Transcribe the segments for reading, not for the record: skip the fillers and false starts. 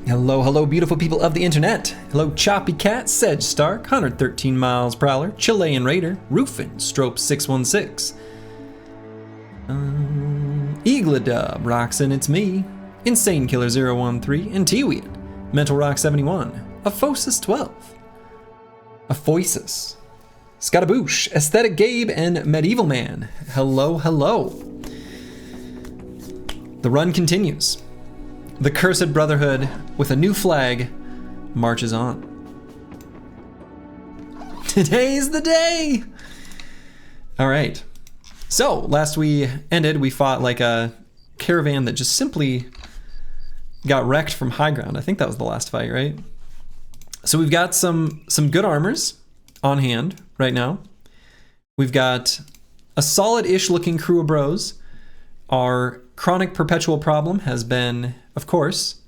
Hello, hello, beautiful people of the internet. Hello, Choppy Cat, Sedge Stark, 113 miles per hour, Chilean Raider, Roofin, Strope 616. Eagledub, Roxin, it's me, Insane Killer 013, and T-Weed, Mental Rock 71, Aphosis 12, Aphosis, Scataboosh, Aesthetic Gabe, and Medieval Man. Hello, hello. The run continues. The Cursed Brotherhood, with a new flag, marches on. Today's the day! All right. So, last we ended, we fought like a caravan that just simply got wrecked from high ground. I think that was the last fight, right? So we've got some good armors on hand right now. We've got a solid-ish looking crew of bros. Our chronic perpetual problem has been, of course,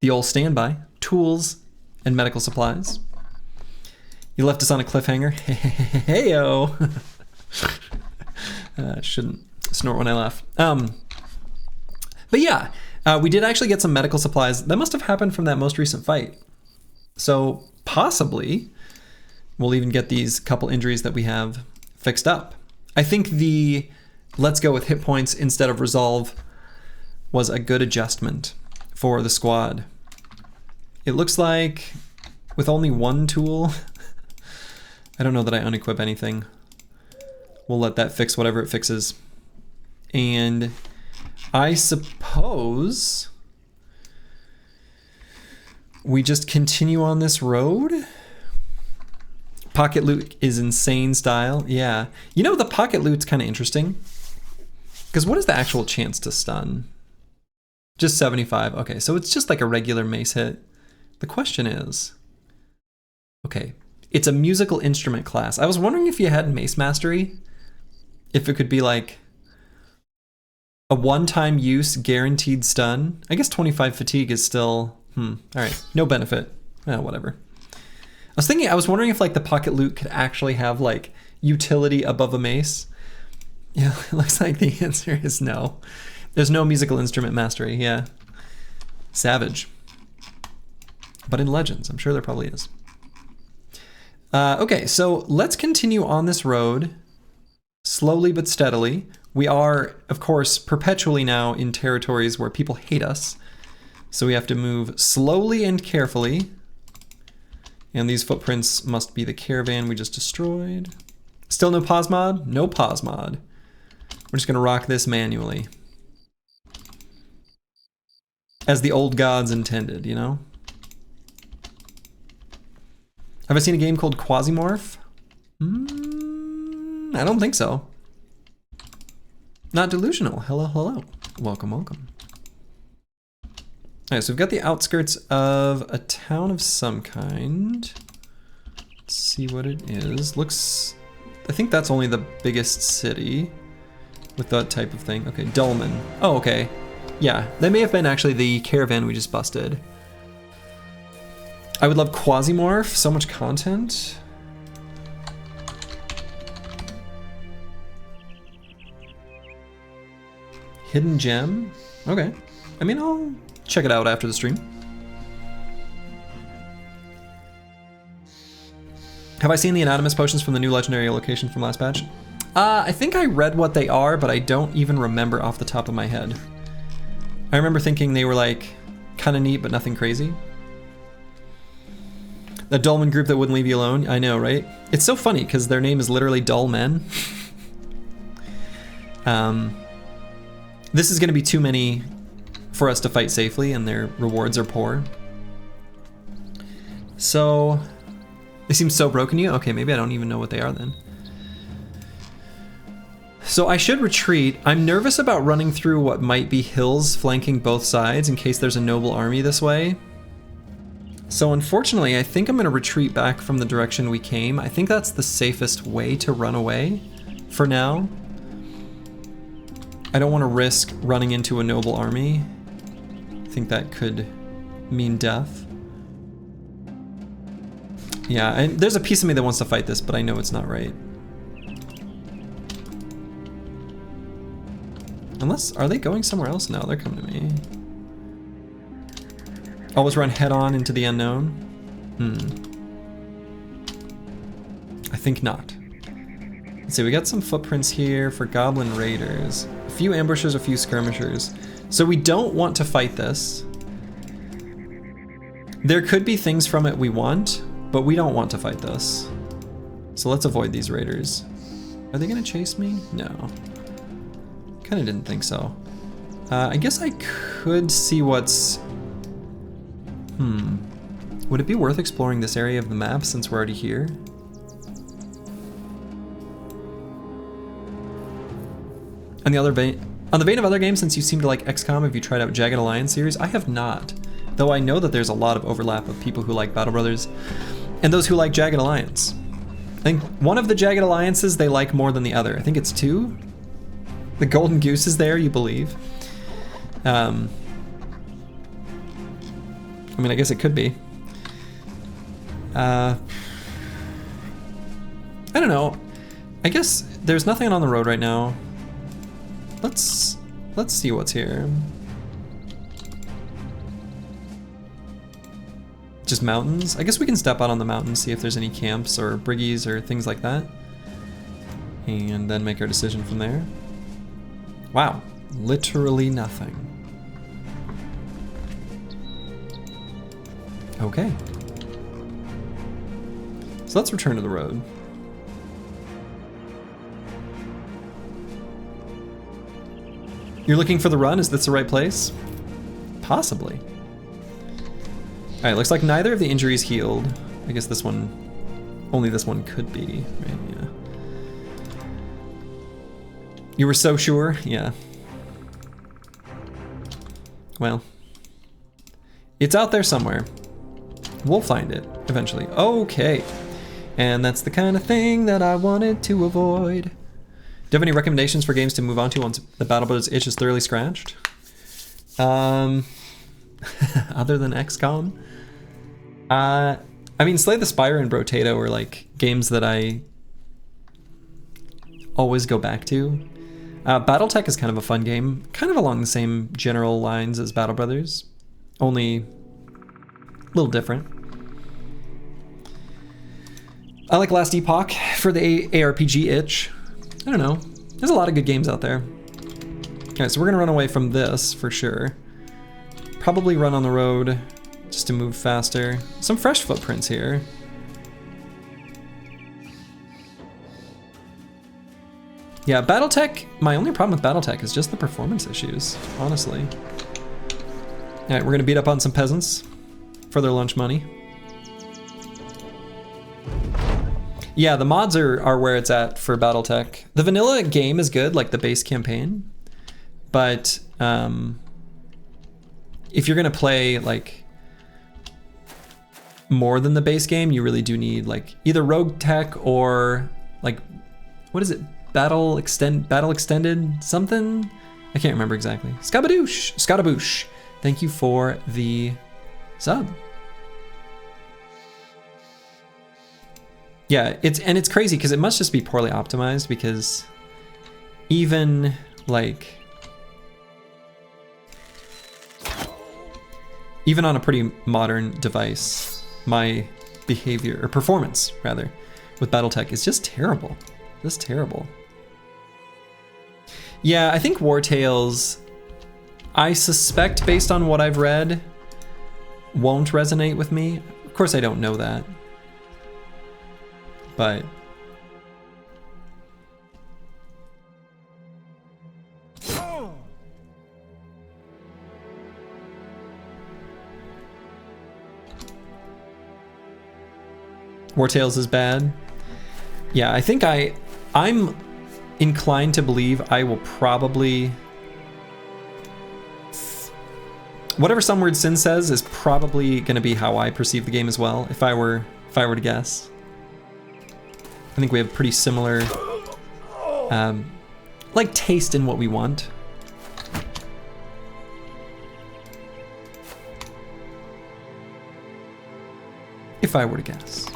the old standby, tools and medical supplies. You left us on a cliffhanger. Hey-o. Shouldn't snort when I laugh. But yeah, we did actually get some medical supplies. That must have happened from that most recent fight. So possibly we'll even get these couple injuries that we have fixed up. I think the let's go with hit points instead of resolve was a good adjustment for the squad. It looks like with only one tool, I don't know that I unequip anything. We'll let that fix whatever it fixes. And I suppose we just continue on this road. Pocket loot is insane style. Yeah. You know, the pocket loot's kind of interesting. Because what is the actual chance to stun? Just 75. Okay, so it's just like a regular mace hit. The question is, okay, it's a musical instrument class. I was wondering if you had mace mastery, if it could be like a one-time use guaranteed stun. I guess 25 fatigue is still, all right, no benefit. Whatever. I was wondering if like the pocket loot could actually have like utility above a mace. Yeah, it looks like the answer is no. There's no musical instrument mastery, yeah. Savage. But in Legends, I'm sure there probably is. Okay, so let's continue on this road, slowly but steadily. We are, of course, perpetually now in territories where people hate us. So we have to move slowly and carefully. And these footprints must be the caravan we just destroyed. Still no pause mod? No pause mod. We're just gonna rock this manually. As the old gods intended, you know? Have I seen a game called Quasimorph? I don't think so. Not delusional. Hello, hello. Welcome, welcome. Alright, so we've got the outskirts of a town of some kind. Let's see what it is. Looks... I think that's only the biggest city with that type of thing. Okay, Dolmen. Oh, okay. Yeah, that may have been actually the caravan we just busted. I would love Quasimorph, so much content. Hidden gem? Okay. I mean, I'll check it out after the stream. Have I seen the anonymous potions from the new legendary location from last patch? I think I read what they are, but I don't even remember off the top of my head. I remember thinking they were like kind of neat, but nothing crazy. The Dolmen group that wouldn't leave you alone. I know, right? It's so funny because their name is literally Dull Men. This is going to be too many for us to fight safely, and their rewards are poor. So they seem so broken to you. Okay, maybe I don't even know what they are then. So I should retreat. I'm nervous about running through what might be hills flanking both sides in case there's a noble army this way. So unfortunately, I think I'm gonna retreat back from the direction we came. I think that's the safest way to run away for now. I don't wanna risk running into a noble army. I think that could mean death. Yeah, and there's a piece of me that wants to fight this, but I know it's not right. Unless, are they going somewhere else? No, they're coming to me. Always run head on into the unknown? I think not. Let's see, we got some footprints here for goblin raiders. A few ambushers, a few skirmishers. So we don't want to fight this. There could be things from it we want, but we don't want to fight this. So let's avoid these raiders. Are they gonna chase me? No. Kinda didn't think so. I guess I could see what's... Would it be worth exploring this area of the map since we're already here? On the vein of other games, since you seem to like XCOM, have you tried out Jagged Alliance series? I have not, though I know that there's a lot of overlap of people who like Battle Brothers and those who like Jagged Alliance. I think one of the Jagged Alliances they like more than the other. I think it's 2. The Golden Goose is there, you believe. I mean, I guess it could be. I don't know. I guess there's nothing on the road right now. Let's see what's here. Just mountains? I guess we can step out on the mountains, see if there's any camps or briggies or things like that. And then make our decision from there. Wow, literally nothing. Okay. So let's return to the road. You're looking for the run? Is this the right place? Possibly. All right, looks like neither of the injuries healed. I guess this one, only this one could be, right? Yeah. You were so sure? Yeah. Well, it's out there somewhere. We'll find it eventually. Okay. And that's the kind of thing that I wanted to avoid. Do you have any recommendations for games to move on to once the Battle Brothers itch is thoroughly scratched? Other than XCOM? I mean, Slay the Spire and Brotato are like games that I always go back to. Battletech is kind of a fun game, kind of along the same general lines as Battle Brothers, only a little different. I like Last Epoch for the ARPG itch. I don't know. There's a lot of good games out there. Alright, so we're gonna run away from this for sure. Probably run on the road just to move faster. Some fresh footprints here. Yeah, Battletech, my only problem with Battletech is just the performance issues, honestly. Alright, we're gonna beat up on some peasants for their lunch money. Yeah, the mods are where it's at for Battletech. The vanilla game is good, like the base campaign, but if you're gonna play like more than the base game, you really do need like either Rogue Tech or like, what is it? Battle Extended something? I can't remember exactly. Scottaboosh. Thank you for the sub. Yeah, it's crazy because it must just be poorly optimized, because even like even on a pretty modern device, my behavior or performance rather with Battletech is just terrible. Just terrible. Yeah, I think War Tales, I suspect based on what I've read, won't resonate with me. Of course I don't know that. But War Tales is bad. Yeah, I think I'm inclined to believe I will probably, whatever Some Weird Sin says is probably going to be how I perceive the game as well, if I were to guess. I think we have pretty similar like taste in what we want. If I were to guess.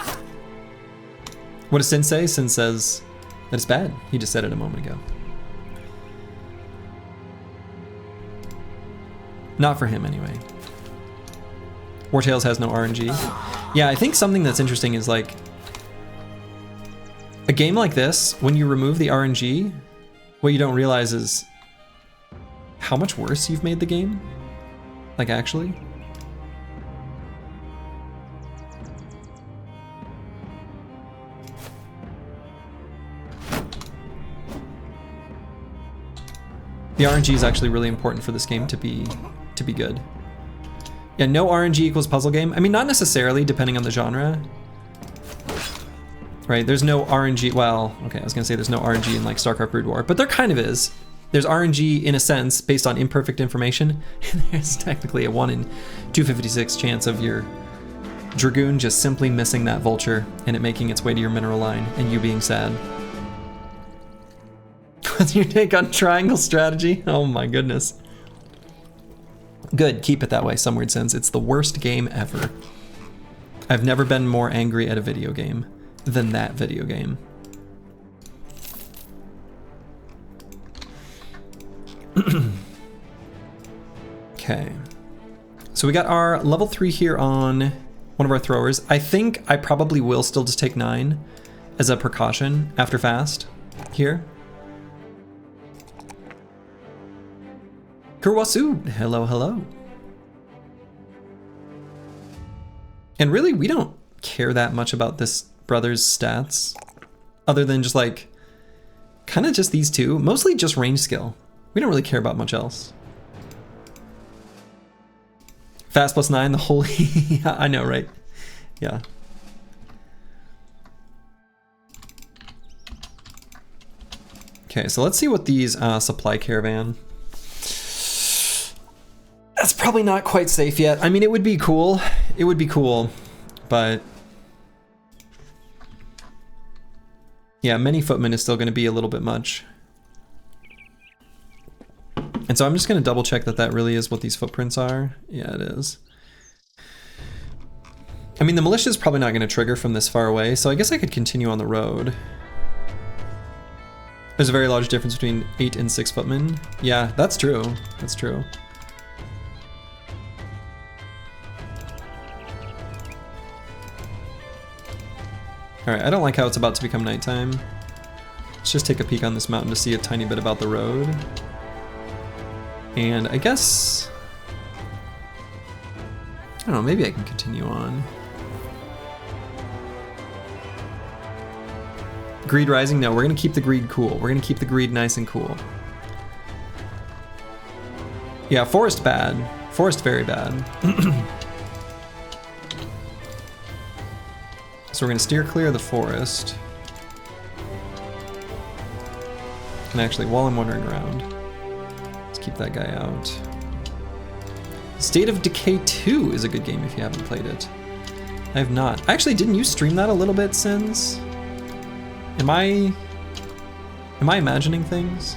What does Sin say? Sin says that it's bad. He just said it a moment ago. Not for him anyway. Wartails has no RNG. Yeah, I think something that's interesting is like a game like this, when you remove the RNG, what you don't realize is how much worse you've made the game. Like, actually. The RNG is actually really important for this game to be good. Yeah, no RNG equals puzzle game. I mean, not necessarily, depending on the genre. Right, there's no RNG, well, okay, I was gonna say there's no RNG in like StarCraft Brood War, but there kind of is. There's RNG in a sense based on imperfect information, and there's technically a 1 in 256 chance of your Dragoon just simply missing that vulture and it making its way to your mineral line and you being sad. What's your take on triangle strategy? Oh my goodness. Good, keep it that way, Some Weird Sense. It's the worst game ever. I've never been more angry at a video game than that video game. Okay. So we got our level 3 here on one of our throwers. I think I probably will still just take 9 as a precaution after fast here. Kurwasu, hello, hello. And really, we don't care that much about this brother's stats, other than just like, kind of just these two, mostly just range skill. We don't really care about much else. Fast +9, the holy, yeah, I know, right? Yeah. Okay, so let's see what these supply caravan. That's probably not quite safe yet. I mean, it would be cool. It would be cool, but yeah, many footmen is still going to be a little bit much. And so I'm just going to double check that that really is what these footprints are. Yeah, it is. I mean, the militia is probably not going to trigger from this far away, so I guess I could continue on the road. There's a very large difference between 8 and 6 footmen. Yeah, that's true. That's true. Alright, I don't like how it's about to become nighttime. Let's just take a peek on this mountain to see a tiny bit about the road. And I guess... I don't know, maybe I can continue on. Greed rising? No, we're gonna keep the greed cool. We're gonna keep the greed nice and cool. Yeah, forest bad. Forest very bad. So we're gonna steer clear of the forest. And actually, while I'm wandering around, let's keep that guy out. State of Decay 2 is a good game if you haven't played it. I have not. Actually, didn't you stream that a little bit, Sins? Am I imagining things?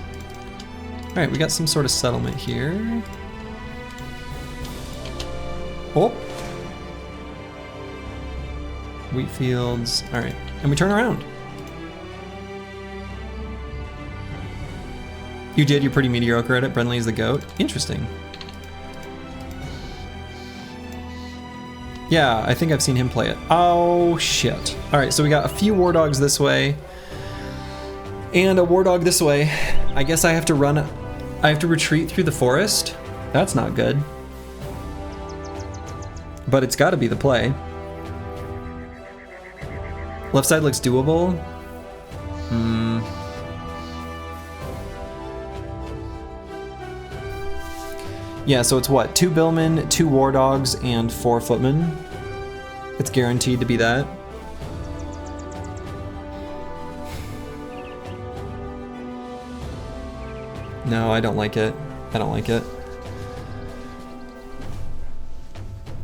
All right, we got some sort of settlement here. Oh. Wheat fields. All right, and we turn around. You did, you're pretty mediocre at it. Brentley's the GOAT. Interesting. Yeah, I think I've seen him play it. Oh, shit. All right, so we got a few war dogs this way and a war dog this way. I guess I have to run, I have to retreat through the forest. That's not good. But it's gotta be the play. Left side looks doable. Yeah, so it's what? 2 billmen, 2 war dogs, and 4 footmen. It's guaranteed to be that. No, I don't like it. I don't like it.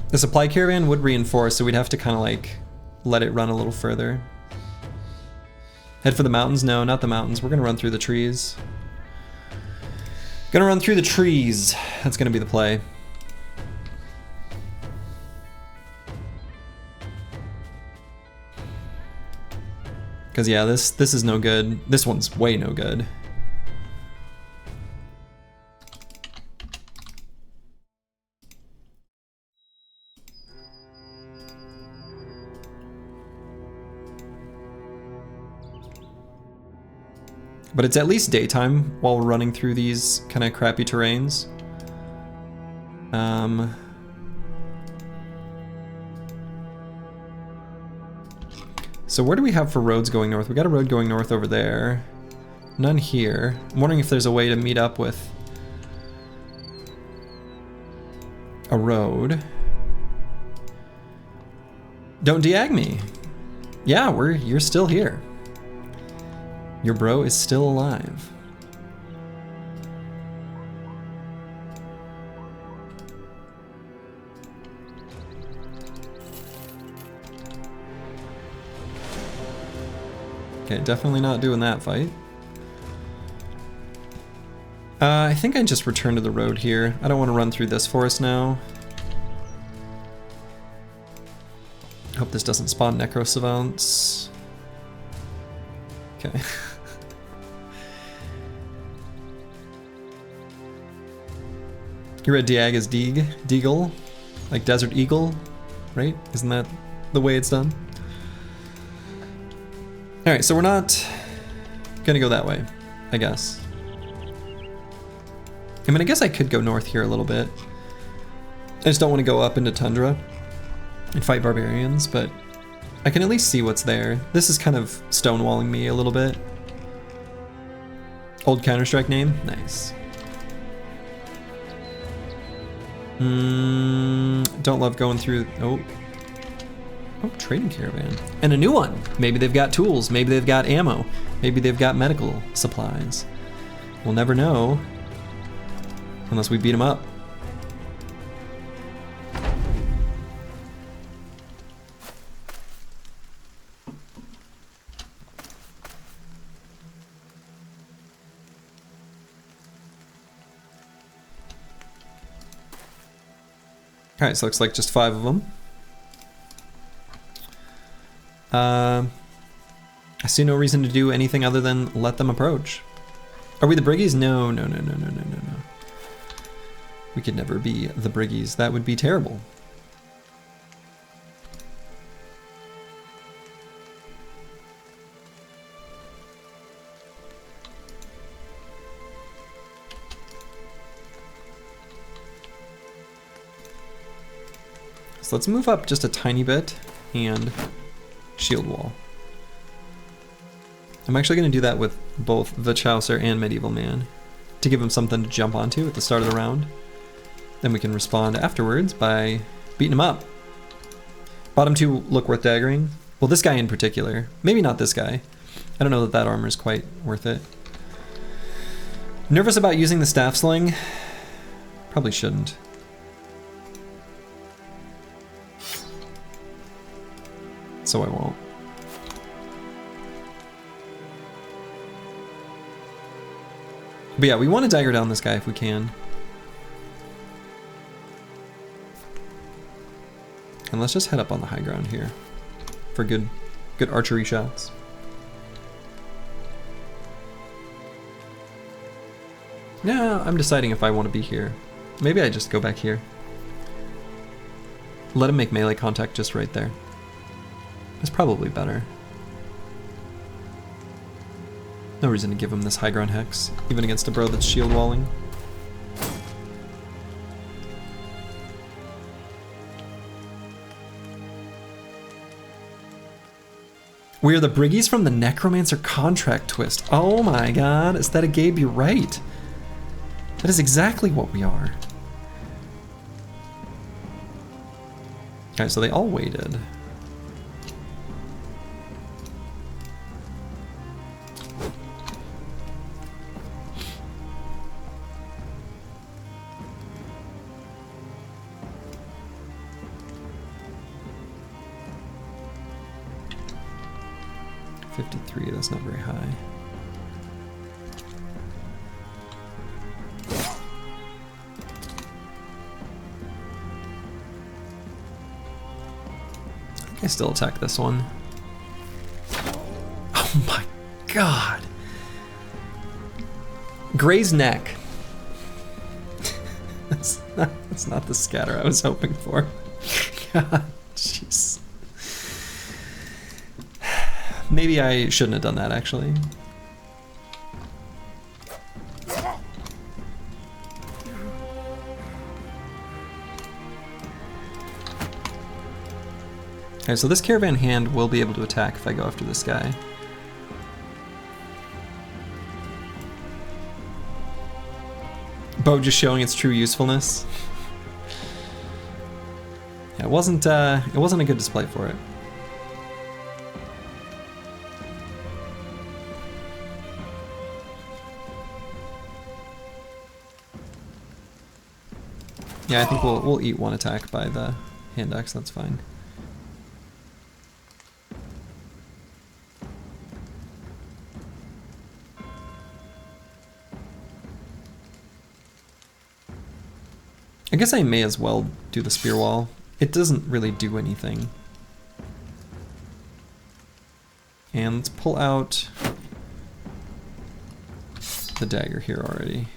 The supply caravan would reinforce, so we'd have to kind of like let it run a little further. Head for the mountains? No, not the mountains. We're gonna run through the trees. Gonna run through the trees. That's gonna be the play. Cause yeah, this is no good. This one's way no good. But it's at least daytime while we're running through these kind of crappy terrains. So where do we have for roads going north? We got a road going north over there. None here. I'm wondering if there's a way to meet up with a road. Don't deag me. Yeah, you're still here. Your bro is still alive. Okay, definitely not doing that fight. I think I just return to the road here. I don't want to run through this forest now. Hope this doesn't spawn necro savants. Okay. You read Diag as Deagle? Like Desert Eagle, right? Isn't that the way it's done? Alright, so we're not gonna go that way, I guess. I mean, I guess I could go north here a little bit. I just don't want to go up into Tundra and fight barbarians, but I can at least see what's there. This is kind of stonewalling me a little bit. Old Counter-Strike name? Nice. Don't love going through... Oh, trading caravan. And a new one. Maybe they've got tools. Maybe they've got ammo. Maybe they've got medical supplies. We'll never know unless we beat them up. Alright, so looks like just 5 of them. I see no reason to do anything other than let them approach. Are we the Briggies? No. We could never be the Briggies. That would be terrible. So let's move up just a tiny bit and shield wall. I'm actually going to do that with both the Chaucer and Medieval Man to give him something to jump onto at the start of the round. Then we can respond afterwards by beating him up. Bottom 2 look worth daggering. Well, this guy in particular. Maybe not this guy. I don't know that armor is quite worth it. Nervous about using the staff sling? Probably shouldn't. So I won't. But yeah, we want to dagger down this guy if we can. And let's just head up on the high ground here for good archery shots. Yeah, I'm deciding if I want to be here. Maybe I just go back here. Let him make melee contact just right there. It's probably better. No reason to give him this high ground hex, even against a bro that's shield walling. We are the Briggies from the Necromancer contract twist. Oh my god, Aesthetic Gabe, you're right. That is exactly what we are. Okay, so they all waited. That's not very high. I think I still attack this one. Oh my god! Gray's neck. That's not the scatter I was hoping for. God, jeez. Maybe I shouldn't have done that, actually. Okay, so this caravan hand will be able to attack if I go after this guy. Bow just showing its true usefulness. Yeah, it wasn't a good display for it. Yeah, I think we'll eat one attack by the hand axe, that's fine. I guess I may as well do the spear wall. It doesn't really do anything. And let's pull out the dagger here already.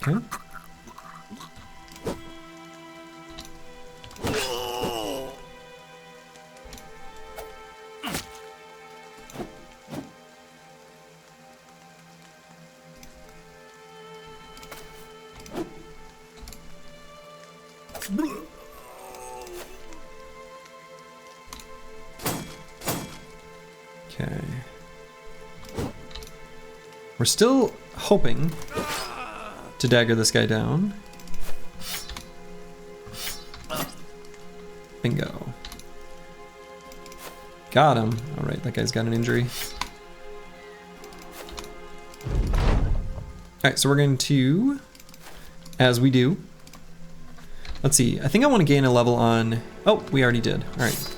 Okay. Okay. We're still hoping to dagger this guy down. Bingo. Got him. All right, that guy's got an injury. All right, so we're going to, as we do, let's see. I think I want to gain a level on, oh, we already did. All right.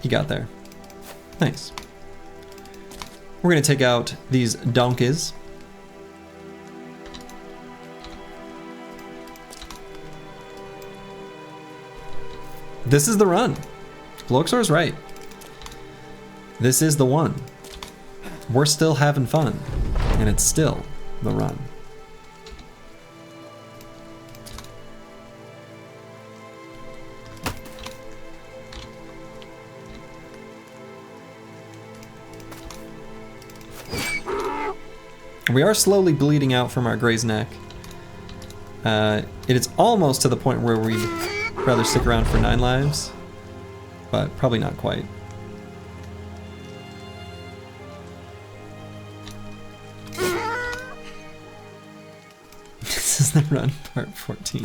He got there. Nice. We're going to take out these donkeys. This is the run. Bloxor's right. This is the one. We're still having fun, and it's still the run. We are slowly bleeding out from our Grey's neck. It is almost to the point where we'd rather stick around for 9 lives, but probably not quite. This is the run, part 14.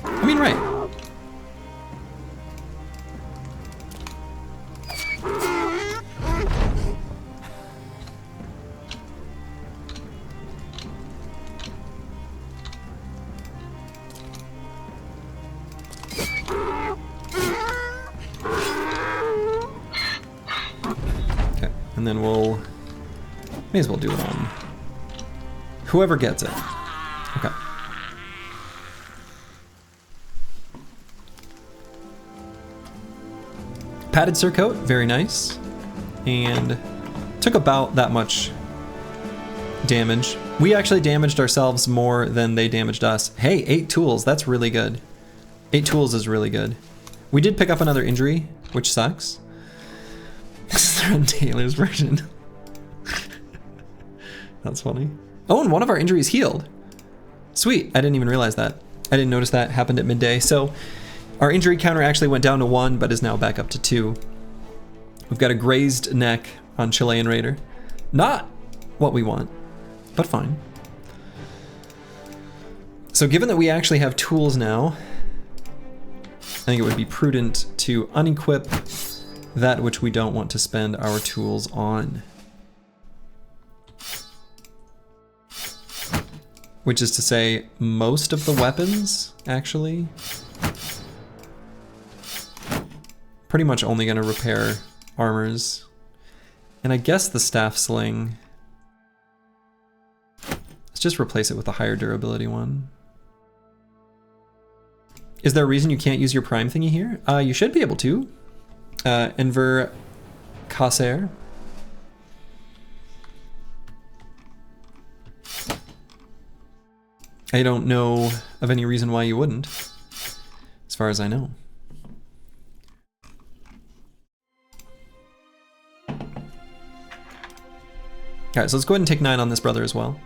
I mean, right. And then we'll, may as well do it on whoever gets it. Okay. Padded surcoat, very nice. And took about that much damage. We actually damaged ourselves more than they damaged us. Hey, 8 tools, that's really good. 8 tools is really good. We did pick up another injury, which sucks. This is on Taylor's version. That's funny. Oh, and one of our injuries healed. Sweet, I didn't even realize that. I didn't notice that happened at midday. So our injury counter actually went down to 1, but is now back up to 2. We've got a grazed neck on Chilean Raider. Not what we want, but fine. So given that we actually have tools now, I think it would be prudent to unequip that which we don't want to spend our tools on. Which is to say, most of the weapons, actually. Pretty much only gonna repair armors. And I guess the staff sling. Let's just replace it with a higher durability one. Is there a reason you can't use your prime thingy here? You should be able to. Enver Kasser. I don't know of any reason why you wouldn't, as far as I know. Alright, so let's go ahead and take 9 on this brother as well.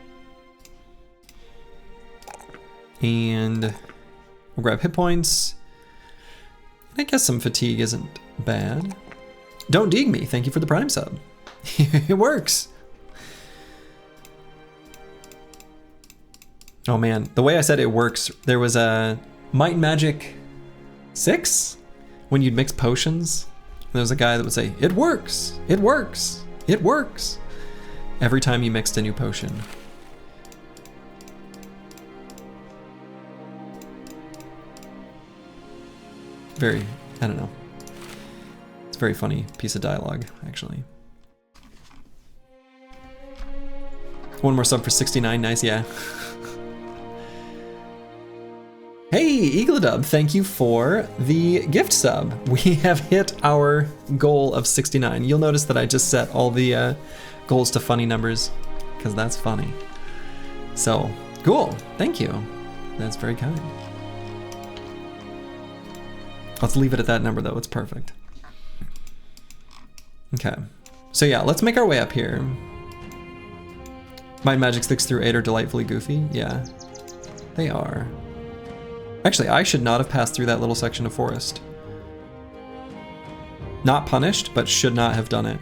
And we'll grab hit points. I guess some fatigue isn't bad. Don't dig me, thank you for the Prime sub. It works. Oh man, the way I said it works, there was a Might and Magic 6 when you'd mix potions. There was a guy that would say, "It works, it works, it works," every time you mixed a new potion. Very, I don't know. It's a very funny piece of dialogue, actually. One more sub for 69, nice, yeah. Hey, Eagledub, thank you for the gift sub. We have hit our goal of 69. You'll notice that I just set all the goals to funny numbers, because that's funny. So, cool, thank you. That's very kind. Let's leave it at that number though, it's perfect. Okay, so yeah, let's make our way up here. Might and Magic 6 through 8 are delightfully goofy, yeah. They are. Actually, I should not have passed through that little section of forest. Not punished, but should not have done it.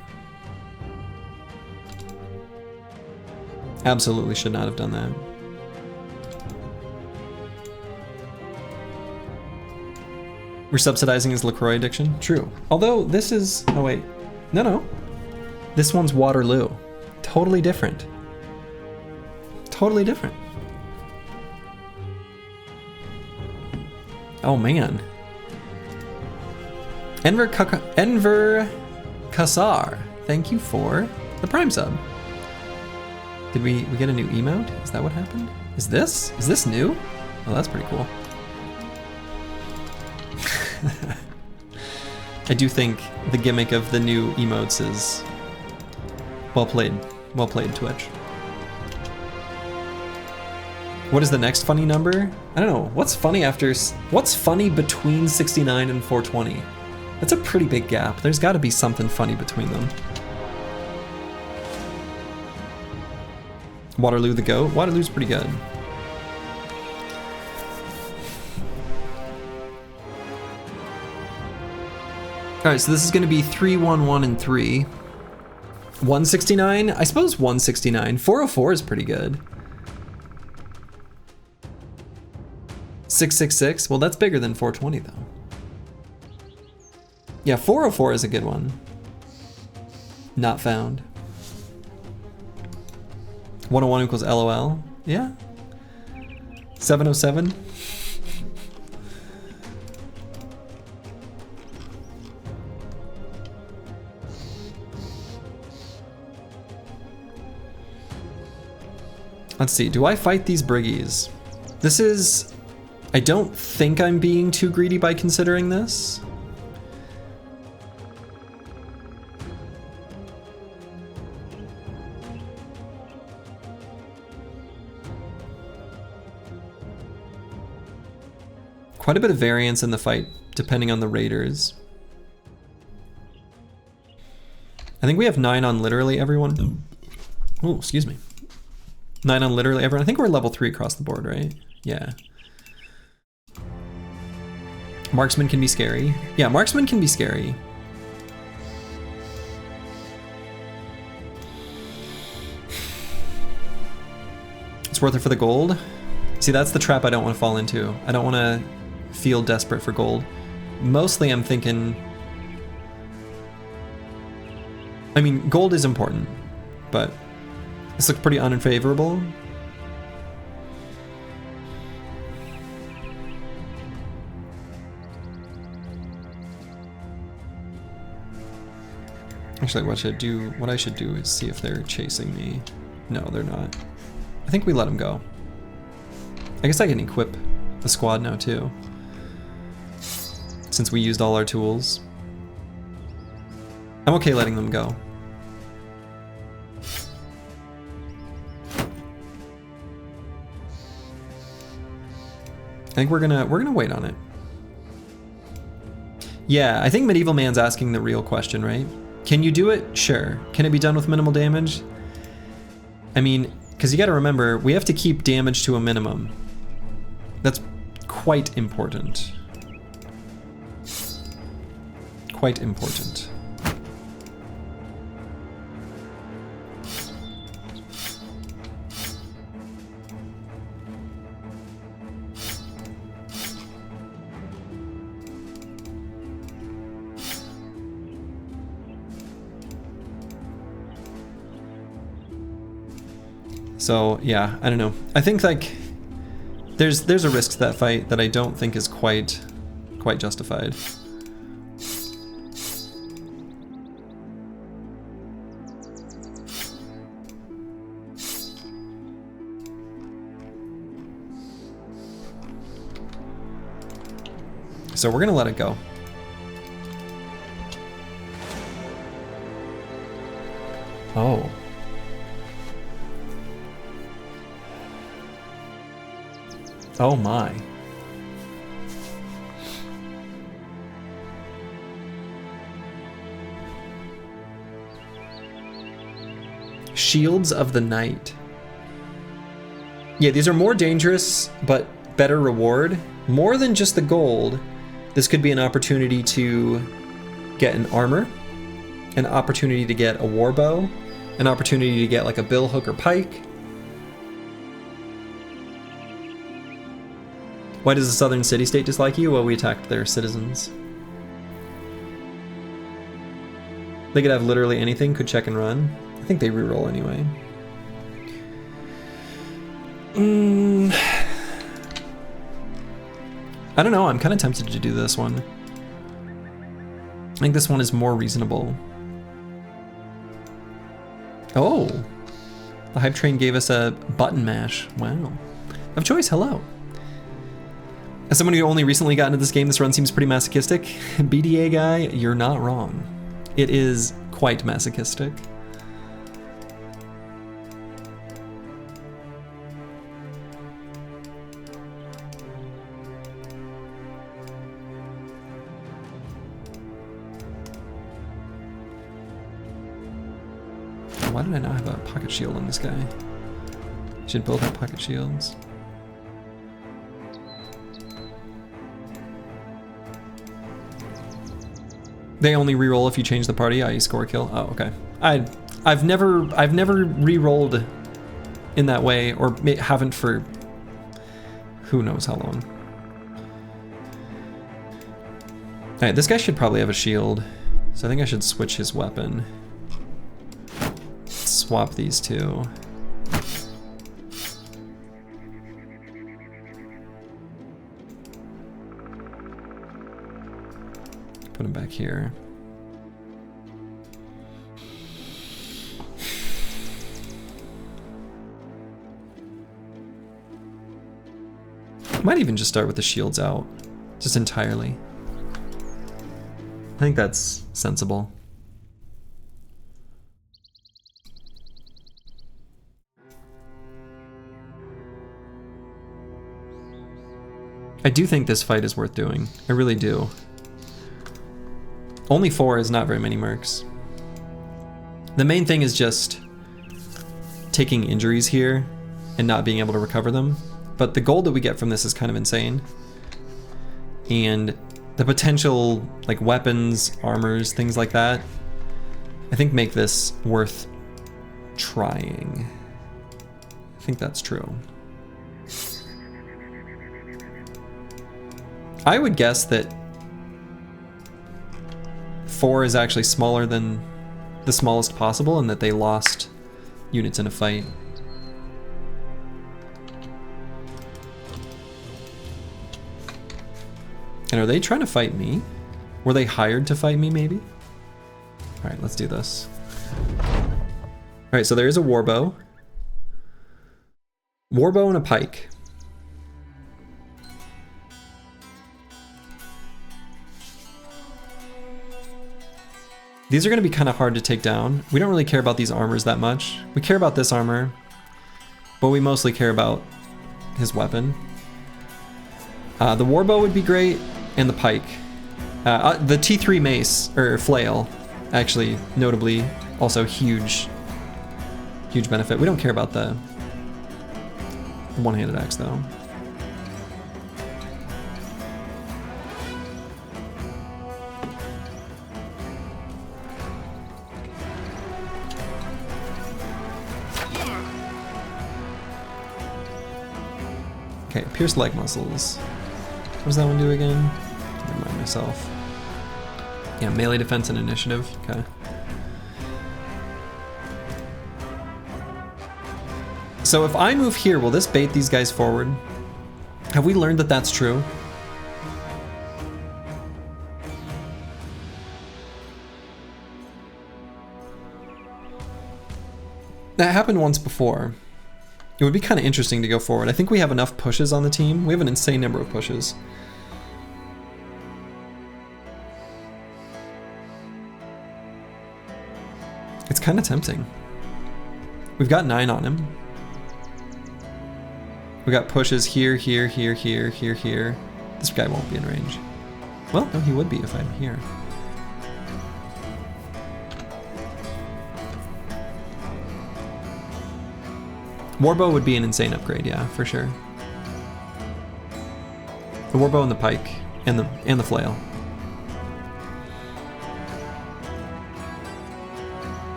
Absolutely should not have done that. We're subsidizing his LaCroix addiction? True. Although this is, oh wait, no. This one's Waterloo. Totally different. Totally different. Oh man. Enver Kassar, thank you for the Prime sub. Did we get a new emote? Is that what happened? Is this new? Oh, that's pretty cool. I do think the gimmick of the new emotes is well played. Well played, Twitch. What is the next funny number? I don't know. What's funny between 69 and 420? That's a pretty big gap. There's got to be something funny between them. Waterloo the Goat? Waterloo's pretty good. Alright, so this is going to be 3, 1, 1, and 3. 169? I suppose 169. 404 is pretty good. 666? Well, that's bigger than 420, though. Yeah, 404 is a good one. Not found. 101 equals LOL. Yeah. 707. Let's see, do I fight these Briggies? This is... I don't think I'm being too greedy by considering this. Quite a bit of variance in the fight, depending on the raiders. I think we have 9 on literally everyone. Oh, excuse me. 9 on literally everyone. I think we're level 3 across the board, right? Yeah. Marksman can be scary. Yeah, marksman can be scary. It's worth it for the gold. See, that's the trap I don't want to fall into. I don't want to feel desperate for gold. Mostly I'm thinking... I mean, gold is important, but this looks pretty unfavorable. Actually, what I should do is see if they're chasing me. No, they're not. I think we let them go. I guess I can equip the squad now too, since we used all our tools. I'm okay letting them go. think we're gonna wait on it. Yeah, I think Medieval Man's asking the real question, right? Can you do it? Sure. Can it be done with minimal damage? I mean, because you got to remember, we have to keep damage to a minimum. That's quite important. Quite important. So yeah, I don't know. I think like there's a risk to that fight that I don't think is quite justified. So we're gonna let it go. Oh. Oh my. Shields of the Night. Yeah, these are more dangerous, but better reward. More than just the gold, this could be an opportunity to get an armor, an opportunity to get a warbow, an opportunity to get like a bill hook or pike. Why does the southern city-state dislike you? Well, we attacked their citizens. They could have literally anything, could check and run. I think they reroll anyway. I don't know, I'm kind of tempted to do this one. I think this one is more reasonable. Oh! The hype train gave us a button mash. Wow. Of choice, hello. As someone who only recently got into this game, this run seems pretty masochistic. BDA guy, you're not wrong. It is quite masochistic. Why did I not have a pocket shield on this guy? Should build up pocket shields. They only reroll if you change the party, i.e. score a kill. Oh, okay. I've never re-rolled in that way, or haven't for who knows how long. All right, this guy should probably have a shield, so I think I should switch his weapon. Swap these two. Put him back here. Might even just start with the shields out, just entirely. I think that's sensible. I do think this fight is worth doing. I really do. Only 4 is not very many mercs. The main thing is just taking injuries here and not being able to recover them. But the gold that we get from this is kind of insane. And the potential like weapons, armors, things like that, I think make this worth trying. I think that's true. I would guess that 4 is actually smaller than the smallest possible and that they lost units in a fight. And are they trying to fight me? Were they hired to fight me, maybe? All right, let's do this. All right, so there is a warbow. Warbow and a pike. These are going to be kind of hard to take down. We don't really care about these armors that much. We care about this armor, but we mostly care about his weapon. The warbow would be great, and the pike. The T3 mace, or flail, actually, notably, also huge benefit. We don't care about the one-handed axe, though. Okay, pierce leg muscles. What does that one do again? Remind myself. Yeah, melee defense and initiative. Okay. So if I move here, will this bait these guys forward? Have we learned that that's true? That happened once before. It would be kind of interesting to go forward. I think we have enough pushes on the team. We have an insane number of pushes. It's kind of tempting. We've got 9 on him. We got pushes here, here, here, here, here, here. This guy won't be in range. Well, no, he would be if I'm here. Warbow would be an insane upgrade, yeah, for sure. The warbow and the pike, and the flail.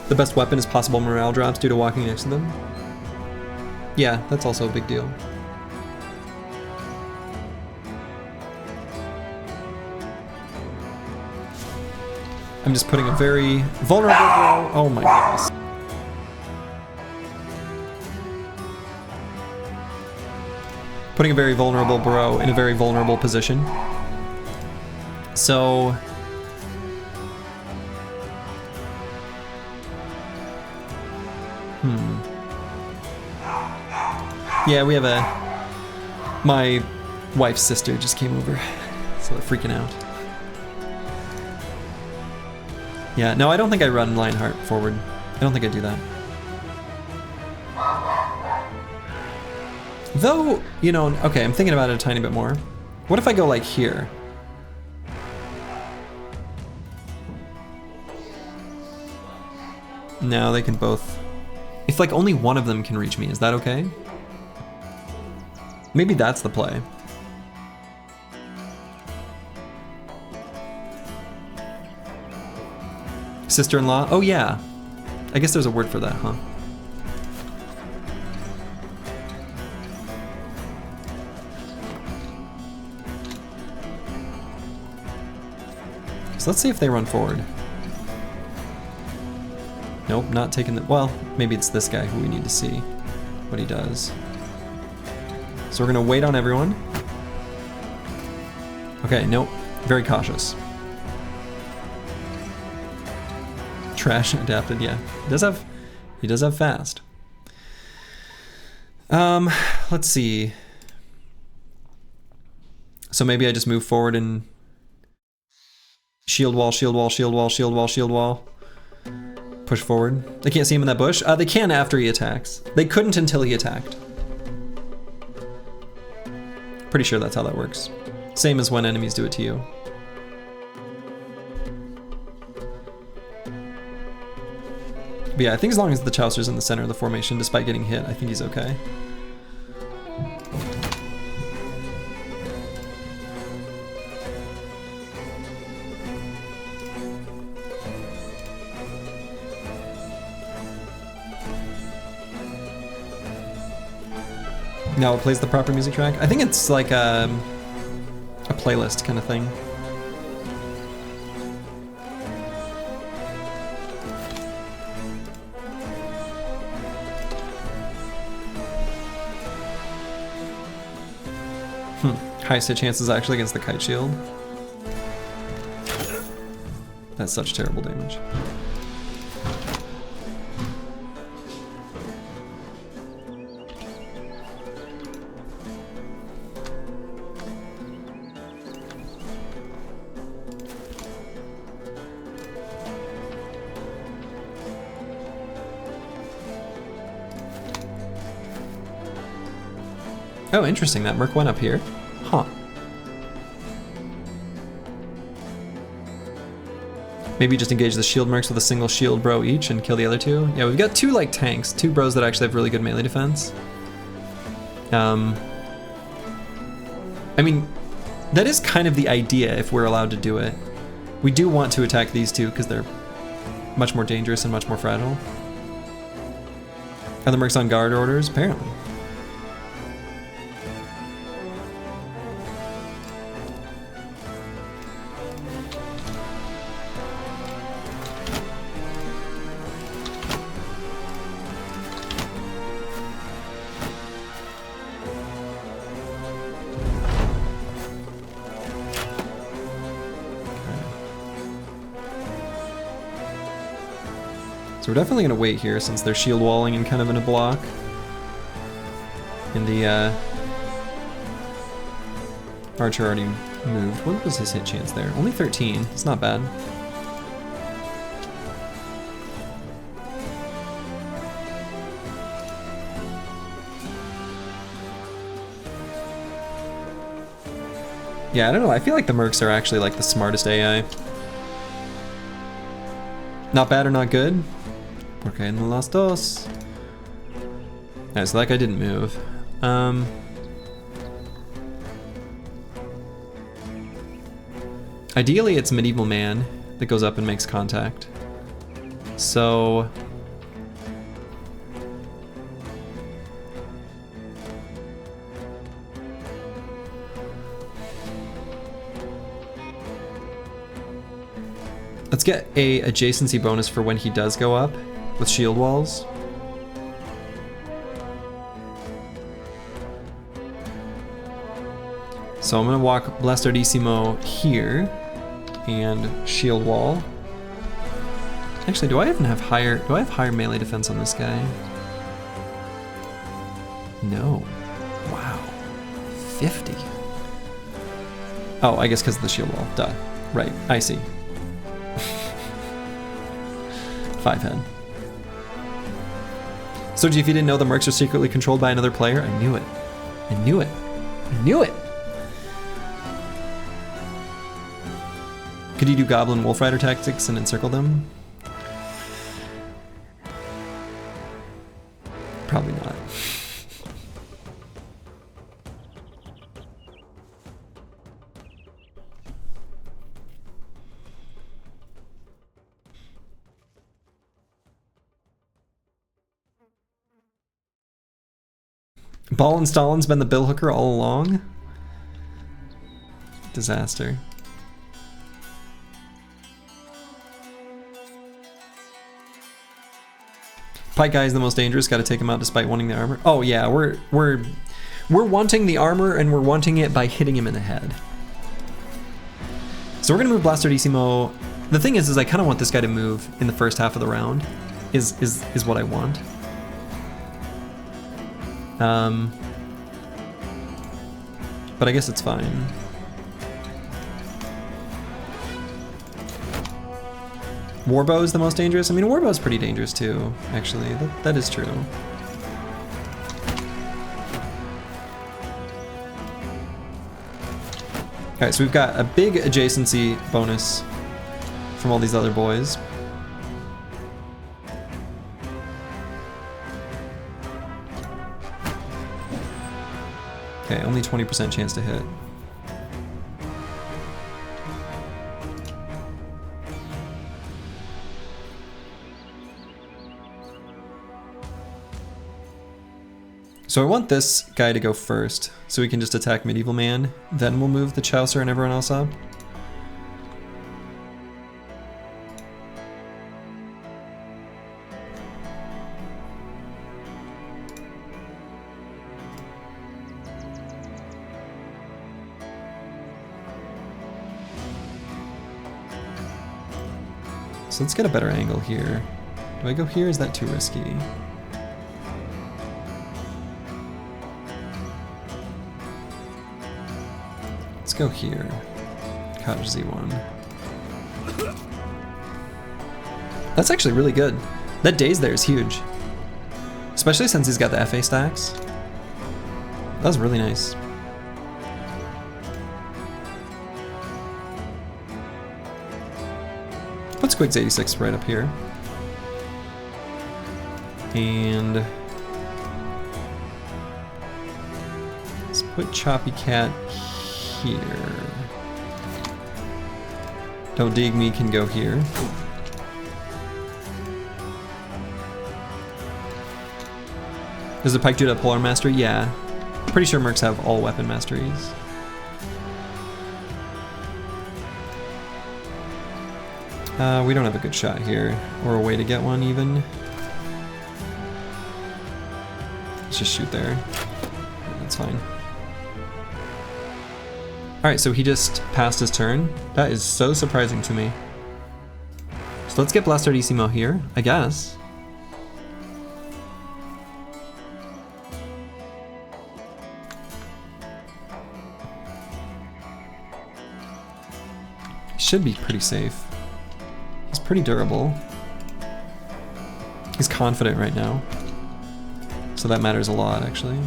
The best weapon is possible morale drops due to walking next to them. Yeah, that's also a big deal. I'm just putting a very vulnerable bro. Oh my goodness. Putting a very vulnerable bro in a very vulnerable position. So yeah, we have my wife's sister just came over, so they're freaking out. Yeah, no, I don't think I run Lionheart forward. I don't think I do that. Though, you know, okay, I'm thinking about it a tiny bit more. What if I go like here? No, they can both. If like only one of them can reach me, is that okay? Maybe that's the play. Sister-in-law? Oh yeah. I guess there's a word for that, huh? So let's see if they run forward. Nope, not taking the... Well, maybe it's this guy who we need to see what he does. So we're gonna wait on everyone. Okay, nope, very cautious. Trash adapted, yeah. He does have fast. Let's see. So maybe I just move forward and shield wall, shield wall, shield wall, shield wall, shield wall. Push forward. They can't see him in that bush. They can after he attacks. They couldn't until he attacked. Pretty sure that's how that works. Same as when enemies do it to you. But yeah, I think as long as the Chaucer's in the center of the formation, despite getting hit, I think he's okay. Now it plays the proper music track. I think it's like a playlist kind of thing. Highest hit chance is actually against the kite shield. That's such terrible damage. Oh, interesting, that Merc went up here. Huh. Maybe just engage the shield Mercs with a single shield bro each and kill the other two. Yeah, we've got two like tanks, two bros that actually have really good melee defense. I mean, that is kind of the idea if we're allowed to do it. We do want to attack these two because they're much more dangerous and much more fragile. Are the Mercs on guard orders? Apparently. So we're definitely gonna wait here since they're shield walling and kind of in a block. And the archer already moved. What was his hit chance there? Only 13. It's not bad. Yeah, I don't know. I feel like the Mercs are actually like the smartest AI. Not bad or not good. Porque en las dos. Alright, so that guy didn't move. Ideally, it's Medieval Man that goes up and makes contact. So... let's get a adjacency bonus for when he does go up with shield walls. So I'm gonna walk Blastardissimo here and shield wall. Actually, do I have higher melee defense on this guy? No. Wow. 50. Oh, I guess because of the shield wall. Duh. Right. I see. 5 head. So if you didn't know the Mercs are secretly controlled by another player, I knew it. I knew it. I knew it! Could you do Goblin Wolf Rider tactics and encircle them? Probably not. Ball and Stalin's been the bill hooker all along? Disaster. Pike guy is the most dangerous, gotta take him out despite wanting the armor. Oh yeah, we're wanting the armor and we're wanting it by hitting him in the head. So we're gonna move Blastardissimo. The thing is I kinda want this guy to move in the first half of the round, is what I want. But I guess it's fine. Warbow is the most dangerous? I mean, Warbow is pretty dangerous too, actually. That is true. Alright, so we've got a big adjacency bonus from all these other boys. Okay, only 20% chance to hit. So I want this guy to go first, so we can just attack Medieval Man, then we'll move the Chaucer and everyone else up. So let's get a better angle here. Do I go here? Is that too risky? Let's go here. Cottage Z1. That's actually really good. That daze there is huge. Especially since he's got the FA stacks. That was really nice. Put Squigs 86 right up here. And let's put Choppy Cat here. Don't Dig Me can go here. Does the Pike Dude have Polar Mastery? Yeah. Pretty sure Mercs have all weapon masteries. We don't have a good shot here, or a way to get one even. Let's just shoot there. That's fine. Alright, so he just passed his turn. That is so surprising to me. So let's get Blastardissimo here, I guess. Should be pretty safe. He's pretty durable. He's confident right now. So that matters a lot, actually.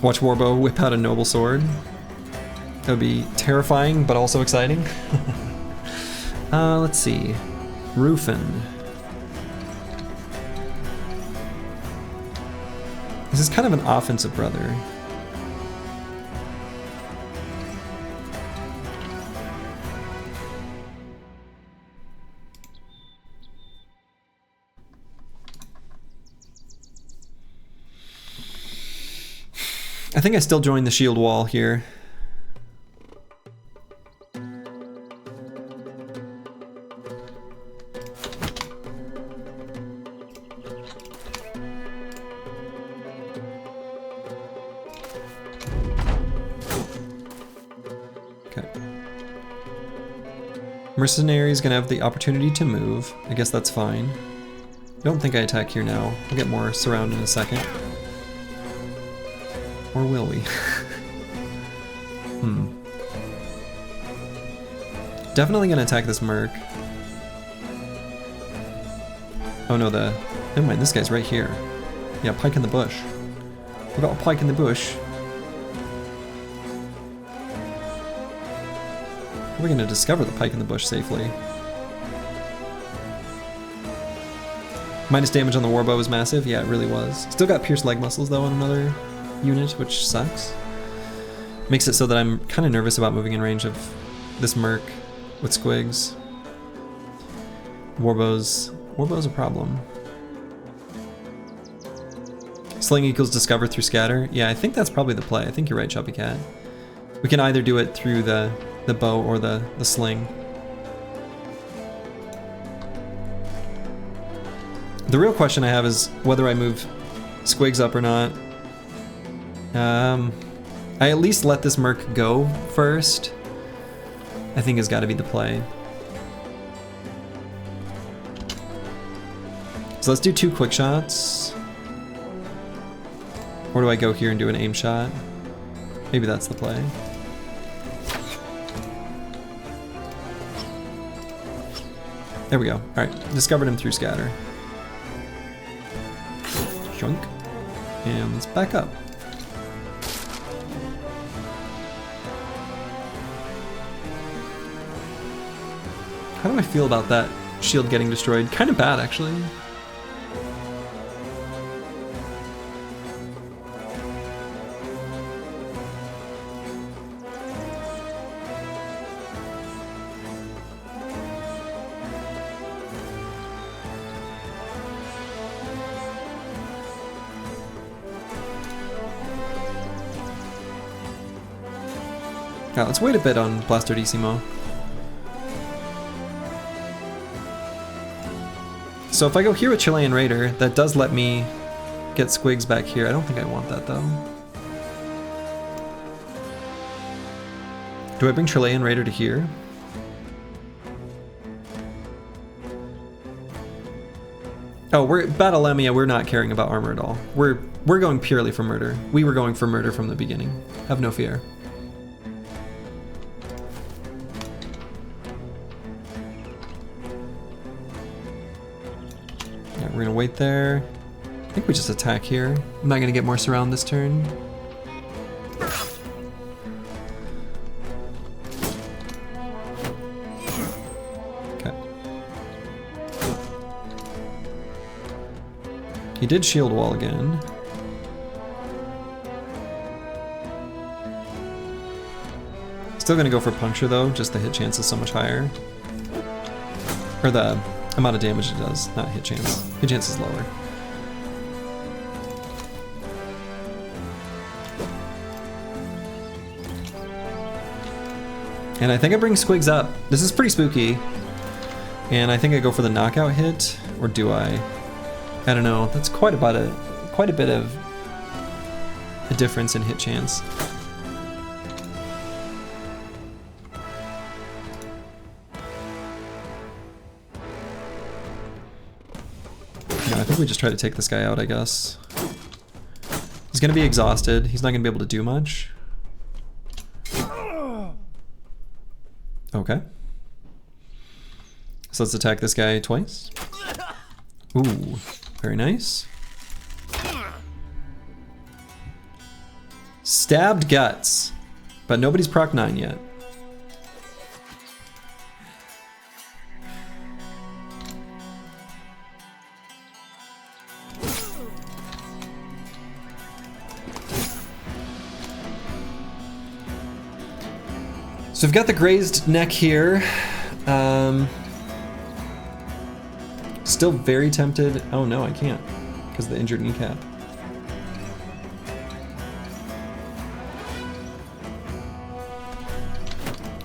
Watch Warbow whip out a noble sword. That would be terrifying, but also exciting. Let's see. Rufin. This is kind of an offensive brother. I think I still join the shield wall here. Okay. Mercenary is gonna have the opportunity to move. I guess that's fine. I don't think I attack here now. I'll get more surround in a second. Or will we? Definitely gonna attack this Merc. Oh no, never mind, this guy's right here. Yeah, Pike in the bush. We got a Pike in the bush. We're gonna discover the Pike in the bush safely. Minus damage on the Warbow is massive. Yeah, it really was. Still got pierced leg muscles though on another unit, which sucks. Makes it so that I'm kind of nervous about moving in range of this Merc with Squigs. Warbow's a problem. Sling equals discover through scatter. Yeah, I think that's probably the play. I think you're right, Choppy Cat. We can either do it through the bow or the sling. The real question I have is whether I move Squigs up or not. I at least let this Merc go first. I think has got to be the play. So let's do 2 quick shots. Or do I go here and do an aim shot? Maybe that's the play. There we go. Alright, discovered him through scatter. Shunk. And let's back up. How do I feel about that shield getting destroyed? Kind of bad, actually. Yeah, let's wait a bit on Blastardissimo. So if I go here with Chilean Raider, that does let me get Squigs back here. I don't think I want that though. Do I bring Chilean Raider to here? Oh, we're Battlemia, we're not caring about armor at all. We're going purely for murder. We were going for murder from the beginning. Have no fear. we're gonna wait there. I think we just attack here. I'm not gonna get more surround this turn. Okay. He did shield wall again. Still gonna go for puncture though, just the hit chance is so much higher. Or the amount of damage it does, not hit chance. Hit chance is lower. And I think I bring Squigs up. This is pretty spooky. And I think I go for the knockout hit, or do I? I don't know. That's quite a bit of a difference in hit chance. I think we just try to take this guy out, I guess. He's gonna be exhausted. He's not gonna be able to do much. Okay. So let's attack this guy twice. Ooh, very nice. Stabbed guts, but nobody's proc 9 yet. So we've got the grazed neck here. Still very tempted. Oh no, I can't because of the injured kneecap.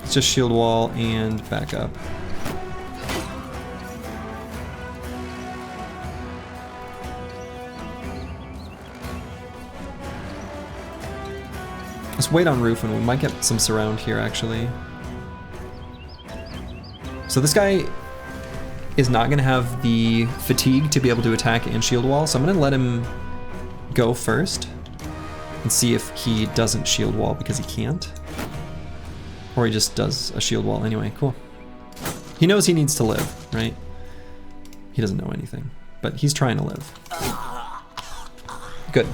It's just shield wall and back up. Let's wait on roof and we might get some surround here actually. So this guy is not gonna have the fatigue to be able to attack and shield wall, so I'm gonna let him go first and see if he doesn't shield wall because he can't. Or he just does a shield wall anyway, cool. He knows he needs to live, right? He doesn't know anything, but he's trying to live. Good.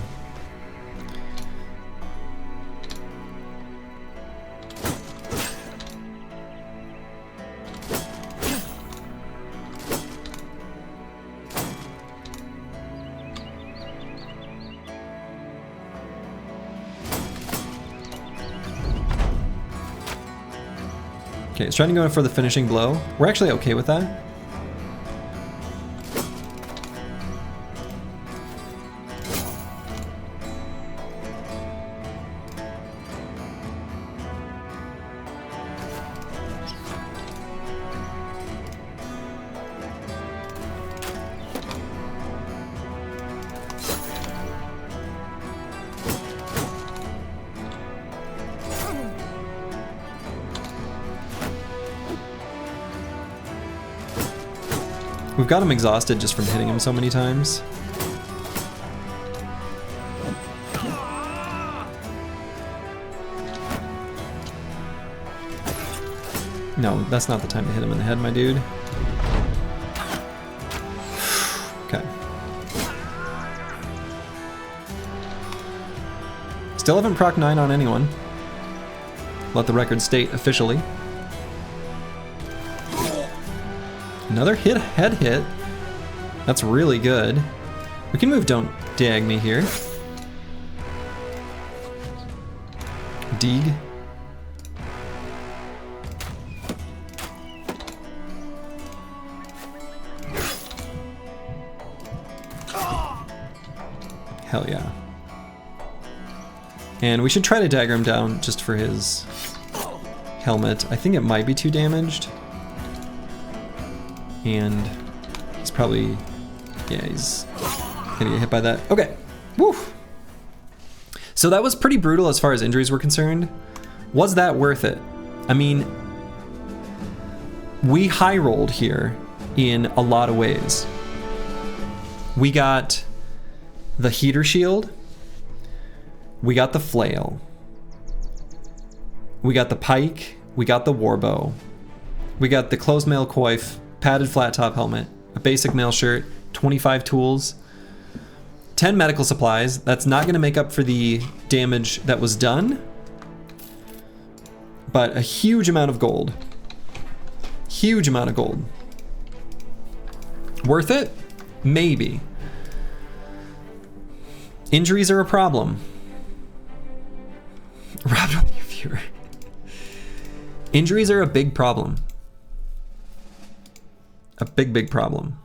Okay, he's trying to go for the finishing blow. We're actually okay with that. We've got him exhausted just from hitting him so many times. No, that's not the time to hit him in the head, my dude. Okay. Still haven't proc 9 on anyone. Let the record state officially. Another head hit. That's really good. We can move Don't Dag Me here. Deeg. Hell yeah. And we should try to dagger him down just for his helmet. I think it might be too damaged. And he's probably, yeah, he's gonna get hit by that. Okay, woo. So that was pretty brutal as far as injuries were concerned. Was that worth it? I mean, we high rolled here in a lot of ways. We got the heater shield. We got the flail. We got the pike. We got the warbow. We got the closed mail coif, padded flat top helmet, a basic mail shirt, 25 tools, 10 medical supplies. That's not going to make up for the damage that was done, but a huge amount of gold. Huge amount of gold. Worth it? Maybe. Injuries are a problem. Robbed on your viewer. Injuries are a big problem. A big, big problem.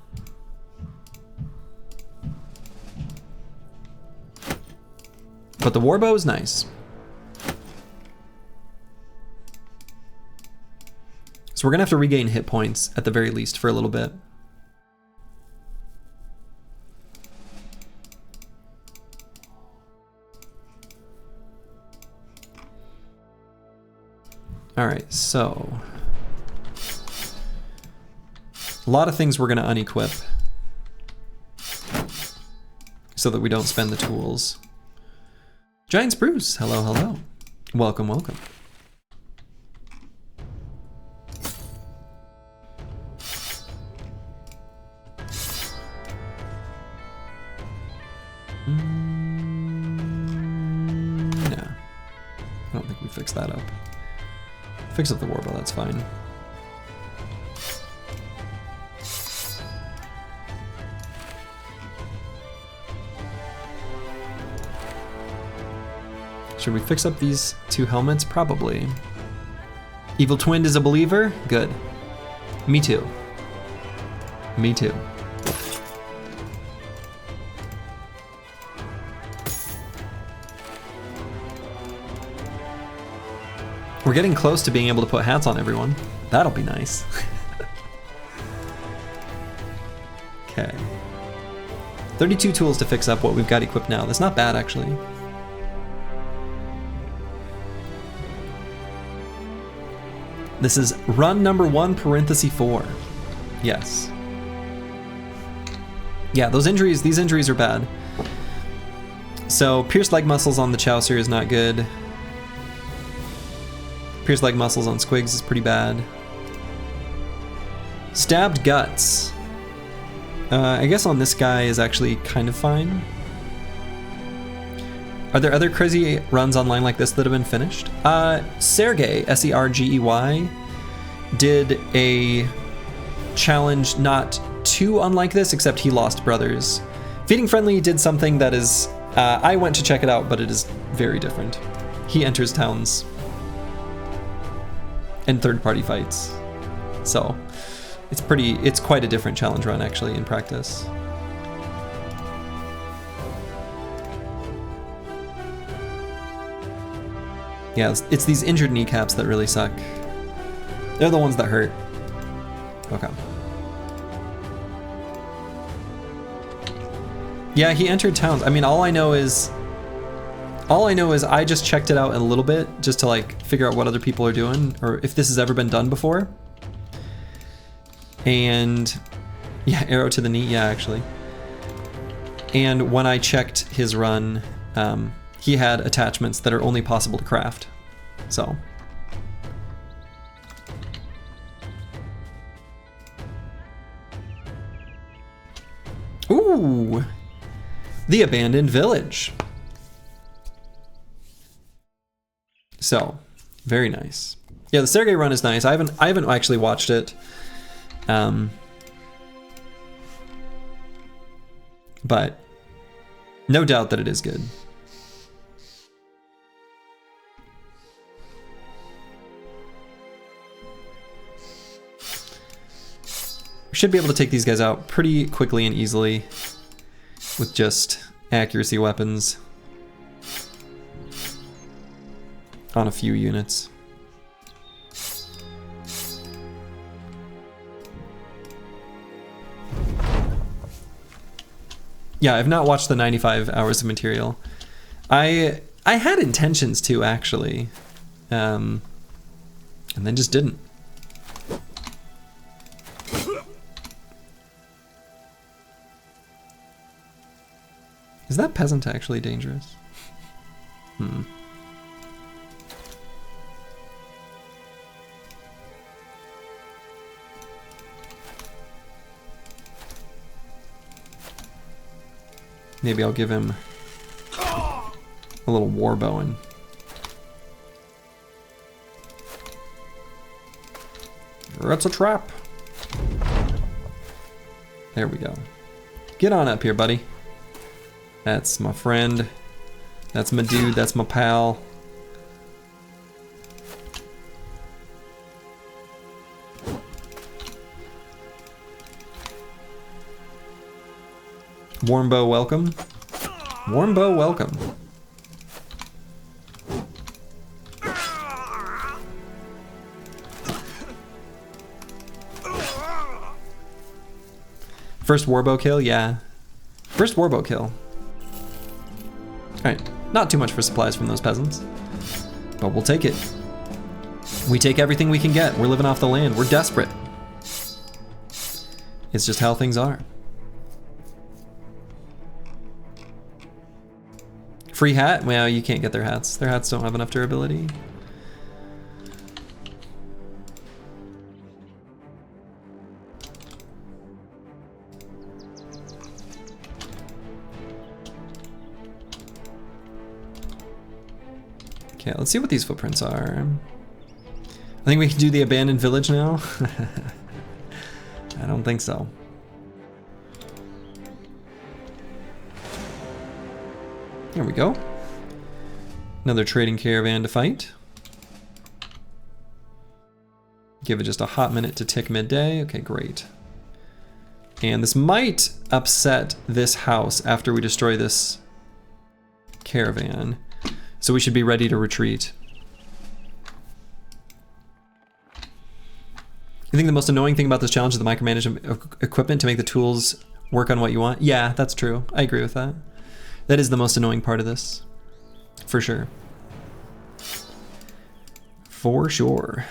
But the warbow is nice. So we're gonna have to regain hit points at the very least for a little bit. All right, so a lot of things we're gonna unequip so that we don't spend the tools. Giant Spruce, hello, hello. Welcome, welcome. No, I don't think we fixed that up. Fix up the warbow, that's fine. Should we fix up these two helmets? Probably. Evil Twin is a believer? Good. Me too. Me too. We're getting close to being able to put hats on everyone. That'll be nice. Okay. 32 tools to fix up what we've got equipped now. That's not bad, actually. This is run number 1, parenthesis 4. Yes. Yeah, those injuries, these injuries are bad. So, pierced leg muscles on the Chaucer is not good. Pierced leg muscles on Squigs is pretty bad. Stabbed guts. I guess on this guy is actually kind of fine. Are there other crazy runs online like this that have been finished? Sergey, S-E-R-G-E-Y, did a challenge not too unlike this, except he lost brothers. Feeding Friendly did something that is, I went to check it out, but it is very different. He enters towns and third-party fights. So it's quite a different challenge run actually in practice. Yeah, it's these injured kneecaps that really suck. They're the ones that hurt. Okay. Yeah, he entered towns. I mean, all I know is I just checked it out a little bit just to like figure out what other people are doing or if this has ever been done before. And yeah, arrow to the knee, yeah, actually. And when I checked his run, he had attachments that are only possible to craft. So. Ooh, the abandoned village. So, very nice. Yeah, the Sergey run is nice. I haven't actually watched it. But no doubt that it is good. We should be able to take these guys out pretty quickly and easily with just accuracy weapons on a few units. Yeah, I've not watched the 95 hours of material. I had intentions to actually, and then just didn't. Is that peasant actually dangerous? Maybe I'll give him a little war bowing. That's a trap. There we go. Get on up here, buddy. That's my friend. That's my dude. That's my pal. Warm bow welcome. Warm bow welcome. First warbow kill, yeah. First warbow kill. Alright, not too much for supplies from those peasants, but we'll take it. We take everything we can get. We're living off the land. We're desperate. It's just how things are. Free hat? Well, you can't get their hats. Their hats don't have enough durability. Okay, let's see what these footprints are. I think we can do the abandoned village now. I don't think so. There we go. Another trading caravan to fight. Give it just a hot minute to tick midday. Okay, great. And this might upset this house after we destroy this caravan. So we should be ready to retreat. You think the most annoying thing about this challenge is the micromanagement of equipment to make the tools work on what you want? Yeah, that's true. I agree with that. That is the most annoying part of this. For sure. For sure.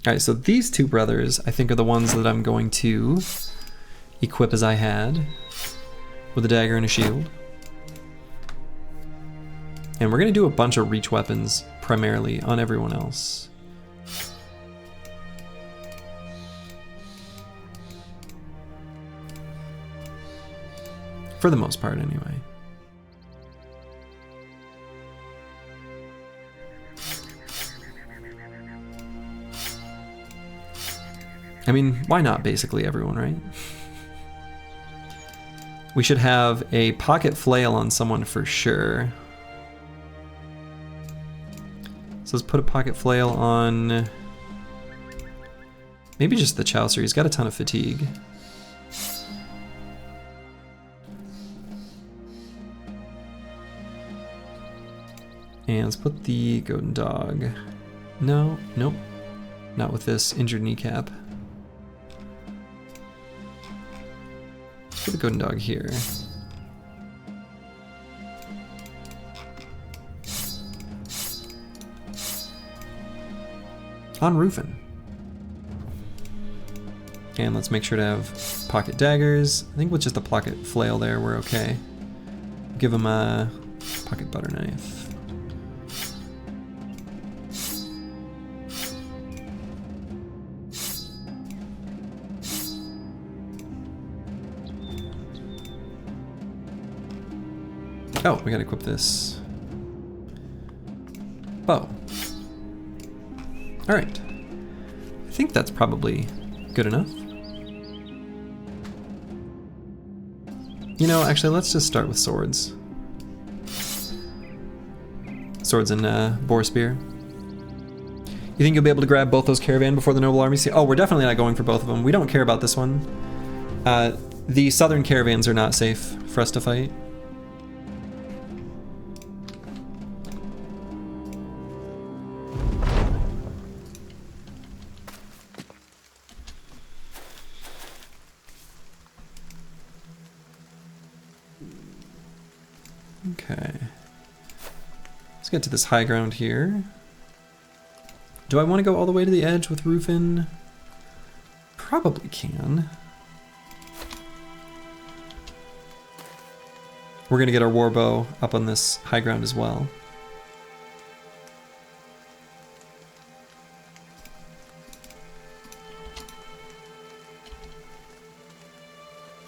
Alright, so these two brothers, I think, are the ones that I'm going to equip as I had, with a dagger and a shield. And we're going to do a bunch of reach weapons, primarily, on everyone else. For the most part, anyway. I mean, why not basically everyone, right? We should have a pocket flail on someone for sure. So let's put a pocket flail on maybe just the Chaucer. He's got a ton of fatigue. And let's put the goat and dog. No, nope. Not with this injured kneecap. Put the goat and dog here. On roofing. And let's make sure to have pocket daggers. I think with just a pocket flail there, we're okay. Give him a pocket butter knife. Oh, we gotta equip this bow. Alright. I think that's probably good enough. You know, actually, let's just start with swords. Swords and boar spear. You think you'll be able to grab both those caravan before the noble army? Oh, we're definitely not going for both of them. We don't care about this one. The southern caravans are not safe for us to fight. Okay. Let's get to this high ground here. Do I want to go all the way to the edge with roofing? Probably can. We're gonna get our warbow up on this high ground as well.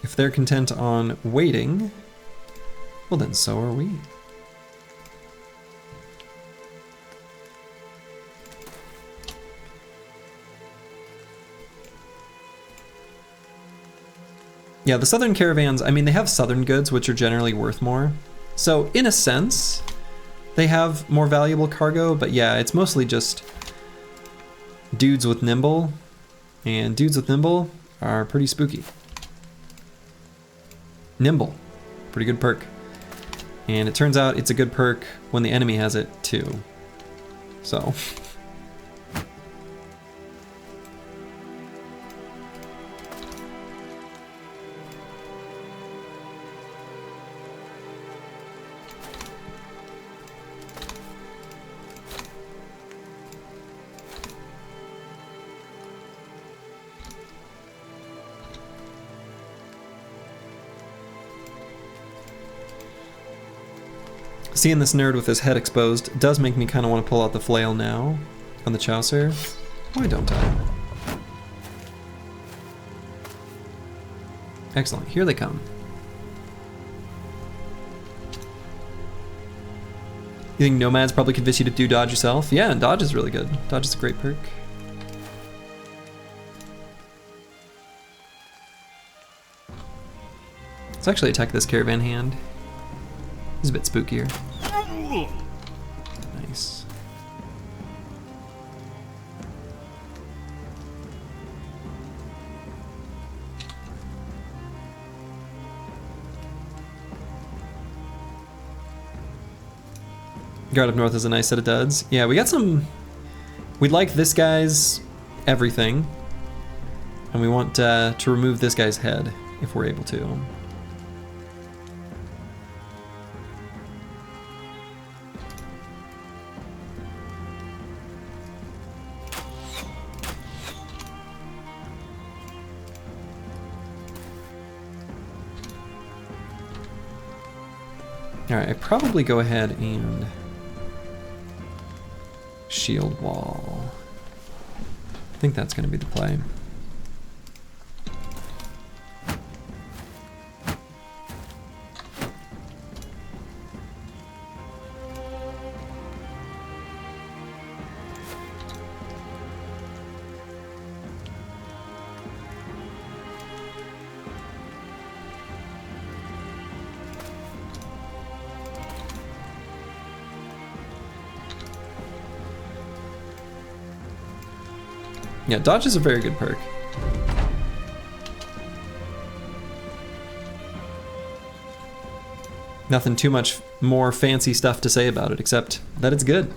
If they're content on waiting, well then so are we. Yeah, the southern caravans, I mean, they have southern goods, which are generally worth more. So in a sense, they have more valuable cargo, but yeah, it's mostly just dudes with nimble, and dudes with nimble are pretty spooky. Nimble, pretty good perk. And it turns out it's a good perk when the enemy has it too. So. Seeing this nerd with his head exposed does make me kind of want to pull out the flail now on the Chaucer. Why don't I? Excellent, here they come. You think Nomads probably convince you to do dodge yourself? Yeah, and dodge is really good. Dodge is a great perk. Let's actually attack this caravan hand. He's a bit spookier. Nice. Guard up north is a nice set of duds. Yeah, we got some... We'd like this guy's everything. And we want to remove this guy's head, if we're able to. Alright, I'd probably go ahead and shield wall. I think that's going to be the play. Yeah, dodge is a very good perk. Nothing too much more fancy stuff to say about it, except that it's good.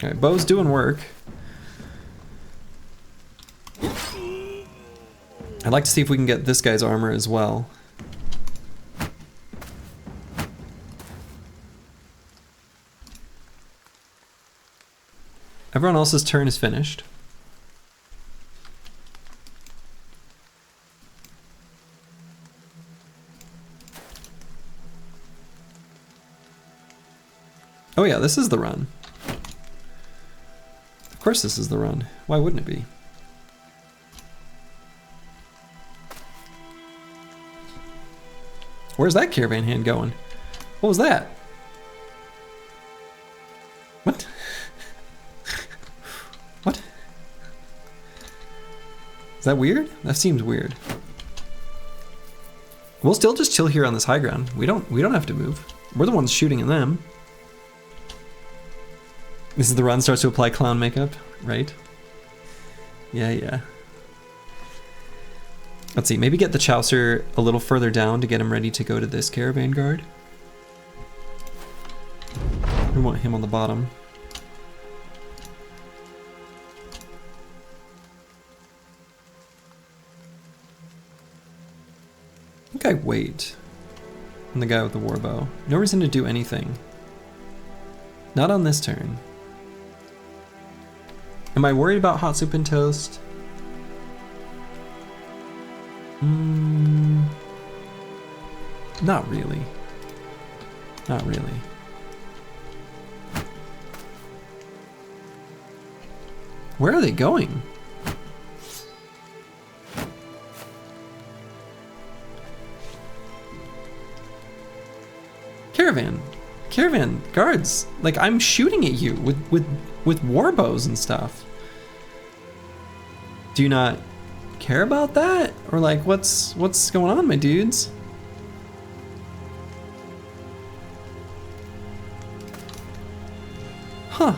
Alright, bow's doing work. I'd like to see if we can get this guy's armor as well. Everyone else's turn is finished. Oh yeah, this is the run. Of course this is the run. Why wouldn't it be? Where's that caravan hand going? What was that? What? What? Is that weird? That seems weird. We'll still just chill here on this high ground. We don't have to move. We're the ones shooting at them. This is the run, starts to apply clown makeup, right? Yeah. Let's see, maybe get the Chaucer a little further down to get him ready to go to this caravan guard. We want him on the bottom. I think I wait on the guy with the warbow. No reason to do anything. Not on this turn. Am I worried about hot soup and toast? Not really. Not really. Where are they going? Caravan guards. Like, I'm shooting at you with war bows and stuff. Do you not care about that? Or like, what's going on, my dudes? Huh.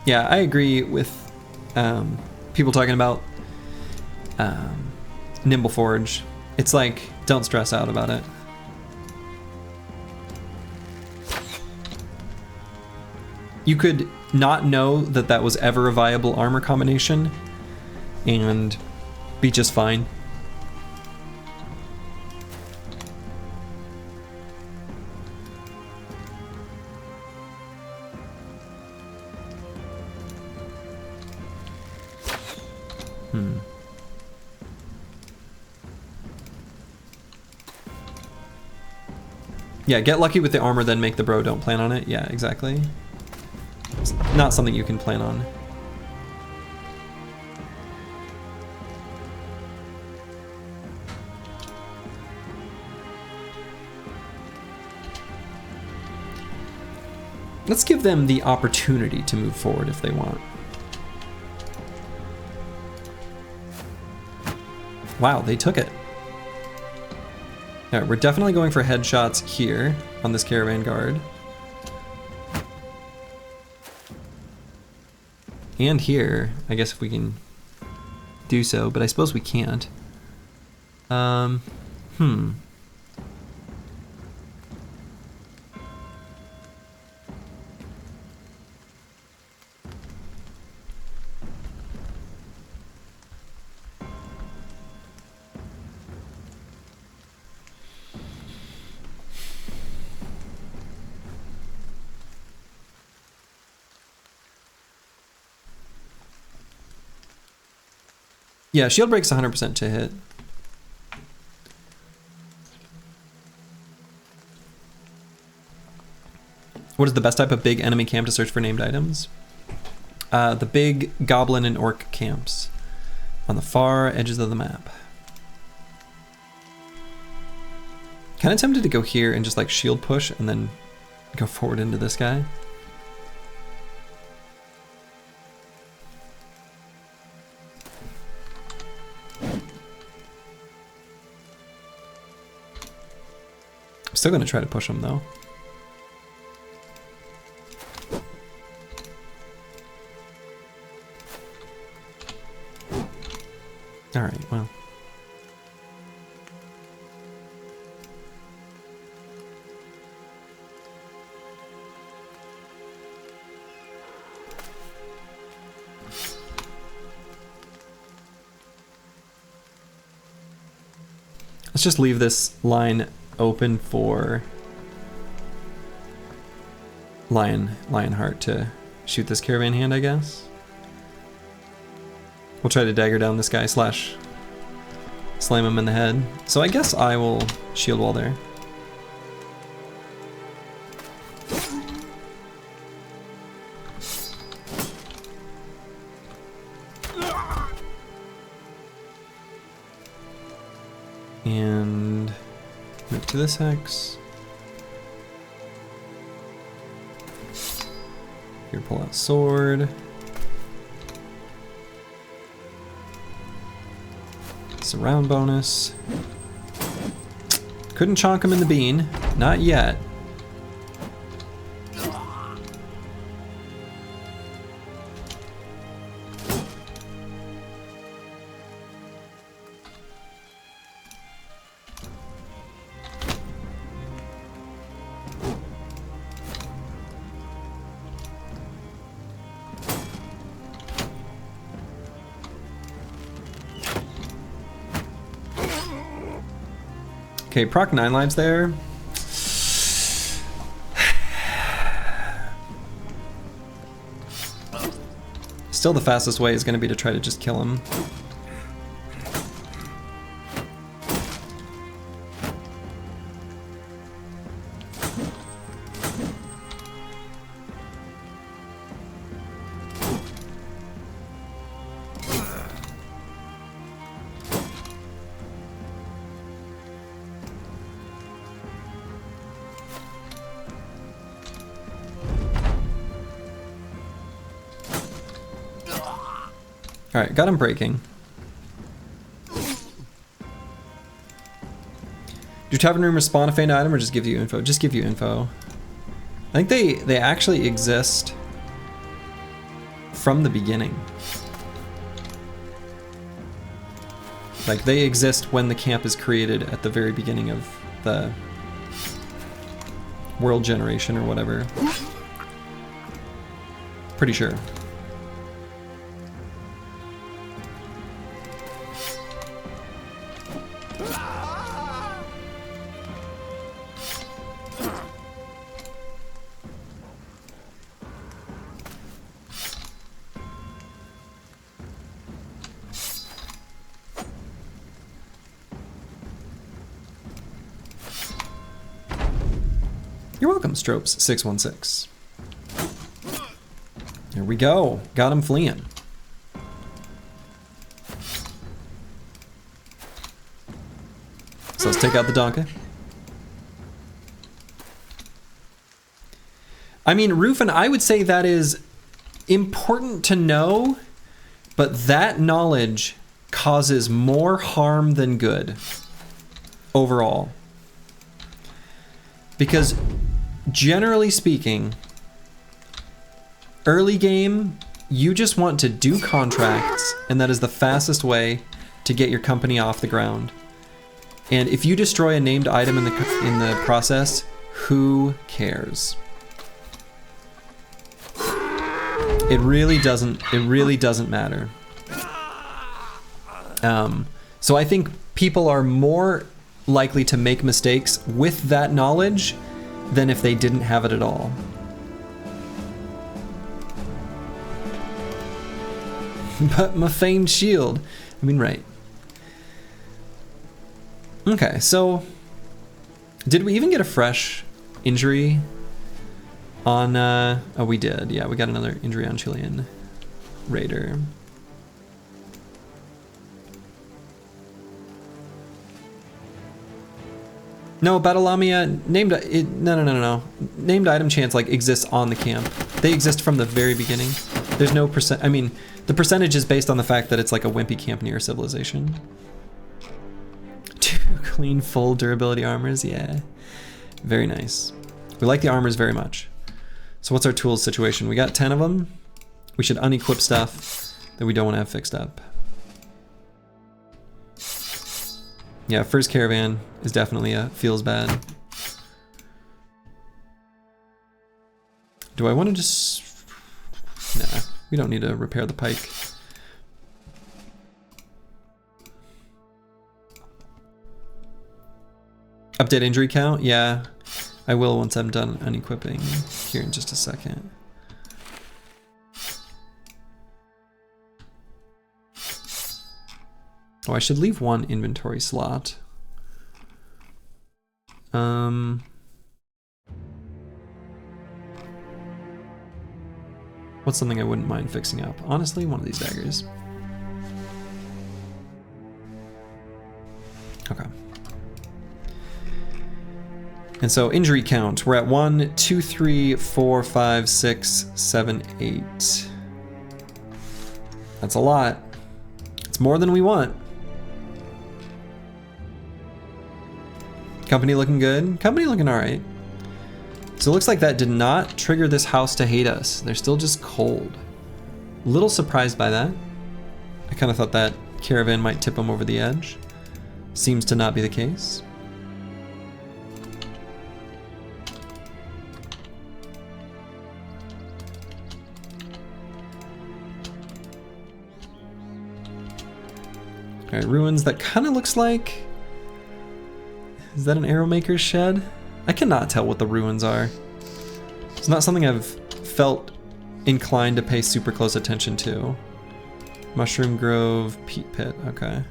Yeah, I agree with people talking about Nimble Forge. It's like, don't stress out about it. You could not know that that was ever a viable armor combination and be just fine. Yeah, get lucky with the armor, then make the bro, don't plan on it. Yeah, exactly. It's not something you can plan on. Let's give them the opportunity to move forward if they want. Wow, they took it. All right, we're definitely going for headshots here on this caravan guard. And here, I guess if we can do so, but I suppose we can't. Yeah, shield break's 100% to hit. What is the best type of big enemy camp to search for named items? The big goblin and orc camps on the far edges of the map. Kind of tempted to go here and just like shield push and then go forward into this guy. Still gonna try to push him though. All right, well. Let's just leave this line open for Lionheart to shoot this caravan hand, I guess. We'll try to dagger down this guy slash slam him in the head. So I guess I will shield wall there. And move to this hex. Here, pull out sword. Surround bonus. Couldn't chonk him in the bean. Not yet. Okay, proc 9 lives there. Still the fastest way is going to be to try to just kill him. Alright, got him breaking. Do tavern room respawn a faint item or just give you info? Just give you info. I think they actually exist from the beginning. Like, they exist when the camp is created at the very beginning of the world generation or whatever. Pretty sure. You're welcome, Stropes616. Here we go. Got him fleeing. So let's take out the donkey. I mean, Rufin, I would say that is important to know, but that knowledge causes more harm than good overall. Because generally speaking, early game, you just want to do contracts, and that is the fastest way to get your company off the ground. And if you destroy a named item in the process, who cares? It really doesn't matter. So I think people are more likely to make mistakes with that knowledge than if they didn't have it at all. But my famed shield. I mean, right. Okay, so did we even get a fresh injury on, oh, we did. Yeah, we got another injury on Chilean Raider. No, Battle Lamia, no. Named item chance like exists on the camp. They exist from the very beginning. There's no percent, I mean, the percentage is based on the fact that it's like a wimpy camp near civilization. 2 clean full durability armors, yeah. Very nice. We like the armors very much. So what's our tools situation? We got 10 of them. We should unequip stuff that we don't want to have fixed up. Yeah, first caravan is definitely feels bad. Do I want to just... Nah, we don't need to repair the pike. Update injury count? Yeah, I will once I'm done unequipping here in just a second. Oh, I should leave one inventory slot. What's something I wouldn't mind fixing up? Honestly, one of these daggers. Okay. And so injury count, we're at 1, 2, 3, 4, 5, 6, 7, 8. That's a lot. It's more than we want. Company looking good? Company looking alright. So it looks like that did not trigger this house to hate us. They're still just cold. A little surprised by that. I kind of thought that caravan might tip them over the edge. Seems to not be the case. Alright, ruins, that kind of looks like Is that an arrow maker's shed? I cannot tell what the ruins are. It's not something I've felt inclined to pay super close attention to. Mushroom Grove, Peat Pit, okay.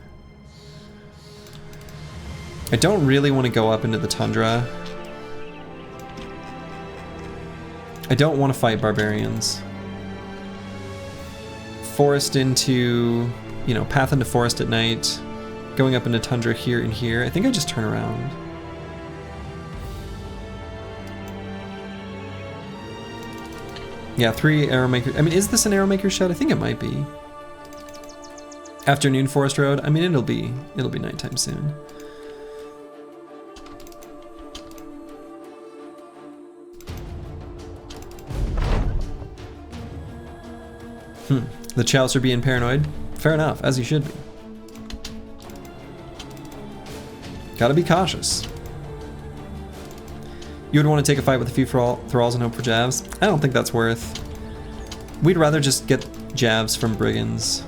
I don't really want to go up into the tundra. I don't want to fight barbarians. Forest into, you know, path into forest at night. Going up into tundra here and here. I think I just turn around. Yeah, 3 arrow makers. I mean, is this an arrow maker shed? I think it might be. Afternoon forest road. I mean, it'll be nighttime soon. The Chouse are being paranoid. Fair enough, as you should be. Gotta be cautious. You would want to take a fight with a few thralls and hope for jabs? I don't think that's worth. We'd rather just get jabs from brigands.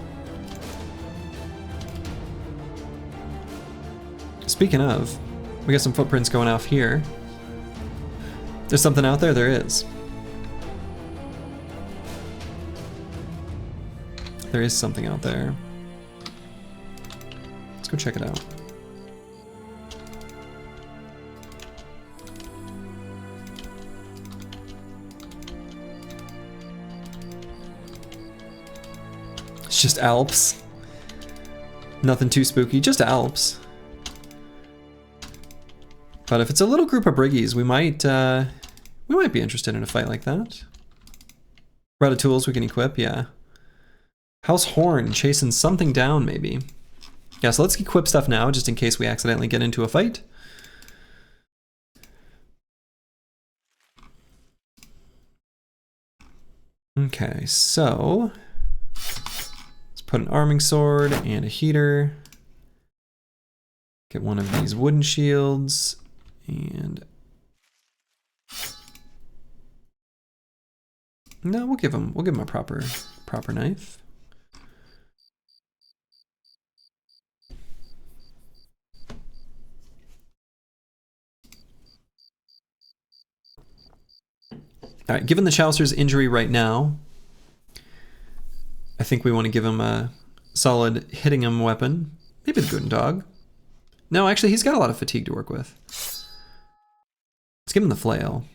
Speaking of, we got some footprints going off here. There's something out there? There is. There is something out there. Let's go check it out. It's just Alps. Nothing too spooky, just Alps. But if it's a little group of briggies, we might be interested in a fight like that. We're out of tools we can equip, yeah. House Horn, chasing something down, maybe. Yeah, so let's equip stuff now, just in case we accidentally get into a fight. Okay, so let's put an arming sword and a heater. Get one of these wooden shields, and no, we'll give him a proper knife. All right, given the Chaucer's injury right now, I think we want to give him a solid hitting him weapon. Maybe the Guten Dog. No, actually, he's got a lot of fatigue to work with. Let's give him the flail.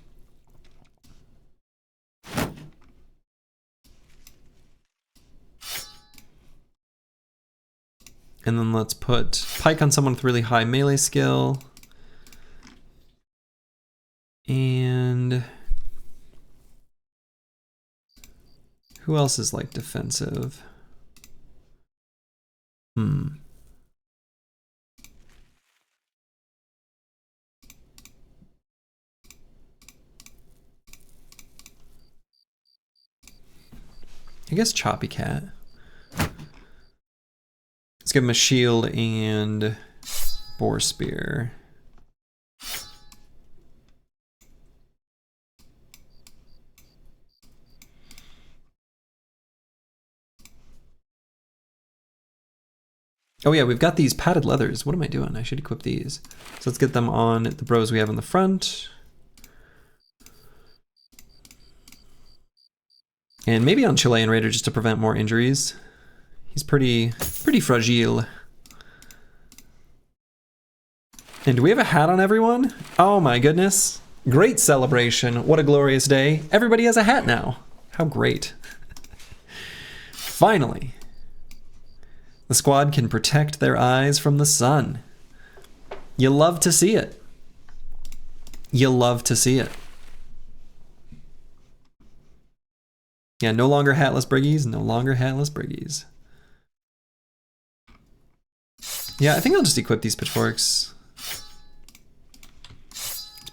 And then let's put pike on someone with really high melee skill. And who else is like defensive? I guess Choppy Cat. Let's give him a shield and boar spear. Oh yeah, we've got these padded leathers. What am I doing? I should equip these. So let's get them on the bros we have in the front. And maybe on Chilean Raider just to prevent more injuries. He's pretty fragile. And do we have a hat on everyone? Oh my goodness. Great celebration. What a glorious day. Everybody has a hat now. How great. Finally. The squad can protect their eyes from the sun. You love to see it. You love to see it. Yeah, no longer hatless briggies, no longer hatless briggies. Yeah, I think I'll just equip these pitchforks.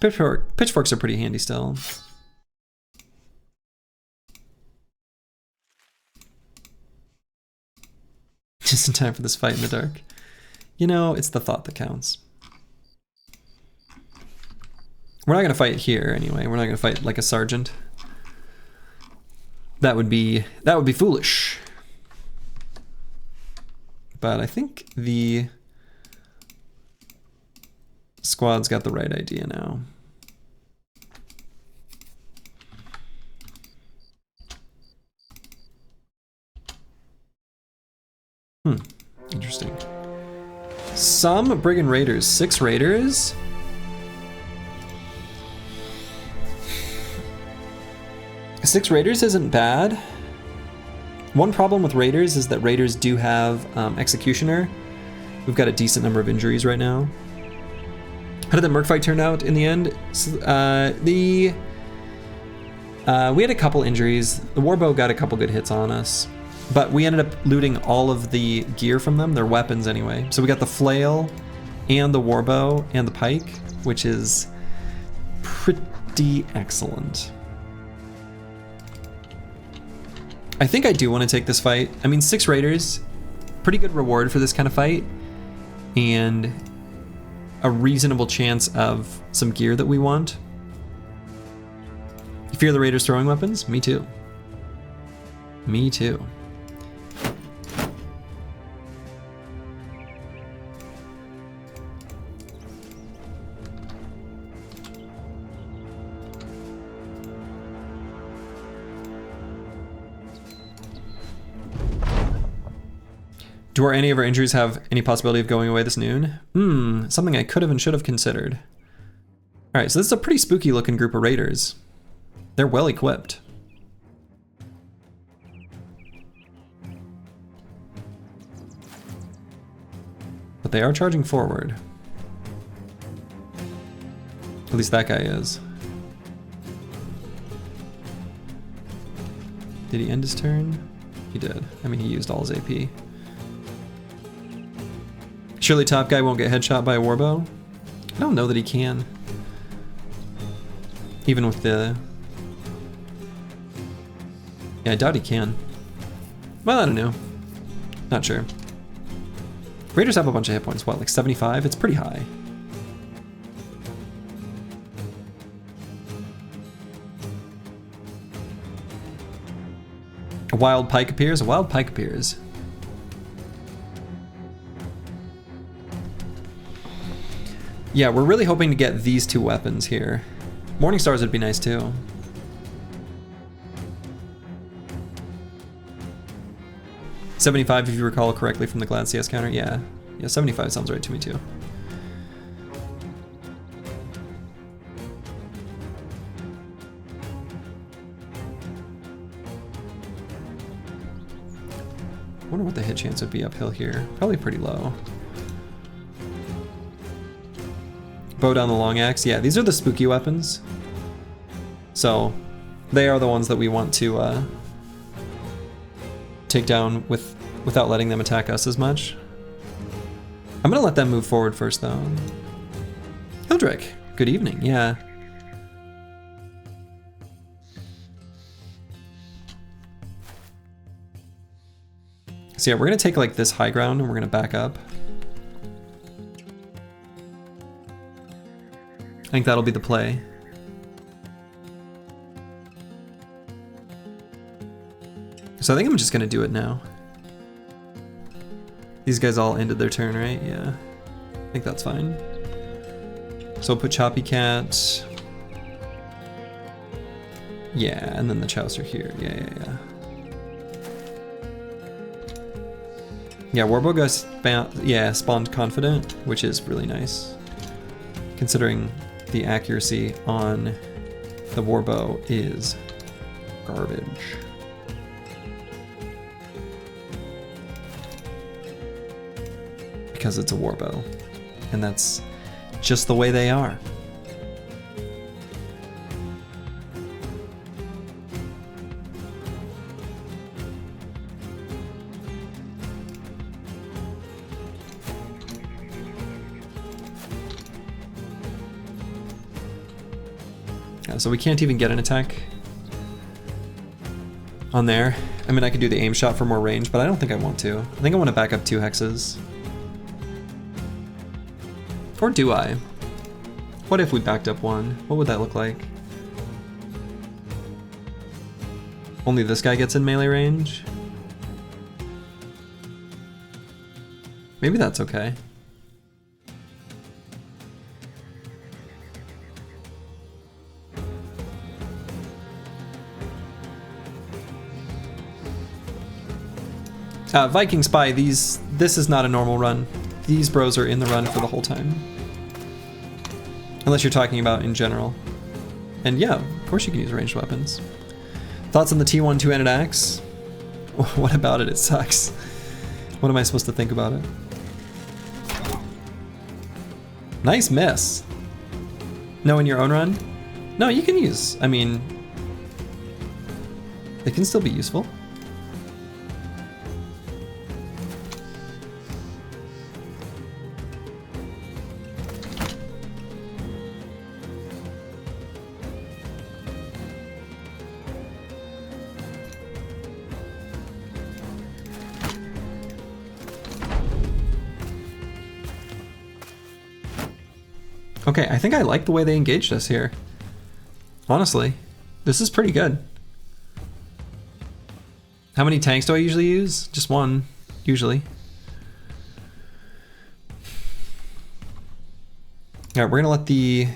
Pitchforks are pretty handy still. Just in time for this fight in the dark. You know, it's the thought that counts. We're not gonna fight here anyway. We're not gonna fight like a sergeant. That would be foolish. But I think the Squad's got the right idea now. Interesting. Some Brigand Raiders. 6 Raiders? Six Raiders isn't bad. One problem with Raiders is that Raiders do have Executioner. We've got a decent number of injuries right now. How did the Merc fight turn out in the end? So, we had a couple injuries. The Warbow got a couple good hits on us, but we ended up looting all of the gear from them, their weapons anyway. So we got the Flail and the Warbow and the Pike, which is pretty excellent. I think I do want to take this fight. I mean, 6 Raiders, pretty good reward for this kind of fight, and a reasonable chance of some gear that we want. You fear the Raiders throwing weapons? Me too. Me too. Do any of our injuries have any possibility of going away this noon? Something I could have and should have considered. All right, so this is a pretty spooky looking group of raiders. They're well equipped. But they are charging forward. At least that guy is. Did he end his turn? He did. I mean, he used all his AP. Surely top guy won't get headshot by a Warbow? I don't know that he can. Even with the... Yeah, I doubt he can. Well, I don't know. Not sure. Raiders have a bunch of hit points. What, like 75? It's pretty high. A wild pike appears? A wild pike appears. Yeah, we're really hoping to get these 2 weapons here. Morning Stars would be nice too. $75 if you recall correctly from the Glad CS counter. Yeah, 75 sounds right to me too. I wonder what the hit chance would be uphill here. Probably pretty low. Bow down the long axe. Yeah, these are the spooky weapons. So they are the ones that we want to take down without letting them attack us as much. I'm gonna let them move forward first though. Hildrick, good evening, yeah. So yeah, we're gonna take like this high ground and we're gonna back up. I think that'll be the play. So I think I'm just gonna do it now. These guys all ended their turn, right? Yeah. I think that's fine. So we'll put Choppy Cat. Yeah, and then the Chaucer here. Yeah. Yeah, Warbow guys spawned Confident, which is really nice. Considering the accuracy on the Warbow is garbage. Because it's a Warbow. And that's just the way they are. So we can't even get an attack on there. I mean, I could do the aim shot for more range, but I don't think I want to. I think I want to back up 2 hexes. Or do I? What if we backed up 1? What would that look like? Only this guy gets in melee range? Maybe that's okay. Viking Spy, this is not a normal run. These bros are in the run for the whole time. Unless you're talking about in general. And yeah, of course you can use ranged weapons. Thoughts on the T1 two-handed axe? What about it? It sucks. What am I supposed to think about it? Nice miss. No, in your own run? No, you can use, I mean, it can still be useful. Okay, I think I like the way they engaged us here. Honestly, this is pretty good. How many tanks do I usually use? Just one, usually. All right, we're gonna let the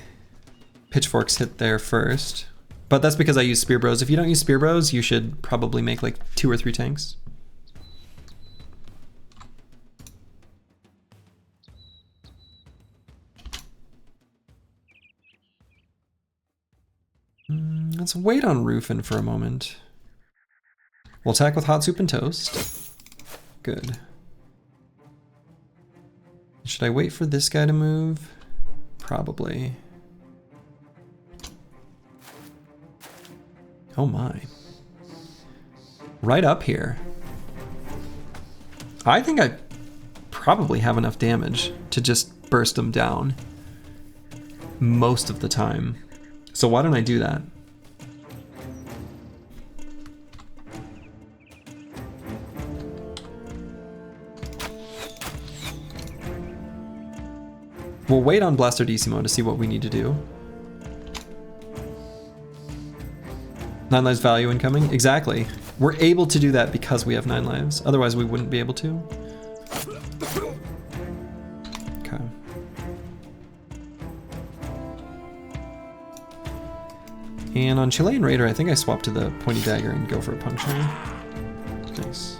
pitchforks hit there first. But that's because I use spear bros. If you don't use spear bros, you should probably make like 2 or 3 tanks. Let's wait on Rufin for a moment. We'll attack with hot soup and toast. Good. Should I wait for this guy to move? Probably. Oh my. Right up here. I think I probably have enough damage to just burst them down most of the time. So why don't I do that? We'll wait on Blastardissimo to see what we need to do. 9 lives value incoming? Exactly. We're able to do that because we have 9 lives. Otherwise we wouldn't be able to. Okay. And on Chilean Raider, I think I swap to the pointy dagger and go for a puncture. Nice.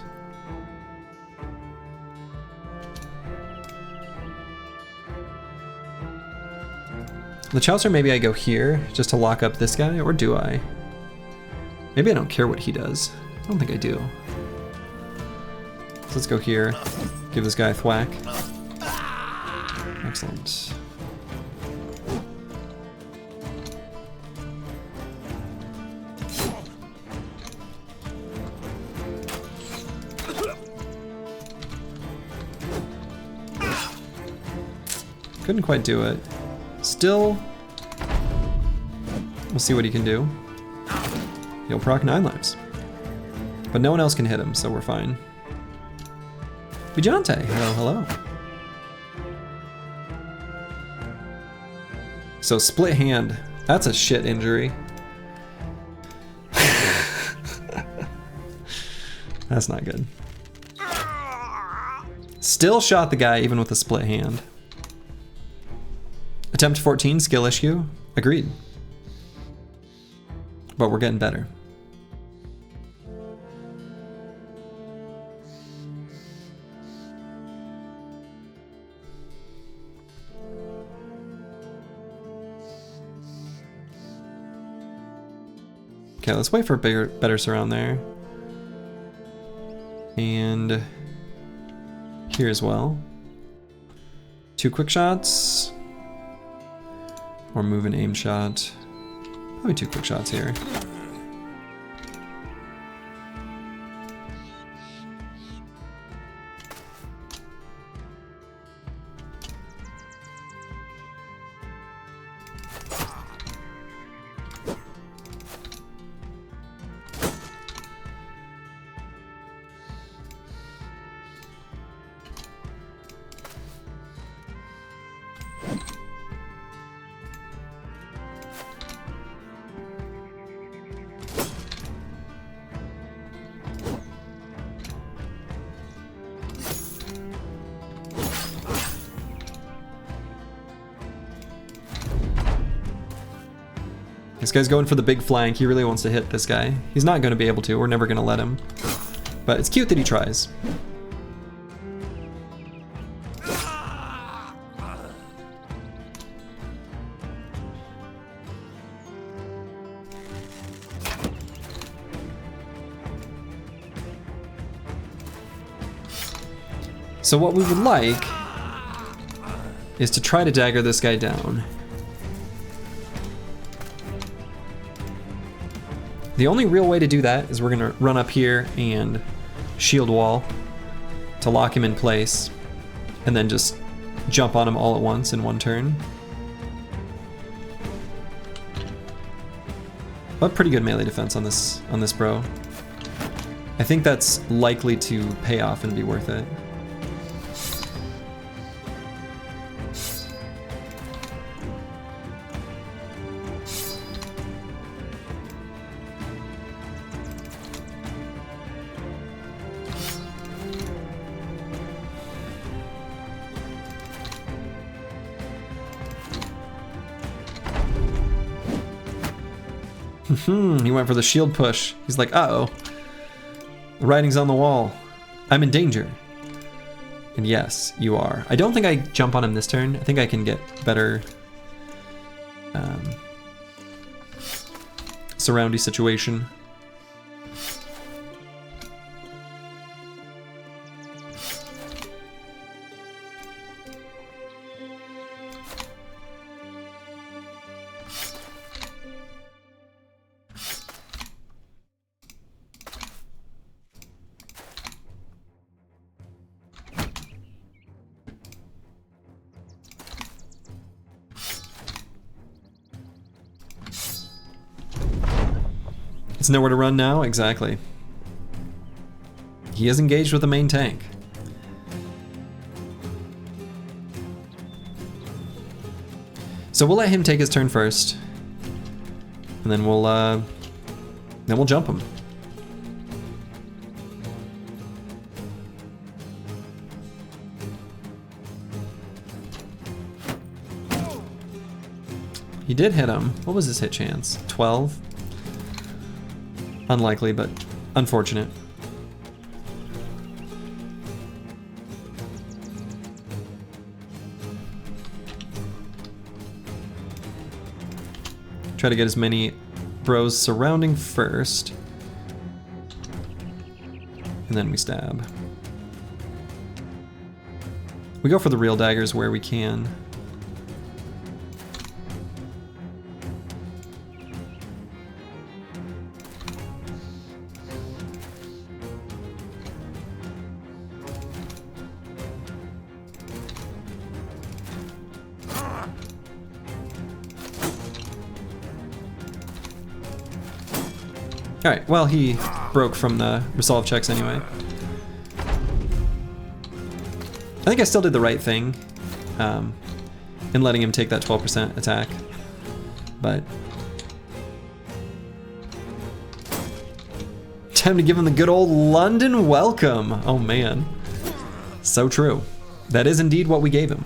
The Chaucer, maybe I go here just to lock up this guy, or do I? Maybe I don't care what he does. I don't think I do. So let's go here, give this guy a thwack. Excellent. Couldn't quite do it. Still, we'll see what he can do. He'll proc 9 lives. But no one else can hit him, so we're fine. Vijante, hello, hello. So split hand, that's a shit injury. That's not good. Still shot the guy even with a split hand. Attempt14, skill issue, agreed. But we're getting better. Okay, let's wait for a better surround there. And here as well. 2 quick shots. Or move an aim shot. Probably 2 quick shots here. This guy's going for the big flank. He really wants to hit this guy. He's not going to be able to. We're never going to let him. But it's cute that he tries. So what we would like is to try to dagger this guy down. The only real way to do that is we're gonna run up here and shield wall to lock him in place, and then just jump on him all at once in one turn. But pretty good melee defense on this bro. I think that's likely to pay off and be worth it. He went for the shield push. He's like, uh-oh. The writing's on the wall. I'm in danger. And yes, you are. I don't think I jump on him this turn. I think I can get better surroundy situation. It's nowhere to run now? Exactly. He is engaged with the main tank. So we'll let him take his turn first. And then we'll jump him. He did hit him. What was his hit chance? 12? Unlikely, but unfortunate. Try to get as many bros surrounding first. And then we stab. We go for the real daggers where we can. Alright, well, he broke from the resolve checks anyway. I think I still did the right thing in letting him take that 12% attack, but time to give him the good old London welcome. Oh man, so true. That is indeed what we gave him.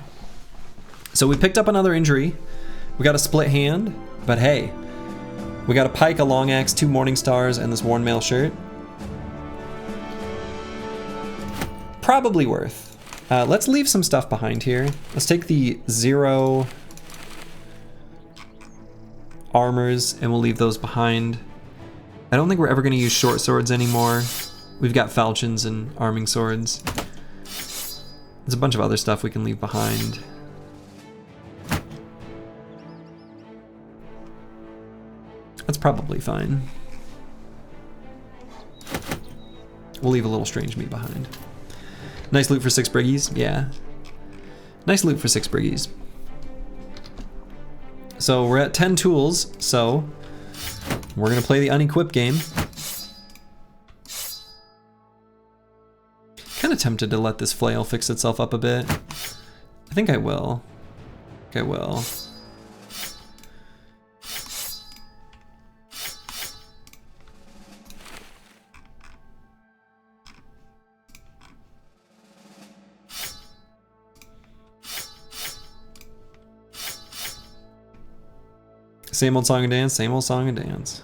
So we picked up another injury. We got a split hand, but hey, we got a pike, a long axe, 2 morning stars, and this worn mail shirt. Probably worth. Let's leave some stuff behind here. Let's take the 0 armors and we'll leave those behind. I don't think we're ever going to use short swords anymore. We've got falchions and arming swords. There's a bunch of other stuff we can leave behind. That's probably fine. We'll leave a little strange meat behind. Nice loot for 6 briggies, yeah. Nice loot for 6 briggies. So we're at 10 tools, so we're gonna play the unequip game. Kinda tempted to let this flail fix itself up a bit. I think I will. I think I will. Same old song and dance, same old song and dance.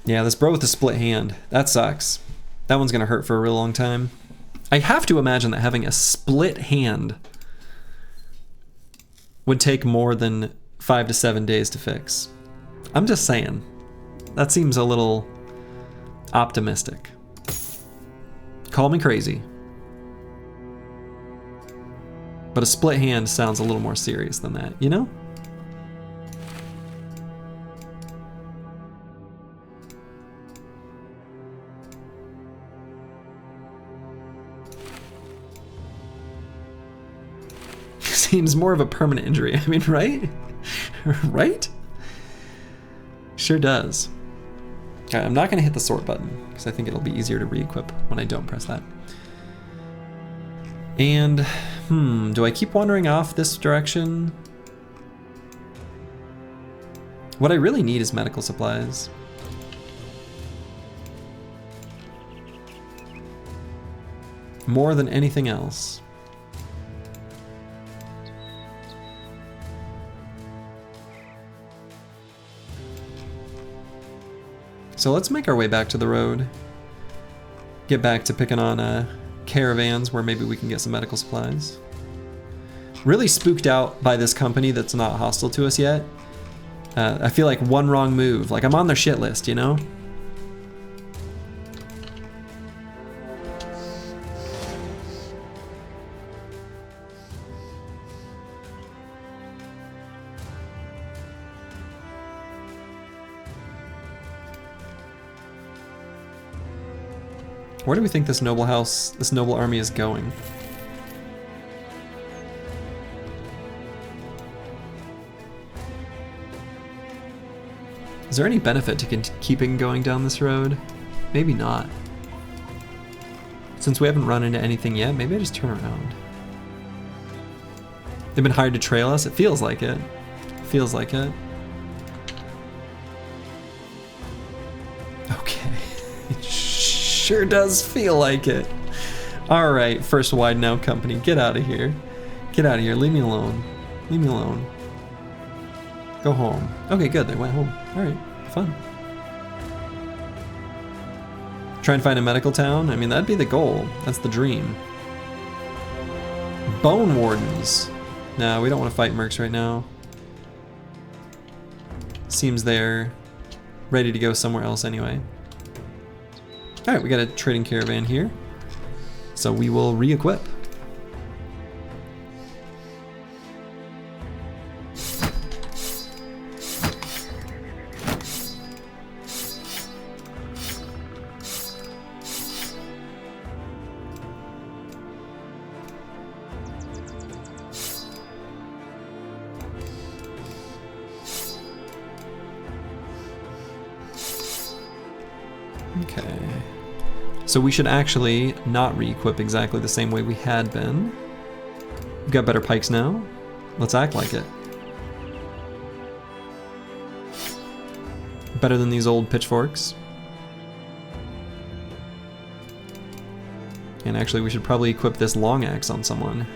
Yeah, this bro with the split hand, that sucks. That one's gonna hurt for a real long time. I have to imagine that having a split hand would take more than 5 to 7 days to fix. I'm just saying. That seems a little optimistic. Call me crazy. But a split hand sounds a little more serious than that, you know? Seems more of a permanent injury. I mean, right? Right? Sure does. All right, I'm not gonna hit the sort button because I think it'll be easier to re-equip when I don't press that. And, do I keep wandering off this direction? What I really need is medical supplies. More than anything else. So let's make our way back to the road. Get back to picking on caravans where maybe we can get some medical supplies. Really spooked out by this company that's not hostile to us yet. I feel like one wrong move. Like I'm on their shit list, you know? Where do we think this noble house, this noble army is going? Is there any benefit to keeping going down this road? Maybe not. Since we haven't run into anything yet, maybe I just turn around. They've been hired to trail us? It feels like it. Feels like it. Okay. It sure does feel like it. Alright, first wide now company, get out of here. Get out of here, leave me alone. Leave me alone. Go home. Okay, good, they went home. Alright, fun. Try and find a medical town? I mean, that'd be the goal. That's the dream. Bone Wardens. No, we don't want to fight mercs right now. Seems they're ready to go somewhere else anyway. Alright, we got a trading caravan here. So we will re-equip. Okay. So we should actually not re-equip exactly the same way we had been. We've got better pikes now. Let's act like it. Better than these old pitchforks. And actually we should probably equip this long axe on someone.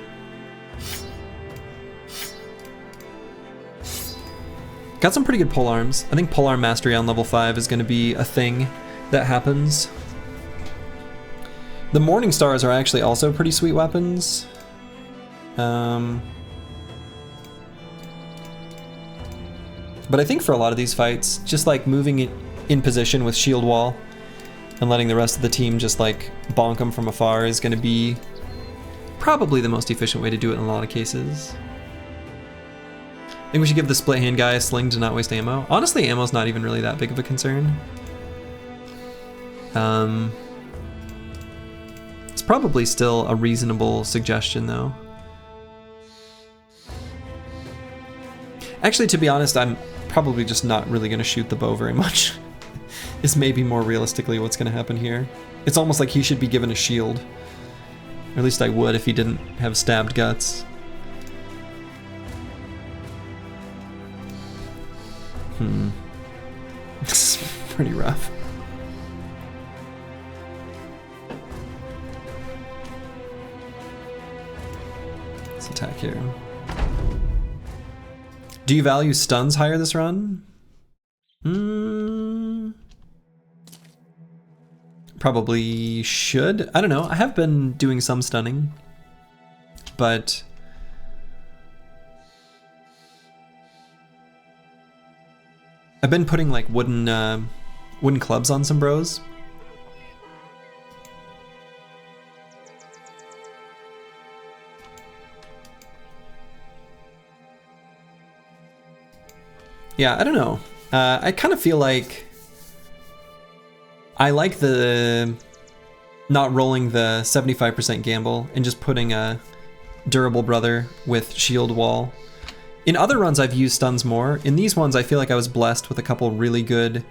Got some pretty good polearms. I think polearm mastery on level 5 is going to be a thing that happens. The Morning Stars are actually also pretty sweet weapons. But I think for a lot of these fights, just like moving it in position with shield wall and letting the rest of the team just like bonk them from afar is going to be probably the most efficient way to do it in a lot of cases. I think we should give the split hand guy a sling to not waste ammo. Honestly, ammo's not even really that big of a concern. It's probably still a reasonable suggestion though. Actually, to be honest, I'm probably just not really going to shoot the bow very much. Is maybe more realistically what's going to happen here. It's almost like he should be given a shield. Or at least I would if he didn't have stabbed guts. It's pretty rough. Let's attack here. Do you value stuns higher this run? Probably should. I don't know. I have been doing some stunning, but I've been putting like wooden clubs on some bros. Yeah, I don't know. I kind of feel like I like the not rolling the 75% gamble and just putting a durable brother with shield wall. In other runs, I've used stuns more. In these ones, I feel like I was blessed with a couple really good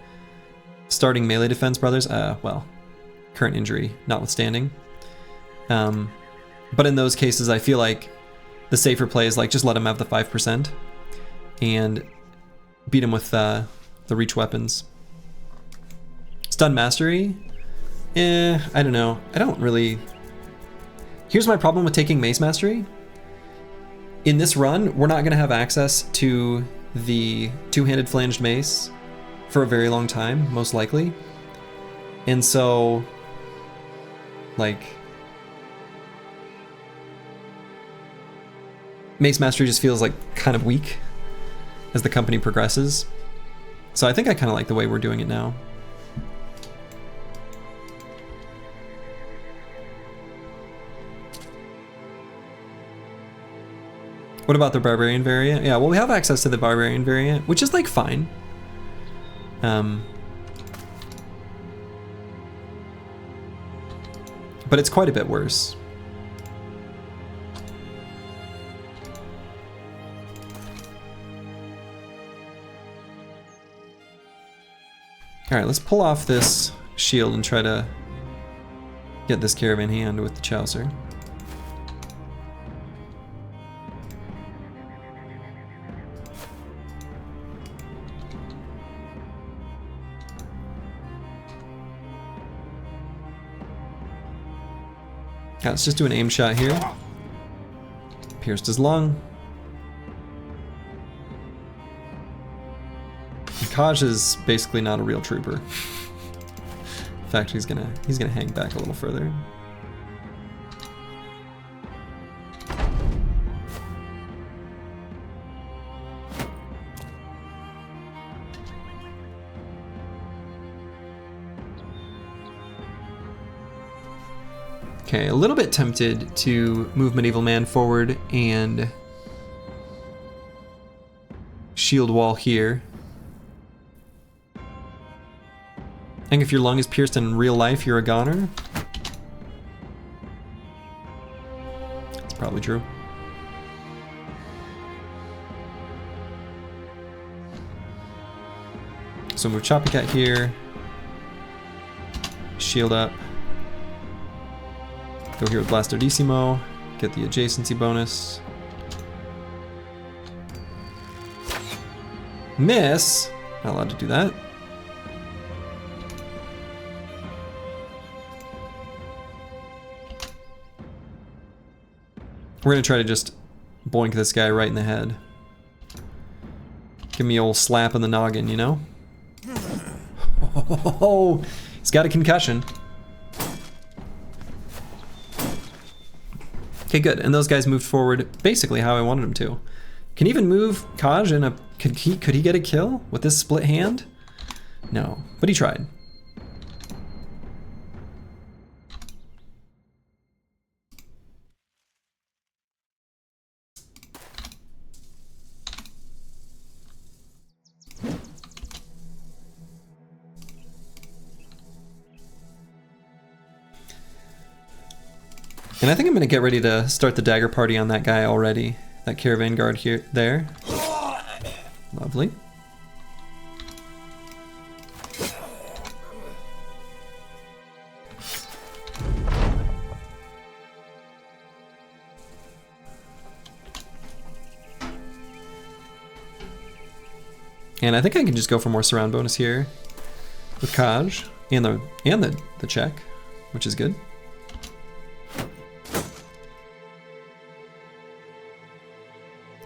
starting melee defense brothers. Well, current injury notwithstanding. But in those cases, I feel like the safer play is like just let him have the 5% and beat him with the reach weapons. Stun mastery? I don't know. I don't really... Here's my problem with taking mace mastery. In this run, we're not going to have access to the two-handed flanged mace for a very long time, most likely. And so, like, mace mastery just feels like kind of weak as the company progresses. So I think I kind of like the way we're doing it now. What about the barbarian variant? Yeah, well, we have access to the barbarian variant, which is like fine. But it's quite a bit worse. All right, let's pull off this shield and try to get this caravan hand with the Chaucer. Yeah, let's just do an aim shot here. Pierced his lung. Kaj is basically not a real trooper. In fact, he's gonna hang back a little further. Okay, a little bit tempted to move Medieval Man forward and shield wall here. I think if your lung is pierced in real life, you're a goner. That's probably true. So move Choppy Cat here. Shield up. Go here with Blasterdissimo, get the adjacency bonus. Miss! Not allowed to do that. We're gonna try to just boink this guy right in the head. Give me an old slap in the noggin, you know? Oh, he's got a concussion. Okay, good. And those guys moved forward basically how I wanted them to. Can even move Kaj in a... Could he get a kill with this split hand? No, but he tried. And I think I'm gonna get ready to start the dagger party on that guy already. That caravan guard here, there. Lovely. And I think I can just go for more surround bonus here with Kaj and the check, which is good.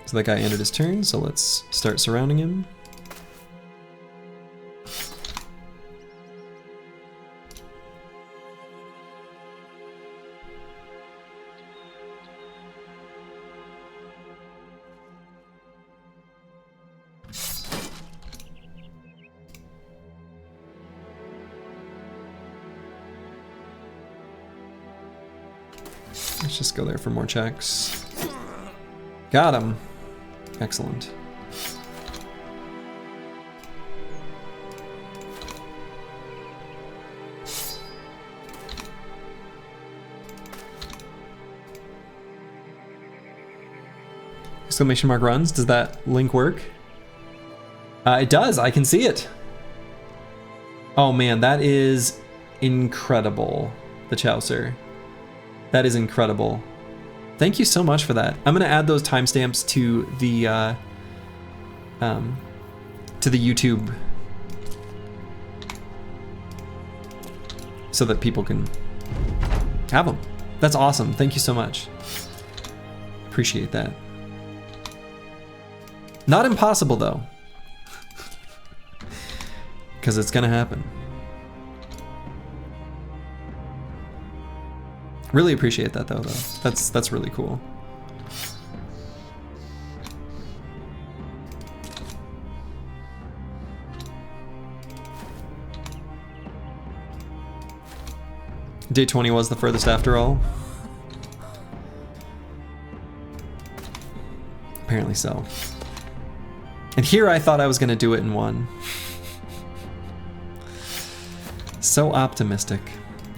So that guy ended his turn, so let's start surrounding him. Let's just go there for more checks. Got him. Excellent. Exclamation mark runs. Does that link work? It does. I can see it. Oh man, that is incredible. The Chaucer. That is incredible. Thank you so much for that. I'm gonna add those timestamps to the YouTube so that people can have them. That's awesome. Thank you so much. Appreciate that. Not impossible though, because it's gonna happen. Really appreciate that though. That's really cool. Day 20 was the furthest after all. Apparently so. And here I thought I was gonna do it in one. So optimistic.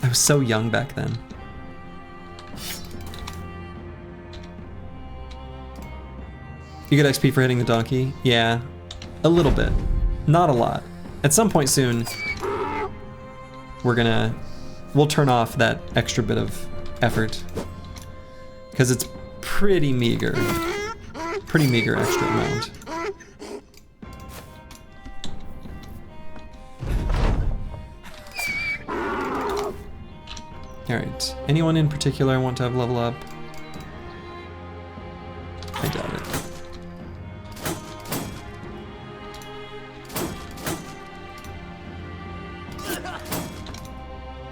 I was so young back then. You get XP for hitting the donkey? Yeah, a little bit. Not a lot. At some point soon, we'll turn off that extra bit of effort. Because it's pretty meager. Pretty meager extra amount. Alright, anyone in particular I want to have level up? I doubt it.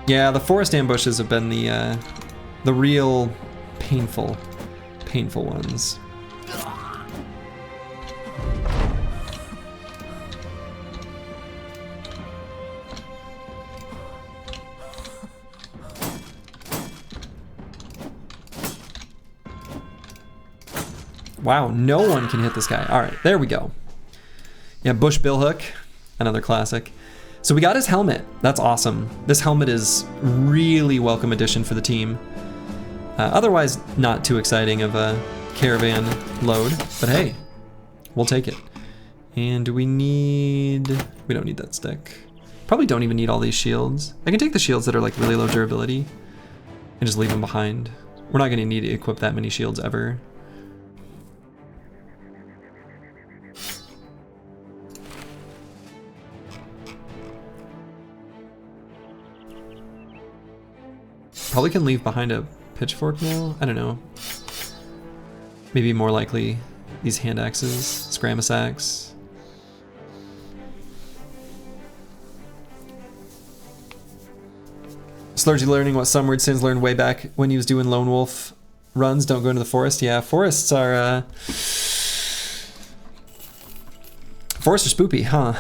Yeah, the forest ambushes have been the real painful ones. Wow, no one can hit this guy. All right, there we go. Yeah, Bush Billhook, another classic. So we got his helmet. That's awesome. This helmet is really welcome addition for the team. Otherwise, not too exciting of a caravan load, but hey, we'll take it. And do we need... We don't need that stick. Probably don't even need all these shields. I can take the shields that are like really low durability and just leave them behind. We're not gonna need to equip that many shields ever. Probably can leave behind a pitchfork now? I don't know. Maybe more likely these hand axes, Skirmish axe. Slurgy learning what some weird sins learned way back when he was doing lone wolf runs. Don't go into the forest. Yeah, forests are spoopy, huh?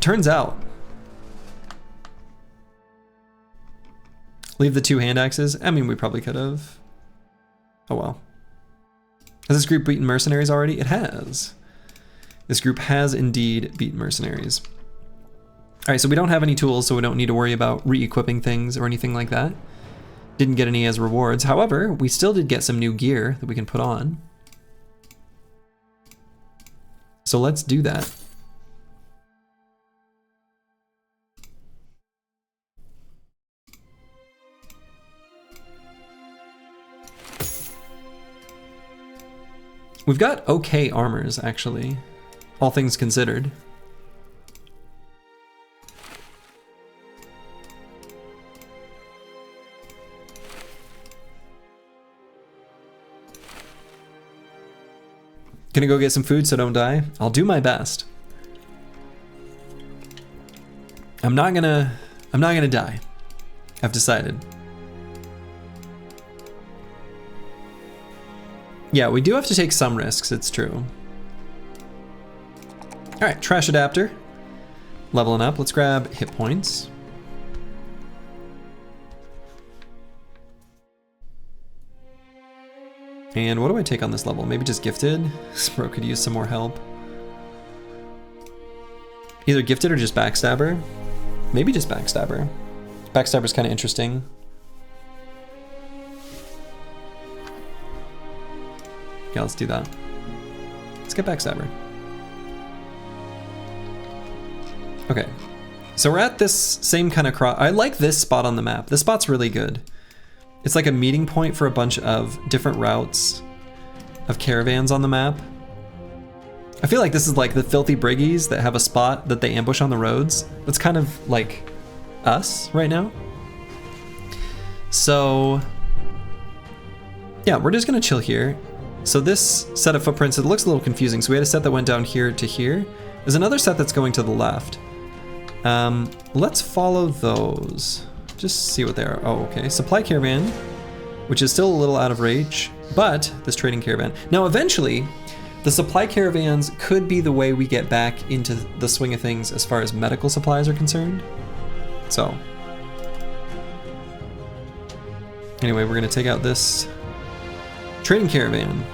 Turns out. Leave the 2 hand axes? I mean, we probably could have. Oh well. Has this group beaten mercenaries already? It has. This group has indeed beaten mercenaries. Alright, so we don't have any tools, so we don't need to worry about re-equipping things or anything like that. Didn't get any as rewards. However, we still did get some new gear that we can put on. So let's do that. We've got okay armors, actually, all things considered. Gonna go get some food so don't die? I'll do my best. I'm not gonna die. I've decided. Yeah, we do have to take some risks, it's true. Alright, trash adapter. Leveling up, let's grab hit points. And what do I take on this level? Maybe just gifted? Bro could use some more help. Either gifted or just backstabber. Maybe just backstabber. Backstabber's kind of interesting. Yeah, let's do that. get Backstabber. Okay, so we're at this same kind of cross. I like this spot on the map. This spot's really good. It's like a meeting point for a bunch of different routes of caravans on the map. I feel like this is like the filthy briggies that have a spot that they ambush on the roads. It's kind of like us right now. So yeah, we're just gonna chill here. So this set of footprints, it looks a little confusing. So we had a set that went down here to here. There's another set that's going to the left. Let's follow those. Just see what they are. Oh, okay. Supply caravan, which is still a little out of reach, but this trading caravan. Now, eventually, the supply caravans could be the way we get back into the swing of things as far as medical supplies are concerned. So, anyway, we're gonna take out this trading caravan.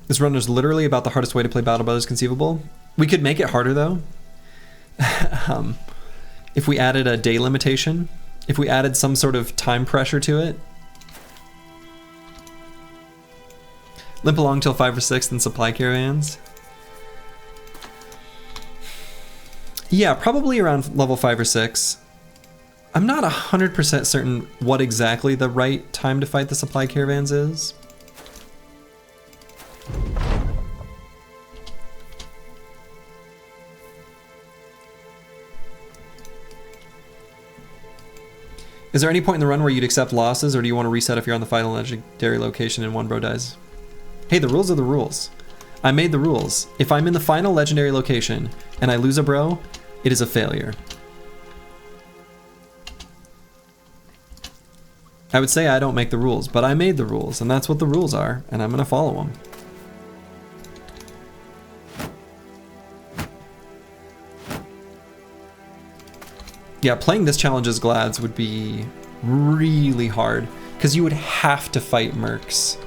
This run is literally about the hardest way to play Battle Brothers conceivable. We could make it harder though. If we added a day limitation, if we added some sort of time pressure to it. Limp along till 5 or 6, then supply caravans. Yeah, probably around level 5 or 6. I'm not 100% certain what exactly the right time to fight the supply caravans is. Is there any point in the run where you'd accept losses, or do you want to reset if you're on the final legendary location and one bro dies? Hey, the rules are the rules. I made the rules. If I'm in the final legendary location and I lose a bro, it is a failure. I would say I don't make the rules, but I made the rules, and that's what the rules are, and I'm gonna follow them. Yeah, playing this challenge as Glads would be really hard, because you would have to fight mercs.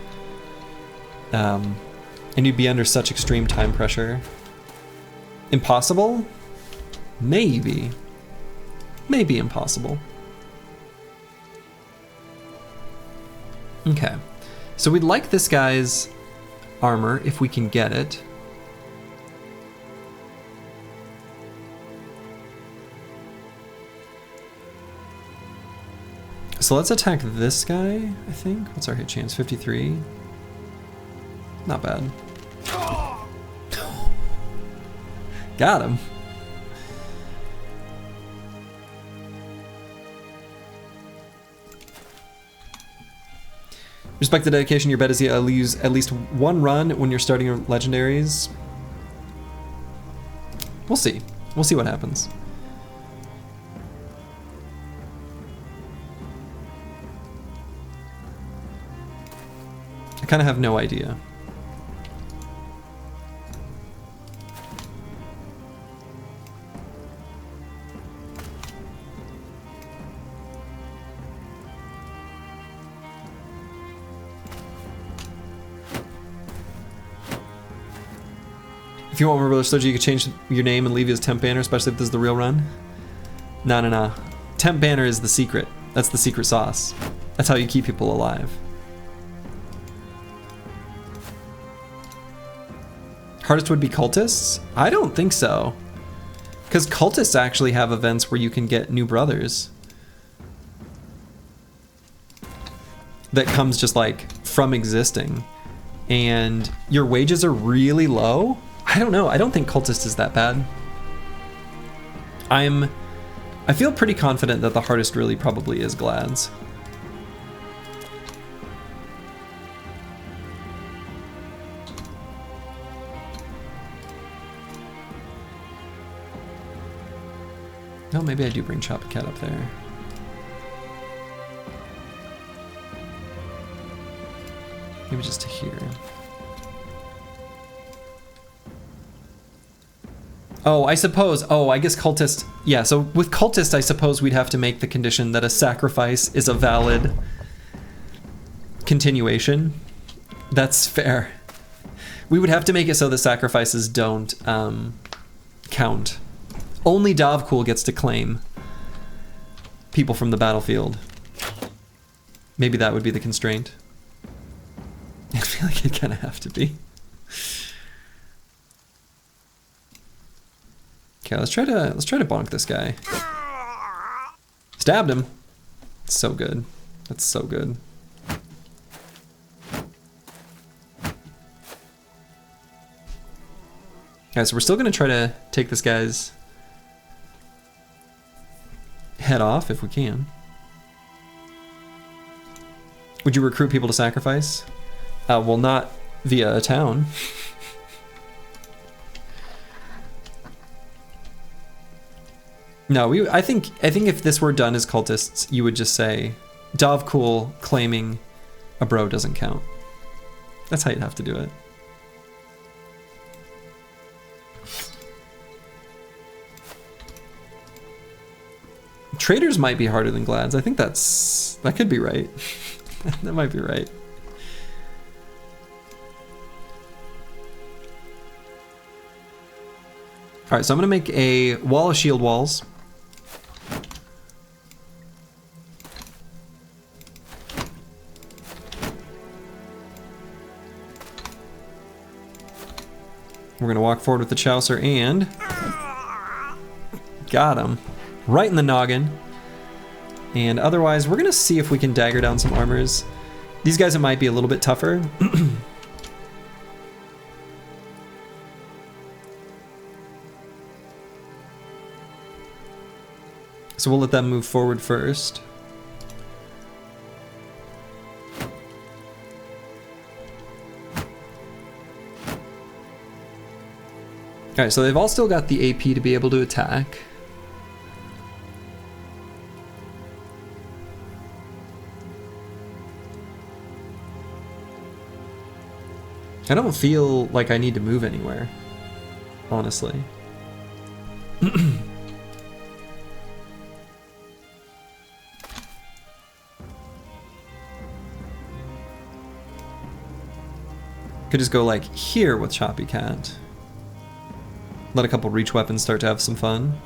And you'd be under such extreme time pressure. Impossible? Maybe. Maybe impossible. Okay, so we'd like this guy's armor if we can get it. So let's attack this guy, I think. What's our hit chance? 53. Not bad. Got him. Respect the dedication. Your bet is you'll use at least one run when you're starting your legendaries. We'll see. We'll see what happens. I kind of have no idea. If you want more Brother Sludgy, you can change your name and leave you as Temp Banner, especially if this is the real run. No. Temp Banner is the secret. That's the secret sauce. That's how you keep people alive. Hardest would be cultists? I don't think so. Because cultists actually have events where you can get new brothers. That comes just like from existing. And your wages are really low? I don't know. I don't think cultist is that bad. I feel pretty confident that the hardest really probably is Glads. No, maybe I do bring Chop Cat up there. Maybe just to here. Oh, I suppose. Oh, I guess cultist. Yeah, so with cultist, I suppose we'd have to make the condition that a sacrifice is a valid continuation. That's fair. We would have to make it so that sacrifices don't count Only Dovcool gets to claim people from the battlefield. Maybe that would be the constraint. I feel like it'd kind of have to be. Okay, let's try to bonk this guy. Stabbed him. So good. That's so good. Okay, so we're still gonna try to take this guy's head off if we can. Would you recruit people to sacrifice? Well, not via a town. No, I think if this were done as cultists, you would just say, Dovcool claiming a bro doesn't count. That's how you'd have to do it. Traders might be harder than Glads. I think that could be right. That might be right. All right, so I'm gonna make a wall of shield walls. We're gonna walk forward with the Chaucer and got him right in the noggin. And otherwise, we're gonna see if we can dagger down some armors. These guys, it might be a little bit tougher. So we'll let them move forward first. Alright, so they've all still got the AP to be able to attack. I don't feel like I need to move anywhere, honestly. Could just go like here with Choppy Cat. Let a couple reach weapons start to have some fun.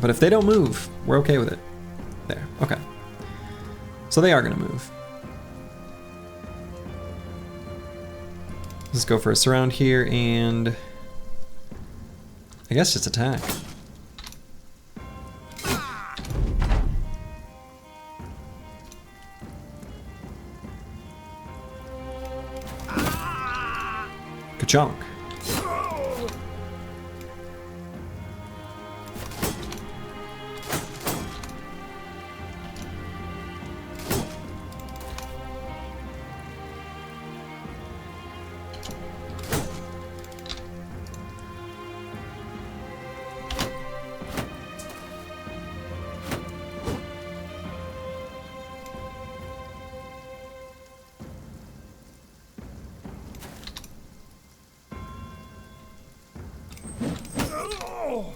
But if they don't move, we're okay with it. There, okay. So they are gonna move. Let's go for a surround here and I guess just attack. Ka-chonk.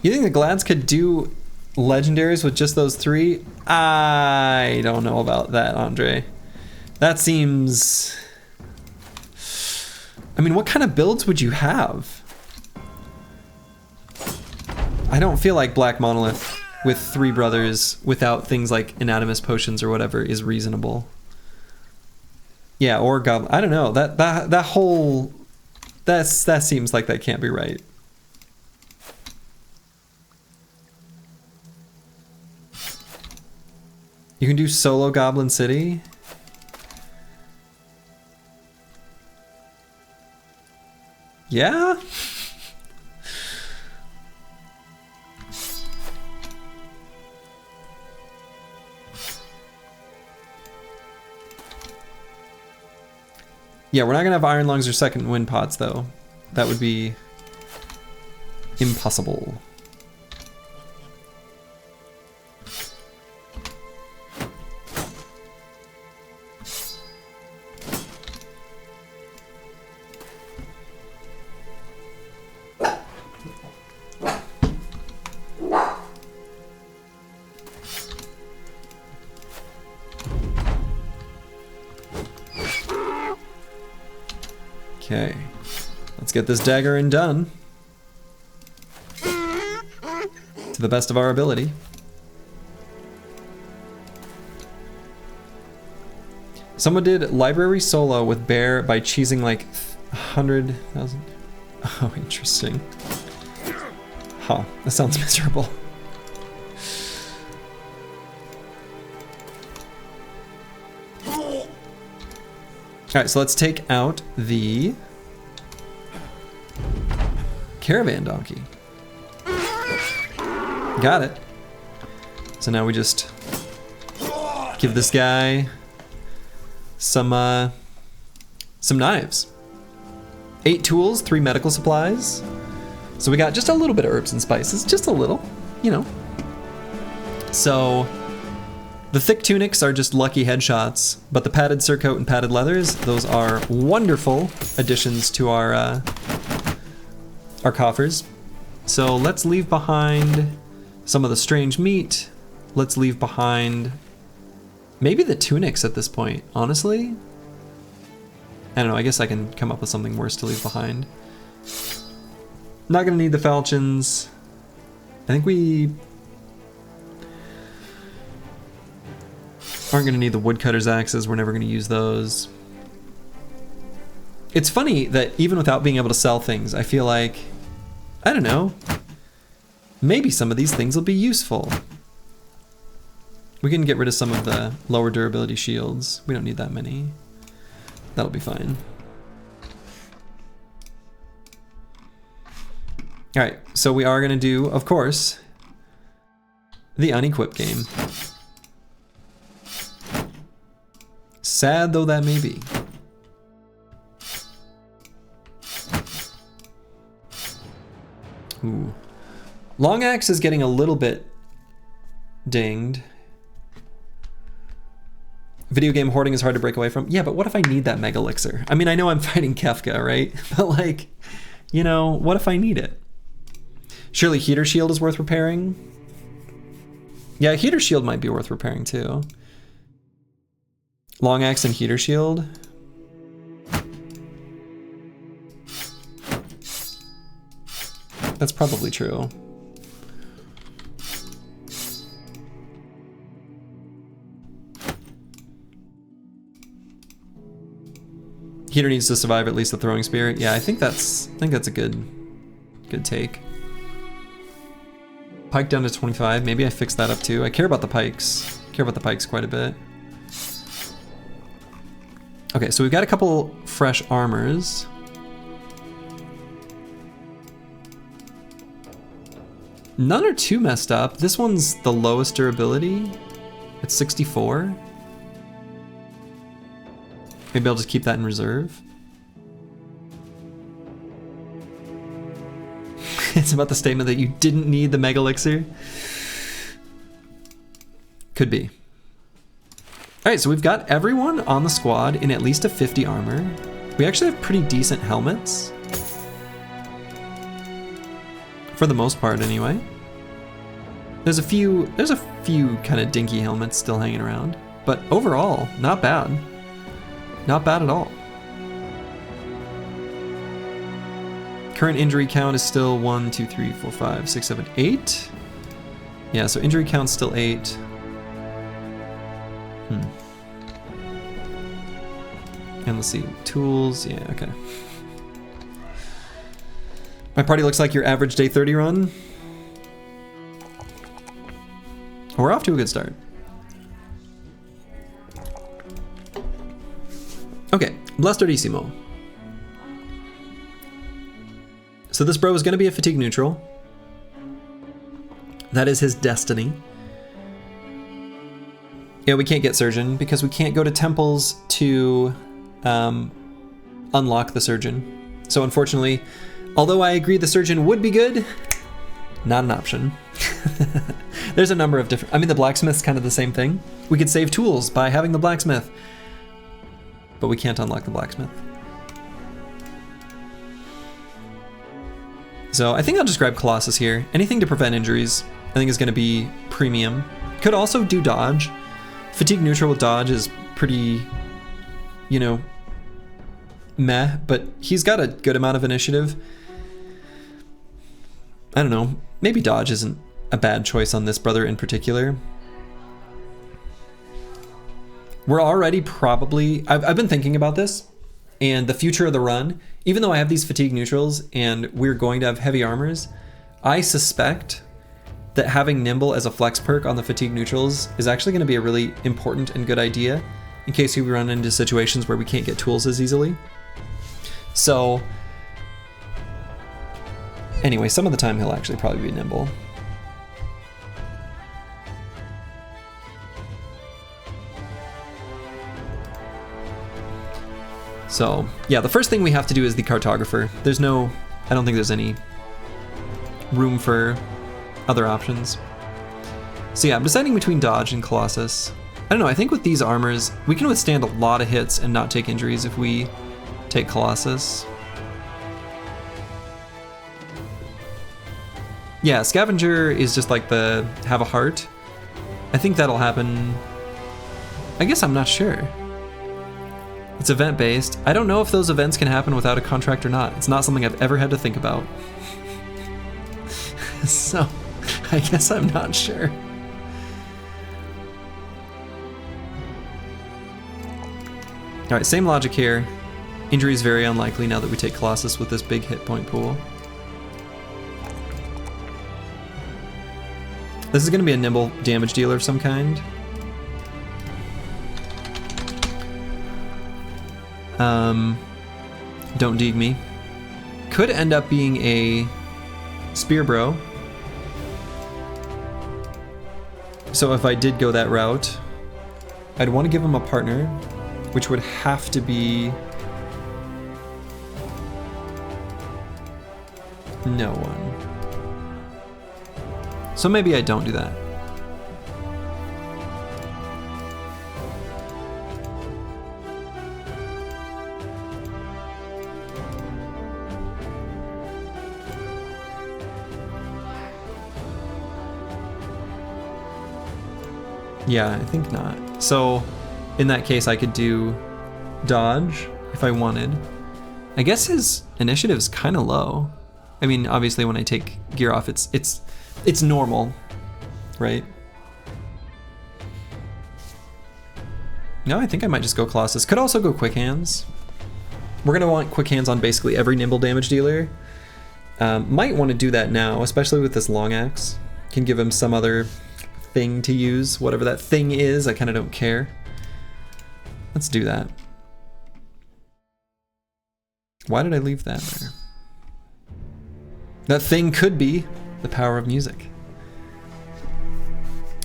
You think the Glads could do Legendaries with just those three? I don't know about that, Andre. That seems... I mean, what kind of builds would you have? I don't feel like Black Monolith with three brothers without things like Anatomist Potions or whatever is reasonable. Yeah, or Goblin. I don't know. That whole... That seems like that can't be right. You can do solo Goblin City. Yeah? Yeah, we're not gonna have Iron Lungs or second wind pots though. That would be impossible. Okay, let's get this dagger in done. To the best of our ability. Someone did library solo with bear by cheesing like 100,000. Oh, interesting. Huh, that sounds miserable. Alright, so let's take out the caravan donkey. Got it. So now we just give this guy some knives. 8 tools, 3 medical supplies. So we got just a little bit of herbs and spices, just a little, you know. So the thick tunics are just lucky headshots, but the padded surcoat and padded leathers, those are wonderful additions to our coffers. So let's leave behind some of the strange meat. Let's leave behind maybe the tunics at this point, honestly. I don't know, I guess I can come up with something worse to leave behind. Not gonna need the falchions. I think we aren't gonna need the woodcutter's axes, we're never gonna use those. It's funny that even without being able to sell things, I feel like, I don't know, maybe some of these things will be useful. We can get rid of some of the lower durability shields. We don't need that many. That'll be fine. Alright, so we are gonna do, of course, the unequipped game. Sad though that may be. Ooh. Long axe is getting a little bit dinged. Video game hoarding is hard to break away from. Yeah, but what if I need that mega elixir? I mean, I know I'm fighting Kefka, right? But like, you know, what if I need it? Surely heater shield is worth repairing. Yeah, heater shield might be worth repairing too. Long axe and heater shield. That's probably true. Heater needs to survive at least the throwing spear. Yeah, I think that's a good take. Pike down to 25. Maybe I fix that up too. I care about the pikes. Care about the pikes quite a bit. Okay, so we've got a couple fresh armors. None are too messed up. This one's the lowest durability. It's 64. Maybe I'll just keep that in reserve. It's about the statement that you didn't need the mega elixir. Could be. Alright, so we've got everyone on the squad in at least a 50 armor. We actually have pretty decent helmets. For the most part, anyway. There's a few kind of dinky helmets still hanging around. But overall, not bad. Not bad at all. Current injury count is still 1, 2, 3, 4, 5, 6, 7, 8. Yeah, so injury count's still 8. And let's see, tools, yeah, okay. My party looks like your average day 30 run. We're off to a good start. Okay, Blastardissimo. So this bro is going to be a fatigue neutral. That is his destiny. Yeah, we can't get Surgeon because we can't go to temples to unlock the Surgeon. So unfortunately, although I agree the Surgeon would be good, Not an option. There's a number of different... I mean, the blacksmith's kind of the same thing. We could save tools by having the blacksmith. But we can't unlock the blacksmith. So I think I'll just grab Colossus here. Anything to prevent injuries, I think is going to be premium. Could also do dodge. Fatigue neutral with dodge is pretty, you know, meh, but he's got a good amount of initiative. I don't know, maybe dodge isn't a bad choice on this brother in particular. We're already probably, I've been thinking about this, and the future of the run, even though I have these fatigue neutrals and we're going to have heavy armors, I suspect that having nimble as a flex perk on the fatigue neutrals is actually going to be a really important and good idea in case we run into situations where we can't get tools as easily. So anyway, some of the time he'll actually probably be nimble. So yeah, the first thing we have to do is the cartographer. There's no, I don't think there's any room for other options. So yeah, I'm deciding between dodge and Colossus. I don't know, I think with these armors, we can withstand a lot of hits and not take injuries if we take Colossus. Yeah, Scavenger is just like the have a heart. I think that'll happen. I guess I'm not sure. It's event based. I don't know if those events can happen without a contract or not. It's not something I've ever had to think about. So I guess I'm not sure. All right, same logic here. Injury is very unlikely now that we take Colossus with this big hit point pool. This is going to be a nimble damage dealer of some kind. Don't dig me. Could end up being a spear bro. So if I did go that route, I'd want to give him a partner, which would have to be no one. So maybe I don't do that. Yeah, I think not. So in that case, I could do dodge if I wanted. I guess his initiative's kind of low. I mean, obviously when I take gear off, it's normal, right? No, I think I might just go Colossus. Could also go quick hands. We're gonna want quick hands on basically every nimble damage dealer. Might want to do that now, especially with this long axe. Can give him some other thing to use, whatever that thing is. I kind of don't care. Let's do that. Why did I leave that there? That thing could be the power of music.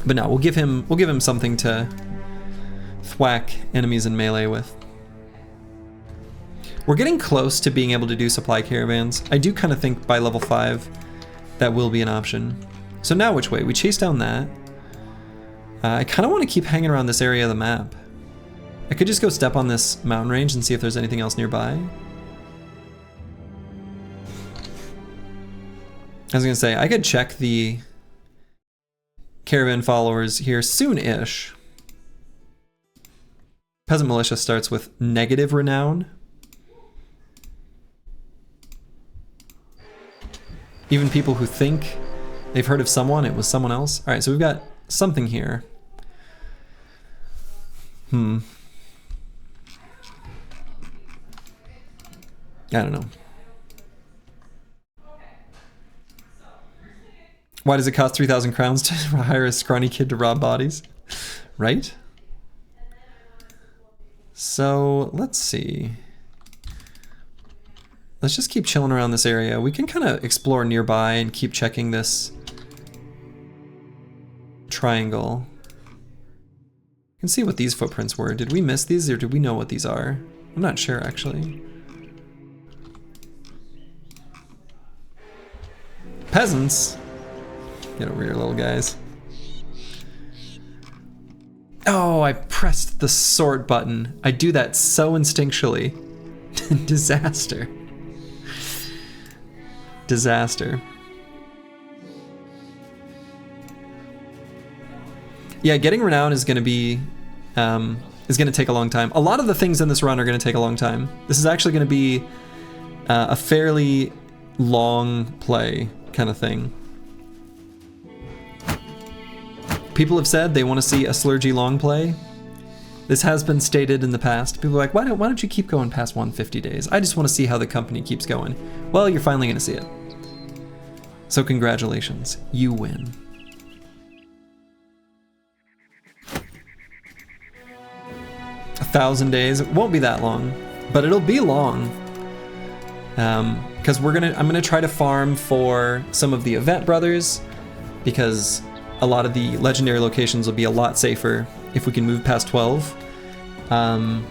But no, we'll give him something to thwack enemies in melee with. We're getting close to being able to do supply caravans. I do kind of think by level 5 that will be an option. So now which way? We chase down that. I kind of want to keep hanging around this area of the map. I could just go step on this mountain range and see if there's anything else nearby. I was gonna say, I could check the caravan followers here soon-ish. Peasant militia starts with negative renown. Even people who think they've heard of someone, it was someone else. All right, so we've got something here. I don't know. Why does it cost 3,000 crowns to hire a scrawny kid to rob bodies? Right? So, let's see. Let's just keep chilling around this area. We can kind of explore nearby and keep checking this triangle. You can see what these footprints were. Did we miss these or did we know what these are? I'm not sure actually. Peasants? Get over here, little guys. Oh, I pressed the sort button. I do that so instinctually. Disaster. Disaster. Yeah, getting renown is going to be take a long time. A lot of the things in this run are going to take a long time. This is actually going to be a fairly long play kind of thing. People have said they want to see a Slurgy long play. This has been stated in the past. People are like, why don't you keep going past 150 days? I just want to see how the company keeps going. Well, you're finally going to see it. So congratulations, you win. A 1,000 days, it won't be that long, but it'll be long. Because I'm gonna try to farm for some of the event brothers, because a lot of the legendary locations will be a lot safer if we can move past 12. Yeah,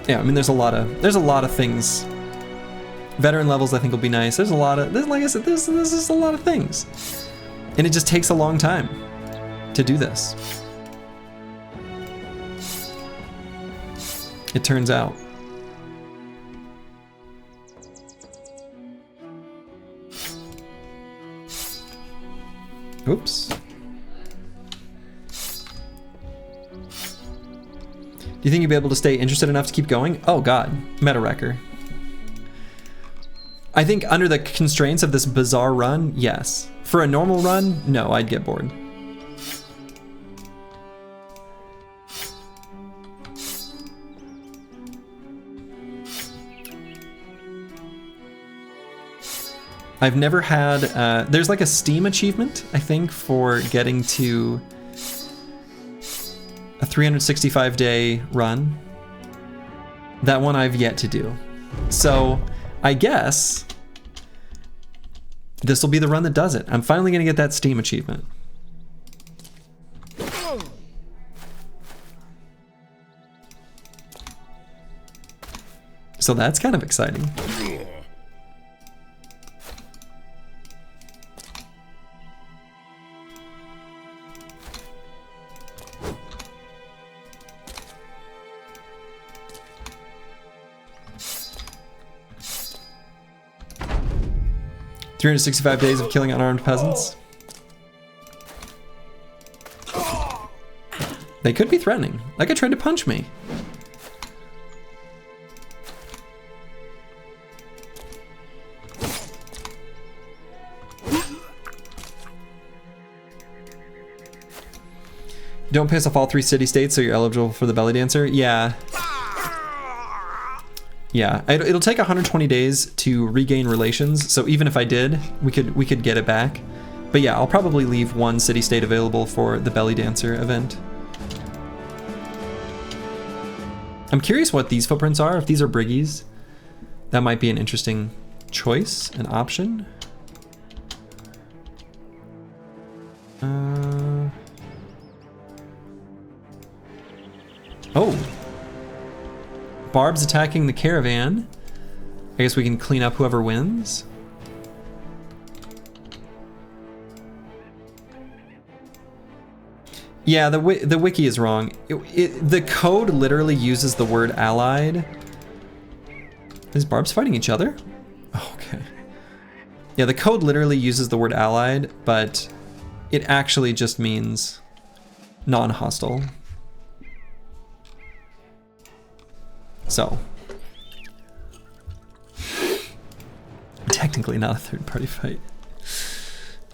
I mean, there's a lot of things. Veteran levels, I think, will be nice. There's like I said, there's just a lot of things, and it just takes a long time to do this. It turns out. Oops. Do you think you'll be able to stay interested enough to keep going? Oh god, meta wrecker. I think under the constraints of this bizarre run, yes. For a normal run, no, I'd get bored. I've never had, there's like a Steam achievement, I think, for getting to a 365-day run. That one I've yet to do. So I guess this will be the run that does it. I'm finally gonna get that Steam achievement. So that's kind of exciting. "365 days of killing unarmed peasants." They could be threatening. That guy tried to punch me. Don't piss off all 3 city-states so you're eligible for the belly dancer. Yeah. Yeah, it'll take 120 days to regain relations, so even if I did, we could get it back. But yeah, I'll probably leave 1 city-state available for the belly dancer event. I'm curious what these footprints are. If these are briggies, that might be an interesting choice, an option. Oh. Barb's attacking the caravan. I guess we can clean up whoever wins. Yeah, the wiki is wrong. The code literally uses the word allied. Is Barb's fighting each other? Oh, okay. Yeah, the code literally uses the word allied, but it actually just means non-hostile. So, technically not a third-party fight.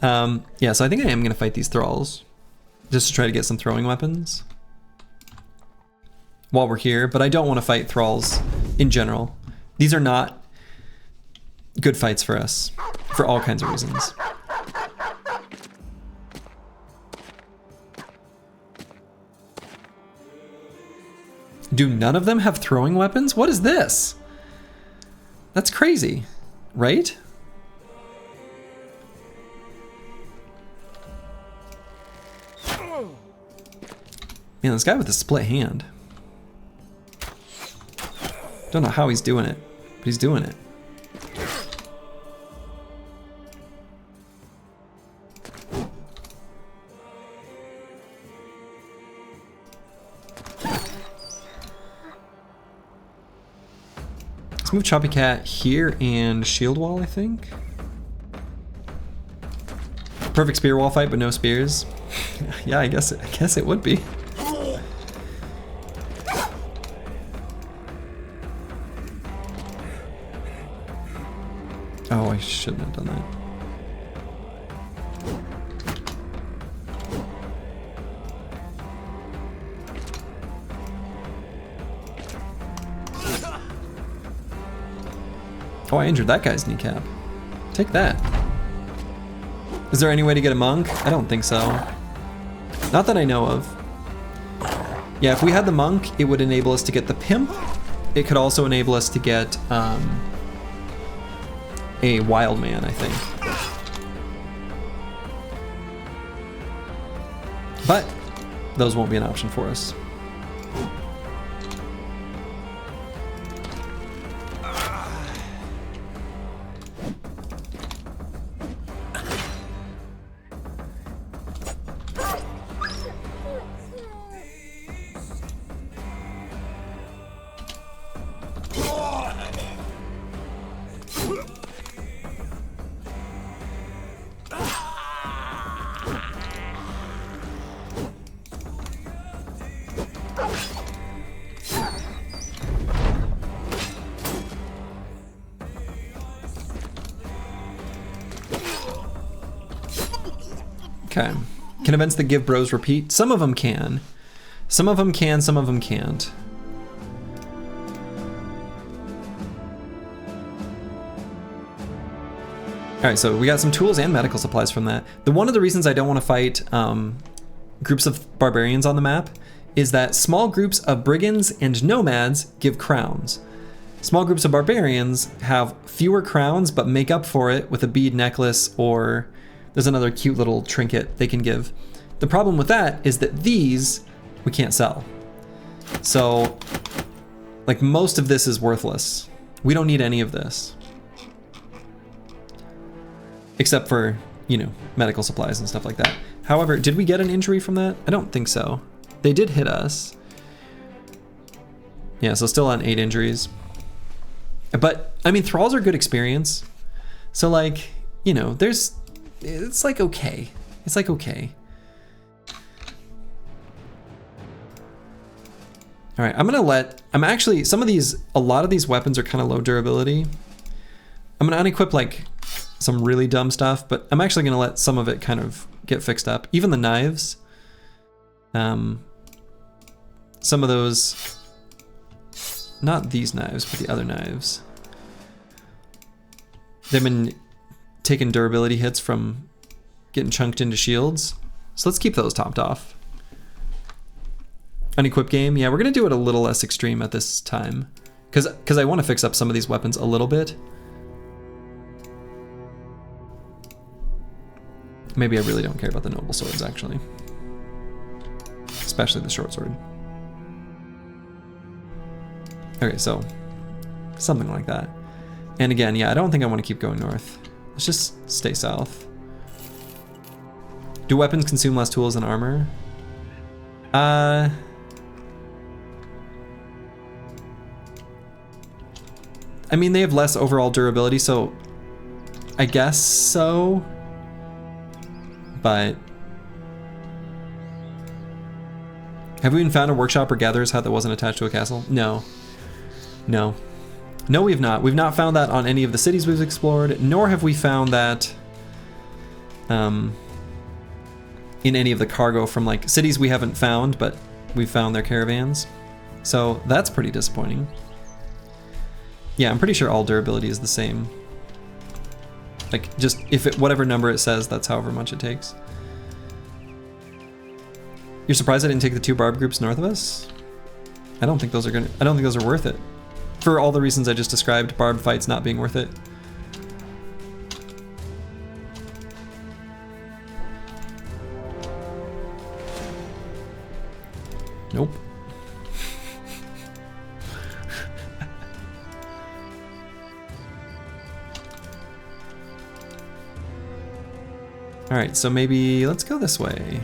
Yeah, so I think I am going to fight these thralls, just to try to get some throwing weapons while we're here, but I don't want to fight thralls in general. These are not good fights for us, for all kinds of reasons. Do none of them have throwing weapons? What is this? That's crazy, right? Man, this guy with the split hand. Don't know how he's doing it, but he's doing it. move Choppy Cat here and shield wall, I think. Perfect spear wall fight, but no spears. Yeah, I guess it would be. Oh, I shouldn't have done that. Oh, I injured that guy's kneecap. Take that. Is there any way to get a monk? I don't think so. Not that I know of. Yeah, if we had the monk, it would enable us to get the pimp. It could also enable us to get a wild man, I think. But those won't be an option for us. Okay. Can events that give bros repeat? Some of them can. Some of them can, some of them can't. Alright, so we got some tools and medical supplies from that. One of the reasons I don't want to fight groups of barbarians on the map is that small groups of brigands and nomads give crowns. Small groups of barbarians have fewer crowns but make up for it with a bead necklace, or there's another cute little trinket they can give. The problem with that is that these we can't sell. So, like, most of this is worthless. We don't need any of this. Except for, you know, medical supplies and stuff like that. However, did we get an injury from that? I don't think so. They did hit us. Yeah, so still on 8 injuries. But, I mean, Thralls are good experience. So, like, you know, it's like okay. It's like okay. All right, a lot of these weapons are kind of low durability. I'm gonna unequip like some really dumb stuff, but I'm actually gonna let some of it kind of get fixed up. Even the knives. Some of those, not these knives, but the other knives. They've been taking durability hits from getting chunked into shields. So let's keep those topped off. Unequip game, yeah, we're gonna do it a little less extreme at this time. Because I want to fix up some of these weapons a little bit. Maybe I really don't care about the noble swords, actually. Especially the short sword. Okay, so something like that. And again, yeah, I don't think I want to keep going north. Let's just stay south. Do weapons consume less tools than armor? I mean, they have less overall durability, so I guess so. But have we even found a workshop or gatherer's hut that wasn't attached to a castle? No. No. No, we've not. We've not found that on any of the cities we've explored, nor have we found that in any of the cargo from like cities we haven't found, but we've found their caravans. So that's pretty disappointing. Yeah, I'm pretty sure all durability is the same. Like, just whatever number it says, that's however much it takes. You're surprised I didn't take the 2 barb groups north of us? I don't think those are worth it. For all the reasons I just described, barb fights not being worth it. Nope. All right, so maybe let's go this way.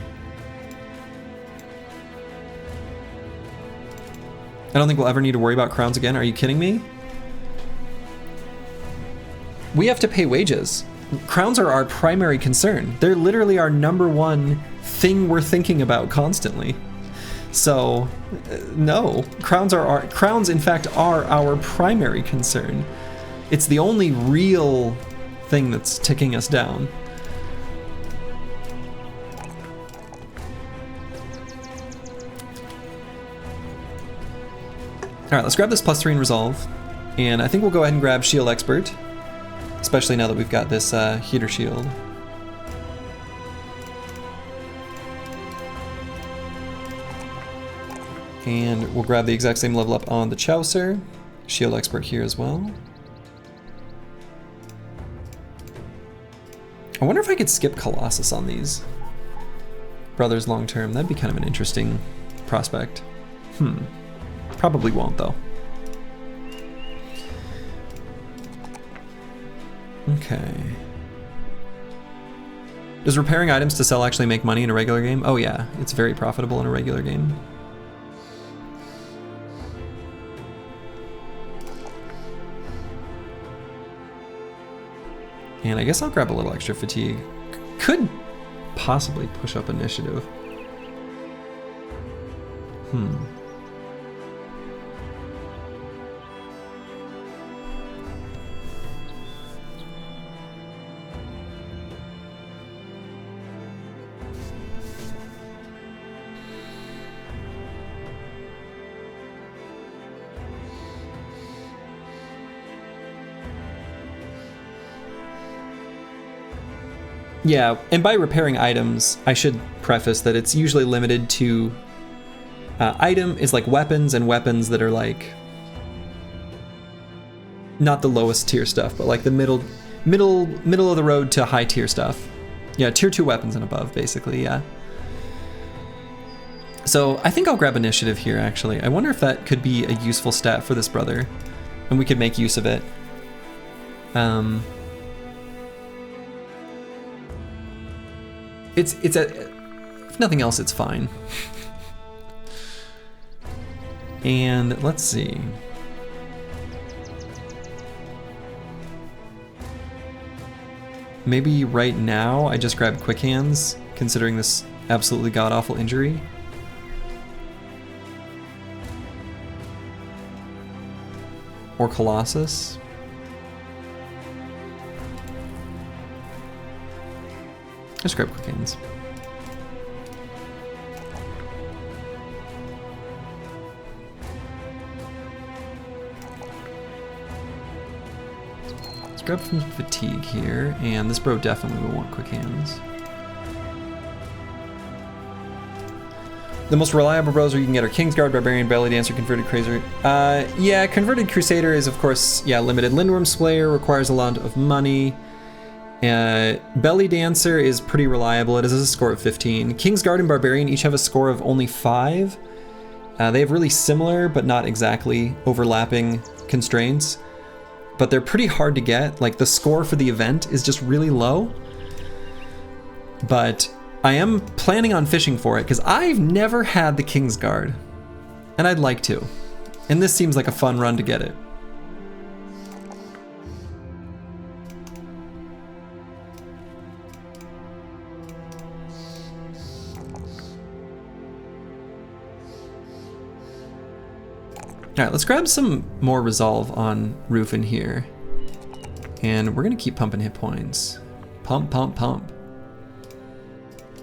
I don't think we'll ever need to worry about crowns again. Are you kidding me? we have to pay wages. Crowns are our primary concern. They're literally our #1 thing we're thinking about constantly. So, no, crowns in fact are our primary concern. It's the only real thing that's ticking us down. All right, let's grab this +3 in Resolve, and I think we'll go ahead and grab Shield Expert, especially now that we've got this heater shield. And we'll grab the exact same level up on the Chaucer, Shield Expert here as well. I wonder if I could skip Colossus on these brothers long term. That'd be kind of an interesting prospect. Probably won't though. Okay. Does repairing items to sell actually make money in a regular game? Oh yeah, it's very profitable in a regular game. And I guess I'll grab a little extra fatigue. Could possibly push up initiative. Yeah, and by repairing items, I should preface that it's usually limited to item is like weapons, and weapons that are like not the lowest tier stuff, but like the middle of the road to high tier stuff. Yeah, tier 2 weapons and above, basically. Yeah. So I think I'll grab initiative here. Actually, I wonder if that could be a useful stat for this brother, and we could make use of it. It's if nothing else, it's fine. And let's see. Maybe right now I just grab Quick Hands, considering this absolutely god-awful injury. Or Colossus. Just grab Quick Hands. Let's grab some fatigue here, and this bro definitely will want Quick Hands. The most reliable bros you can get are Kingsguard, Barbarian, Belly Dancer, Converted Crusader. Yeah, Converted Crusader is of course, yeah, limited. Lindworm Slayer requires a lot of money. Belly Dancer is pretty reliable. It has a score of 15. Kingsguard and Barbarian each have a score of only 5. They have really similar, but not exactly overlapping constraints. But they're pretty hard to get. Like, the score for the event is just really low. But I am planning on fishing for it, because I've never had the Kingsguard. And I'd like to. And this seems like a fun run to get it. All right, let's grab some more resolve on Roof in here. And we're gonna keep pumping hit points. Pump, pump, pump.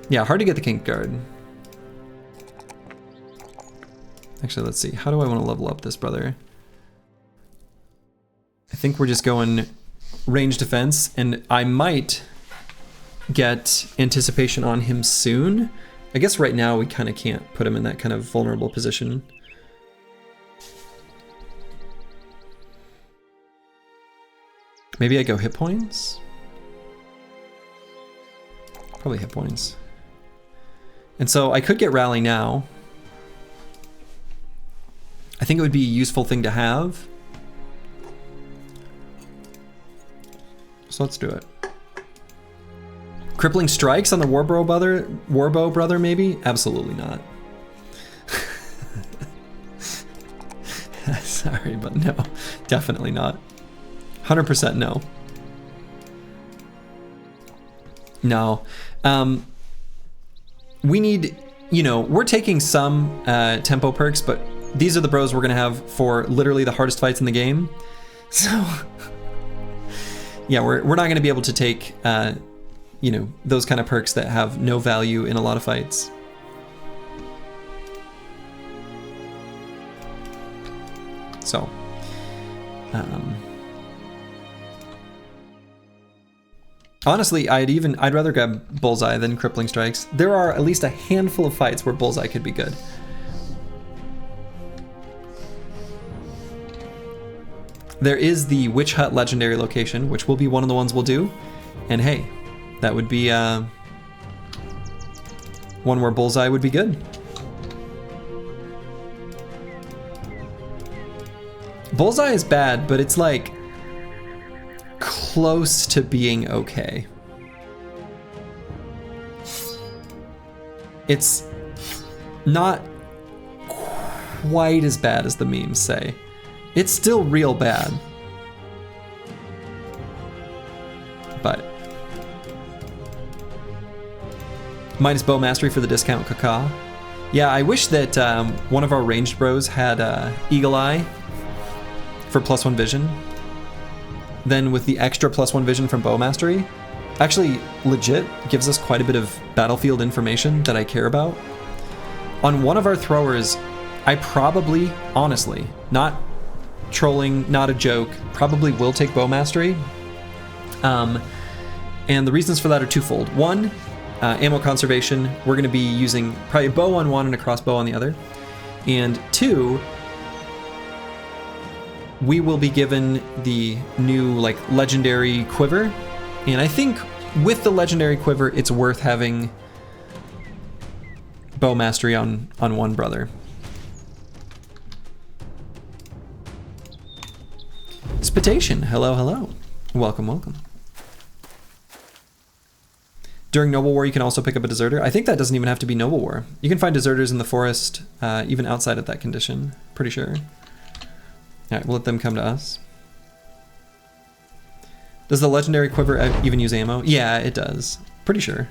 Yeah, hard to get the Kingsguard. Actually, let's see. How do I want to level up this brother? I think we're just going range defense, and I might get anticipation on him soon. I guess right now we kind of can't put him in that kind of vulnerable position. Maybe I go hit points? Probably hit points. And so I could get rally now. I think it would be a useful thing to have. So let's do it. Crippling strikes on the Warbow brother maybe? Absolutely not. Sorry, but no, definitely not. 100% no. No. We need, you know, we're taking some tempo perks, but these are the bros we're gonna have for literally the hardest fights in the game. So, yeah, we're not gonna be able to take, you know, those kind of perks that have no value in a lot of fights. So, honestly, I'd rather grab Bullseye than Crippling Strikes. There are at least a handful of fights where Bullseye could be good. There is the Witch Hut Legendary location, which will be one of the ones we'll do. And hey, that would be one where Bullseye would be good. Bullseye is bad, but it's like close to being okay. It's not quite as bad as the memes say. It's still real bad. But minus bow mastery for the discount caca. Yeah, I wish that one of our ranged bros had EELI for +1 vision. Then with the extra +1 vision from bow mastery, actually legit gives us quite a bit of battlefield information that I care about. On one of our throwers, I probably, honestly, not trolling, not a joke, probably will take bow mastery. And the reasons for that are twofold. One, ammo conservation. We're going to be using probably a bow on one and a crossbow on the other. And two, we will be given the new like legendary quiver, and I think with the legendary quiver it's worth having bow mastery on one brother. Spitation, hello, welcome. During Noble War you can also pick up a deserter. I think that doesn't even have to be Noble War. You can find deserters in the forest even outside of that condition, pretty sure. Alright, we'll let them come to us. Does the legendary quiver even use ammo? Yeah, it does. Pretty sure.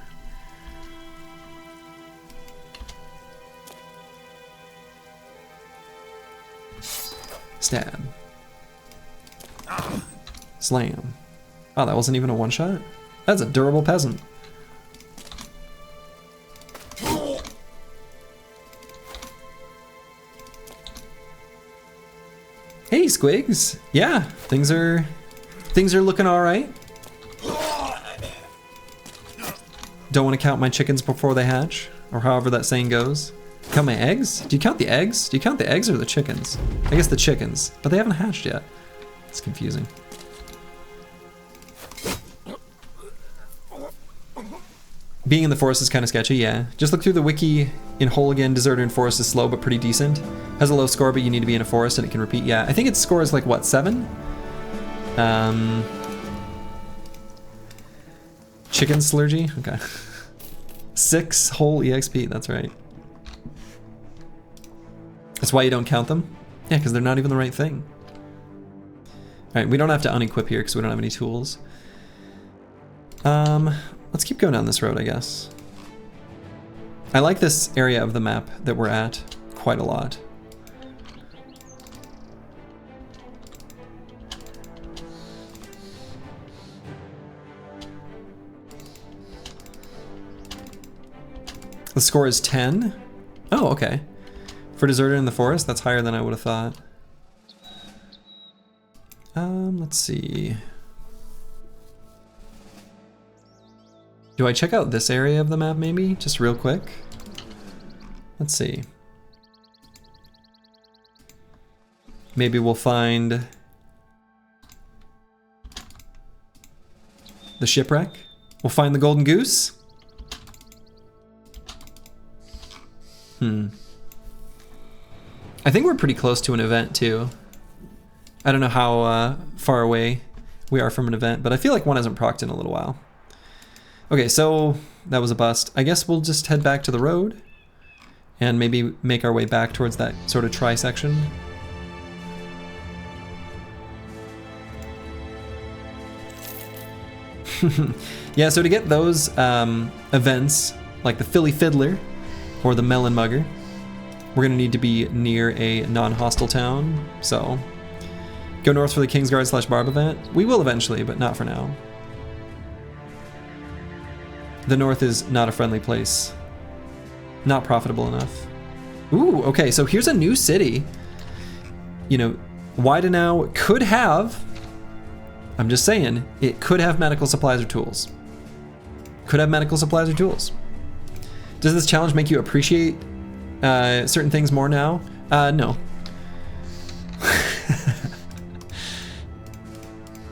Stab. Slam. Oh, that wasn't even a one-shot? That's a durable peasant. Hey, Squigs. Yeah, things are looking all right. Don't want to count my chickens before they hatch, or however that saying goes. Count my eggs? Do you count the eggs? Do you count the eggs or the chickens? I guess the chickens, but they haven't hatched yet. It's confusing. Being in the forest is kind of sketchy, yeah. Just look through the wiki. In Whole Again, Deserter in Forest is slow but pretty decent. Has a low score, but you need to be in a forest and it can repeat. Yeah, I think its score is like, what, 7? Chicken Slurgy? Okay. 6 whole EXP, that's right. That's why you don't count them? Yeah, because they're not even the right thing. Alright, we don't have to unequip here because we don't have any tools. Let's keep going down this road, I guess. I like this area of the map that we're at quite a lot. The score is 10. Oh, okay. For Deserter in the Forest, that's higher than I would have thought. Let's see. Do I check out this area of the map maybe? Just real quick. Let's see. Maybe we'll find the shipwreck. We'll find the golden goose. I think we're pretty close to an event too. I don't know how far away we are from an event, but I feel like one hasn't procced in a little while. Okay, so that was a bust. I guess we'll just head back to the road and maybe make our way back towards that sort of tri-section. Yeah, so to get those events, like the Philly Fiddler or the Melon Mugger, we're gonna need to be near a non-hostile town. So go north for the Kingsguard / Barb event. We will eventually, but not for now. The north is not a friendly place. Not profitable enough. Ooh, okay, so here's a new city. You know, Widenau could have, I'm just saying, it could have medical supplies or tools. Could have medical supplies or tools. Does this challenge make you appreciate certain things more now? No.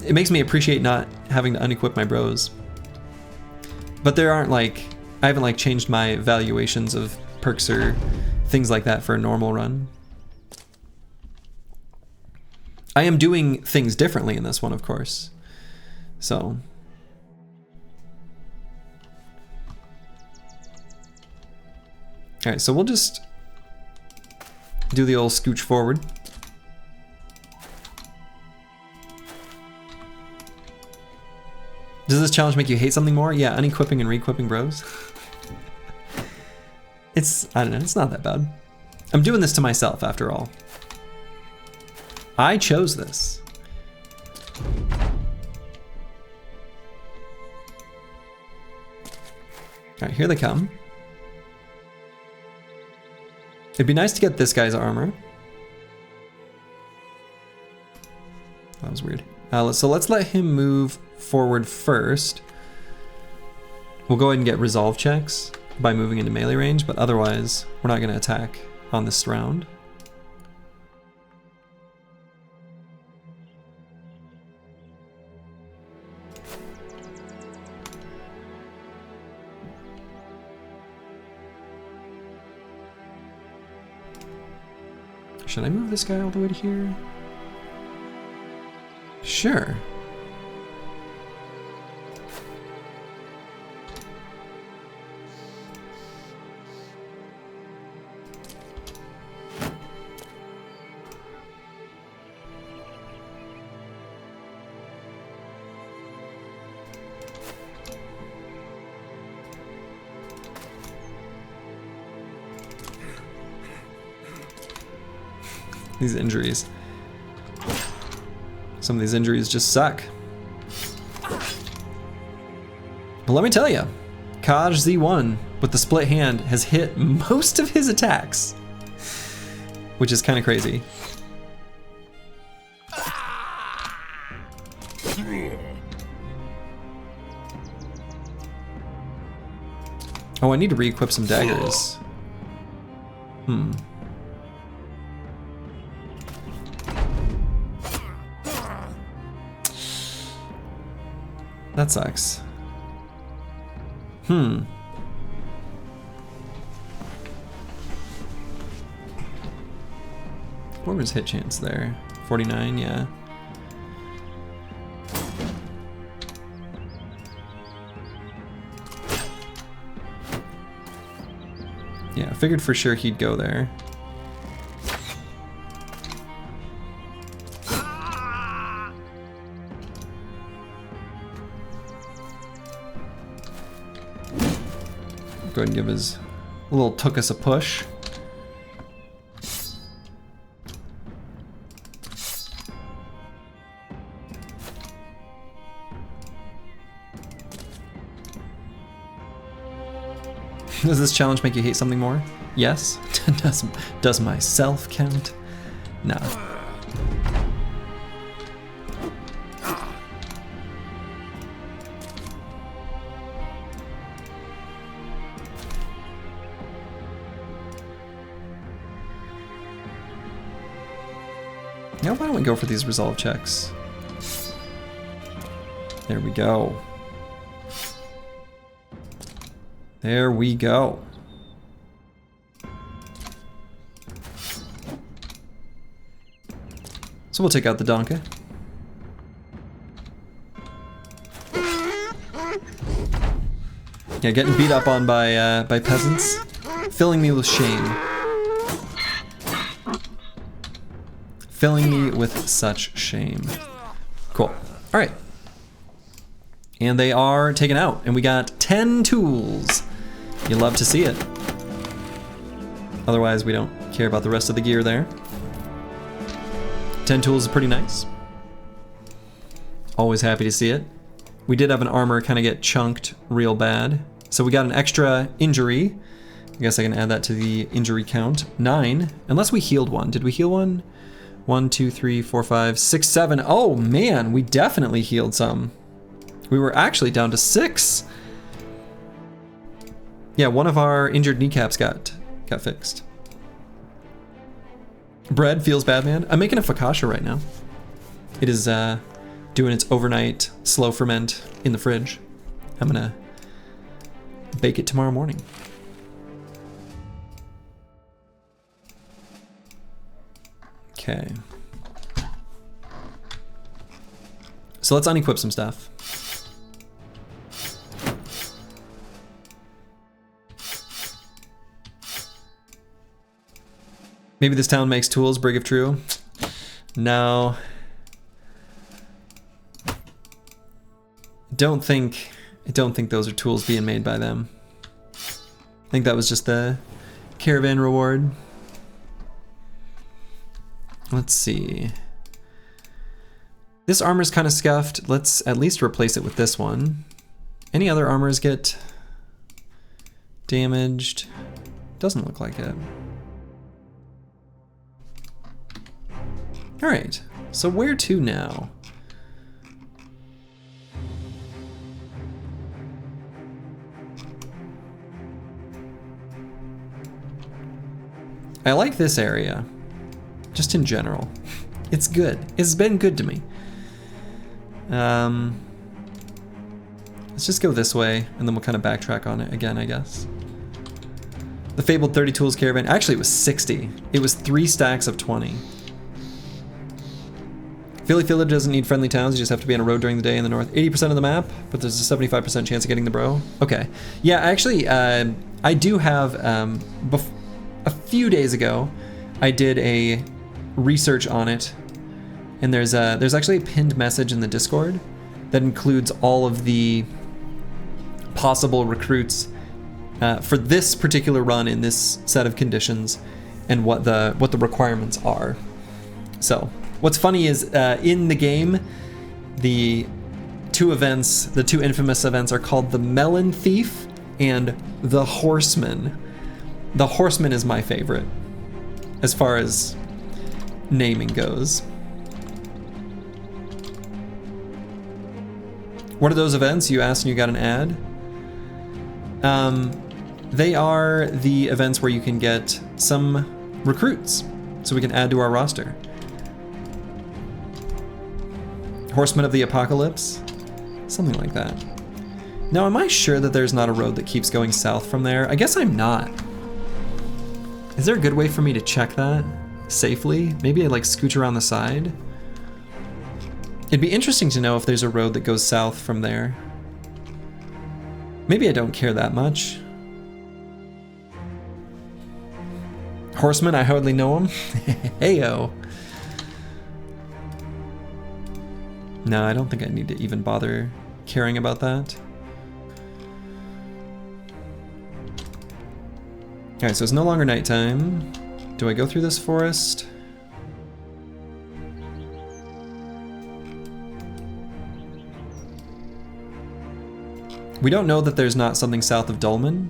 It makes me appreciate not having to unequip my bros. But there aren't like, I haven't like changed my valuations of perks or things like that for a normal run. I am doing things differently in this one, of course. So. All right, so we'll just do the old scooch forward. Does this challenge make you hate something more? Yeah, unequipping and re-equipping bros. I don't know, it's not that bad. I'm doing this to myself after all. I chose this. All right, here they come. It'd be nice to get this guy's armor. That was weird. So let's let him move forward first. We'll go ahead and get resolve checks by moving into melee range, but otherwise we're not going to attack on this round. Should I move this guy all the way to here? Sure. These injuries. Some of these injuries just suck. But let me tell you, Kaj Z1 with the split hand has hit most of his attacks, which is kind of crazy. Oh, I need to re-equip some daggers. That sucks. What was hit chance there? 49, yeah. Yeah, I figured for sure he'd go there. Go ahead and give his little took us a push. Does this challenge make you hate something more? Yes. Does myself count? No. Now why don't we go for these resolve checks? There we go. There we go. So we'll take out the donkey. Yeah, getting beat up on by peasants, filling me with shame. Filling me with such shame. Cool. All right. and they are taken out. And we got 10 tools. You love to see it. Otherwise, we don't care about the rest of the gear there. 10 tools is pretty nice. Always happy to see it. We did have an armor kind of get chunked real bad. So we got an extra injury. I guess I can add that to the injury count. 9, unless we healed one. Did we heal one? 1, 2, 3, 4, 5, 6, 7. Oh man, we definitely healed some. We were actually down to 6. Yeah, one of our injured kneecaps got fixed. Bread feels bad, man. I'm making a focaccia right now. It is doing its overnight slow ferment in the fridge. I'm gonna bake it tomorrow morning. Okay. So let's unequip some stuff. Maybe this town makes tools, Brig of True. No. I don't think those are tools being made by them. I think that was just the caravan reward. Let's see. This armor's kind of scuffed. Let's at least replace it with this one. Any other armors get damaged? Doesn't look like it. All right, so where to now? I like this area, just in general. It's good. It's been good to me. Let's just go this way, and then we'll kind of backtrack on it again, I guess. The fabled 30 tools caravan. Actually, it was 60. It was 3 stacks of 20. Philly Village doesn't need friendly towns, you just have to be on a road during the day in the north. 80% of the map, but there's a 75% chance of getting the bro. Okay. Yeah, actually, I do have, a few days ago, I did a research on it, and there's actually a pinned message in the Discord that includes all of the possible recruits for this particular run in this set of conditions and what the requirements are. So, what's funny is in the game, the two infamous events are called the Melon Thief and the Horseman. The Horseman is my favorite as far as naming goes. What are those events? You asked and you got an ad. They are the events where you can get some recruits so we can add to our roster. Horsemen of the Apocalypse? Something like that. Now, am I sure that there's not a road that keeps going south from there? I guess I'm not. Is there a good way for me to check that safely? Maybe I like scooch around the side? It'd be interesting to know if there's a road that goes south from there. Maybe I don't care that much. Horseman, I hardly know him. Heyo. No, I don't think I need to even bother caring about that. Alright, so it's no longer nighttime. Do I go through this forest? We don't know that there's not something south of Dolmen.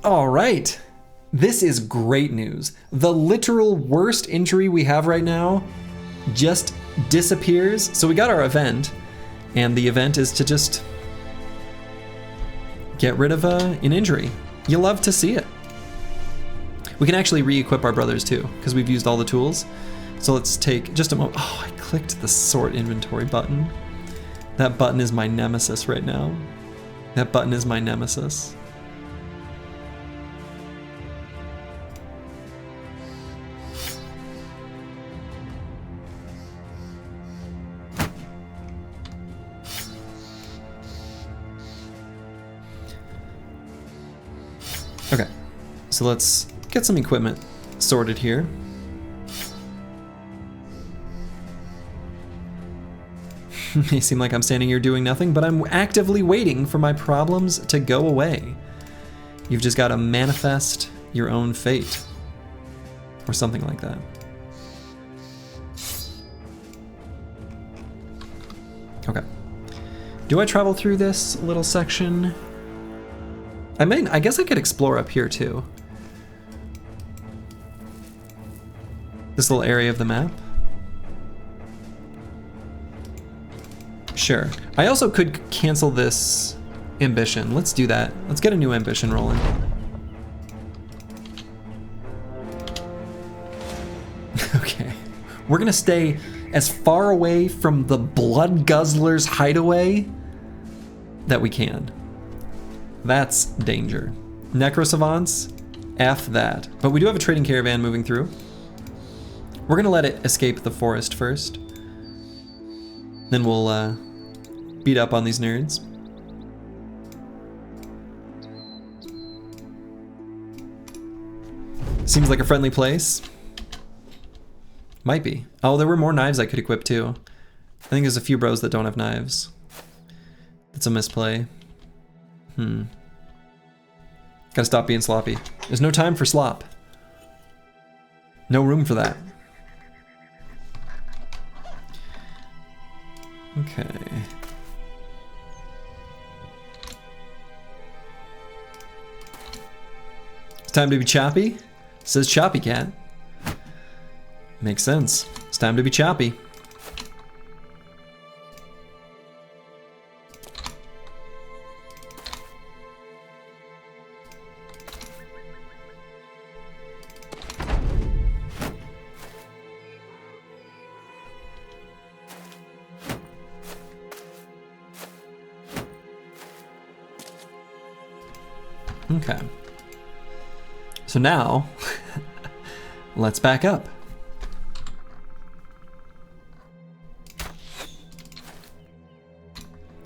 All right. This is great news. The literal worst injury we have right now just disappears. So we got our event, and the event is to just get rid of an injury. You love to see it. We can actually re-equip our brothers too, because we've used all the tools. So let's take just a moment. Oh, I clicked the sort inventory button. That button is my nemesis right now. That button is my nemesis. Okay, so let's get some equipment sorted here. May seem like I'm standing here doing nothing, but I'm actively waiting for my problems to go away. You've just got to manifest your own fate. Or something like that. Okay. Do I travel through this little section? I guess I could explore up here too. This little area of the map. Sure. I also could cancel this ambition. Let's do that. Let's get a new ambition rolling. Okay. We're gonna stay as far away from the Blood Guzzler's hideaway that we can. That's danger. Necro Savants, F that. But we do have a trading caravan moving through. We're gonna let it escape the forest first. Then we'll beat up on these nerds. Seems like a friendly place. Might be. Oh, there were more knives I could equip too. I think there's a few bros that don't have knives. That's a misplay. Gotta stop being sloppy. There's no time for slop. No room for that. Okay. It's time to be choppy, says Choppy Cat. Makes sense. It's time to be choppy. Okay. So now, let's back up.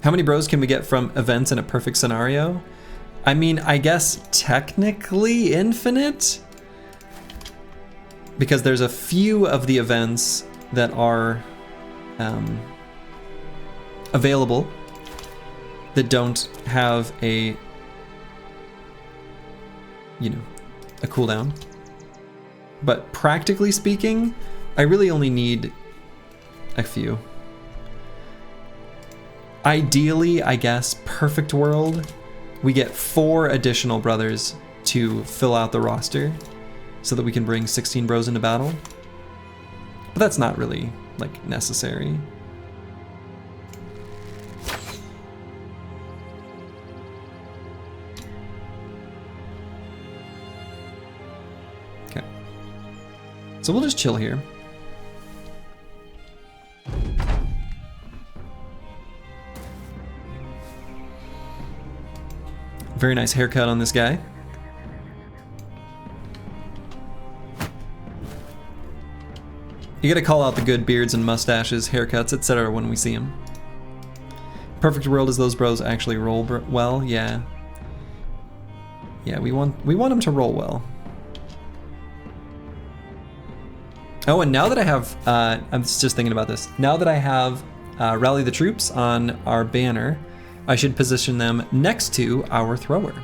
How many bros can we get from events in a perfect scenario? I mean, I guess technically infinite? Because there's a few of the events that are available that don't have a, you know, a cooldown. But practically speaking, I really only need a few. Ideally, I guess, perfect world, we get 4 additional brothers to fill out the roster so that we can bring 16 bros into battle. But that's not really, like, necessary. Okay. So we'll just chill here. Very nice haircut on this guy. You gotta call out the good beards and mustaches, haircuts, etc. when we see them. Perfect world is those bros actually roll well, yeah. Yeah, we want them to roll well. Oh, and now that I have, I'm just thinking about this. Now that I have Rally the Troops on our banner, I should position them next to our thrower.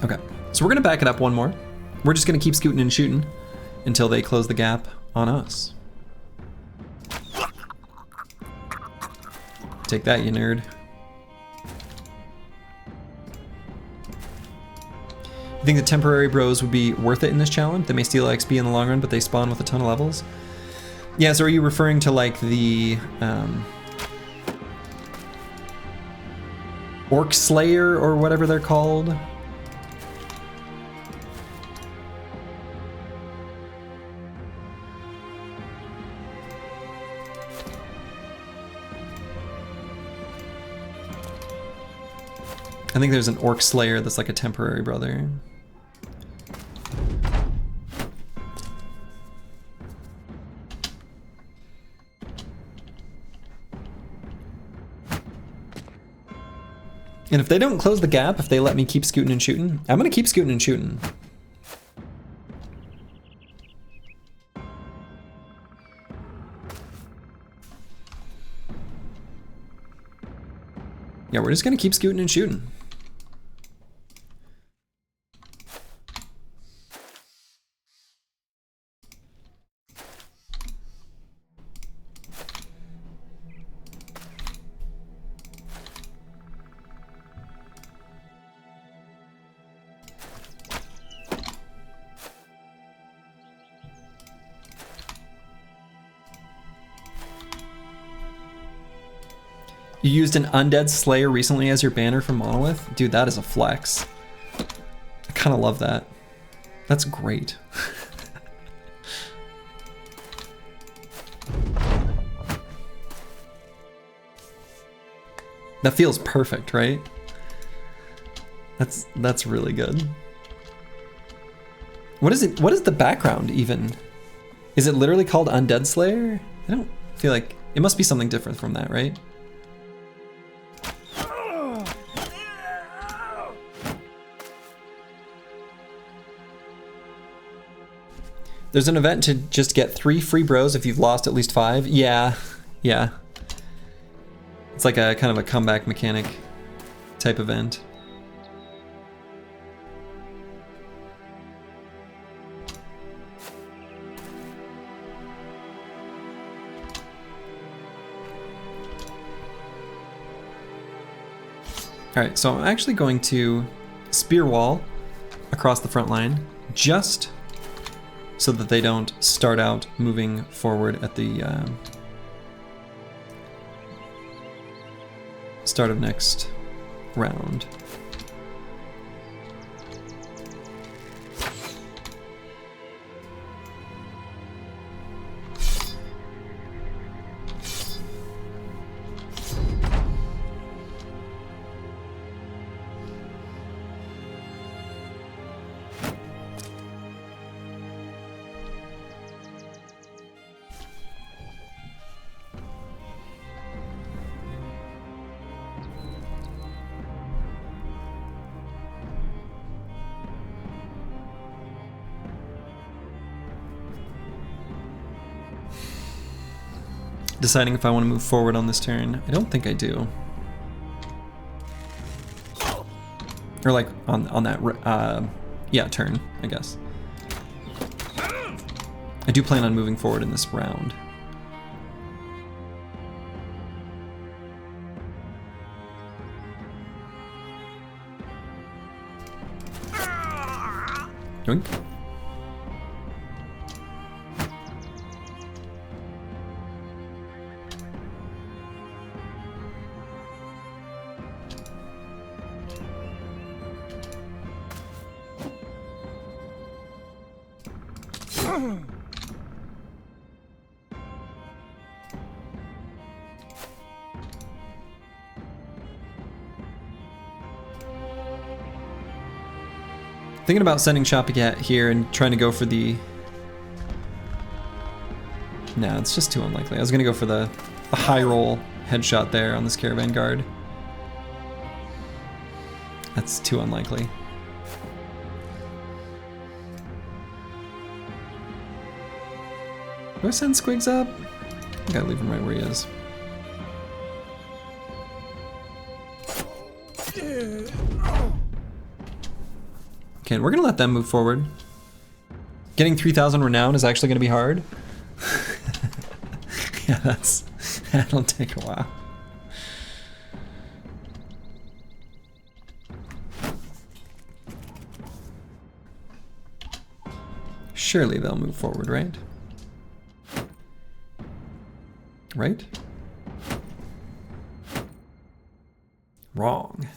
Okay, so we're gonna back it up one more. We're just gonna keep scooting and shooting until they close the gap on us. Take that, you nerd. You think the temporary bros would be worth it in this challenge? They may steal XP in the long run, but they spawn with a ton of levels. Yeah, so are you referring to like the Orc Slayer or whatever they're called? I think there's an Orc Slayer that's like a temporary brother. And if they don't close the gap, if they let me keep scooting and shooting, I'm gonna keep scooting and shooting. Yeah, we're just gonna keep scooting and shooting. You used an Undead Slayer recently as your banner for Monolith? Dude, that is a flex. I kind of love that. That's great. That feels perfect, right? That's really good. What is it? What is the background even? Is it literally called Undead Slayer? I don't feel like it must be something different from that, right? There's an event to just get 3 free bros if you've lost at least 5. Yeah, yeah. It's like a kind of a comeback mechanic type event. All right, so I'm actually going to spear wall across the front line just so that they don't start out moving forward at the start of next round. Deciding if I want to move forward on this turn. I don't think I do. Or like on that, yeah, turn, I guess. I do plan on moving forward in this round. Yoink. Thinking about sending Shopagat here and trying to go for the... Nah, it's just too unlikely. I was gonna go for the high roll headshot there on this Caravan guard. That's too unlikely. Do I send Squigs up? I gotta leave him right where he is. Okay, we're gonna let them move forward. Getting 3,000 renown is actually gonna be hard. Yeah, that'll take a while. Surely they'll move forward, right? Right? Wrong.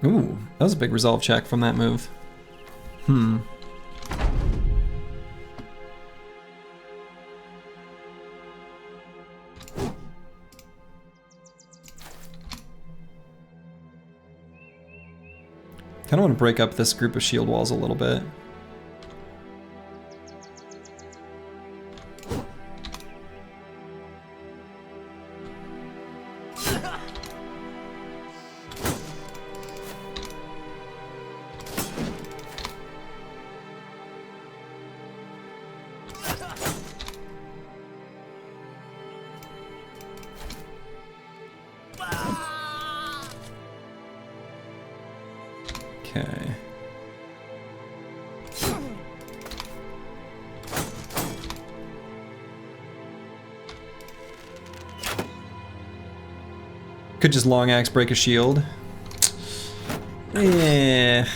Ooh, that was a big resolve check from that move. Kind of want to break up this group of shield walls a little bit. Okay. Could just long axe break a shield. Yeah.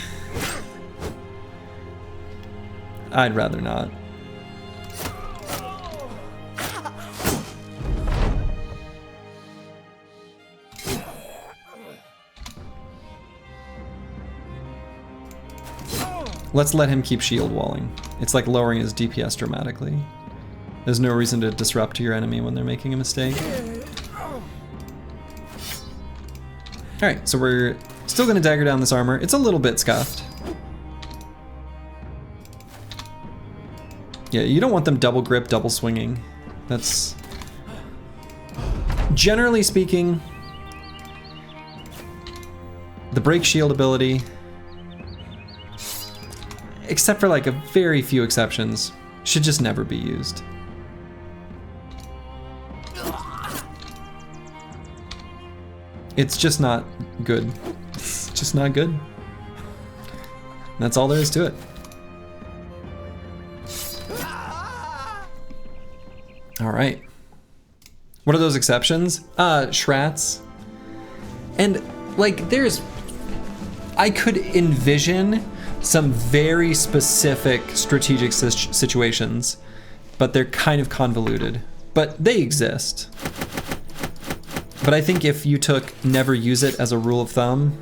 I'd rather not. Let's let him keep shield walling. It's like lowering his DPS dramatically. There's no reason to disrupt your enemy when they're making a mistake. Alright, so we're still gonna dagger down this armor. It's a little bit scuffed. Yeah, you don't want them double grip, double swinging. That's... Generally speaking, the break shield ability, except for like a very few exceptions, should just never be used. It's just not good. It's just not good. That's all there is to it. All right. What are those exceptions? Shrats. And like I could envision some very specific strategic situations, but they're kind of convoluted. But they exist. But I think if you took never use it as a rule of thumb,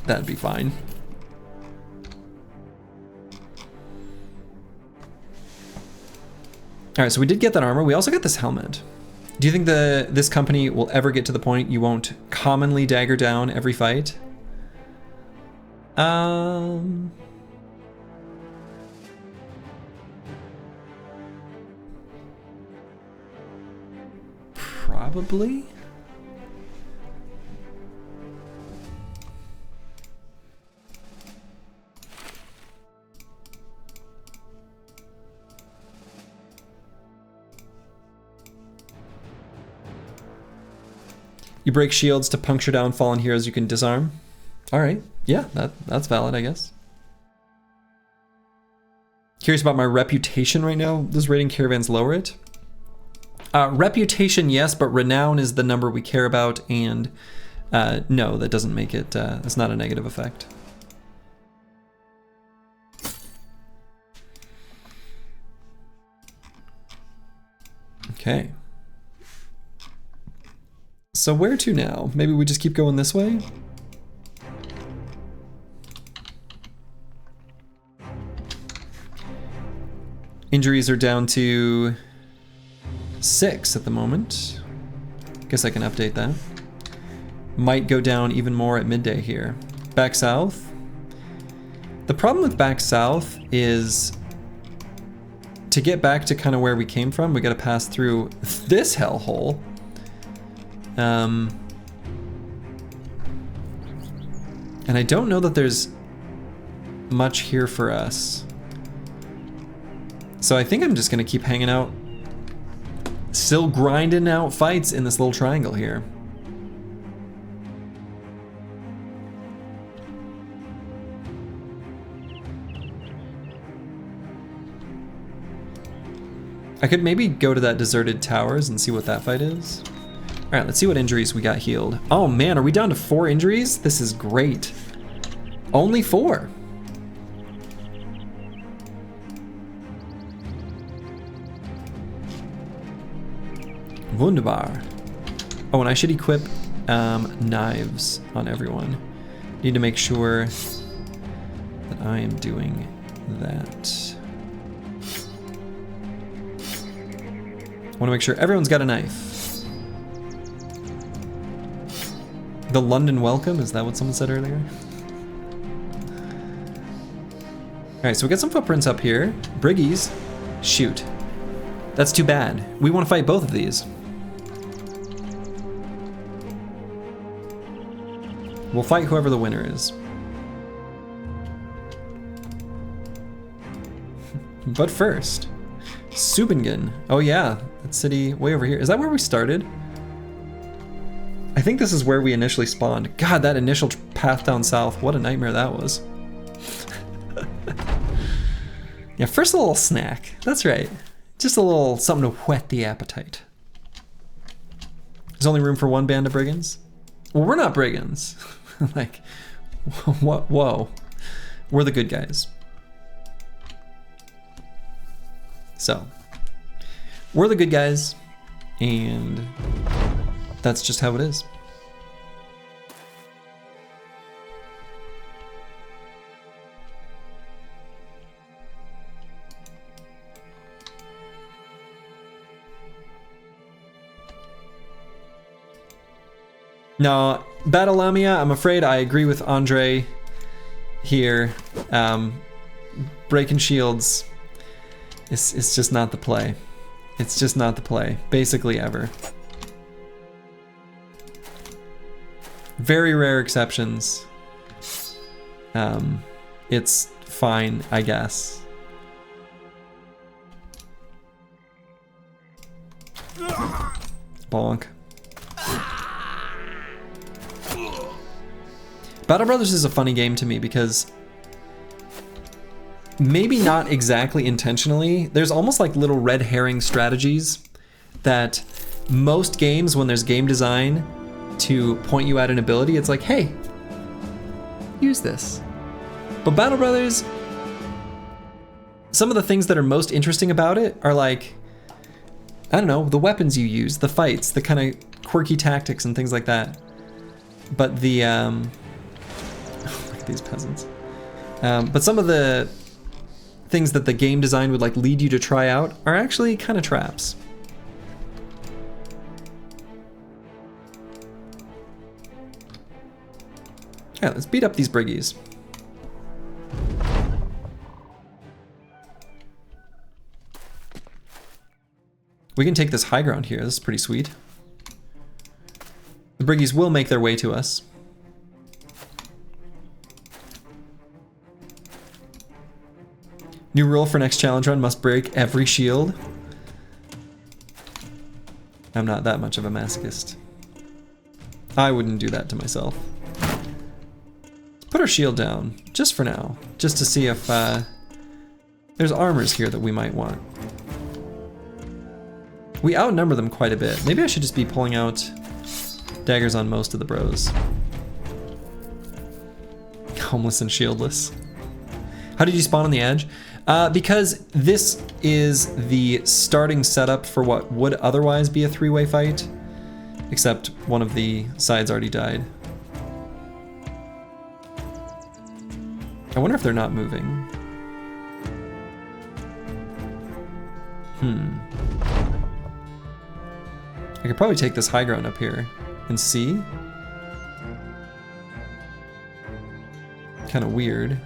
that'd be fine. All right, so we did get that armor. We also got this helmet. Do you think this company will ever get to the point you won't commonly dagger down every fight? Probably. You break shields to puncture down fallen heroes you can disarm. All right, yeah, that's valid, I guess. Curious about my reputation right now. Does raiding caravans lower it? Reputation, yes, but renown is the number we care about, and no, that doesn't make it, it's not a negative effect. Okay. So where to now? Maybe we just keep going this way? Injuries are down to 6 at the moment. Guess I can update that. Might go down even more at midday here. Back south. The problem with back south is to get back to kind of where we came from, we gotta pass through this hellhole. And I don't know that there's much here for us. So I think I'm just gonna keep hanging out, still grinding out fights in this little triangle here. I could maybe go to that deserted towers and see what that fight is. All right, let's see what injuries we got healed. Oh man, are we down to 4 injuries? This is great. Only 4. Wunderbar. Oh, and I should equip knives on everyone. Need to make sure that I am doing that. I want to make sure everyone's got a knife. The London welcome, is that what someone said earlier? Alright, so we got some footprints up here. Briggies. Shoot. That's too bad. We want to fight both of these. We'll fight whoever the winner is. But first, Subingen. Oh yeah, that city way over here. Is that where we started? I think this is where we initially spawned. God, that initial path down south, what a nightmare that was. Yeah, first a little snack. That's right. Just a little something to whet the appetite. There's only room for one band of brigands? Well, we're not brigands. Like, what? Whoa. We're the good guys. So, we're the good guys, and that's just how it is. No, Battle Lamia, I'm afraid I agree with Andre here. Breaking shields it's just not the play. It's just not the play, basically ever. Very rare exceptions. It's fine, I guess. Bonk. Battle Brothers is a funny game to me because maybe not exactly intentionally, there's almost like little red herring strategies that most games, when there's game design to point you at an ability, it's like, hey, use this. But Battle Brothers, some of the things that are most interesting about it are like, I don't know, the weapons you use, the fights, the kind of quirky tactics and things like that. But the, look at these peasants. But some of the things that the game design would like lead you to try out are actually kind of traps. Yeah, let's beat up these briggies. We can take this high ground here. This is pretty sweet. The briggies will make their way to us. New rule for next challenge run, must break every shield. I'm not that much of a masochist. I wouldn't do that to myself. Let's put our shield down, just for now. Just to see if there's armors here that we might want. We outnumber them quite a bit. Maybe I should just be pulling out daggers on most of the bros. Homeless and shieldless. How did you spawn on the edge? Because this is the starting setup for what would otherwise be a three-way fight, except one of the sides already died. I wonder if they're not moving. I could probably take this high ground up here and see. Kind of weird.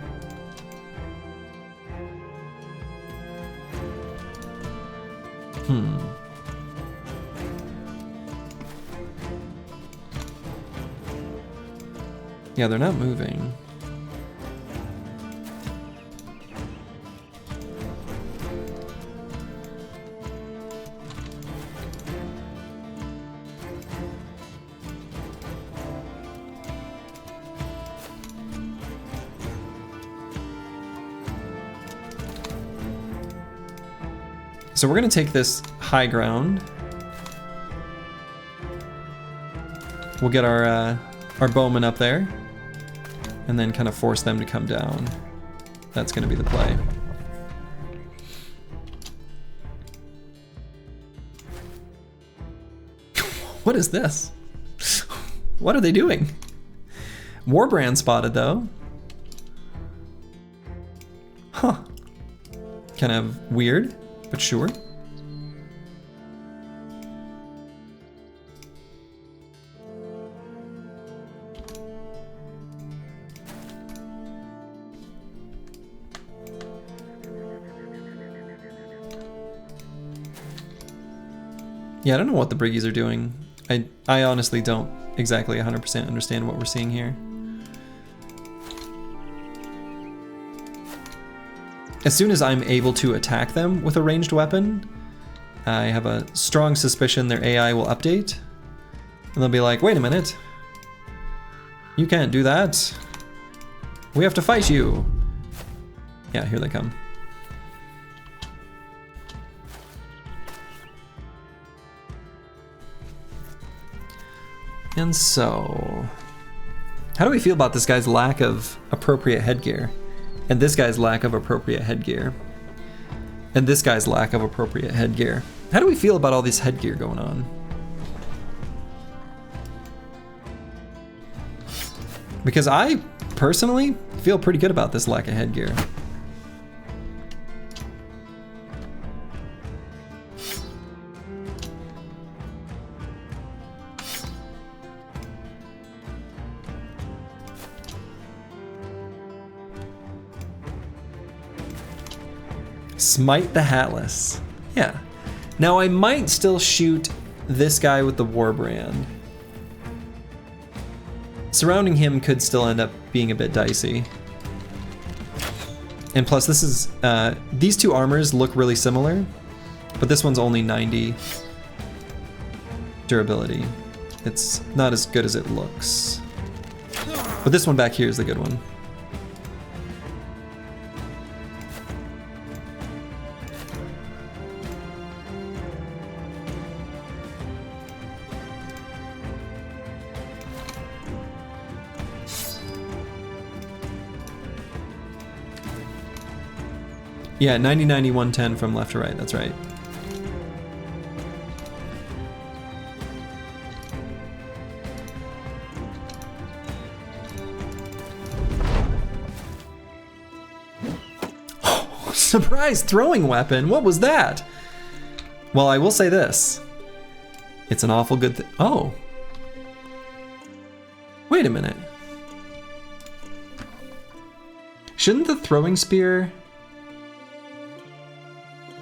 Yeah, they're not moving. So we're gonna take this high ground. We'll get our bowmen up there, and then kind of force them to come down. That's gonna be the play. What is this? What are they doing? Warbrand spotted though. Huh. Kind of weird, but sure. Yeah, I don't know what the Briggies are doing. I honestly don't exactly 100% understand what we're seeing here. As soon as I'm able to attack them with a ranged weapon, I have a strong suspicion their AI will update. And they'll be like, wait a minute. You can't do that. We have to fight you. Yeah, here they come. And so, how do we feel about this guy's lack of appropriate headgear? And this guy's lack of appropriate headgear? And this guy's lack of appropriate headgear? How do we feel about all this headgear going on? Because I personally feel pretty good about this lack of headgear. Smite the Hatless. Yeah. Now I might still shoot this guy with the Warbrand. Surrounding him could still end up being a bit dicey. And plus this is, these two armors look really similar, but this one's only 90 durability. It's not as good as it looks. But this one back here is the good one. Yeah, 90, 90, 110 from left to right, that's right. Oh, surprise throwing weapon, what was that? Well, I will say this. It's an awful good thing. Oh. Wait a minute. Shouldn't the throwing spear...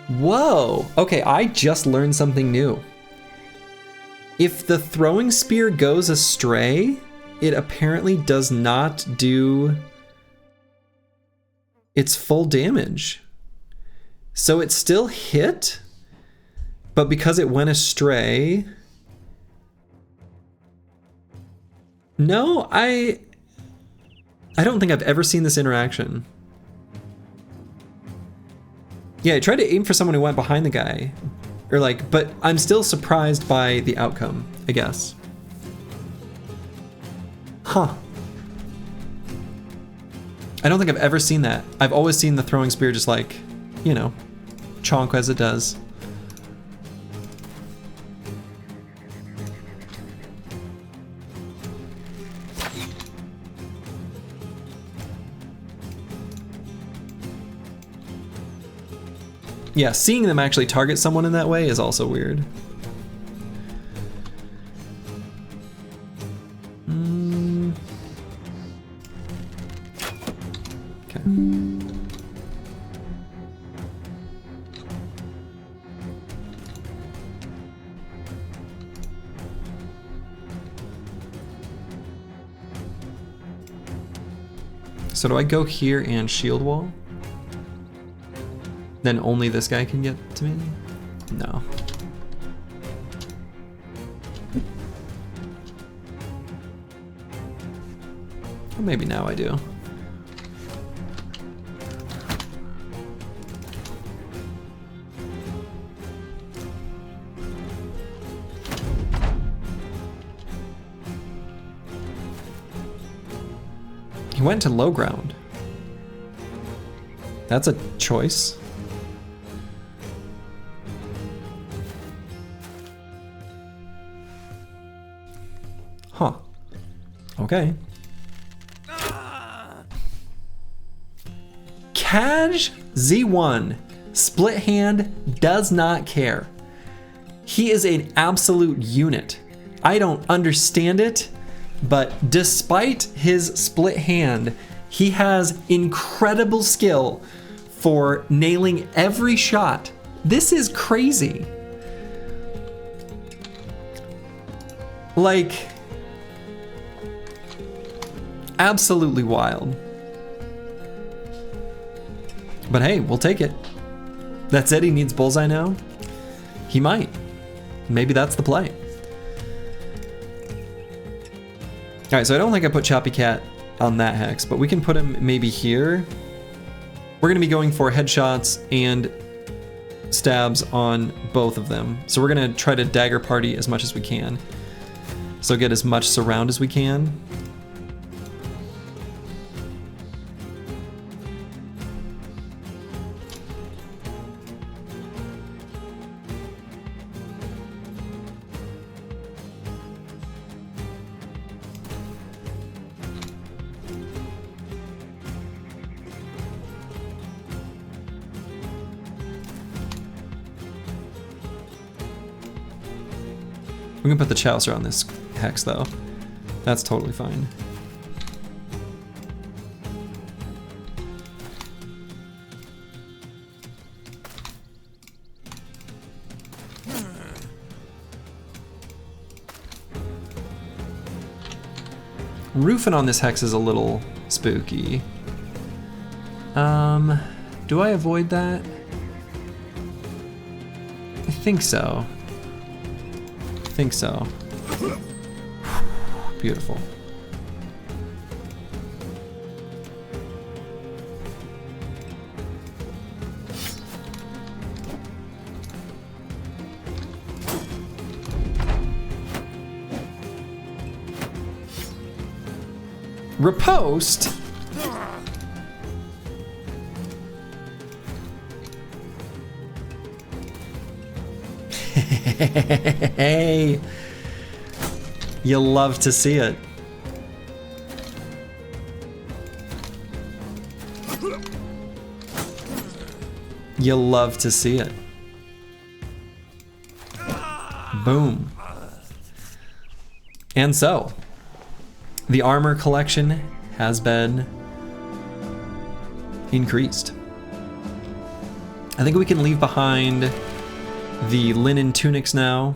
Whoa, okay, I just learned something new. If the throwing spear goes astray, it apparently does not do its full damage. So it still hit, but because it went astray... No, I don't think I've ever seen this interaction. Yeah, I tried to aim for someone who went behind the guy. Or like, but I'm still surprised by the outcome, I guess. Huh. I don't think I've ever seen that. I've always seen the throwing spear just like, you know, chonk as it does. Yeah, seeing them actually target someone in that way is also weird. Okay. So do I go here and shield wall? Then only this guy can get to me? No. Or maybe now I do. He went to low ground. That's a choice. Huh. Okay. Kaj Z1, split hand, does not care. He is an absolute unit. I don't understand it, but despite his split hand, he has incredible skill for nailing every shot. This is crazy. Like, absolutely wild. But hey, we'll take it. That said, he needs bullseye now. He might. Maybe that's the play. All right, so I don't think I put Choppy Cat on that hex, but we can put him maybe here. We're gonna be going for headshots and stabs on both of them. So we're gonna try to dagger party as much as we can. So get as much surround as we can. We can put the Chaucer on this hex though. That's totally fine. Roofing on this hex is a little spooky. Do I avoid that? I think so. I think so. Beautiful. Riposte? Hey, you love to see it. You love to see it. Boom. And so, the armor collection has been increased. I think we can leave behind the linen tunics now.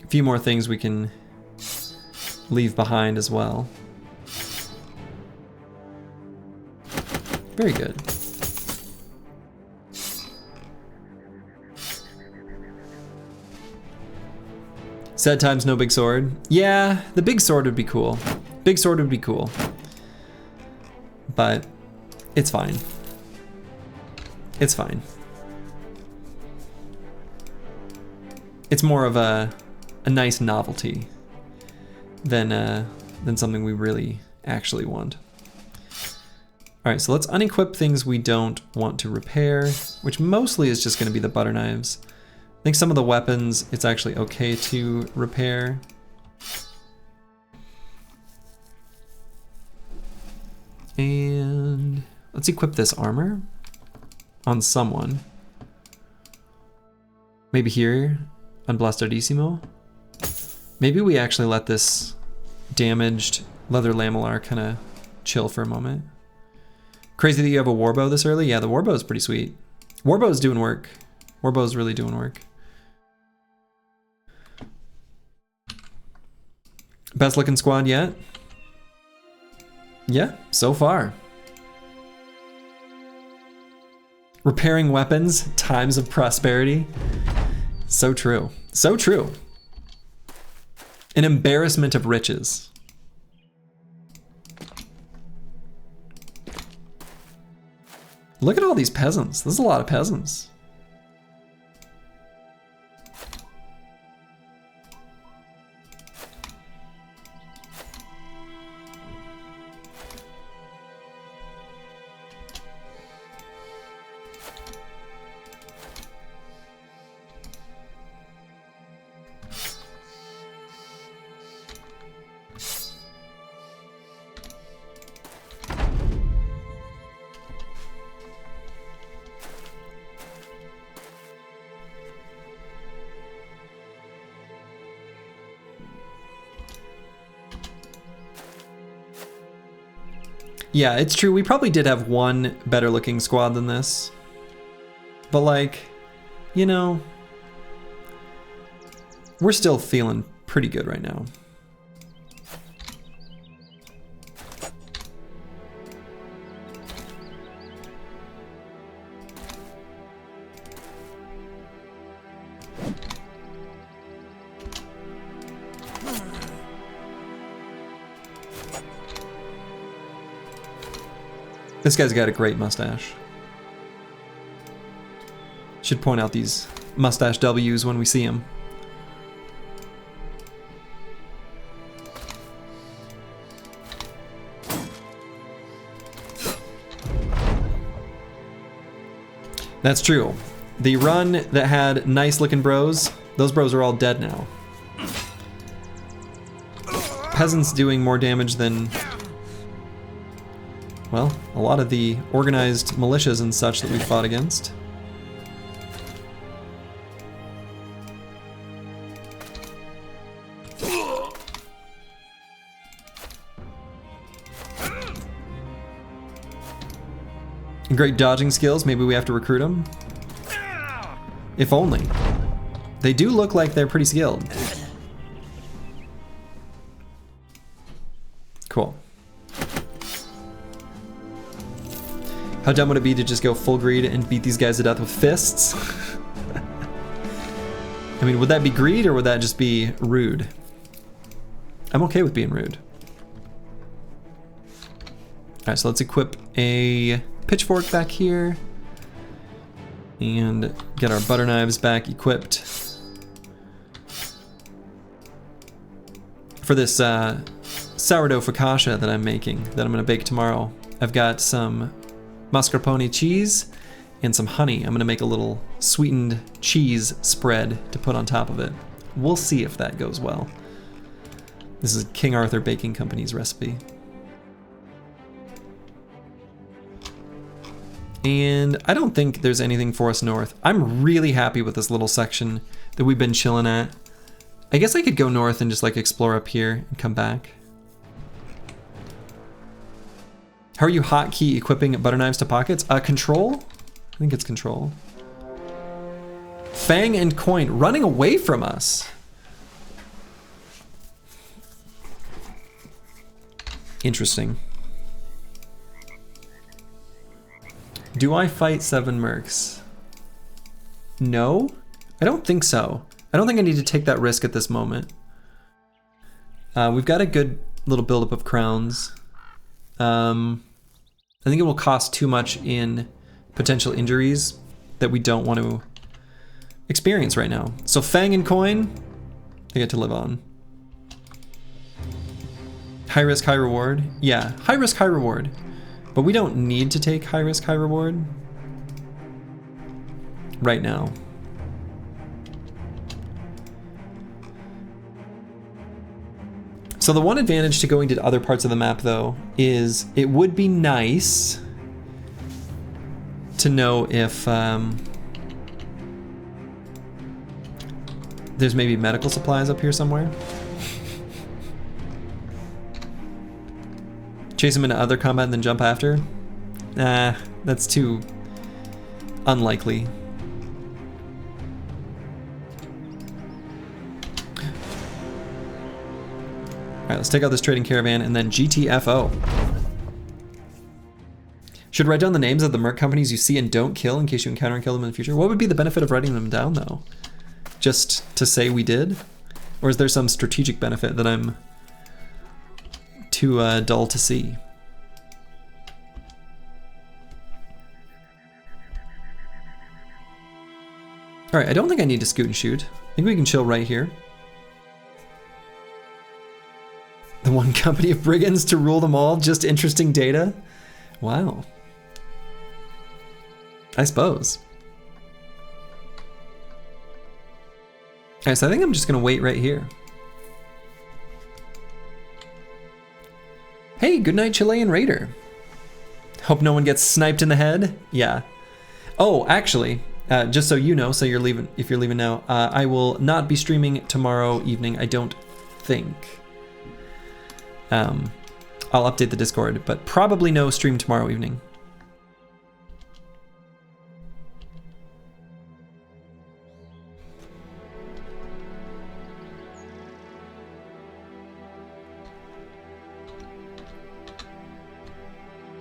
A few more things we can leave behind as well. Very good. Sad times, no big sword. Yeah, the big sword would be cool. Big sword would be cool. But it's fine. It's fine. It's more of a nice novelty than something we really actually want. All right, so let's unequip things we don't want to repair, which mostly is just gonna be the butter knives. I think some of the weapons, it's actually okay to repair. And let's equip this armor on someone. Maybe here on Blastardissimo. Maybe we actually let this damaged leather lamellar kind of chill for a moment. Crazy that you have a warbow this early. Yeah, the warbow is pretty sweet. Warbow's doing work. Warbow's really doing work. Best looking squad yet? Yeah, so far. Repairing weapons, times of prosperity. So true. So true. An embarrassment of riches. Look at all these peasants. There's a lot of peasants. Yeah, it's true. We probably did have one better looking squad than this. But like, you know, we're still feeling pretty good right now. This guy's got a great mustache. Should point out these mustache W's when we see him. That's true. The run that had nice looking bros, those bros are all dead now. Peasants doing more damage than, well, a lot of the organized militias and such that we fought against. Great dodging skills, maybe we have to recruit them. If only. They do look like they're pretty skilled. Cool. How dumb would it be to just go full greed and beat these guys to death with fists? I mean, would that be greed or would that just be rude? I'm okay with being rude. Alright, so let's equip a pitchfork back here and get our butter knives back equipped for this sourdough focaccia that I'm making, that I'm gonna bake tomorrow. I've got some mascarpone cheese and some honey. I'm gonna make a little sweetened cheese spread to put on top of it. We'll see if that goes well. This is King Arthur Baking Company's recipe. And I don't think there's anything for us north. I'm really happy with this little section that we've been chilling at. I guess I could go north and just like explore up here and come back. How are you hotkey equipping butter knives to pockets? Control? I think it's control. Fang and Coin running away from us. Interesting. Do I fight 7 mercs? No? I don't think so. I don't think I need to take that risk at this moment. We've got a good little buildup of crowns. I think it will cost too much in potential injuries that we don't want to experience right now. So Fang and Coin, they get to live on. High risk, high reward. Yeah, high risk, high reward. But we don't need to take high risk, high reward right now. So the one advantage to going to other parts of the map though is it would be nice to know if there's maybe medical supplies up here somewhere. Chase him into other combat and then jump after? Nah, that's too unlikely. Alright, let's take out this trading caravan and then GTFO. Should write down the names of the merc companies you see and don't kill in case you encounter and kill them in the future. What would be the benefit of writing them down though? Just to say we did? Or is there some strategic benefit that I'm too dull to see? All right, I don't think I need to scoot and shoot. I think we can chill right here. The one company of brigands to rule them all, just interesting data? Wow. I suppose. All right, so I think I'm just gonna wait right here. Hey, good night, Chilean Raider. Hope no one gets sniped in the head. Yeah. Oh, actually, just so you know, so you're leaving. If you're leaving now, I will not be streaming tomorrow evening. I don't think. I'll update the Discord, but probably no stream tomorrow evening.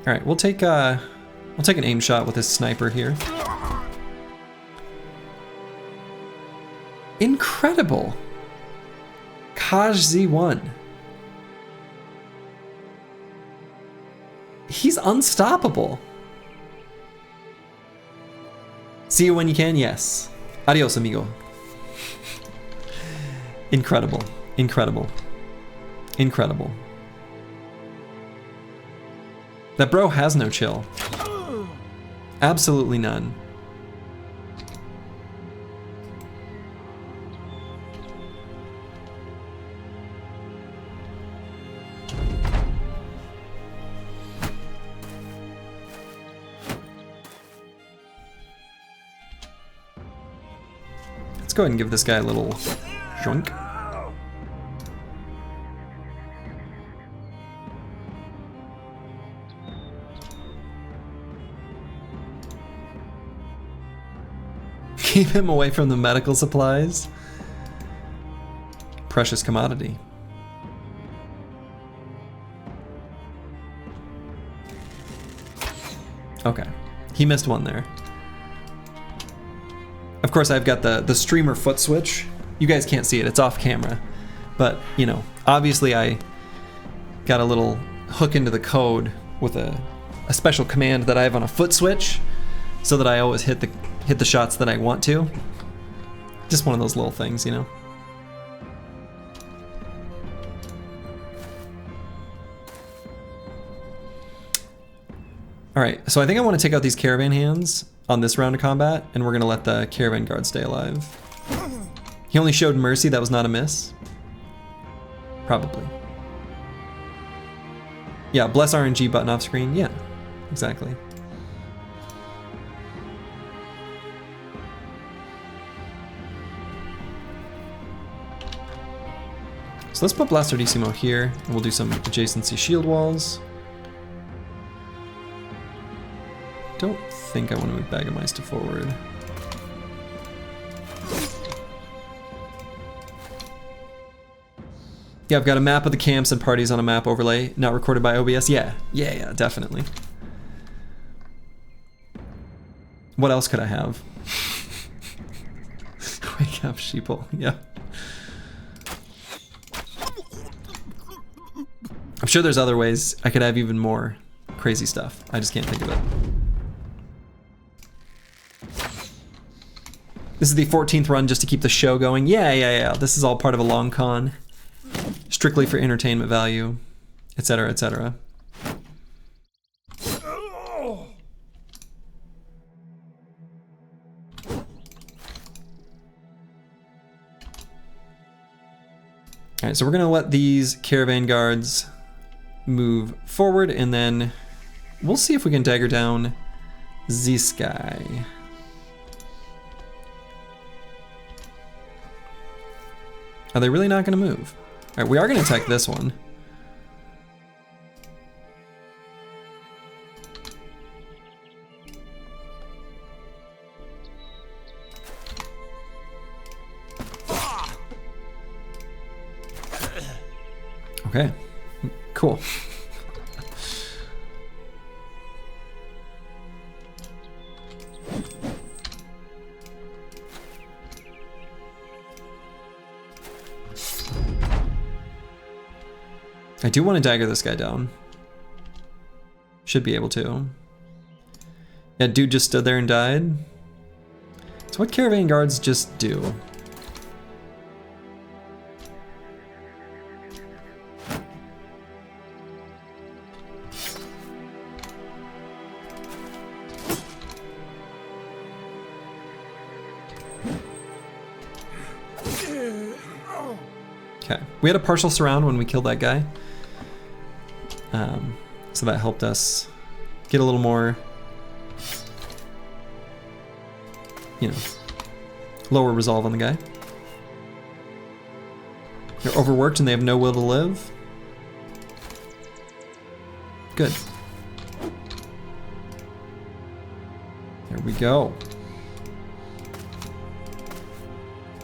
All right, we'll take an aim shot with this sniper here. Incredible. Kaj Z1. He's unstoppable. See you when you can, yes. Adios, amigo. Incredible, incredible, incredible. That bro has no chill. Absolutely none. Let's go ahead and give this guy a little joink. Keep him away from the medical supplies. Precious commodity. Okay, he missed one there. Of course, I've got the streamer foot switch. You guys can't see it, it's off camera. But, you know, obviously I got a little hook into the code with a special command that I have on a foot switch so that I always hit the shots that I want to. Just one of those little things, you know? Alright, so I think I want to take out these caravan hands on this round of combat, and we're going to let the caravan guard stay alive. He only showed mercy, that was not a miss. Probably. Yeah, bless RNG button off screen, yeah, exactly. So let's put Blastardissimo here, and we'll do some adjacency shield walls. Don't think I want to move Baggermeister forward. Yeah, I've got a map of the camps and parties on a map overlay, not recorded by OBS. Yeah, definitely. What else could I have? Wake up, sheeple, yeah. I'm sure there's other ways I could have even more crazy stuff. I just can't think of it. This is the 14th run just to keep the show going. Yeah. This is all part of a long con. Strictly for entertainment value, etc., etc. Alright, so we're gonna let these caravan guards move forward, and then we'll see if we can dagger down this guy. Are they really not gonna move? Alright, we are gonna attack this one. Okay, cool. I do want to dagger this guy down. Should be able to. Yeah, dude just stood there and died. So what caravan guards just do? Okay, we had a partial surround when we killed that guy. So that helped us get a little more, you know, lower resolve on the guy. They're overworked and they have no will to live. Good. There we go.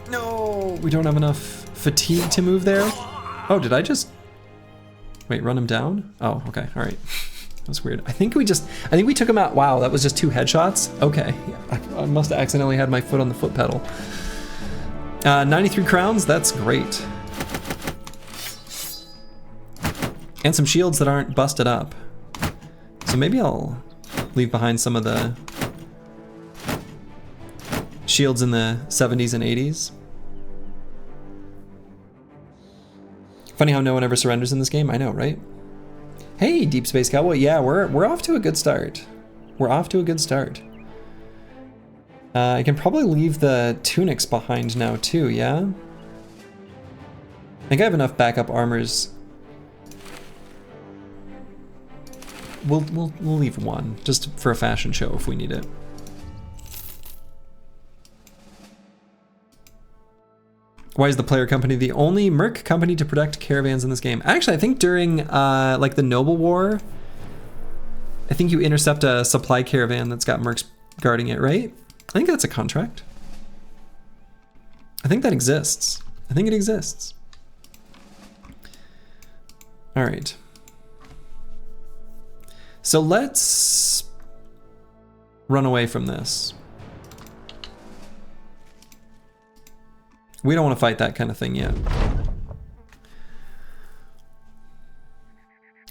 No, we don't have enough fatigue to move there. Oh, did I just... Wait, run him down? Oh, okay, all right. That's weird. I think we took him out. Wow, that was just 2 headshots? Okay, I must have accidentally had my foot on the foot pedal. 93 crowns, that's great. And some shields that aren't busted up. So maybe I'll leave behind some of the shields in the 70s and 80s. Funny how no one ever surrenders in this game. I know, right? Hey, Deep Space Cowboy. Yeah, we're off to a good start. We're off to a good start. I can probably leave the tunics behind now too, yeah? I think I have enough backup armors. We'll leave one, just for a fashion show if we need it. Why is the player company the only merc company to protect caravans in this game? Actually, I think during like the Noble War, I think you intercept a supply caravan that's got mercs guarding it, right? I think that's a contract. I think that exists. I think it exists. All right. So let's run away from this. We don't want to fight that kind of thing yet.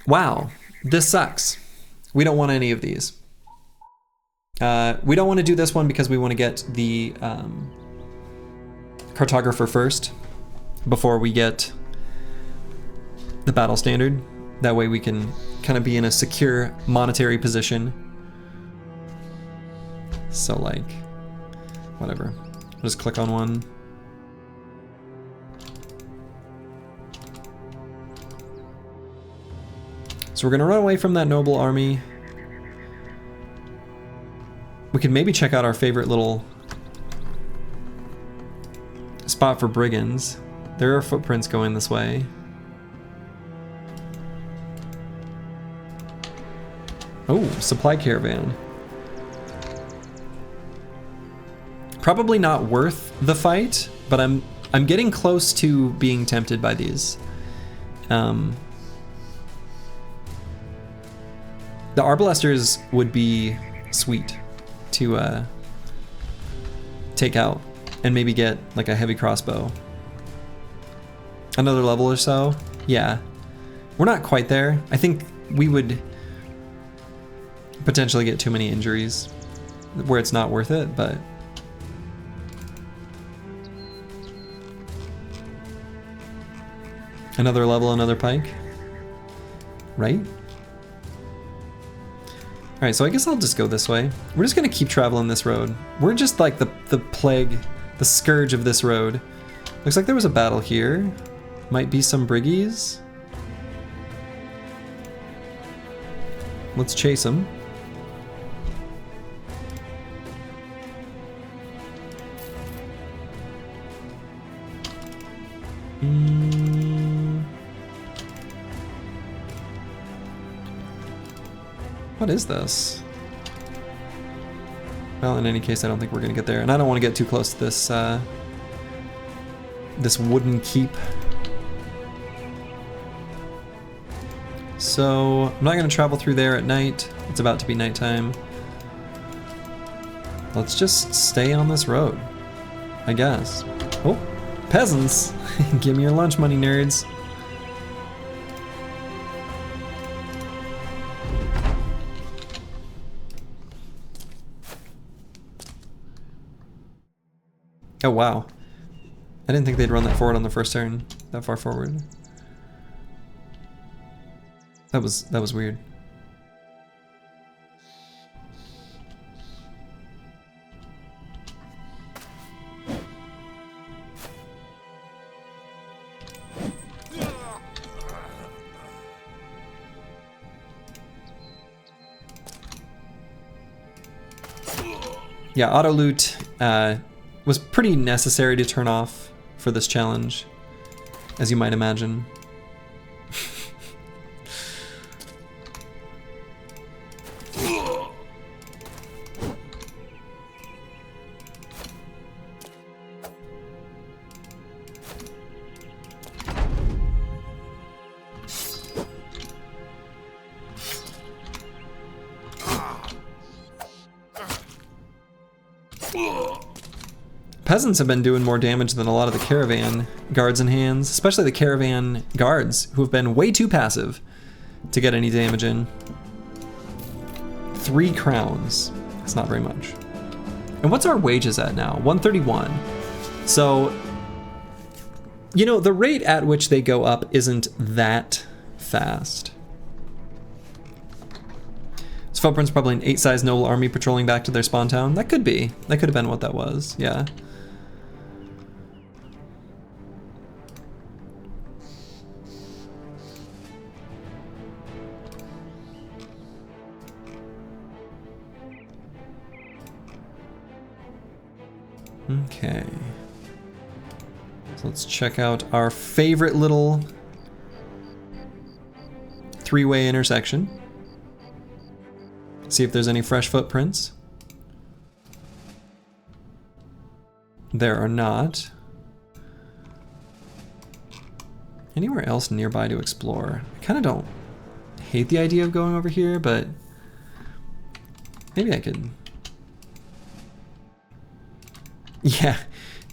Wow, this sucks. We don't want any of these. We don't want to do this one because we want to get the cartographer first before we get the battle standard. That way we can kind of be in a secure monetary position. So like, whatever. I'll just click on one. So we're gonna run away from that noble army. We could maybe check out our favorite little spot for brigands. There are footprints going this way. Oh, supply caravan. Probably not worth the fight, but I'm getting close to being tempted by these. The arbalesters would be sweet to take out and maybe get like a heavy crossbow. Another level or so? Yeah. We're not quite there. I think we would potentially get too many injuries where it's not worth it, but... Another level, another pike? Right? Alright, so I guess I'll just go this way. We're just gonna keep traveling this road. We're just like the plague, the scourge of this road. Looks like there was a battle here. Might be some briggies. Let's chase them. What is this? Well, in any case, I don't think we're gonna get there, and I don't want to get too close to this this wooden keep. So I'm not gonna travel through there at night. It's about to be nighttime. Let's just stay on this road, I guess. Oh, peasants! Give me your lunch money, nerds. Oh wow. I didn't think they'd run that forward on the first turn, that far forward. That was weird. Yeah, auto loot was pretty necessary to turn off for this challenge, as you might imagine. Peasants have been doing more damage than a lot of the caravan guards and hands, especially the caravan guards, who have been way too passive to get any damage in. 3 crowns. That's not very much. And what's our wages at now? 131. So, you know, the rate at which they go up isn't that fast. This footprint's probably an 8-size noble army patrolling back to their spawn town. That could be. That could have been what that was, yeah. Okay. So let's check out our favorite little 3-way intersection. See if there's any fresh footprints. There are not. Anywhere else nearby to explore? I kind of don't hate the idea of going over here, but maybe I could. Yeah,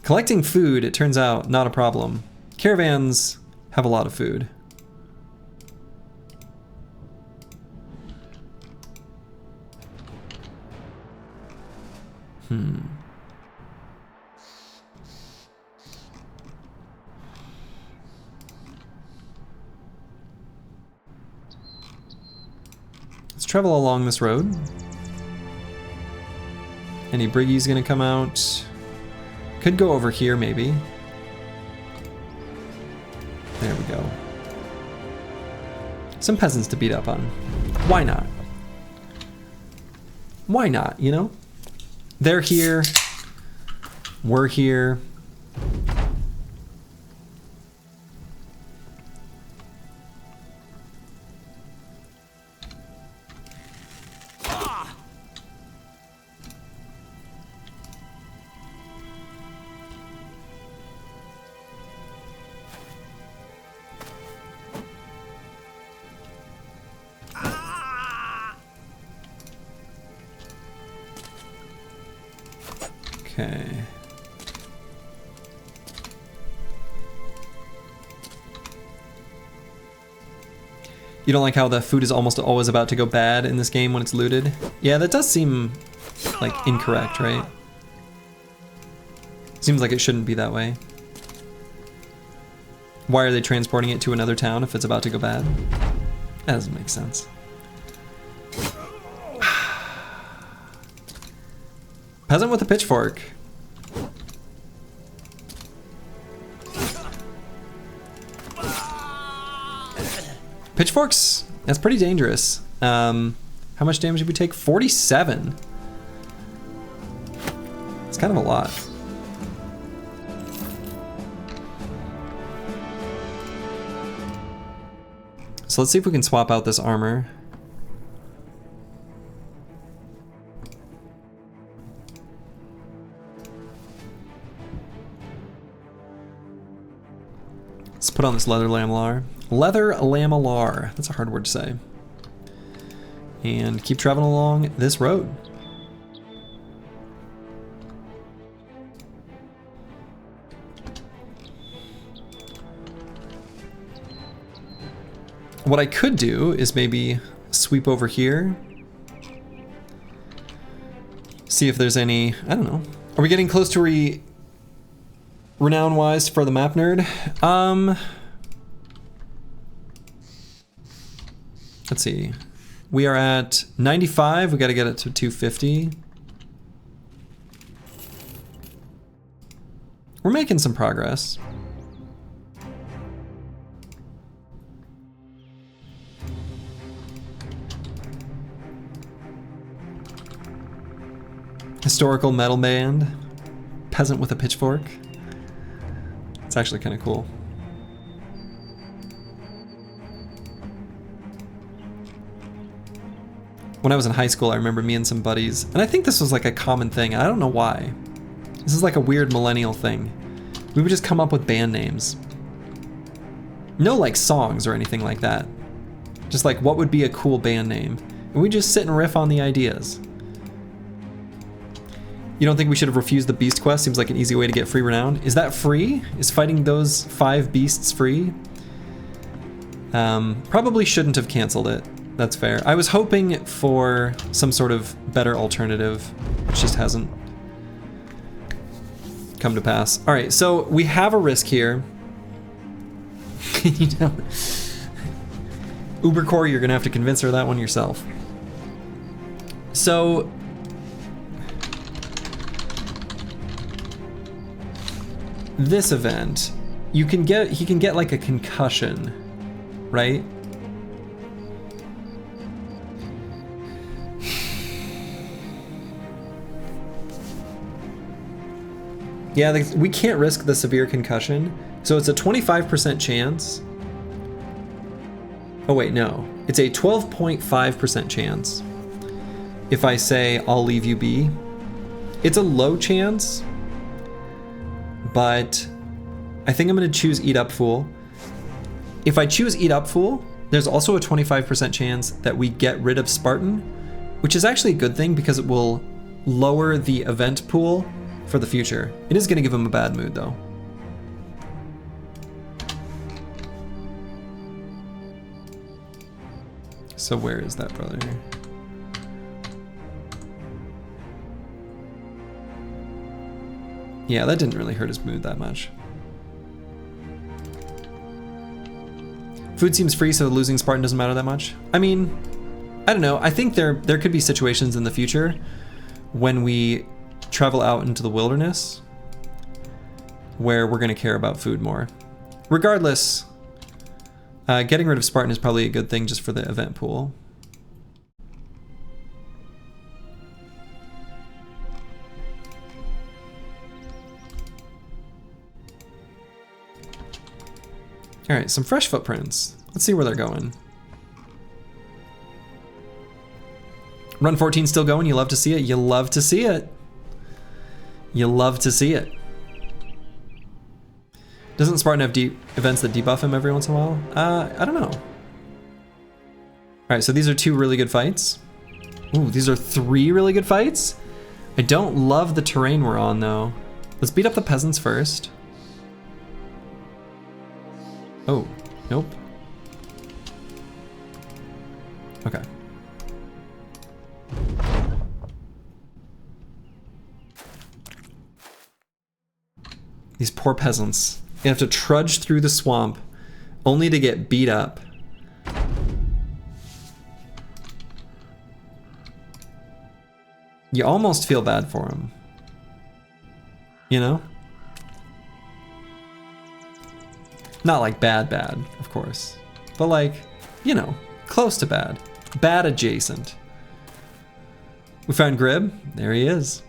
collecting food, it turns out, not a problem. Caravans have a lot of food. Let's travel along this road. Any briggies gonna come out? Could go over here, maybe. There we go. Some peasants to beat up on. Why not? Why not, you know? They're here. We're here. Okay. You don't like how the food is almost always about to go bad in this game when it's looted? Yeah, that does seem like incorrect, right? Seems like it shouldn't be that way. Why are they transporting it to another town if it's about to go bad? That doesn't make sense. Peasant with a pitchfork. Pitchforks, that's pretty dangerous. How much damage did we take? 47. It's kind of a lot. So let's see if we can swap out this armor. Let's put on this leather lamellar. Leather lamellar. That's a hard word to say. And keep traveling along this road. What I could do is maybe sweep over here. See if there's any, I don't know. Are we getting close to renown-wise for the map nerd? Let's see. We are at 95. We got to get it to 250. We're making some progress. Historical metal band. Peasant with a pitchfork. It's actually kind of cool. When I was in high school, I remember me and some buddies, and I think this was like a common thing. I don't know why. This is like a weird millennial thing. We would just come up with band names. No like songs or anything like that. Just like what would be a cool band name. And we just sit and riff on the ideas. You don't think we should have refused the beast quest? Seems like an easy way to get free renown. Is that free? Is fighting those 5 beasts free? Probably shouldn't have canceled it. That's fair. I was hoping for some sort of better alternative, which just hasn't come to pass. All right, so we have a risk here. You know, Ubercore, you're gonna have to convince her of that one yourself. So this event, he can get like a concussion, right? Yeah, we can't risk the severe concussion. So it's a 25% chance. Oh wait, no. It's a 12.5% chance if I say I'll leave you be. It's a low chance, but I think I'm gonna choose Eat Up Fool. If I choose Eat Up Fool, there's also a 25% chance that we get rid of Spartan, which is actually a good thing because it will lower the event pool for the future. It is gonna give him a bad mood though. So where is that brother? Yeah, that didn't really hurt his mood that much. Food seems free, so losing Spartan doesn't matter that much. I mean, I don't know. I think there could be situations in the future when we travel out into the wilderness where we're gonna care about food more. Regardless, getting rid of Spartan is probably a good thing just for the event pool. All right, some fresh footprints. Let's see where they're going. Run 14 still going. You love to see it. You love to see it. You love to see it. Doesn't Spartan have events that debuff him every once in a while? I don't know. All right, so these are 2 really good fights. Ooh, these are 3 really good fights? I don't love the terrain we're on though. Let's beat up the peasants first. Oh, nope. Okay. These poor peasants. You have to trudge through the swamp only to get beat up. You almost feel bad for them. You know? Not like bad, of course. But like, you know, close to bad. Bad adjacent. We found Grib. There he is.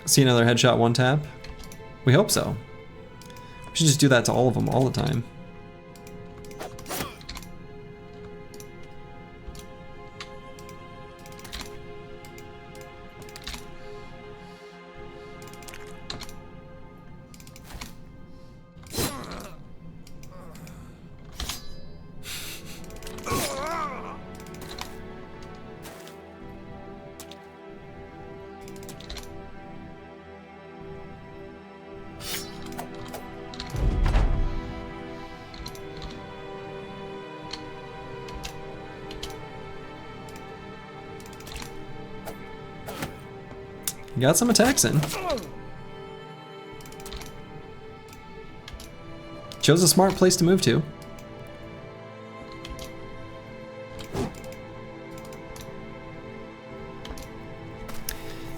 See another headshot 1 tap? We hope so. We should just do that to all of them all the time. Got some attacks in. Chose a smart place to move to.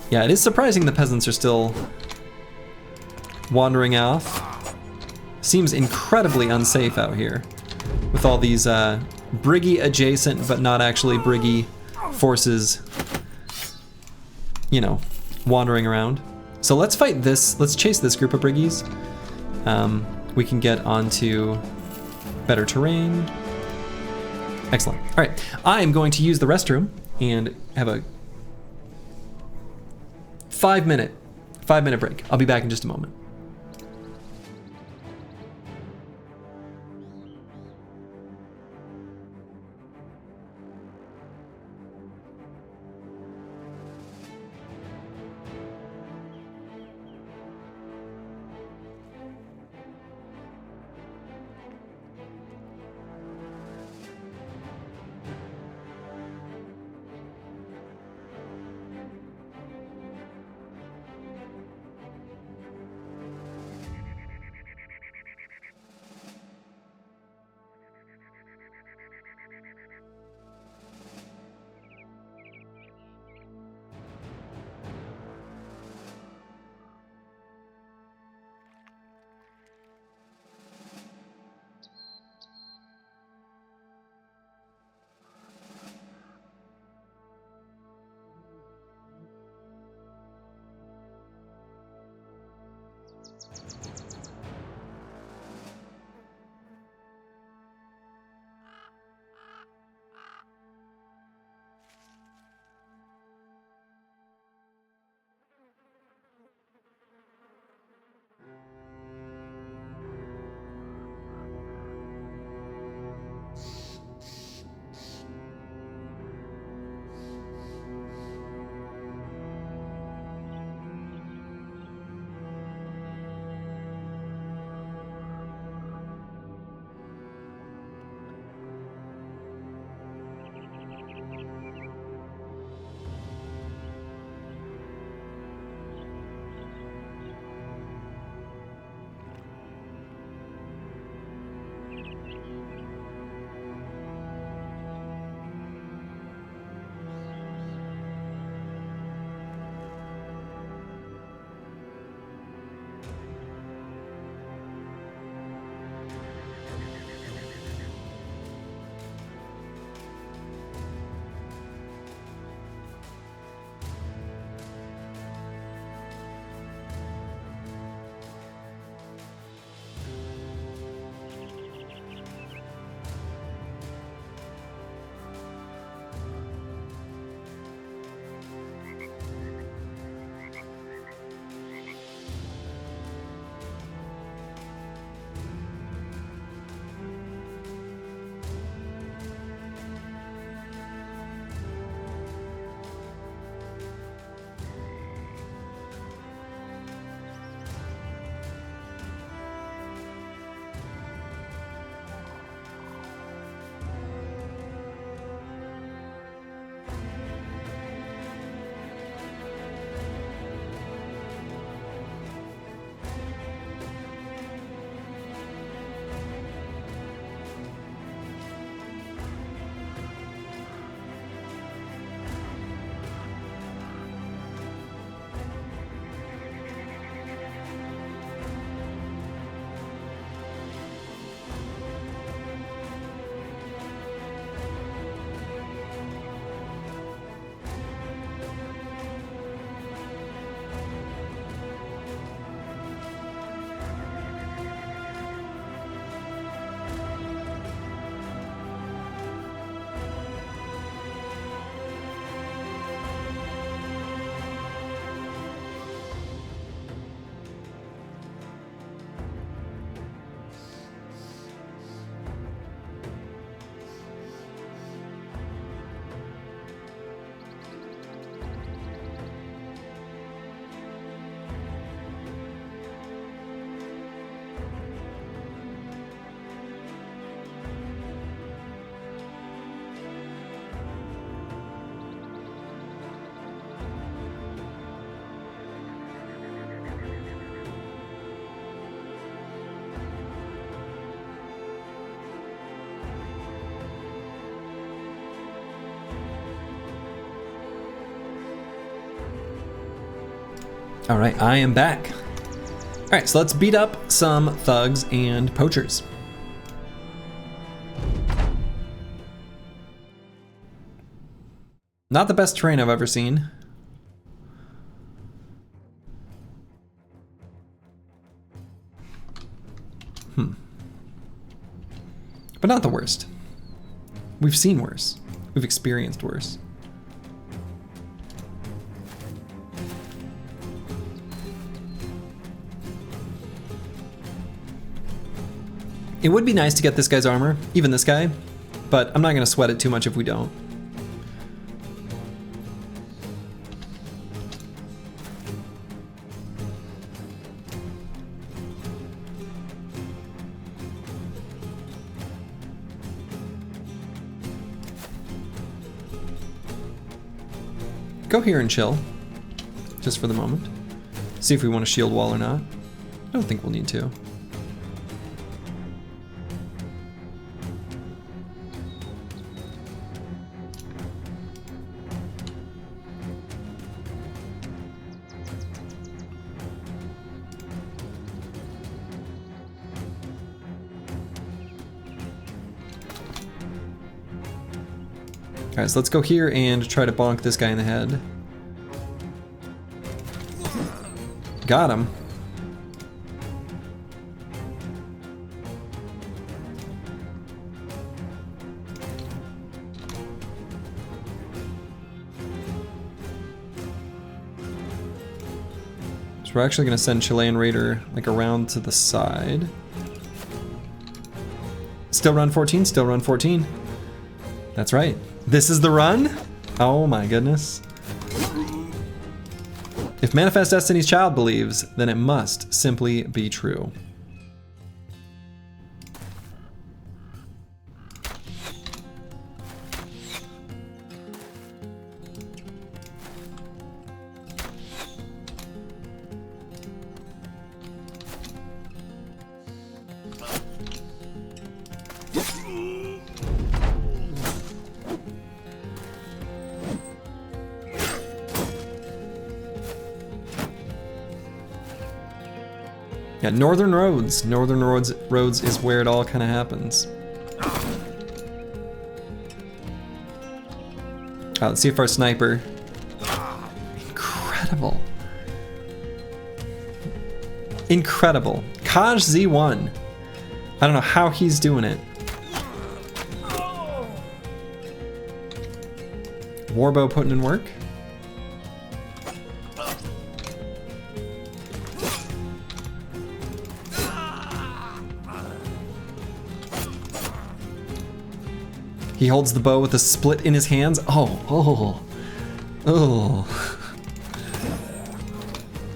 Yeah, it is surprising the peasants are still wandering off. Seems incredibly unsafe out here with all these Briggy adjacent but not actually Briggy forces, you know, wandering around. So let's fight this, let's chase this group of Briggies. We can get onto better terrain. Excellent. All right, I am going to use the restroom and have a 5 minute break. I'll be back in just a moment. All right, I am back. All right, so let's beat up some thugs and poachers. Not the best terrain I've ever seen. But not the worst. We've seen worse. We've experienced worse. It would be nice to get this guy's armor, even this guy, but I'm not going to sweat it too much if we don't. Go here and chill, just for the moment. See if we want a shield wall or not. I don't think we'll need to. Alright, so let's go here and try to bonk this guy in the head. Got him. So we're actually going to send Chilean Raider like around to the side. Still run 14, still run 14. That's right. This is the run? Oh my goodness. If Manifest Destiny's Child believes, then it must simply be true. Yeah, Northern Roads. Northern Roads is where it all kind of happens. Let's see if our sniper... Incredible. Incredible. Kaj Z1. I don't know how he's doing it. Warbow putting in work. He holds the bow with a split in his hands. Oh, oh, oh,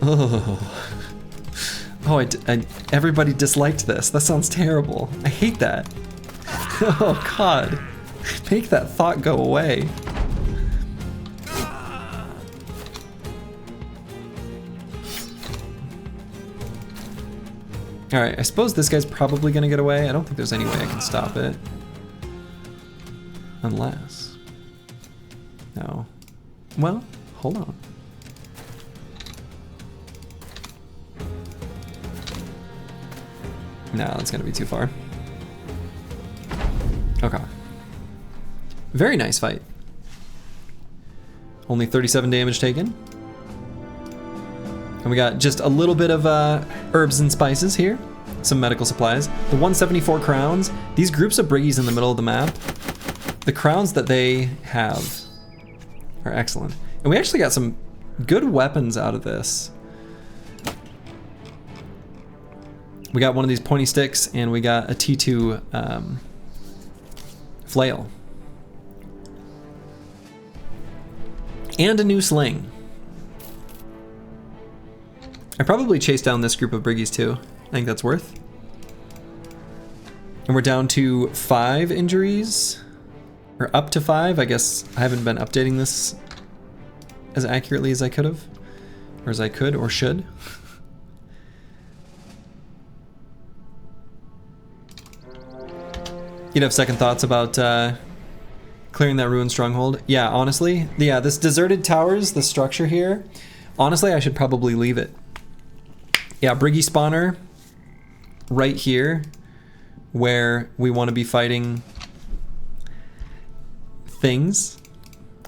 oh. Oh, everybody disliked this. That sounds terrible. I hate that. Oh, God. Make that thought go away. Alright, I suppose this guy's probably gonna get away. I don't think there's any way I can stop it. Unless... No. Well, hold on. No, that's gonna be too far. Okay. Very nice fight. Only 37 damage taken. And we got just a little bit of herbs and spices here. Some medical supplies. The 174 crowns. These groups of briggies in the middle of the map, the crowns that they have are excellent. And we actually got some good weapons out of this. We got one of these pointy sticks, and we got a T2 flail. And a new sling. I probably chased down this group of briggies too. I think that's worth. And we're down to 5 injuries. Or up to 5, I guess. I haven't been updating this as accurately as I could have. Or as I could or should. You'd have second thoughts about clearing that ruined stronghold. Yeah, honestly, yeah, this deserted towers, the structure here, Honestly, I should probably leave it. Yeah, Briggy spawner right here where we want to be fighting things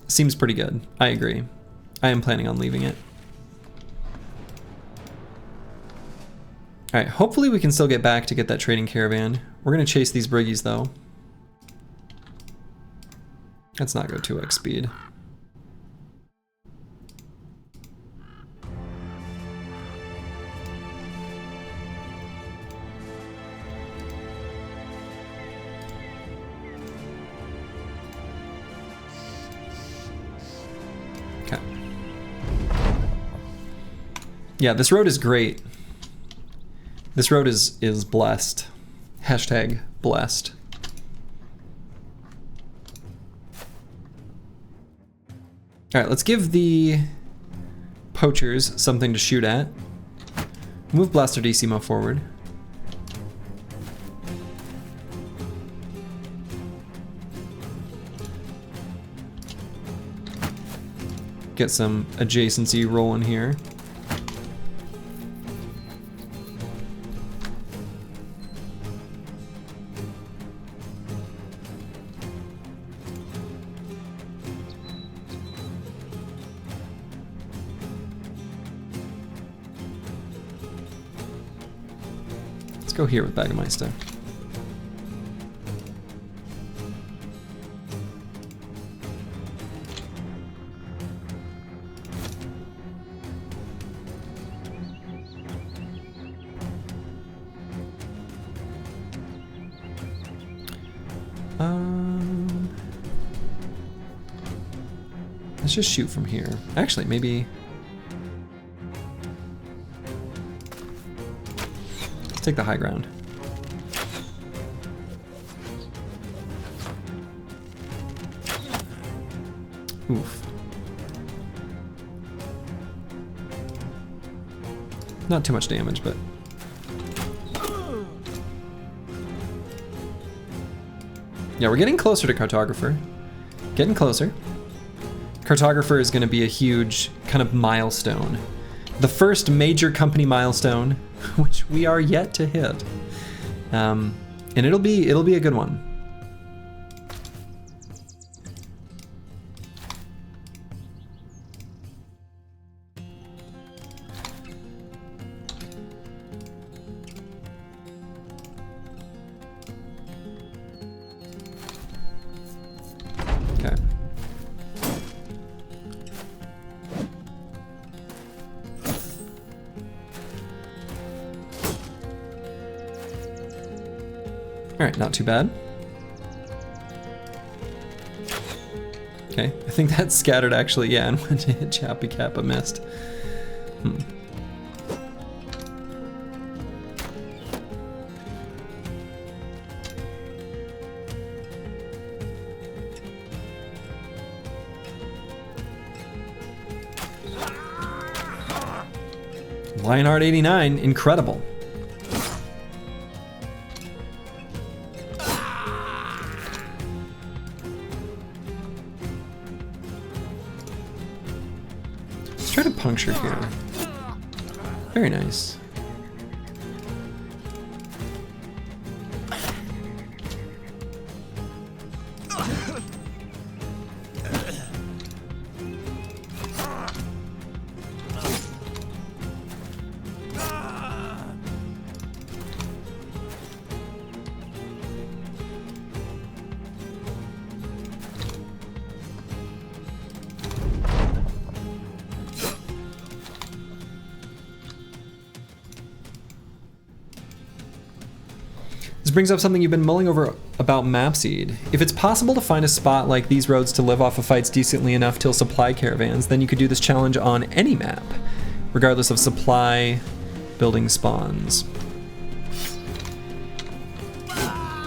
seems pretty good. I agree. I am planning on leaving it. All right, hopefully we can still get back to get that trading caravan. We're gonna chase these briggies though. Let's not go 2x speed. Okay. Yeah, this road is great. This road is blessed. Hashtag blessed. All right, let's give the poachers something to shoot at. Move Blaster Decimo forward. Get some adjacency rolling here. Let's go here with Baggermeister. Let's just shoot from here. Actually, maybe... Let's take the high ground. Oof. Not too much damage, but... Yeah, we're getting closer to Cartographer. Getting closer. Cartographer is going to be a huge kind of milestone. The first major company milestone, which we are yet to hit. And it'll be a good one. Okay. All right, not too bad. Okay, I think that scattered actually, yeah, and went to hit Chappy Kappa, missed. Lionheart 89, incredible. Let's try to puncture here. Very nice. This brings up something you've been mulling over about Mapseed. If it's possible to find a spot like these roads to live off of fights decently enough till supply caravans, then you could do this challenge on any map, regardless of supply building spawns.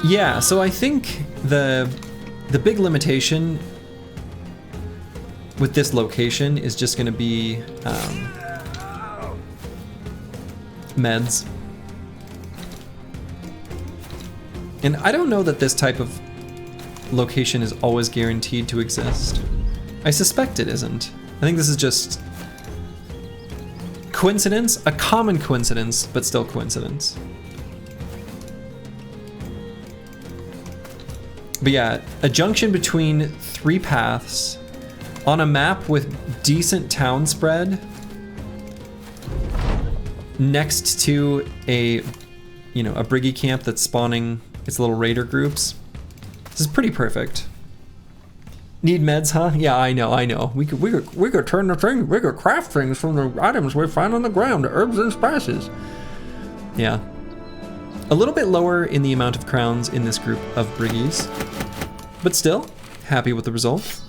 Yeah, so I think the big limitation with this location is just going to be meds. And I don't know that this type of location is always guaranteed to exist. I suspect it isn't. I think this is just Coincidence? A common coincidence, but still coincidence. But yeah, a junction between 3 paths on a map with decent town spread next to a, you know, a briggy camp that's spawning its little raider groups. This is pretty perfect. Need meds, huh? Yeah, I know. We could turn the thing, we could craft things from the items we find on the ground, herbs and spices. Yeah. A little bit lower in the amount of crowns in this group of briggies, but still, happy with the result.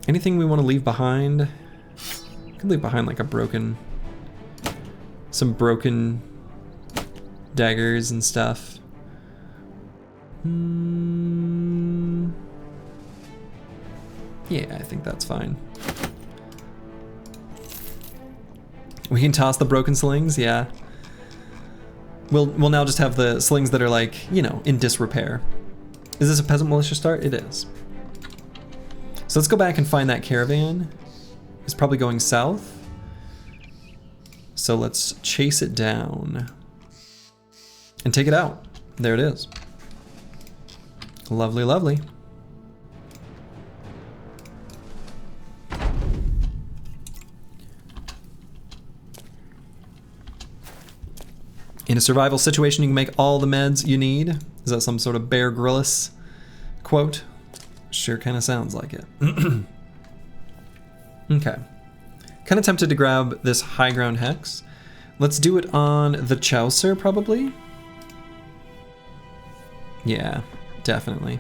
Anything we want to leave behind? I could leave behind like some broken daggers and stuff. Yeah, I think that's fine. We can toss the broken slings, yeah. We'll now just have the slings that are like, you know, in disrepair. Is this a peasant militia start? It is. So let's go back and find that caravan. It's probably going south. So let's chase it down and take it out. There it is. Lovely, lovely. In a survival situation, you can make all the meds you need. Is that some sort of Bear Grylls quote? Sure kind of sounds like it. Okay. Kind of tempted to grab this high ground hex. Let's do it on the Chaucer, probably. Yeah, definitely.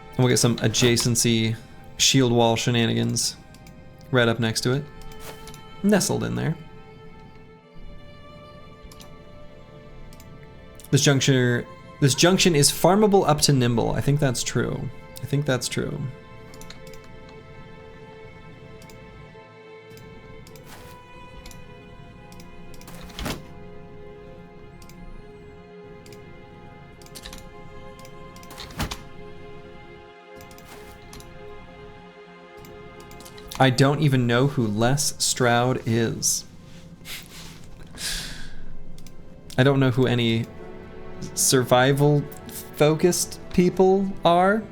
And we'll get some adjacency shield wall shenanigans right up next to it. Nestled in there. This junction is farmable up to nimble. I think that's true. I think that's true. I don't even know who Les Stroud is. I don't know who any survival focused people are.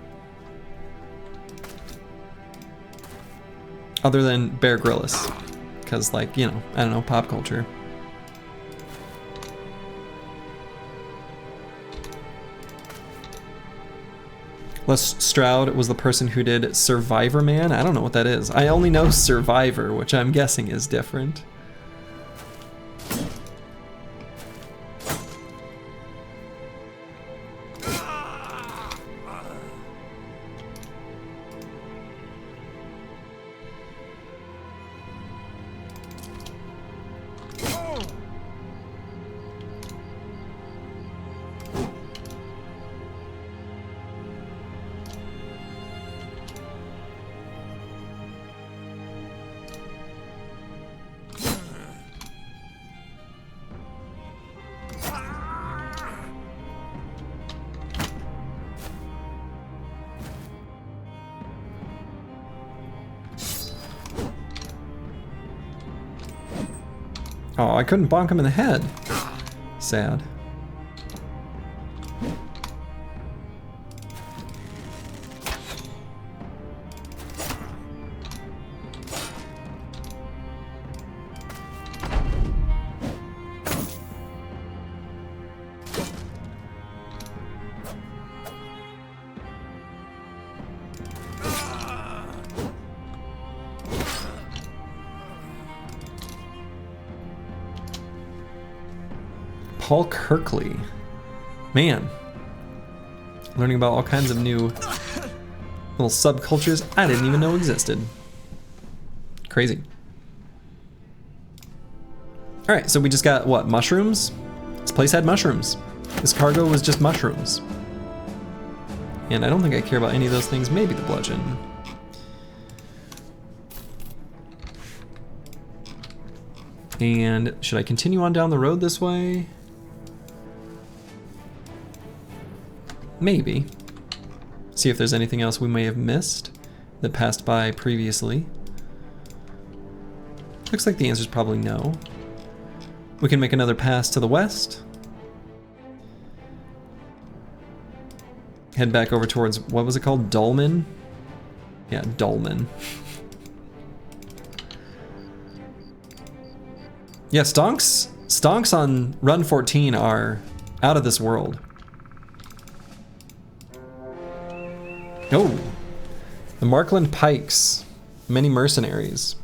Other than Bear Grylls. Because, like, you know, I don't know, pop culture. Les Stroud was the person who did Survivor Man. I don't know what that is. I only know Survivor, which I'm guessing is different. Oh, I couldn't bonk him in the head. Sad. Paul Kirkley. Man. Learning about all kinds of new little subcultures I didn't even know existed. Crazy. Alright, so we just got, what, mushrooms? This place had mushrooms. This cargo was just mushrooms. And I don't think I care about any of those things. Maybe the bludgeon. And should I continue on down the road this way? Maybe. See if there's anything else we may have missed. that passed by previously? Looks like the answer is probably no. We can make another pass to the west. Head back over towards, what was it called? Dolmen? Yeah, Dolmen. Yeah, stonks on run 14 are out of this world. Oh, the Markland Pikes, many mercenaries.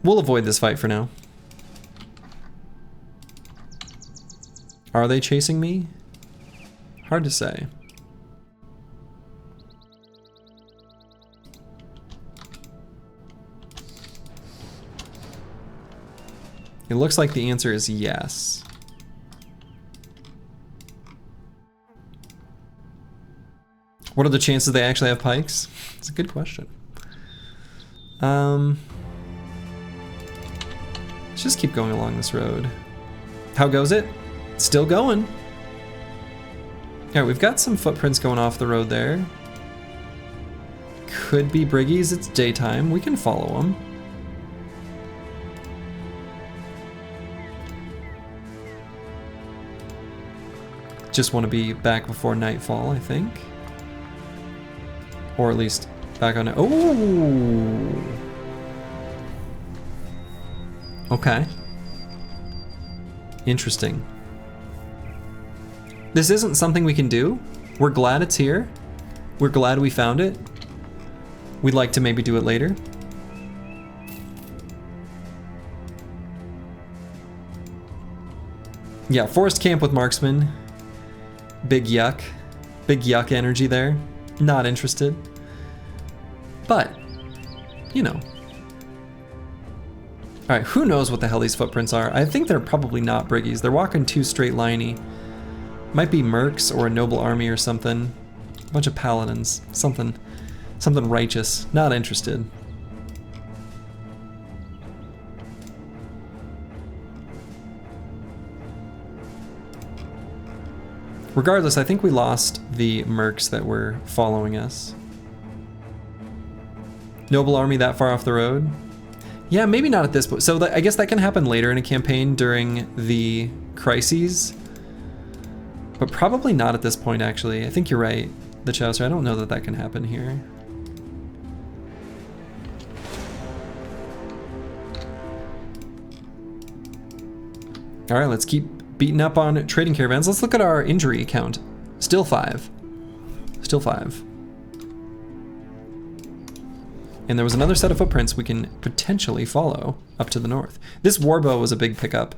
We'll avoid this fight for now. Are they chasing me? Hard to say. It looks like the answer is yes. What are the chances they actually have pikes? It's a good question. Let's just keep going along this road. How goes it? Still going. Alright, we've got some footprints going off the road there. Could be briggies, it's daytime. We can follow them. Just want to be back before nightfall, I think. Or at least back on it. Oh! Okay. Interesting. This isn't something we can do. We're glad it's here. We're glad we found it. We'd like to maybe do it later. Yeah, forest camp with marksman. Big yuck. Big yuck energy there. Not interested. But, you know. Alright, who knows what the hell these footprints are? I think they're probably not briggies. They're walking too straight liney. Might be mercs or a noble army or something. A bunch of paladins. Something righteous. Not interested. Regardless, I think we lost the mercs that were following us. Noble army that far off the road? Yeah, maybe not at this point. So I guess that can happen later in a campaign during the crises. But probably not at this point, actually. I think you're right, the Chaucer. I don't know that that can happen here. All right, let's keep beating up on trading caravans. Let's look at our injury count. Still 5. Still 5. And there was another set of footprints we can potentially follow up to the north. This warbow was a big pickup.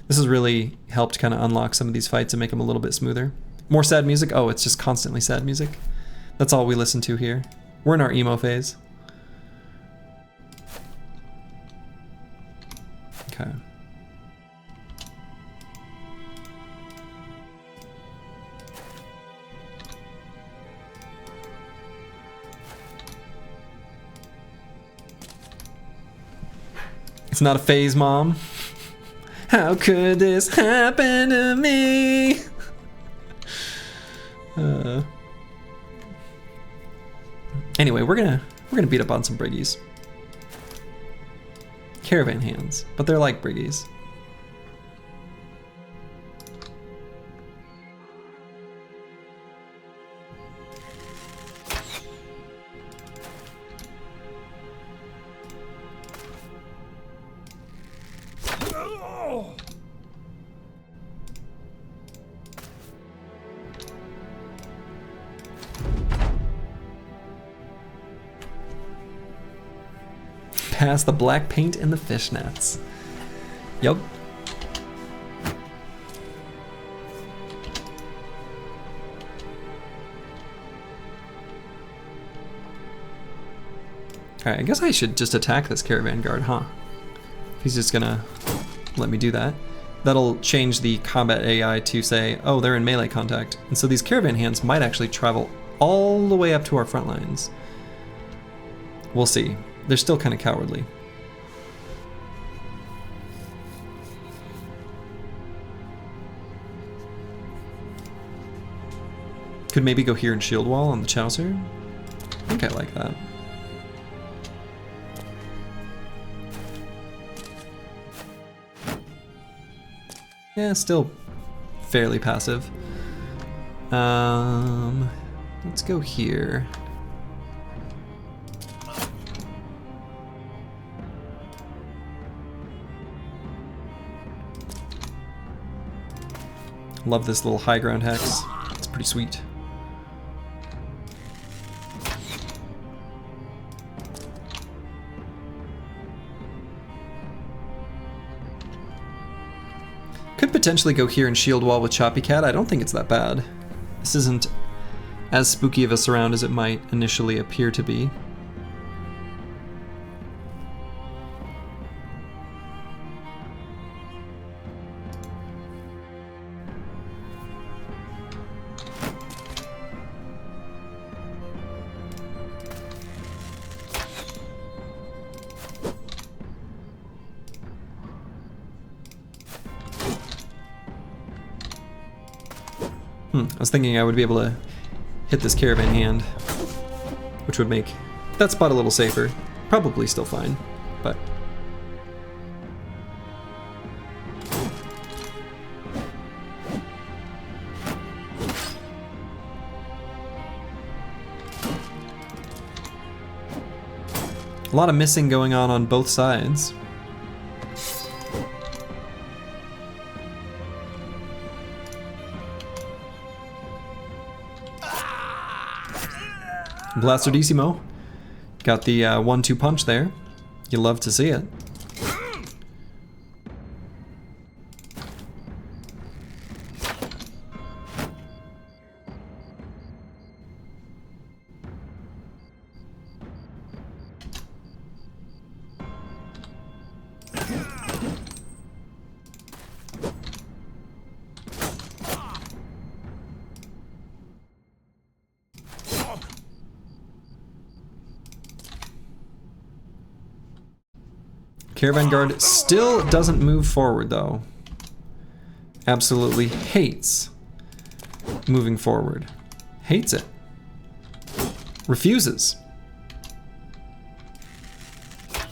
This has really helped kind of unlock some of these fights and make them a little bit smoother. More sad music? Oh, it's just constantly sad music. That's all we listen to here. We're in our emo phase. Okay. It's not a phase, Mom. How could this happen to me? Anyway, we're gonna beat up on some briggies. Caravan hands, but they're like briggies. Past the black paint and the fishnets. Yup. Alright, I guess I should just attack this caravan guard, huh? He's just gonna let me do that. That'll change the combat AI to say, oh, they're in melee contact. And so these caravan hands might actually travel all the way up to our front lines. We'll see. They're still kind of cowardly. Could maybe go here and shield wall on the Chaucer. I think I like that. Yeah, still fairly passive. Let's go here. Love this little high ground hex. It's pretty sweet. Could potentially go here and shield wall with Choppy Cat. I don't think it's that bad. This isn't as spooky of a surround as it might initially appear to be. I was thinking I would be able to hit this Caravan hand, which would make that spot a little safer. Probably still fine, but... a lot of missing going on both sides. Blasterdissimo. Got the 1-2 punch there. You love to see it. Caravan Guard still doesn't move forward though. Absolutely hates moving forward. Hates it. Refuses.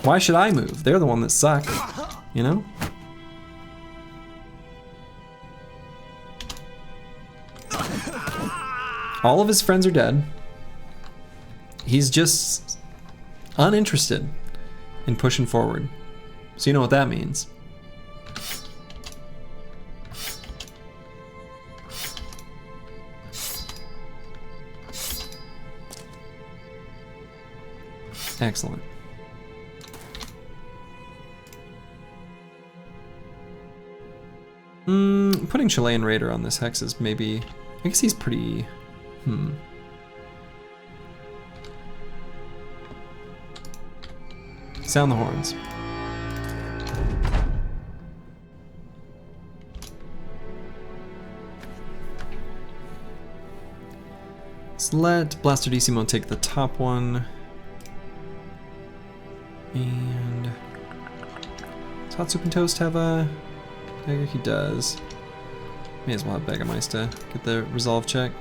Why should I move? They're the one that suck, you know? All of his friends are dead. He's just uninterested in pushing forward. So you know what that means. Excellent. Putting Chilean Raider on this hex is maybe... I guess he's pretty... Sound the horns. Let's let Blasterdissimo take the top one. And does Hot Soup and Toast have a dagger? He does. May as well have Baggermeister get the resolve check.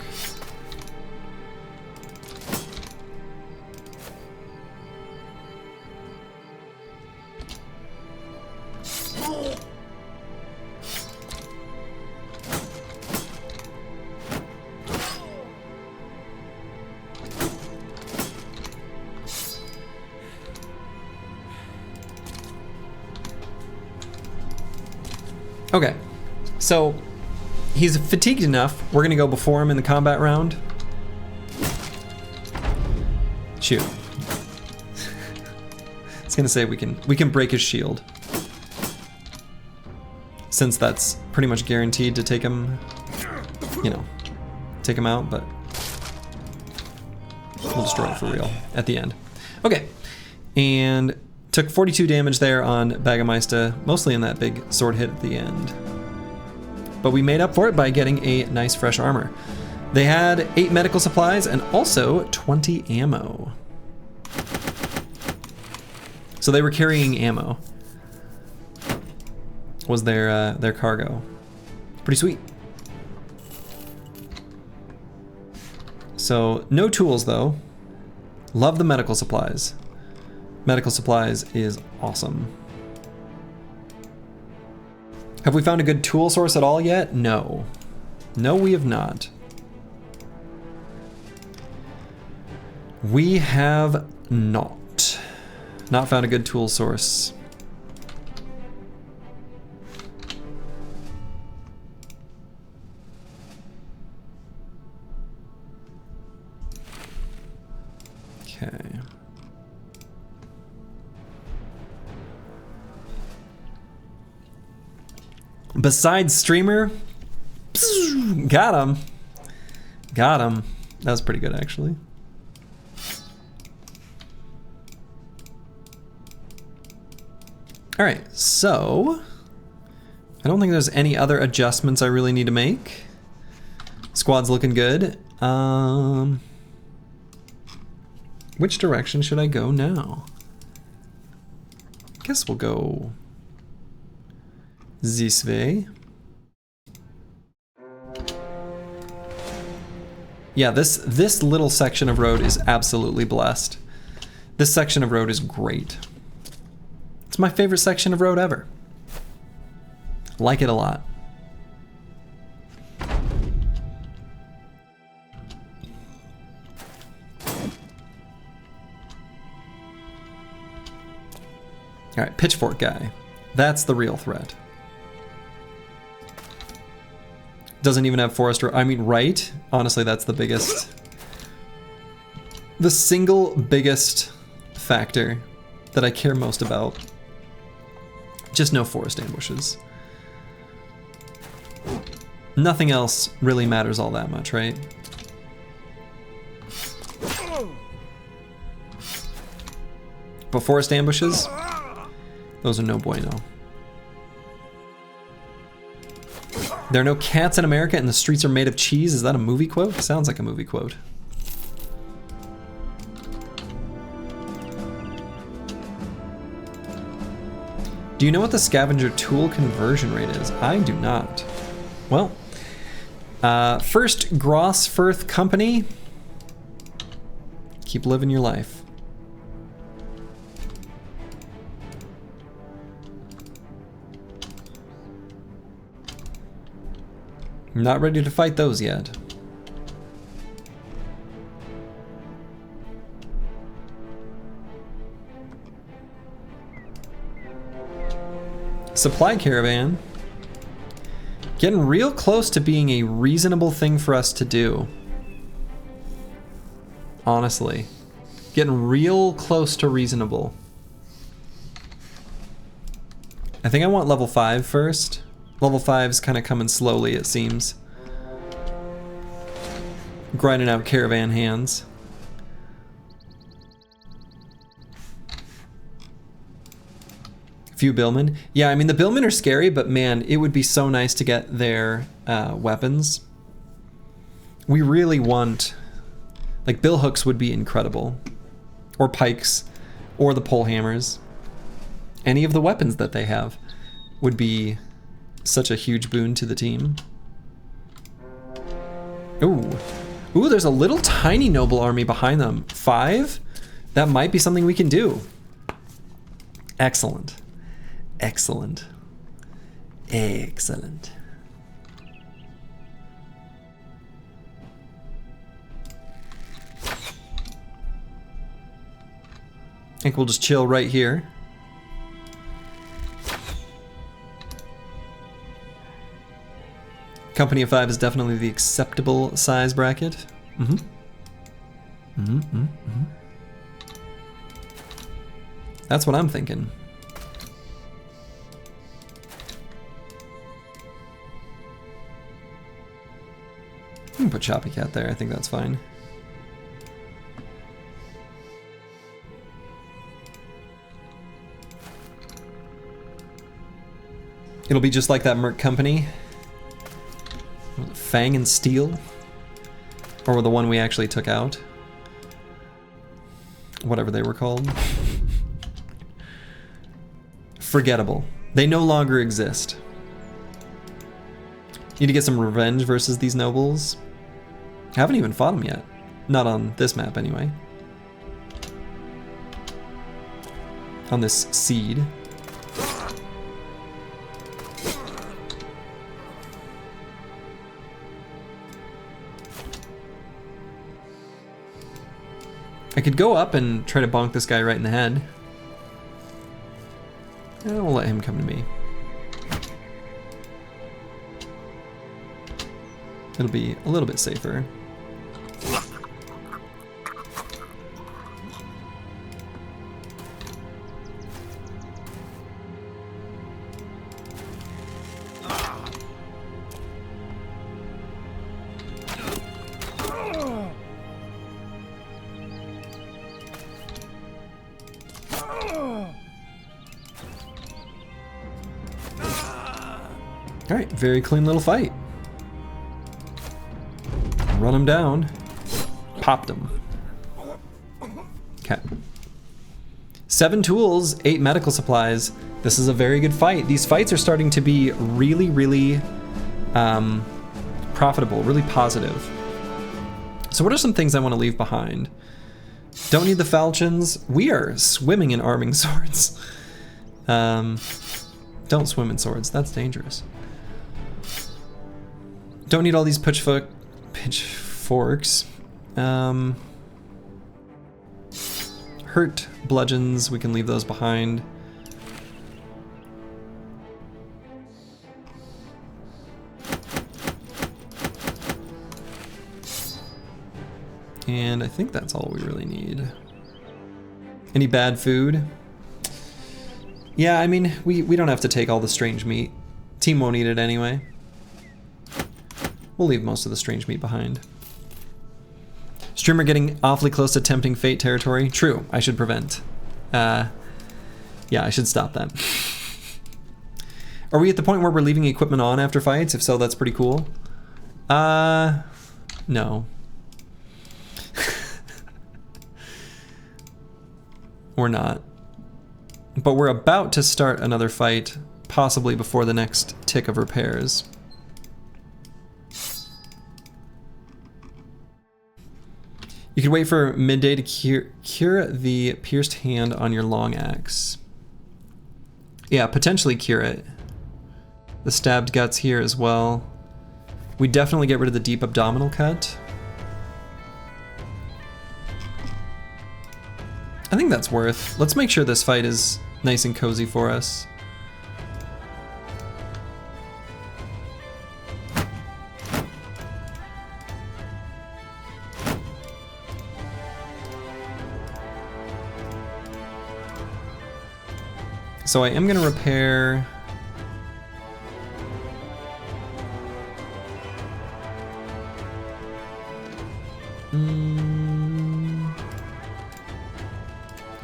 Okay, so he's fatigued enough. We're gonna go before him in the combat round. Shoot. I was gonna say we can break his shield, since that's pretty much guaranteed to take him, you know, take him out. But we'll destroy it for real at the end. Okay, and took 42 damage there on Baggermeister, mostly in that big sword hit at the end. But we made up for it by getting a nice fresh armor. They had 8 medical supplies and also 20 ammo. So they were carrying ammo. Was their cargo. Pretty sweet. So no tools though. Love the medical supplies. Medical supplies is awesome. Have we found a good tool source at all yet? No. No, we have not. We have not. Not found a good tool source. Okay. Besides streamer, got him. Got him. That was pretty good, actually. All right, so I don't think there's any other adjustments I really need to make. Squad's looking good. Which direction should I go now? I guess we'll go this way. Yeah, this little section of road is absolutely blessed. This section of road is great. It's my favorite section of road ever. Like it a lot. All right, pitchfork guy. That's the real threat. Doesn't even have forester. I mean, right? Honestly, that's the biggest. The single biggest factor that I care most about. Just no forest ambushes. Nothing else really matters all that much, right? But forest ambushes, those are no bueno. There are no cats in America and the streets are made of cheese. Is that a movie quote? Sounds like a movie quote. Do you know what the scavenger tool conversion rate is? I do not. Well, first Grossfirth Company. Keep living your life. Not ready to fight those yet. Supply caravan. Getting real close to being a reasonable thing for us to do. Honestly. Getting real close to reasonable. I think I want level 5 first. Level 5's kind of coming slowly, it seems. Grinding out caravan hands. Few billmen. Yeah, I mean the billmen are scary, but man, it would be so nice to get their weapons. We really want, like, bill hooks would be incredible. Or pikes, or the pole hammers. Any of the weapons that they have would be such a huge boon to the team. Ooh. Ooh, there's a little tiny noble army behind them. 5? That might be something we can do. Excellent. Excellent. Excellent. I think we'll just chill right here. Company of 5 is definitely the acceptable size bracket. That's what I'm thinking. You can put Choppy Cat there, I think that's fine. It'll be just like that Merc Company. Fang and Steel? Or the one we actually took out? Whatever they were called. Forgettable. They no longer exist. Need to get some revenge versus these nobles. I haven't even fought them yet. Not on this map, anyway. On this seed. I could go up and try to bonk this guy right in the head. And we'll let him come to me. It'll be a little bit safer. All right, very clean little fight. Run him down. Popped him. Okay. 7 tools, 8 medical supplies. This is a very good fight. These fights are starting to be really, really profitable, really positive. So what are some things I want to leave behind? Don't need the falchions. We are swimming in arming swords. Don't swim in swords. That's dangerous. Don't need all these pitchforks. Hurt bludgeons, we can leave those behind. And I think that's all we really need. Any bad food? Yeah, I mean, we don't have to take all the strange meat. Team won't eat it anyway. We'll leave most of the strange meat behind. Streamer getting awfully close to tempting fate territory. True, I should prevent. Yeah, I should stop that. Are we at the point where we're leaving equipment on after fights? If so, that's pretty cool. No. We're not. But we're about to start another fight, possibly before the next tick of repairs. You could wait for midday to cure the pierced hand on your long axe. Yeah, potentially cure it. The stabbed guts here as well. We definitely get rid of the deep abdominal cut. I think that's worth. Let's make sure this fight is nice and cozy for us. So I am going to repair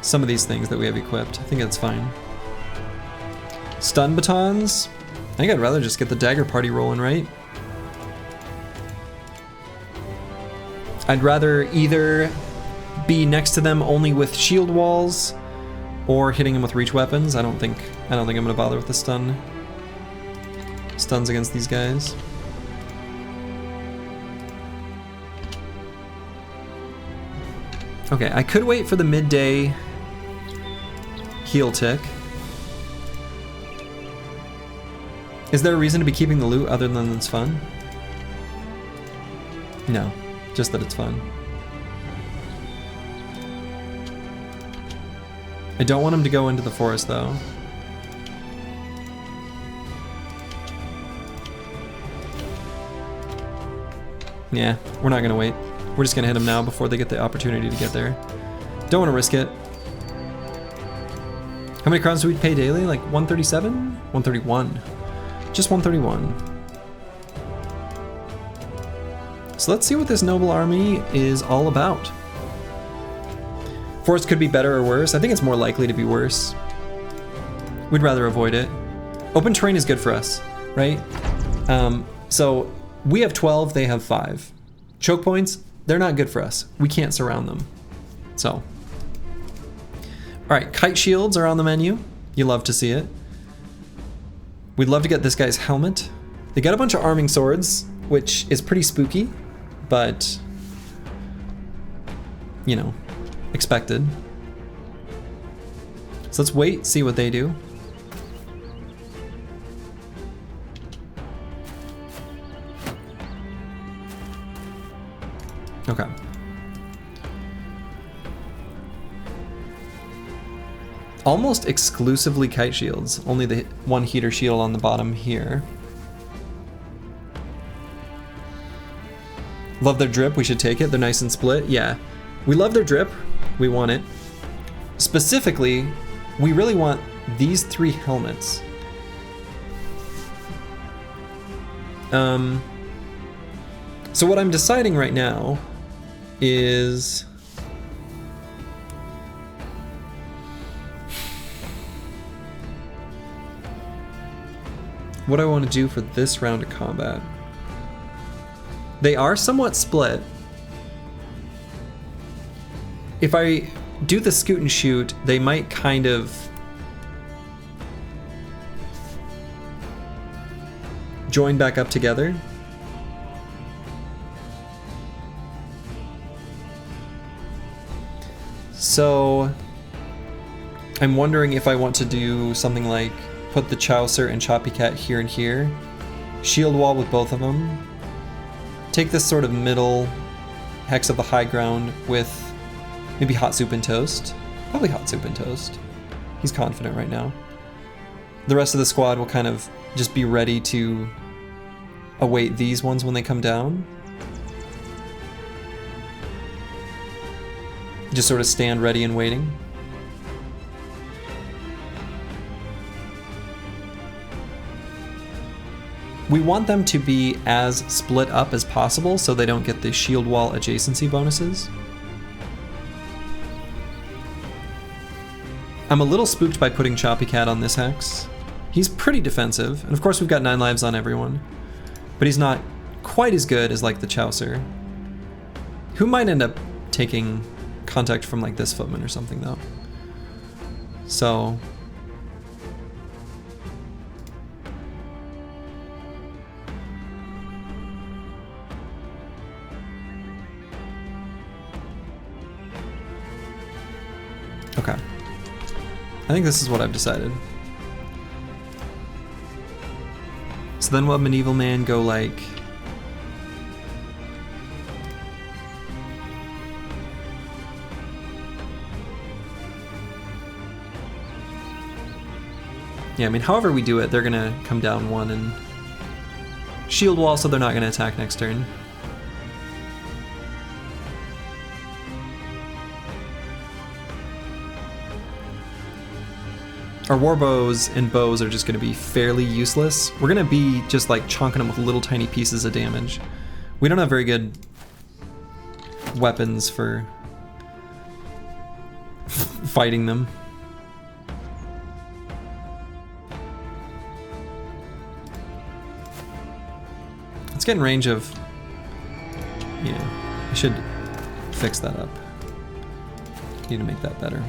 some of these things that we have equipped. I think that's fine. Stun batons. I think I'd rather just get the dagger party rolling, right? I'd rather either be next to them only with shield walls or hitting him with reach weapons. I don't think I'm gonna bother with the stuns against these guys. Okay, I could wait for the midday heal tick. Is there a reason to be keeping the loot other than it's fun? No, just that it's fun. I don't want him to go into the forest though. Yeah, we're not gonna wait. We're just gonna hit him now before they get the opportunity to get there. Don't wanna risk it. How many crowns do we pay daily? Like 137? 131. Just 131. So let's see what this noble army is all about. Forest could be better or worse. I think it's more likely to be worse. We'd rather avoid it. Open terrain is good for us, right? So we have 12, they have 5. Choke points, they're not good for us. We can't surround them. So. All right, kite shields are on the menu. You love to see it. We'd love to get this guy's helmet. They got a bunch of arming swords, which is pretty spooky, but you know, expected. So let's wait, see what they do. Okay. Almost exclusively kite shields, only the one heater shield on the bottom here. Love their drip, we should take it. They're nice and split. Yeah, we love their drip. We want it. Specifically, we really want these 3 helmets. So what I'm deciding right now is what I want to do for this round of combat. They are somewhat split. If I do the scoot and shoot, they might kind of join back up together. So I'm wondering if I want to do something like put the Chaucer and Choppy Cat here and here, shield wall with both of them, take this sort of middle hex of the high ground with maybe Hot Soup and Toast. Probably Hot Soup and Toast. He's confident right now. The rest of the squad will kind of just be ready to await these ones when they come down. Just sort of stand ready and waiting. We want them to be as split up as possible so they don't get the shield wall adjacency bonuses. I'm a little spooked by putting Choppy Cat on this hex. He's pretty defensive, and of course we've got 9 lives on everyone, but he's not quite as good as like the Chaucer, who might end up taking contact from like this footman or something though. So okay, I think this is what I've decided. So then we'll have Medieval Man go like yeah, I mean, however we do it, they're gonna come down 1 and shield wall, so they're not gonna attack next turn. Our warbows and bows are just gonna be fairly useless. We're gonna be just like chonking them with little tiny pieces of damage. We don't have very good weapons for fighting them. Let's get in range of, yeah, I should fix that up. Need to make that better.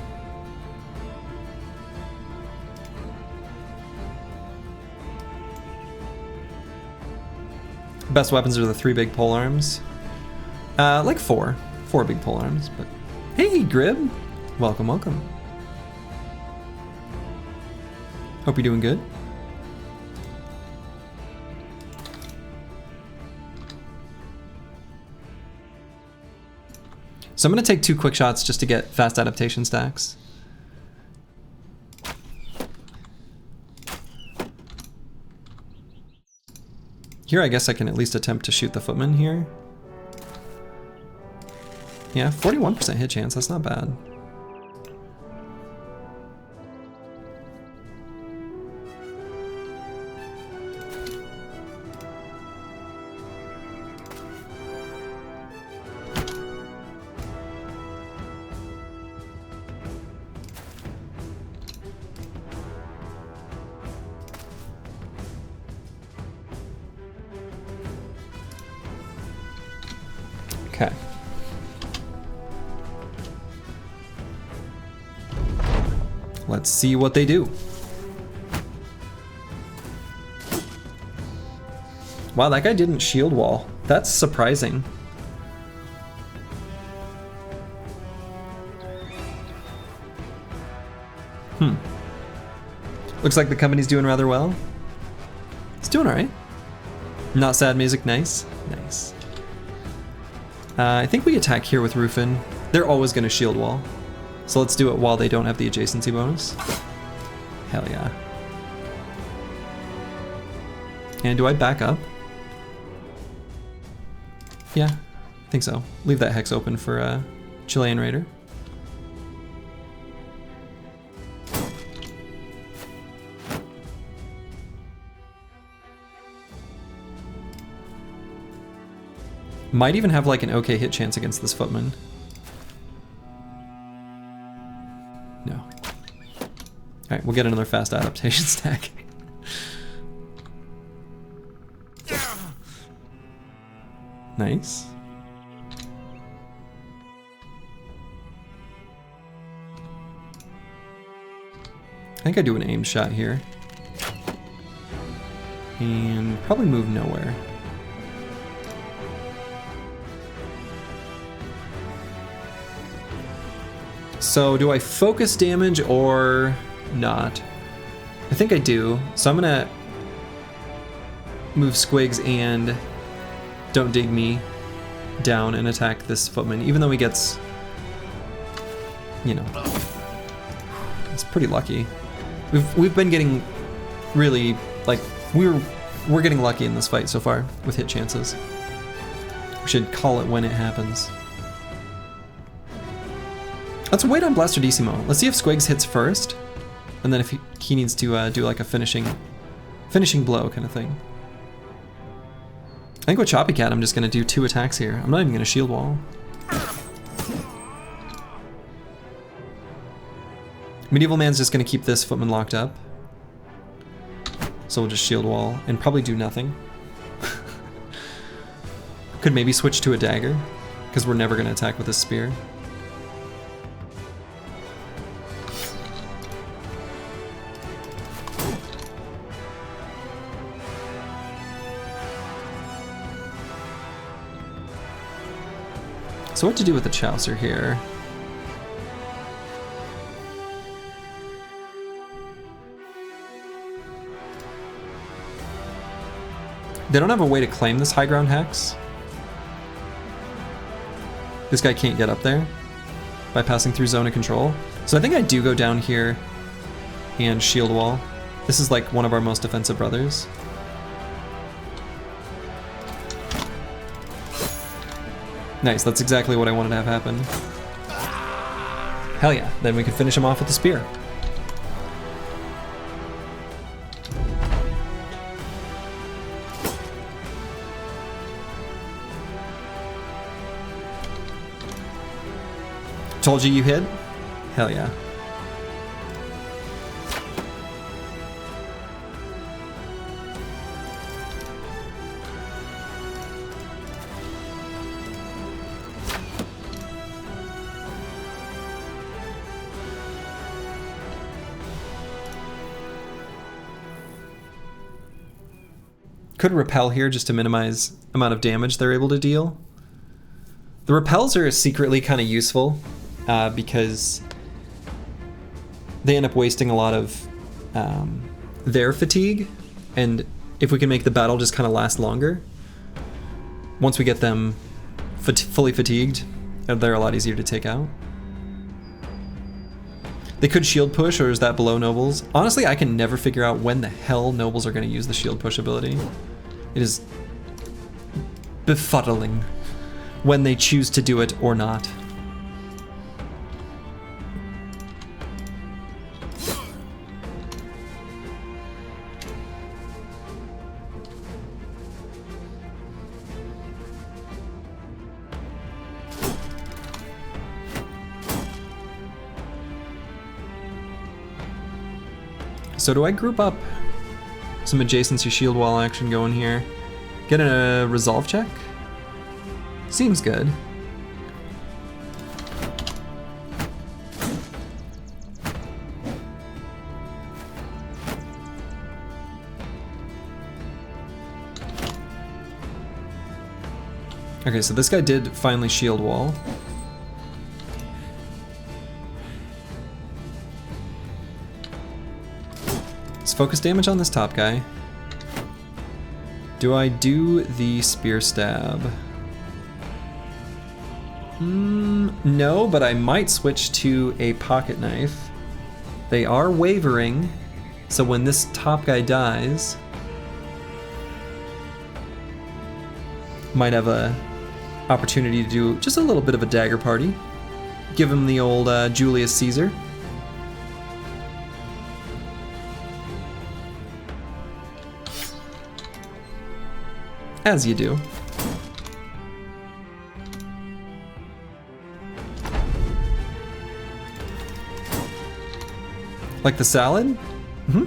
Best weapons are the 3 big polearms. Like 4 big polearms, but hey, Grib, welcome, welcome. Hope you're doing good. So I'm gonna take 2 quick shots just to get fast adaptation stacks. Here, I guess I can at least attempt to shoot the footman here. Yeah, 41% hit chance, that's not bad. Okay. Let's see what they do. Wow, that guy didn't shield wall. That's surprising. Looks like the company's doing rather well. It's doing alright. Not sad music, nice. Nice. I think we attack here with Rufin. They're always going to shield wall. So let's do it while they don't have the adjacency bonus. Hell yeah. And do I back up? Yeah, I think so. Leave that hex open for Chilean Raider. Might even have like an okay hit chance against this footman. No. Alright, we'll get another fast adaptation stack. Nice. I think I do an aim shot here. And probably move nowhere. So do I focus damage or not? I think I do. So I'm gonna move Squigs and Don't Dig Me down and attack this footman, even though he gets, you know, it's pretty lucky. We've been getting really, like, we're getting lucky in this fight so far with hit chances. We should call it when it happens. Let's wait on Blasterdissimo. Let's see if Squigs hits first, and then if he needs to do like a finishing blow kind of thing. I think with Choppy Cat, I'm just gonna do 2 attacks here. I'm not even gonna shield wall. Medieval Man's just gonna keep this footman locked up. So we'll just shield wall and probably do nothing. Could maybe switch to a dagger, because we're never gonna attack with a spear. So what to do with the Chaucer here? They don't have a way to claim this high ground hex. This guy can't get up there by passing through zone of control. So I think I do go down here and shield wall. This is like one of our most defensive brothers. Nice, that's exactly what I wanted to have happen. Hell yeah, then we can finish him off with the spear. Told you hit? Hell yeah. Could repel here just to minimize amount of damage they're able to deal. The repels are secretly kind of useful because they end up wasting a lot of their fatigue, and if we can make the battle just kind of last longer, once we get them fully fatigued, they're a lot easier to take out. They could shield push, or is that below nobles? Honestly, I can never figure out when the hell nobles are going to use the shield push ability. It is befuddling when they choose to do it or not. So do I group up some adjacency shield wall action going here? Get a resolve check? Seems good. Okay, so this guy did finally shield wall. focus damage on this top guy. Do I do the spear stab? No, but I might switch to a pocket knife. They are wavering, so when this top guy dies, might have a opportunity to do just a little bit of a dagger party. Give him the old Julius Caesar. As you do. Like the salad? Mm-hmm.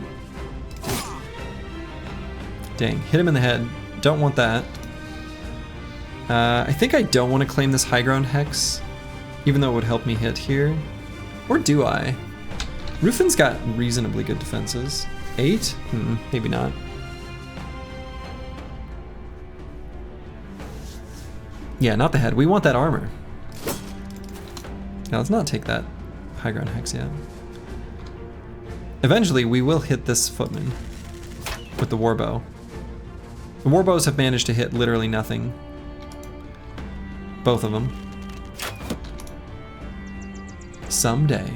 Dang, hit him in the head. Don't want that. I think I don't want to claim this high ground hex, even though it would help me hit here. Or do I? Rufin's got reasonably good defenses. 8? Maybe not. Yeah, not the head. We want that armor. Now let's not take that high ground hex yet. Eventually, we will hit this footman with the warbow. The warbows have managed to hit literally nothing. Both of them. Someday.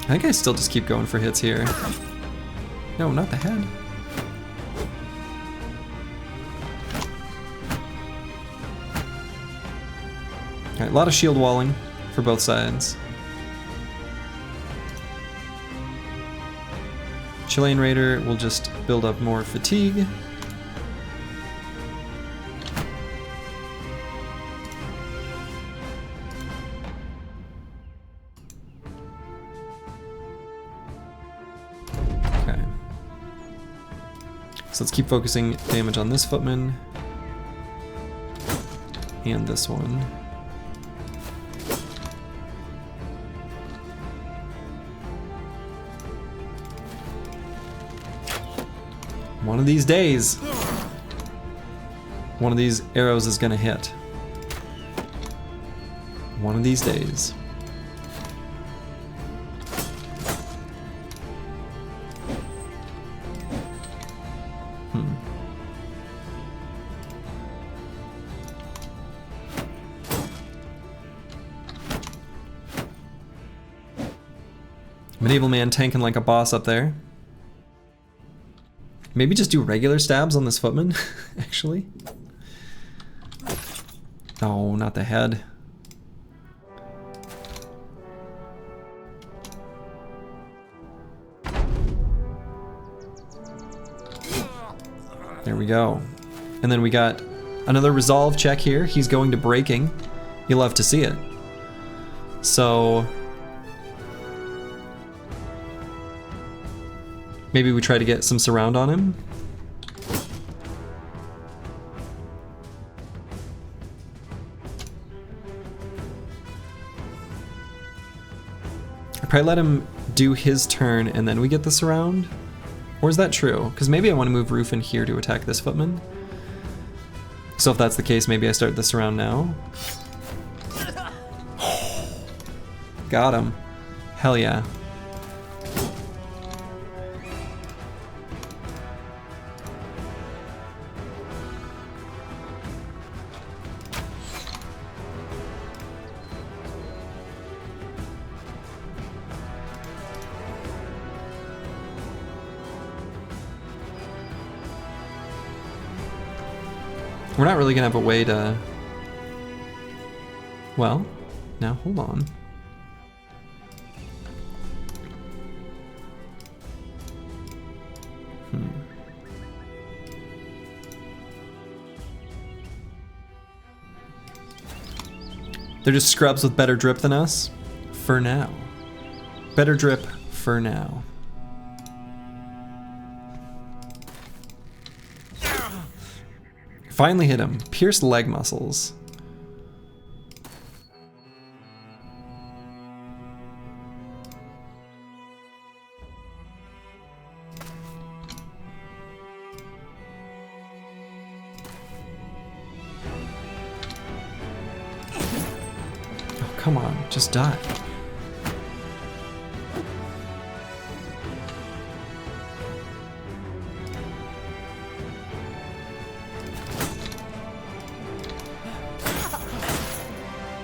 I think I still just keep going for hits here. No, not the head. Alright, a lot of shield walling for both sides. Chilean Raider will just build up more fatigue. Okay. So let's keep focusing damage on this footman. And this one. One of these days, one of these arrows is gonna hit. One of these days. Medieval man tanking like a boss up there. Maybe just do regular stabs on this footman, actually. Oh, not the head. There we go. And then we got another resolve check here. He's going to breaking. You'll love to see it. So maybe we try to get some surround on him. I probably let him do his turn and then we get the surround. Or is that true? Because maybe I want to move Roof in here to attack this footman. So if that's the case, maybe I start the surround now. Got him. Hell yeah. We're not really gonna have a way to... Well, now hold on. They're just scrubs with better drip than us? For now. Better drip for now. Finally hit him. Pierce leg muscles. come on, just die.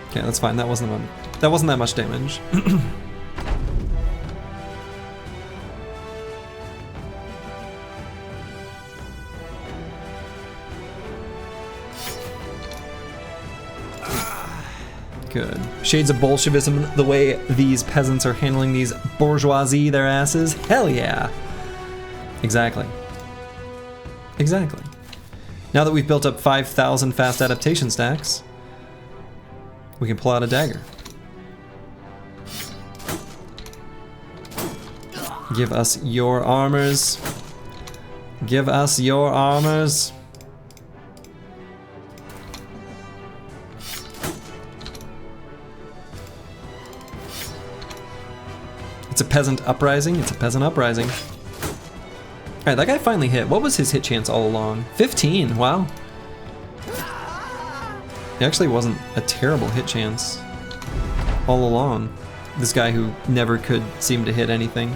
Okay, that's fine. That wasn't that much damage. Good. Shades of Bolshevism, the way these peasants are handling these bourgeoisie, their asses. Hell yeah. Exactly. Exactly. Now that we've built up 5,000 fast adaptation stacks, we can pull out a dagger. Give us your armors. Give us your armors. It's a peasant uprising. It's a peasant uprising. All right, that guy finally hit. What was his hit chance all along? 15, wow. It actually wasn't a terrible hit chance all along. This guy who never could seem to hit anything.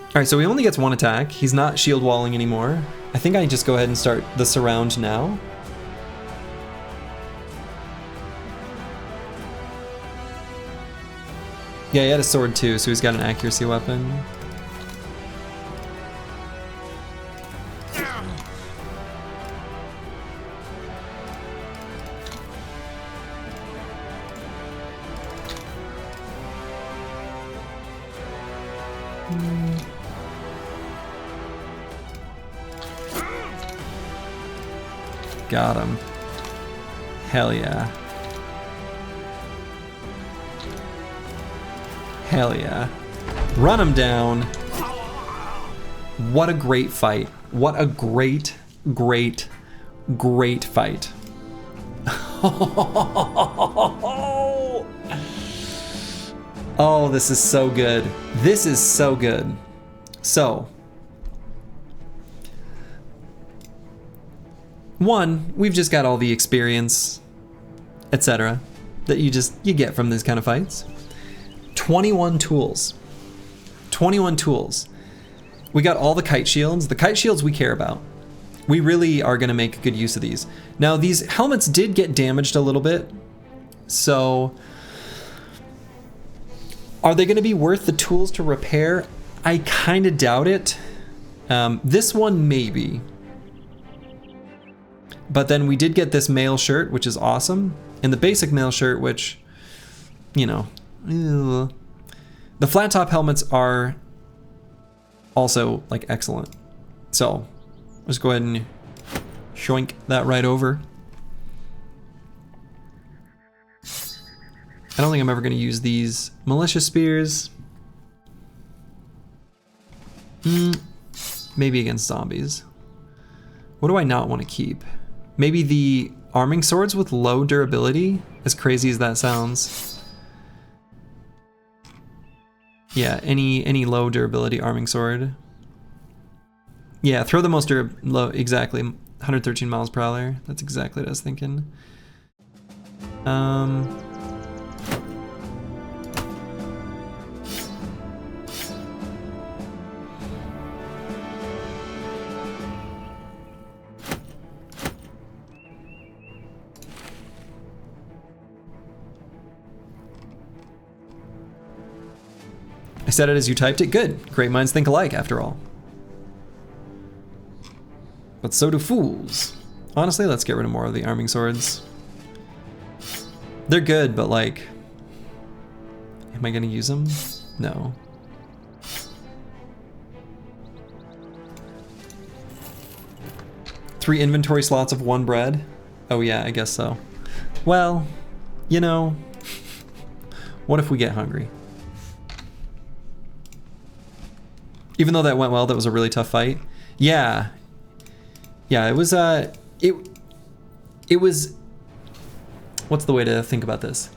All right, so he only gets one attack. He's not shield walling anymore. I think I just go ahead and start the surround now. Yeah, he had a sword too, so he's got an accuracy weapon. Got him. Hell yeah. Hell yeah. Run him down. What a great fight. What a great, great, great fight. Oh, this is so good. This is so good. So, one, we've just got all the experience, etc., that you get from these kind of fights. 21 tools. 21 tools. We got all the kite shields. The kite shields we care about. We really are going to make good use of these. Now, these helmets did get damaged a little bit, so are they going to be worth the tools to repair? I kind of doubt it. This one maybe. But then we did get this mail shirt, which is awesome, and the basic mail shirt, which, you know, the flat top helmets are also like excellent. So let's go ahead and shoink that right over. I don't think I'm ever going to use these militia spears. Maybe against zombies. What do I not want to keep? Maybe the arming swords with low durability, as crazy as that sounds. Yeah, any low durability arming sword. Yeah, throw the most low, exactly. 113 miles per hour. That's exactly what I was thinking. I said it as you typed it. Good. Great minds think alike, after all. But so do fools. Honestly, let's get rid of more of the arming swords. They're good, but like, am I gonna use them? No. Three inventory slots of one bread? Oh yeah, I guess so. Well, you know, what if we get hungry? Even though that went well, that was a really tough fight. Yeah. Yeah, it was, it was, what's the way to think about this?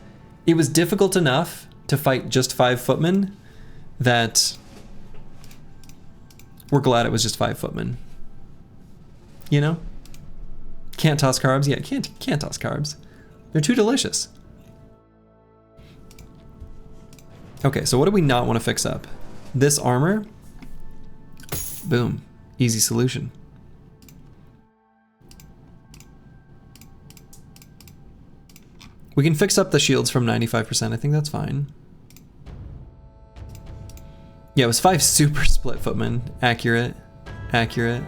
It was difficult enough to fight just 5 footmen that we're glad it was just 5 footmen. You know? Can't toss carbs? Yeah, can't toss carbs. They're too delicious. Okay, so what do we not want to fix up? This armor? Boom. Easy solution. We can fix up the shields from 95%. I think that's fine. Yeah, it was 5 super split footmen. Accurate. Accurate.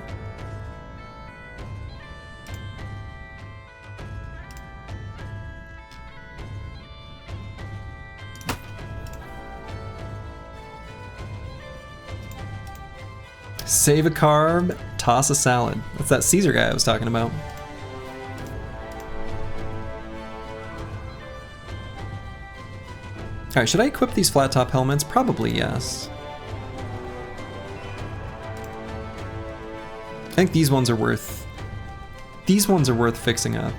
Save a carb, toss a salad. That's that Caesar guy I was talking about. Alright, should I equip these flat top helmets? Probably yes. I think these ones are worth fixing up.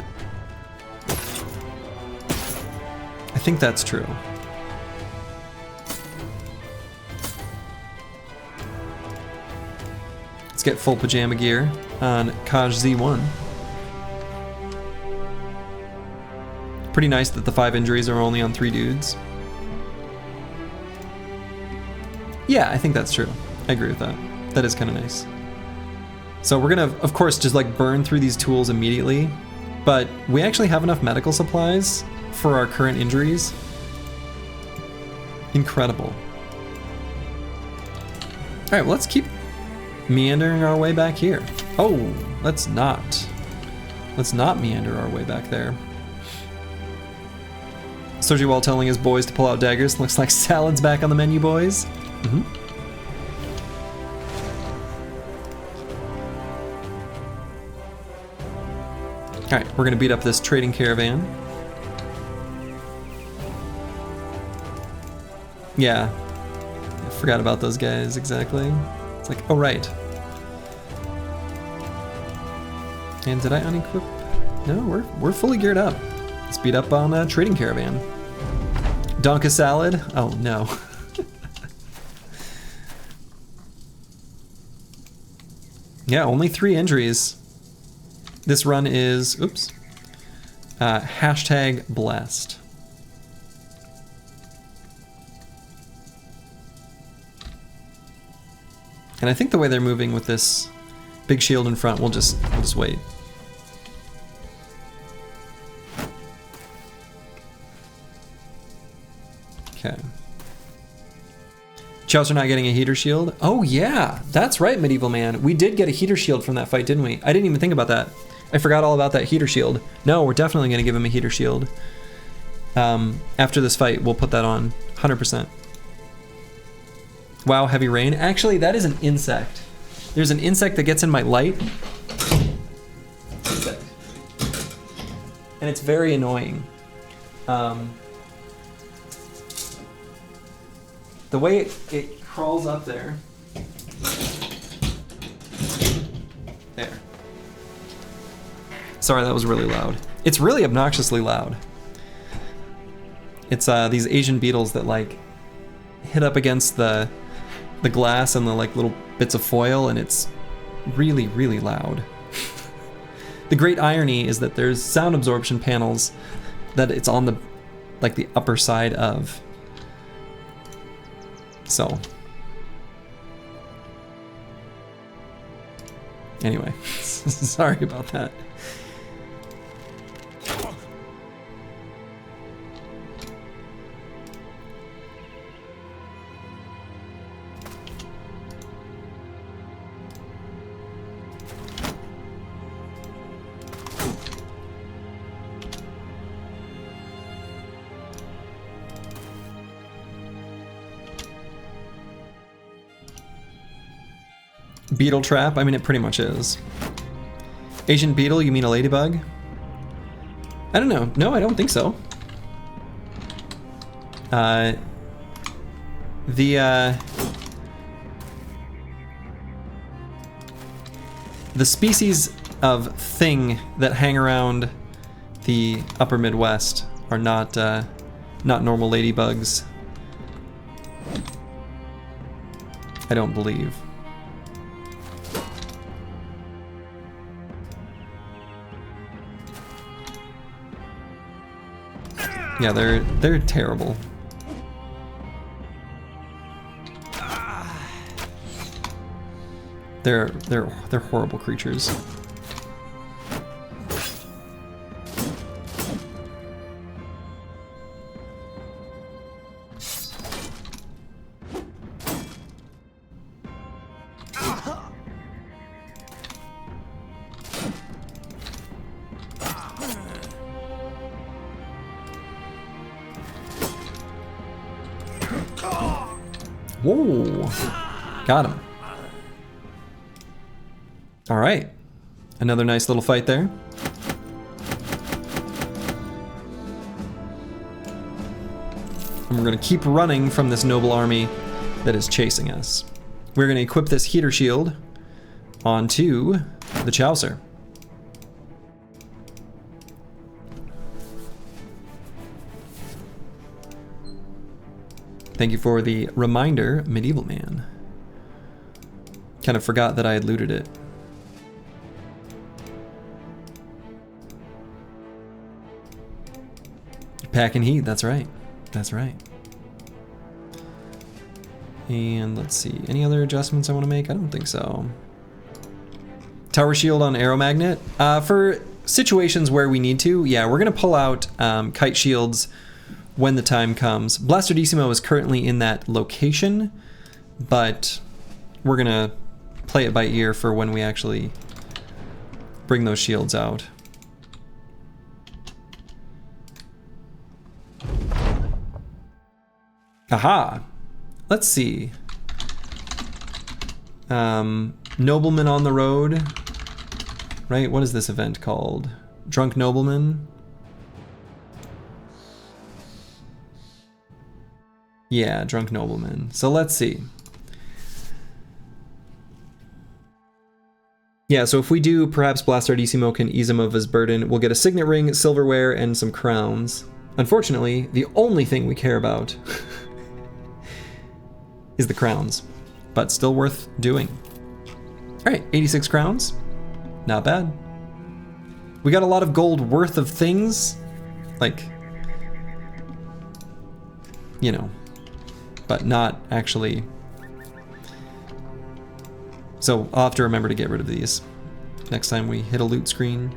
I think that's true. Let's get full pajama gear on Kaj Z1. Pretty nice that the 5 injuries are only on 3 dudes. Yeah, I think that's true. I agree with that. That is kind of nice. So we're gonna, of course, just like burn through these tools immediately, but we actually have enough medical supplies for our current injuries. Incredible. All right, well, let's keep meandering our way back here. Oh, let's not meander our way back there. Sergi Wall telling his boys to pull out daggers. Looks like salad's back on the menu, boys. Mm-hmm. All right, we're gonna beat up this trading caravan. Yeah, I forgot about those guys exactly. It's like, oh right. And did I unequip? No, we're fully geared up. Let's beat up on a trading caravan. Donka salad? Oh no. Yeah, only 3 injuries. This run is, oops, hashtag blessed. And I think the way they're moving with this big shield in front, we'll just wait. Okay. Chowser not getting a heater shield. Oh yeah, that's right, Medieval Man. We did get a heater shield from that fight, didn't we? I didn't even think about that. I forgot all about that heater shield. No, we're definitely gonna give him a heater shield. After this fight, we'll put that on, 100%. Wow, heavy rain. Actually, that is an insect. There's an insect that gets in my light. And it's very annoying. The way it crawls up there. There. Sorry, that was really loud. It's really obnoxiously loud. It's these Asian beetles that like hit up against the glass and the like little bits of foil, and it's really, really loud. The great irony is that there's sound absorption panels that it's on the like the upper side of. So anyway, sorry about that. Beetle trap? I mean, it pretty much is. Asian beetle, you mean a ladybug? I don't know. No, I don't think so. The species of thing that hang around the upper Midwest are not normal ladybugs. I don't believe. Yeah, they're terrible. They're horrible creatures. Whoa, got him. All right, another nice little fight there. And we're gonna keep running from this noble army that is chasing us. We're gonna equip this heater shield onto the Chaucer. Thank you for the reminder, Medieval Man. Kind of forgot that I had looted it. Packing heat, that's right. That's right. And let's see, any other adjustments I want to make? I don't think so. Tower shield on arrow magnet. For situations where we need to, yeah, we're gonna pull out kite shields when the time comes. Blasterdissimo is currently in that location, but we're gonna play it by ear for when we actually bring those shields out. Aha! Let's see. Nobleman on the road. Right, what is this event called? Drunk Nobleman? Yeah, Drunk Nobleman. So let's see. Yeah, so if we do, perhaps Blastardissimo can ease him of his burden. We'll get a signet ring, silverware, and some crowns. Unfortunately, the only thing we care about is the crowns, but still worth doing. All right, 86 crowns. Not bad. We got a lot of gold worth of things, like, you know, but not actually. So I'll have to remember to get rid of these next time we hit a loot screen.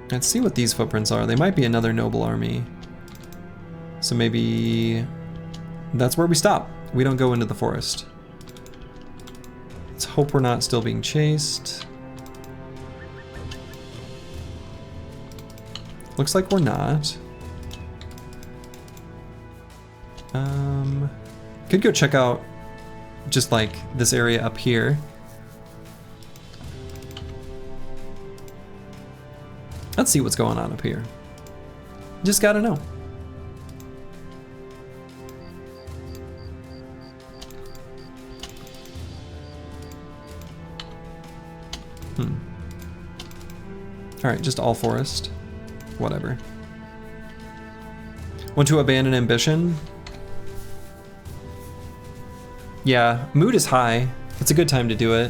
Let's see what these footprints are. They might be another noble army. So maybe that's where we stop. We don't go into the forest. Let's hope we're not still being chased. Looks like we're not. Could go check out just like this area up here. Let's see what's going on up here. Just gotta know. Alright, just all forest. Whatever. Want to abandon ambition? Yeah, mood is high. It's a good time to do it.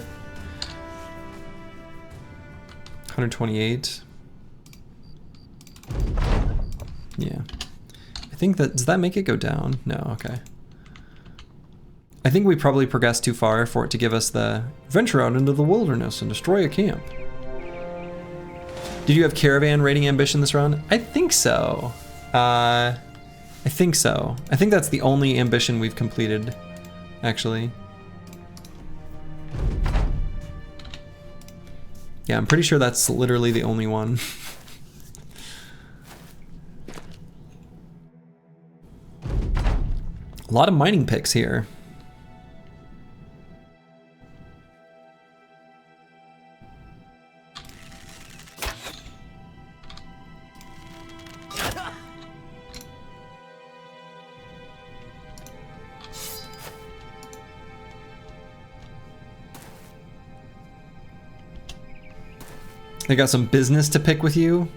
128. Yeah. I think that, does that make it go down? No, okay. I think we probably progressed too far for it to give us the venture out into the wilderness and destroy a camp. Did you have Caravan rating ambition this round? I think so. I think so. I think that's the only ambition we've completed, actually. Yeah, I'm pretty sure that's literally the only one. A lot of mining picks here. I got some business to pick with you.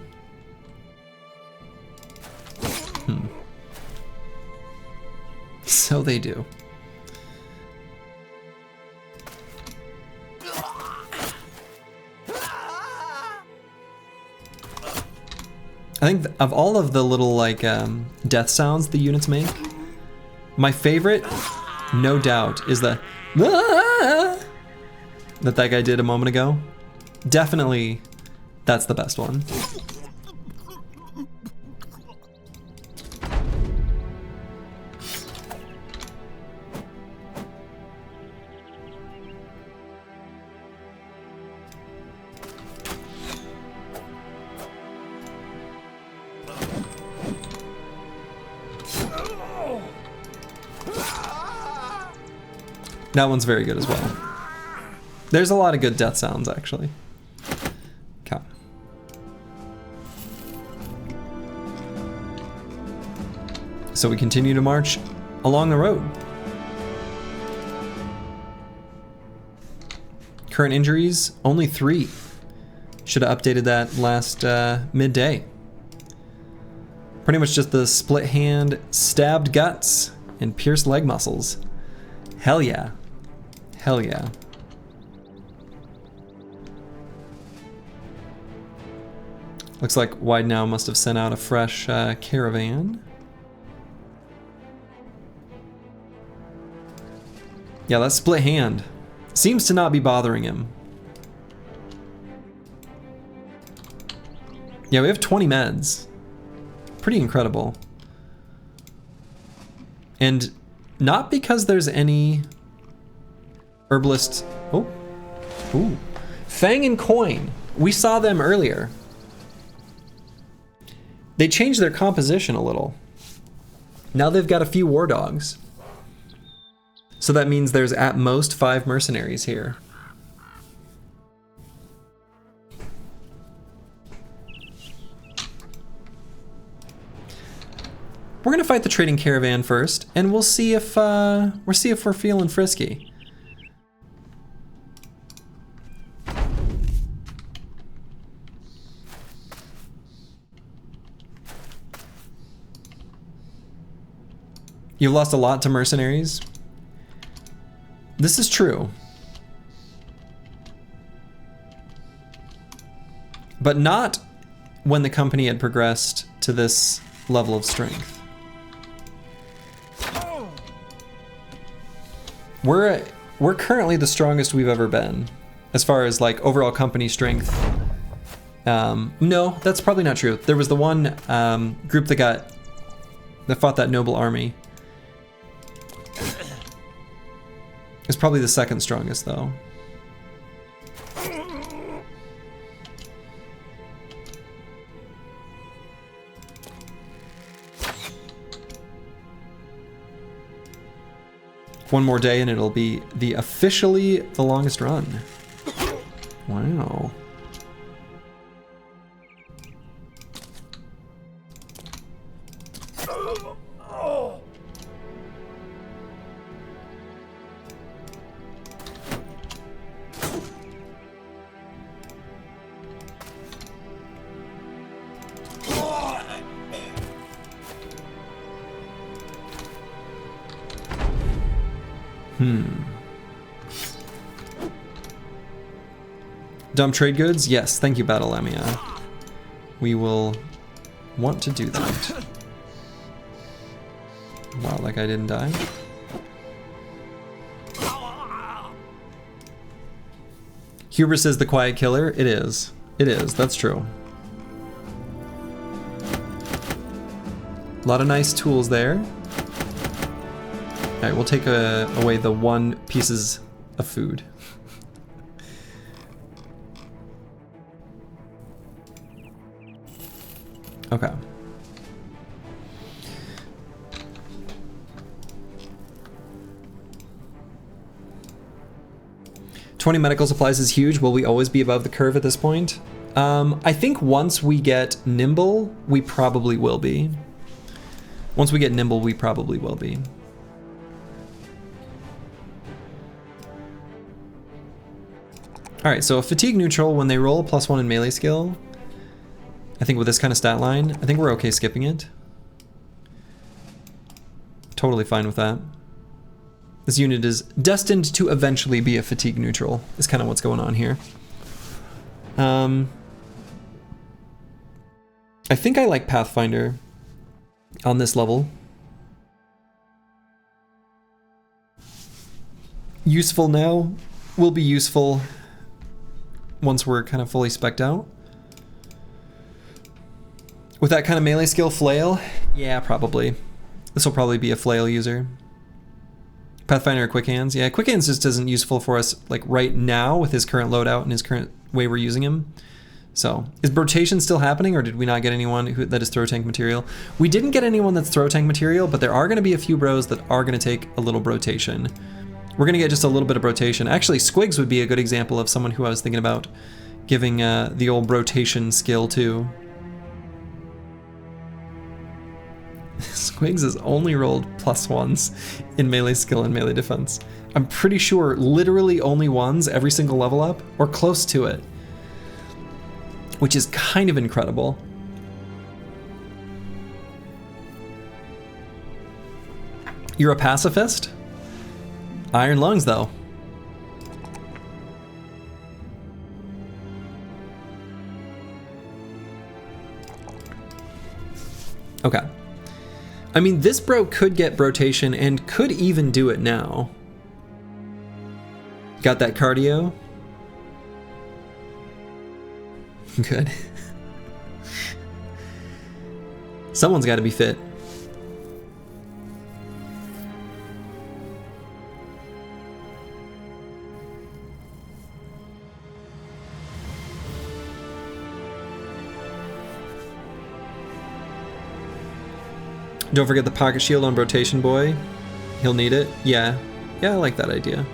So they do. I think of all of the little like death sounds the units make, my favorite, no doubt, is the that guy did a moment ago. Definitely, that's the best one. That one's very good as well. There's a lot of good death sounds, actually. Okay. So we continue to march along the road. Current injuries, only 3. Should have updated that last midday. Pretty much just the split hand, stabbed guts, and pierced leg muscles. Hell yeah. Hell yeah. Looks like Wide Now must have sent out a fresh caravan. Yeah, that split hand seems to not be bothering him. Yeah, we have 20 meds. Pretty incredible. And not because there's any herbalist. Oh, ooh, Fang and Coin. We saw them earlier. They changed their composition a little. Now they've got a few war dogs. So that means there's at most 5 mercenaries here. We're gonna fight the trading caravan first, and we'll see if we're feeling frisky. You've lost a lot to mercenaries. This is true. But not when the company had progressed to this level of strength. We're currently the strongest we've ever been, as far as like overall company strength. No, that's probably not true. There was the one group that fought that noble army. It's probably the second strongest though. One more day and it'll be officially the longest run. Wow. Dump trade goods? Yes, thank you, Battle Lamia. We will want to do that. Wow, that guy didn't die. Hubris is the quiet killer. It is. It is. That's true. A lot of nice tools there. All right, we'll take away the 1 pieces of food. Okay. $20 medical supplies is huge. Will we always be above the curve at this point? I think once we get nimble, we probably will be. Once we get nimble, we probably will be. All right, so a fatigue neutral, when they roll a +1 in melee skill, I think with this kind of stat line, I think we're okay skipping it. Totally fine with that. This unit is destined to eventually be a fatigue neutral, is kind of what's going on here. I think I like Pathfinder on this level. Useful now, will be useful once we're kind of fully spec'd out. With that kind of melee skill, flail? Yeah, probably. This will probably be a flail user. Pathfinder or quick hands? Yeah, quick hands just isn't useful for us like right now with his current loadout and his current way we're using him. So, is rotation still happening, or did we not get anyone that is throw tank material? We didn't get anyone that's throw tank material, but there are going to be a few bros that are going to take a little rotation. We're going to get just a little bit of rotation. Actually, Squigs would be a good example of someone who I was thinking about giving the old rotation skill to. Squigs has only rolled +1s in melee skill and melee defense. I'm pretty sure literally only ones every single level up, or close to it. Which is kind of incredible. You're a pacifist? Iron lungs, though. Okay. I mean, this bro could get rotation and could even do it now. Got that cardio? Good. Someone's got to be fit. Don't forget the pocket shield on rotation boy. He'll need it. Yeah. Yeah, I like that idea.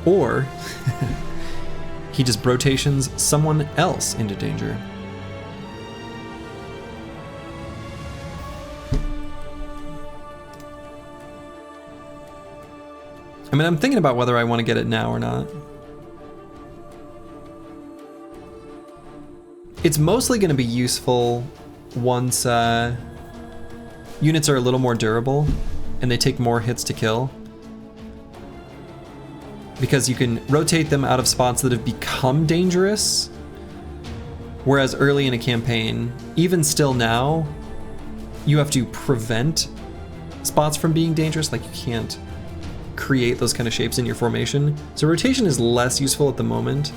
Or he just rotations someone else into danger. I mean, I'm thinking about whether I want to get it now or not. It's mostly going to be useful once units are a little more durable and they take more hits to kill. Because you can rotate them out of spots that have become dangerous. Whereas early in a campaign, even still now, you have to prevent spots from being dangerous. Like, you can't create those kind of shapes in your formation. So rotation is less useful at the moment.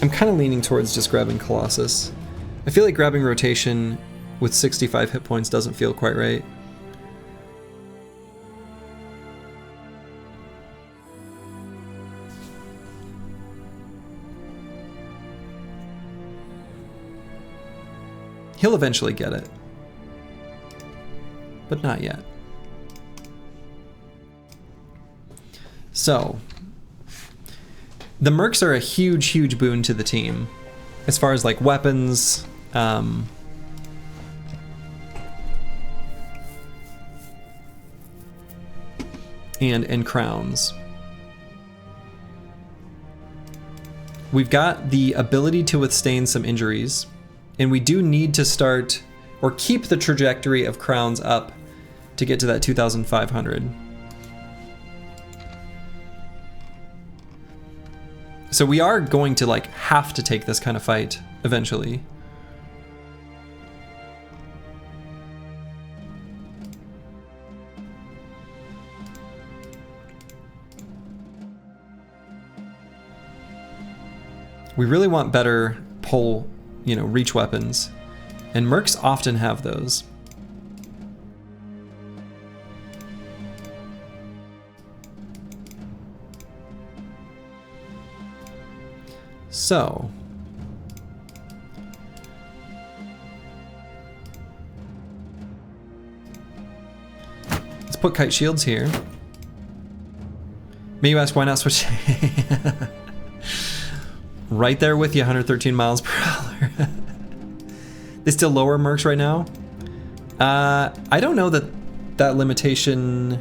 I'm kind of leaning towards just grabbing Colossus. I feel like grabbing rotation with 65 hit points doesn't feel quite right. He'll eventually get it, but not yet. So, the mercs are a huge, huge boon to the team, as far as like weapons, and crowns. We've got the ability to withstand some injuries. And we do need to start, or keep the trajectory of crowns up to get to that 2,500. So we are going to like have to take this kind of fight eventually. We really want better pole, reach weapons, and mercs often have those. So, let's put kite shields here. May you ask why not switch? Right there with you, 113 miles per hour. They still lower mercs right now? I don't know that limitation.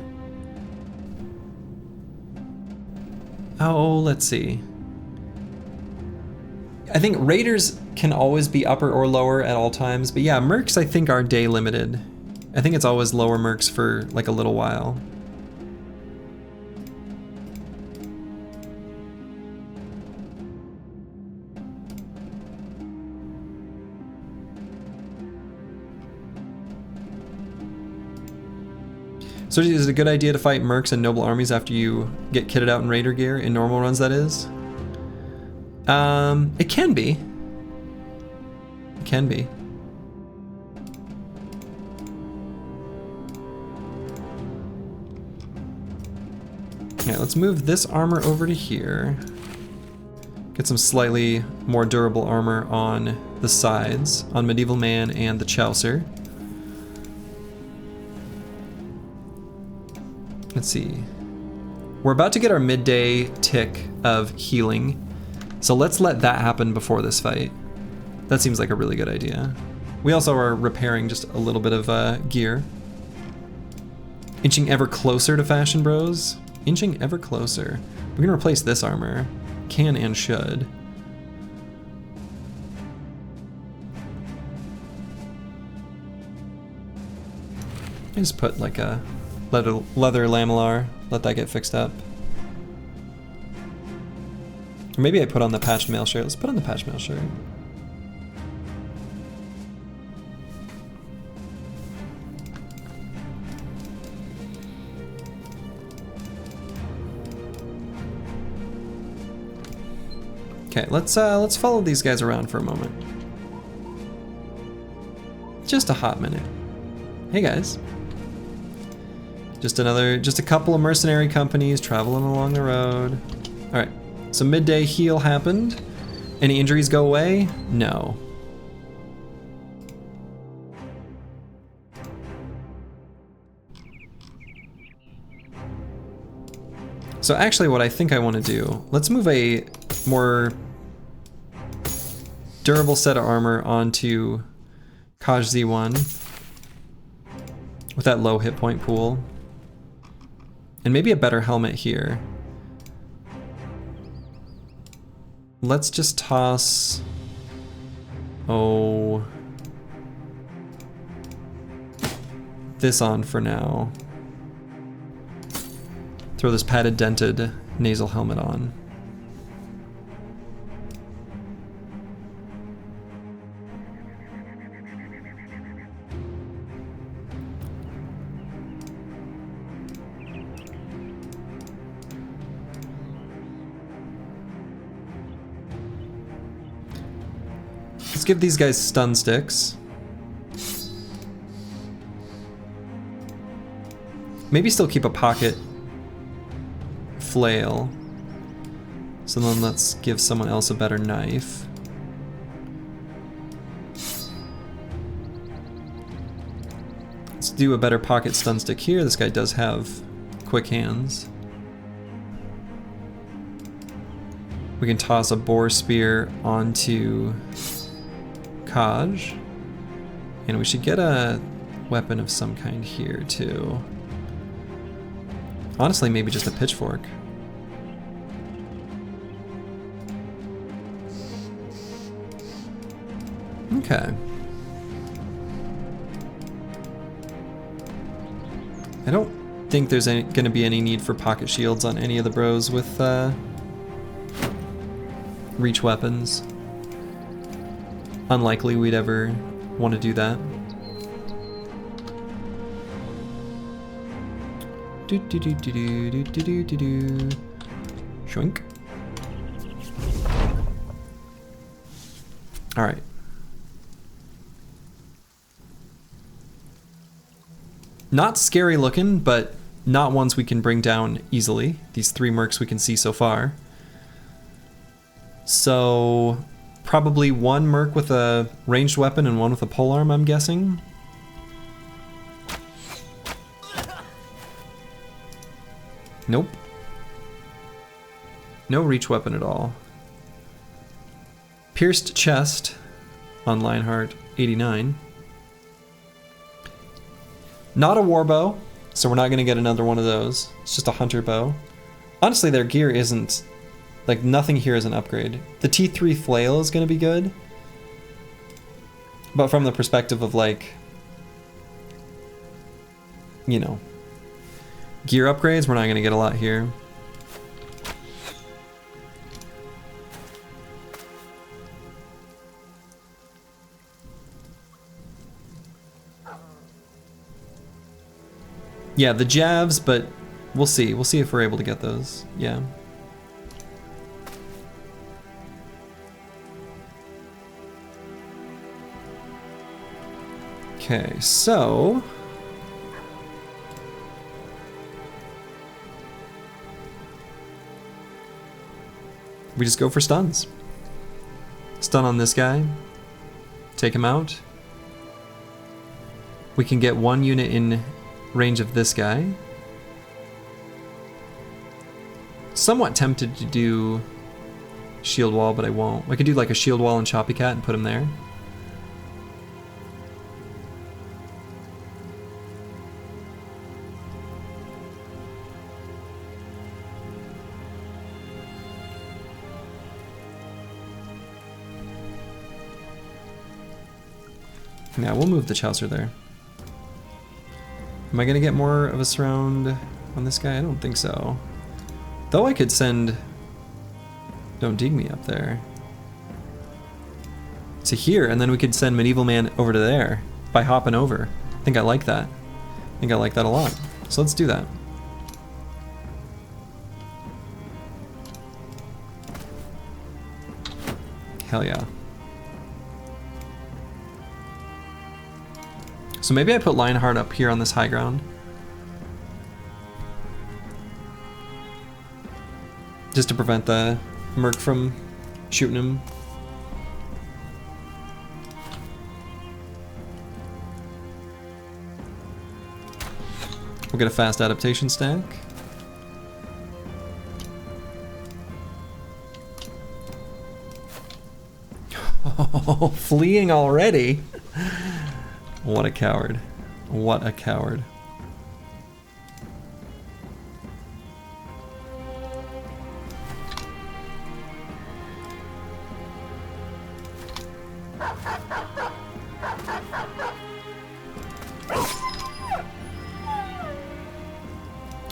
Oh, let's see. I think raiders can always be upper or lower at all times, but yeah, mercs I think are day limited. I think it's always lower mercs for like a little while. So is it a good idea to fight mercs and noble armies after you get kitted out in raider gear? In normal runs, that is? It can be. It can be. Yeah, let's move this armor over to here. Get some slightly more durable armor on the sides, on Medieval Man and the Chaucer. Let's see. We're about to get our midday tick of healing, so let's let that happen before this fight. That seems like a really good idea. We also are repairing just a little bit of gear. Inching ever closer to Fashion Bros. Inching ever closer. We're gonna replace this armor. Can and should. I just put like a leather lamellar, let that get fixed up. Or maybe I put on the patched mail shirt. Let's put on the patched mail shirt. Okay, let's follow these guys around for a moment. Just a hot minute. Hey guys. Just a couple of mercenary companies traveling along the road. All right, so midday heal happened. Any injuries go away? No. So actually what I think I want to do, let's move a more durable set of armor onto Kaj Z1 with that low hit point pool. And maybe a better helmet here. Let's just toss... this on for now. Throw this padded dented nasal helmet on. Let's give these guys stun sticks. Maybe still keep a pocket flail. So then let's give someone else a better knife. Let's do a better pocket stun stick here. This guy does have quick hands. We can toss a boar spear onto Kaj. And we should get a weapon of some kind here too. Honestly, maybe just a pitchfork. Okay. I don't think there's gonna be any need for pocket shields on any of the bros with reach weapons. Unlikely we'd ever want to do that. Do do do do do do do do do. Shrink. All right. Not scary looking, but not ones we can bring down easily. These three mercs we can see so far. So probably one merc with a ranged weapon and one with a polearm, I'm guessing. Nope. No reach weapon at all. Pierced chest on Lionheart 89. Not a warbow, so we're not gonna get another one of those. It's just a hunter bow. Honestly, their gear isn't, like, nothing here is an upgrade. The T3 flail is gonna be good, but from the perspective of, like, you know, gear upgrades, we're not gonna get a lot here. Yeah, the jabs, but we'll see. We'll see if we're able to get those. Yeah. Okay, so we just go for stuns. Stun on this guy. Take him out. We can get one unit in range of this guy. Somewhat tempted to do shield wall, but I won't. I could do like a shield wall and Choppy Cat and put him there. Yeah, we'll move the Chaucer there. Am I gonna get more of a surround on this guy? I don't think so. Though I could send Don't Dig Me up there to here, and then we could send Medieval Man over to there by hopping over. I think I like that. I think I like that a lot. So let's do that. Hell yeah. So maybe I put Lionheart up here on this high ground. Just to prevent the Merc from shooting him. We'll get a fast adaptation stack. Oh, fleeing already. What a coward. What a coward.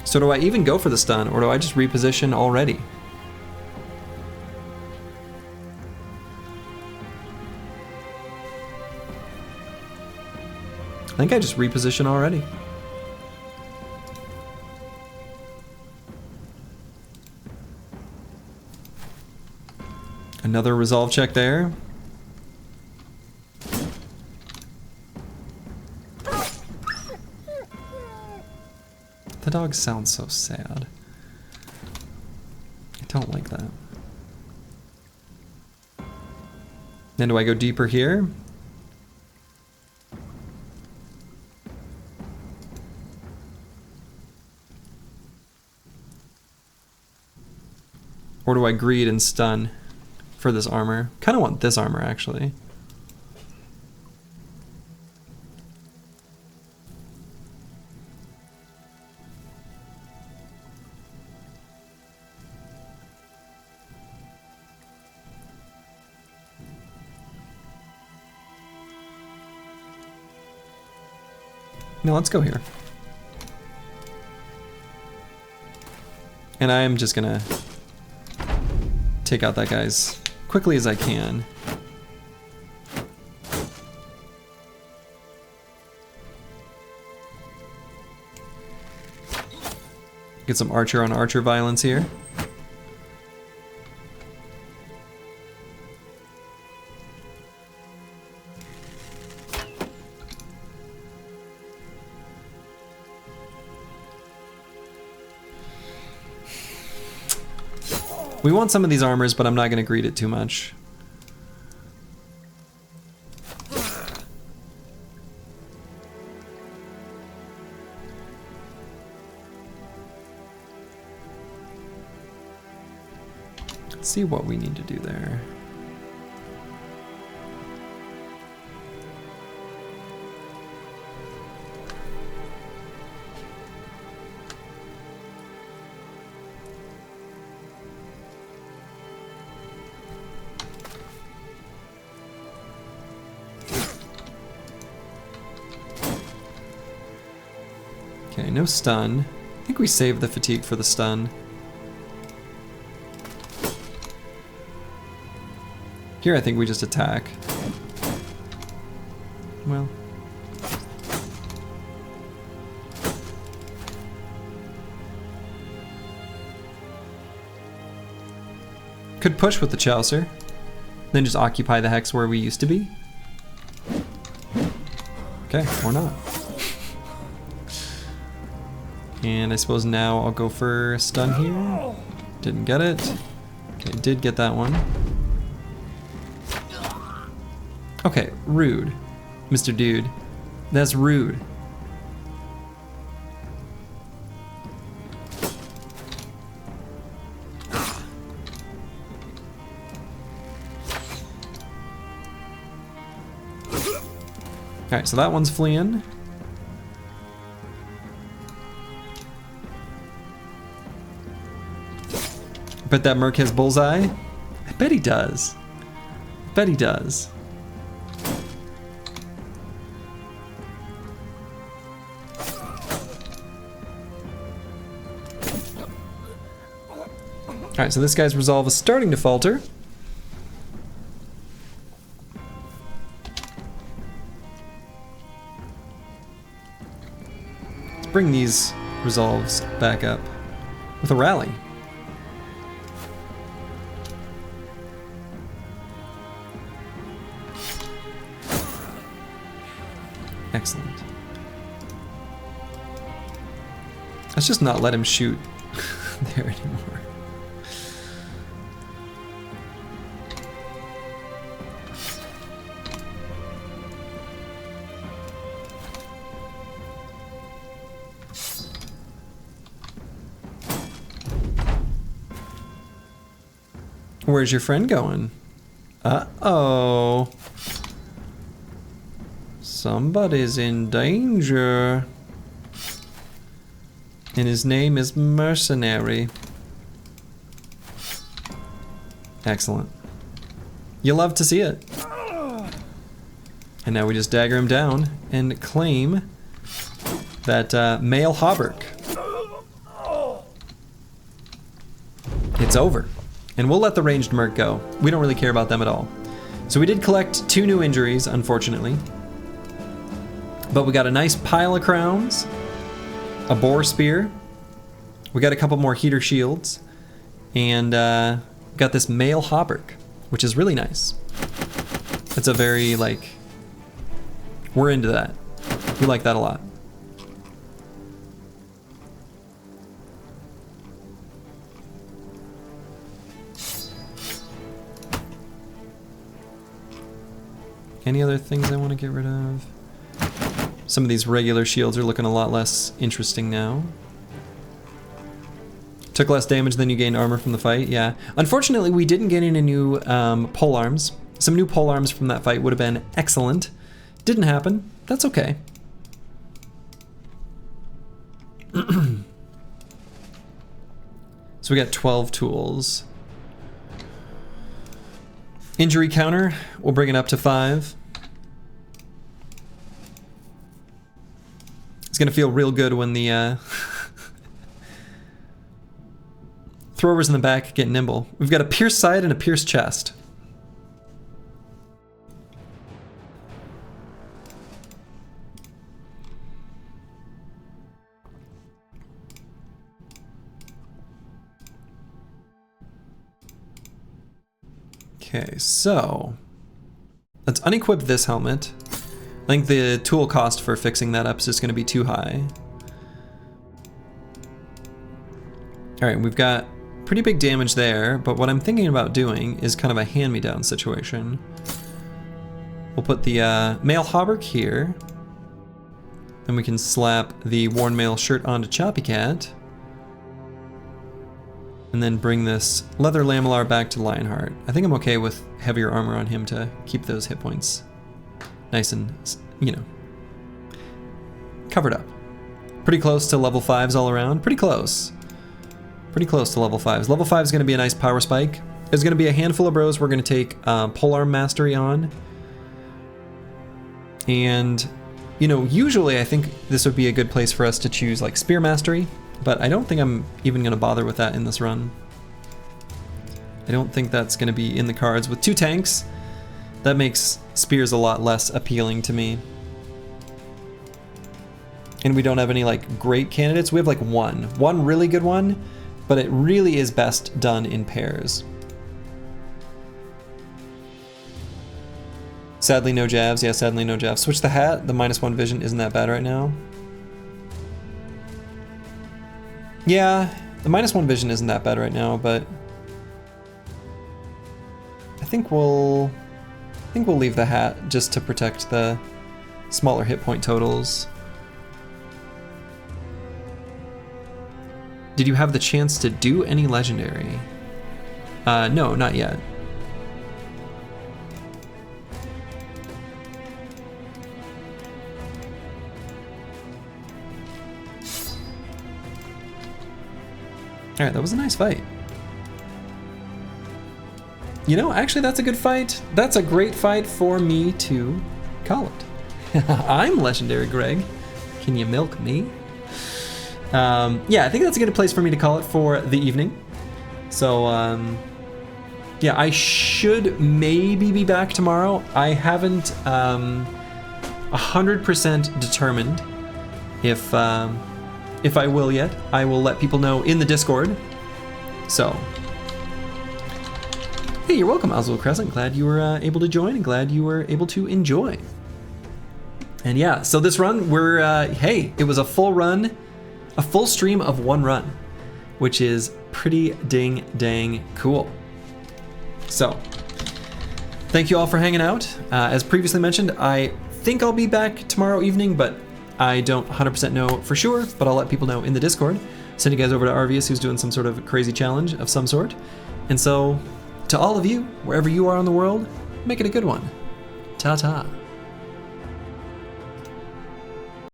So do I even go for the stun, or do I just reposition already? I think I just reposition already. Another resolve check there. The dog sounds so sad. I don't like that. Then do I go deeper here? Or do I greed and stun for this armor? Kind of want this armor, actually. No, let's go here. And I am just gonna take out that guy as quickly as I can. Get some archer on archer violence here. We want some of these armors, but I'm not going to greed it too much. Let's see what we need to do there. Okay, no stun. I think we saved the fatigue for the stun. Here I think we just attack. Well. Could push with the Chaucer, then just occupy the hex where we used to be. Okay, or not. And I suppose now I'll go for stun here. Didn't get it. Okay, did get that one. Okay, rude, Mr. Dude. That's rude. Alright, so that one's fleeing. Bet that Merc has bullseye. I bet he does. I bet he does. Alright, so this guy's resolve is starting to falter. Let's bring these resolves back up with a rally. Excellent. Let's just not let him shoot there anymore. Where's your friend going? Uh-oh. Somebody's in danger. And his name is Mercenary. Excellent. You love to see it. And now we just dagger him down and claim that male hauberk. It's over. And we'll let the ranged merc go. We don't really care about them at all. So we did collect 2 new injuries, unfortunately. But we got a nice pile of crowns, a boar spear, we got a couple more heater shields, and got this male hauberk, which is really nice. It's a very, like, we're into that. We like that a lot. Any other things I want to get rid of? Some of these regular shields are looking a lot less interesting now. Took less damage than you gained armor from the fight, yeah. Unfortunately, we didn't get any new pole arms. Some new pole arms from that fight would have been excellent. Didn't happen. That's okay. So we got 12 tools. Injury counter, we'll bring it up to 5. It's gonna feel real good when the throwers in the back get nimble. We've got a pierced side and a pierced chest. Okay, so let's unequip this helmet. I think the tool cost for fixing that up is just going to be too high. Alright, we've got pretty big damage there, but what I'm thinking about doing is kind of a hand-me-down situation. We'll put the male hauberk here. Then we can slap the worn male shirt onto Choppy Cat. And then bring this leather lamellar back to Lionheart. I think I'm okay with heavier armor on him to keep those hit points nice and, you know, covered up. Pretty close to level 5s all around. Pretty close. Pretty close to level 5s. Level 5 is going to be a nice power spike. There's going to be a handful of bros we're going to take polearm mastery on. And, you know, usually I think this would be a good place for us to choose like spear mastery. But I don't think I'm even going to bother with that in this run. I don't think that's going to be in the cards. With 2 tanks, that makes spears a lot less appealing to me. And we don't have any like great candidates. We have like one really good one, but it really is best done in pairs. Sadly, no jabs. Yeah, sadly, no jabs. Switch the hat. The -1 vision isn't that bad right now. Yeah, the -1 vision isn't that bad right now, but I think we'll leave the hat just to protect the smaller hit point totals. Did you have the chance to do any legendary? No, not yet. All right, that was a nice fight. You know, actually that's a good fight. That's a great fight for me to call it. I'm Legendary Greg. Can you milk me? Yeah, I think that's a good place for me to call it for the evening. So, yeah, I should maybe be back tomorrow. I haven't 100% determined if I will yet. I will let people know in the Discord. So, hey, you're welcome, Oswald Crescent. Glad you were able to join and glad you were able to enjoy. And yeah, so this run, hey, it was a full run, a full stream of one run, which is pretty dang cool. So, thank you all for hanging out. As previously mentioned, I think I'll be back tomorrow evening, but I don't 100% know for sure, but I'll let people know in the Discord. Send you guys over to Arvius, who's doing some sort of crazy challenge of some sort. And so, to all of you, wherever you are in the world, make it a good one. Ta-ta.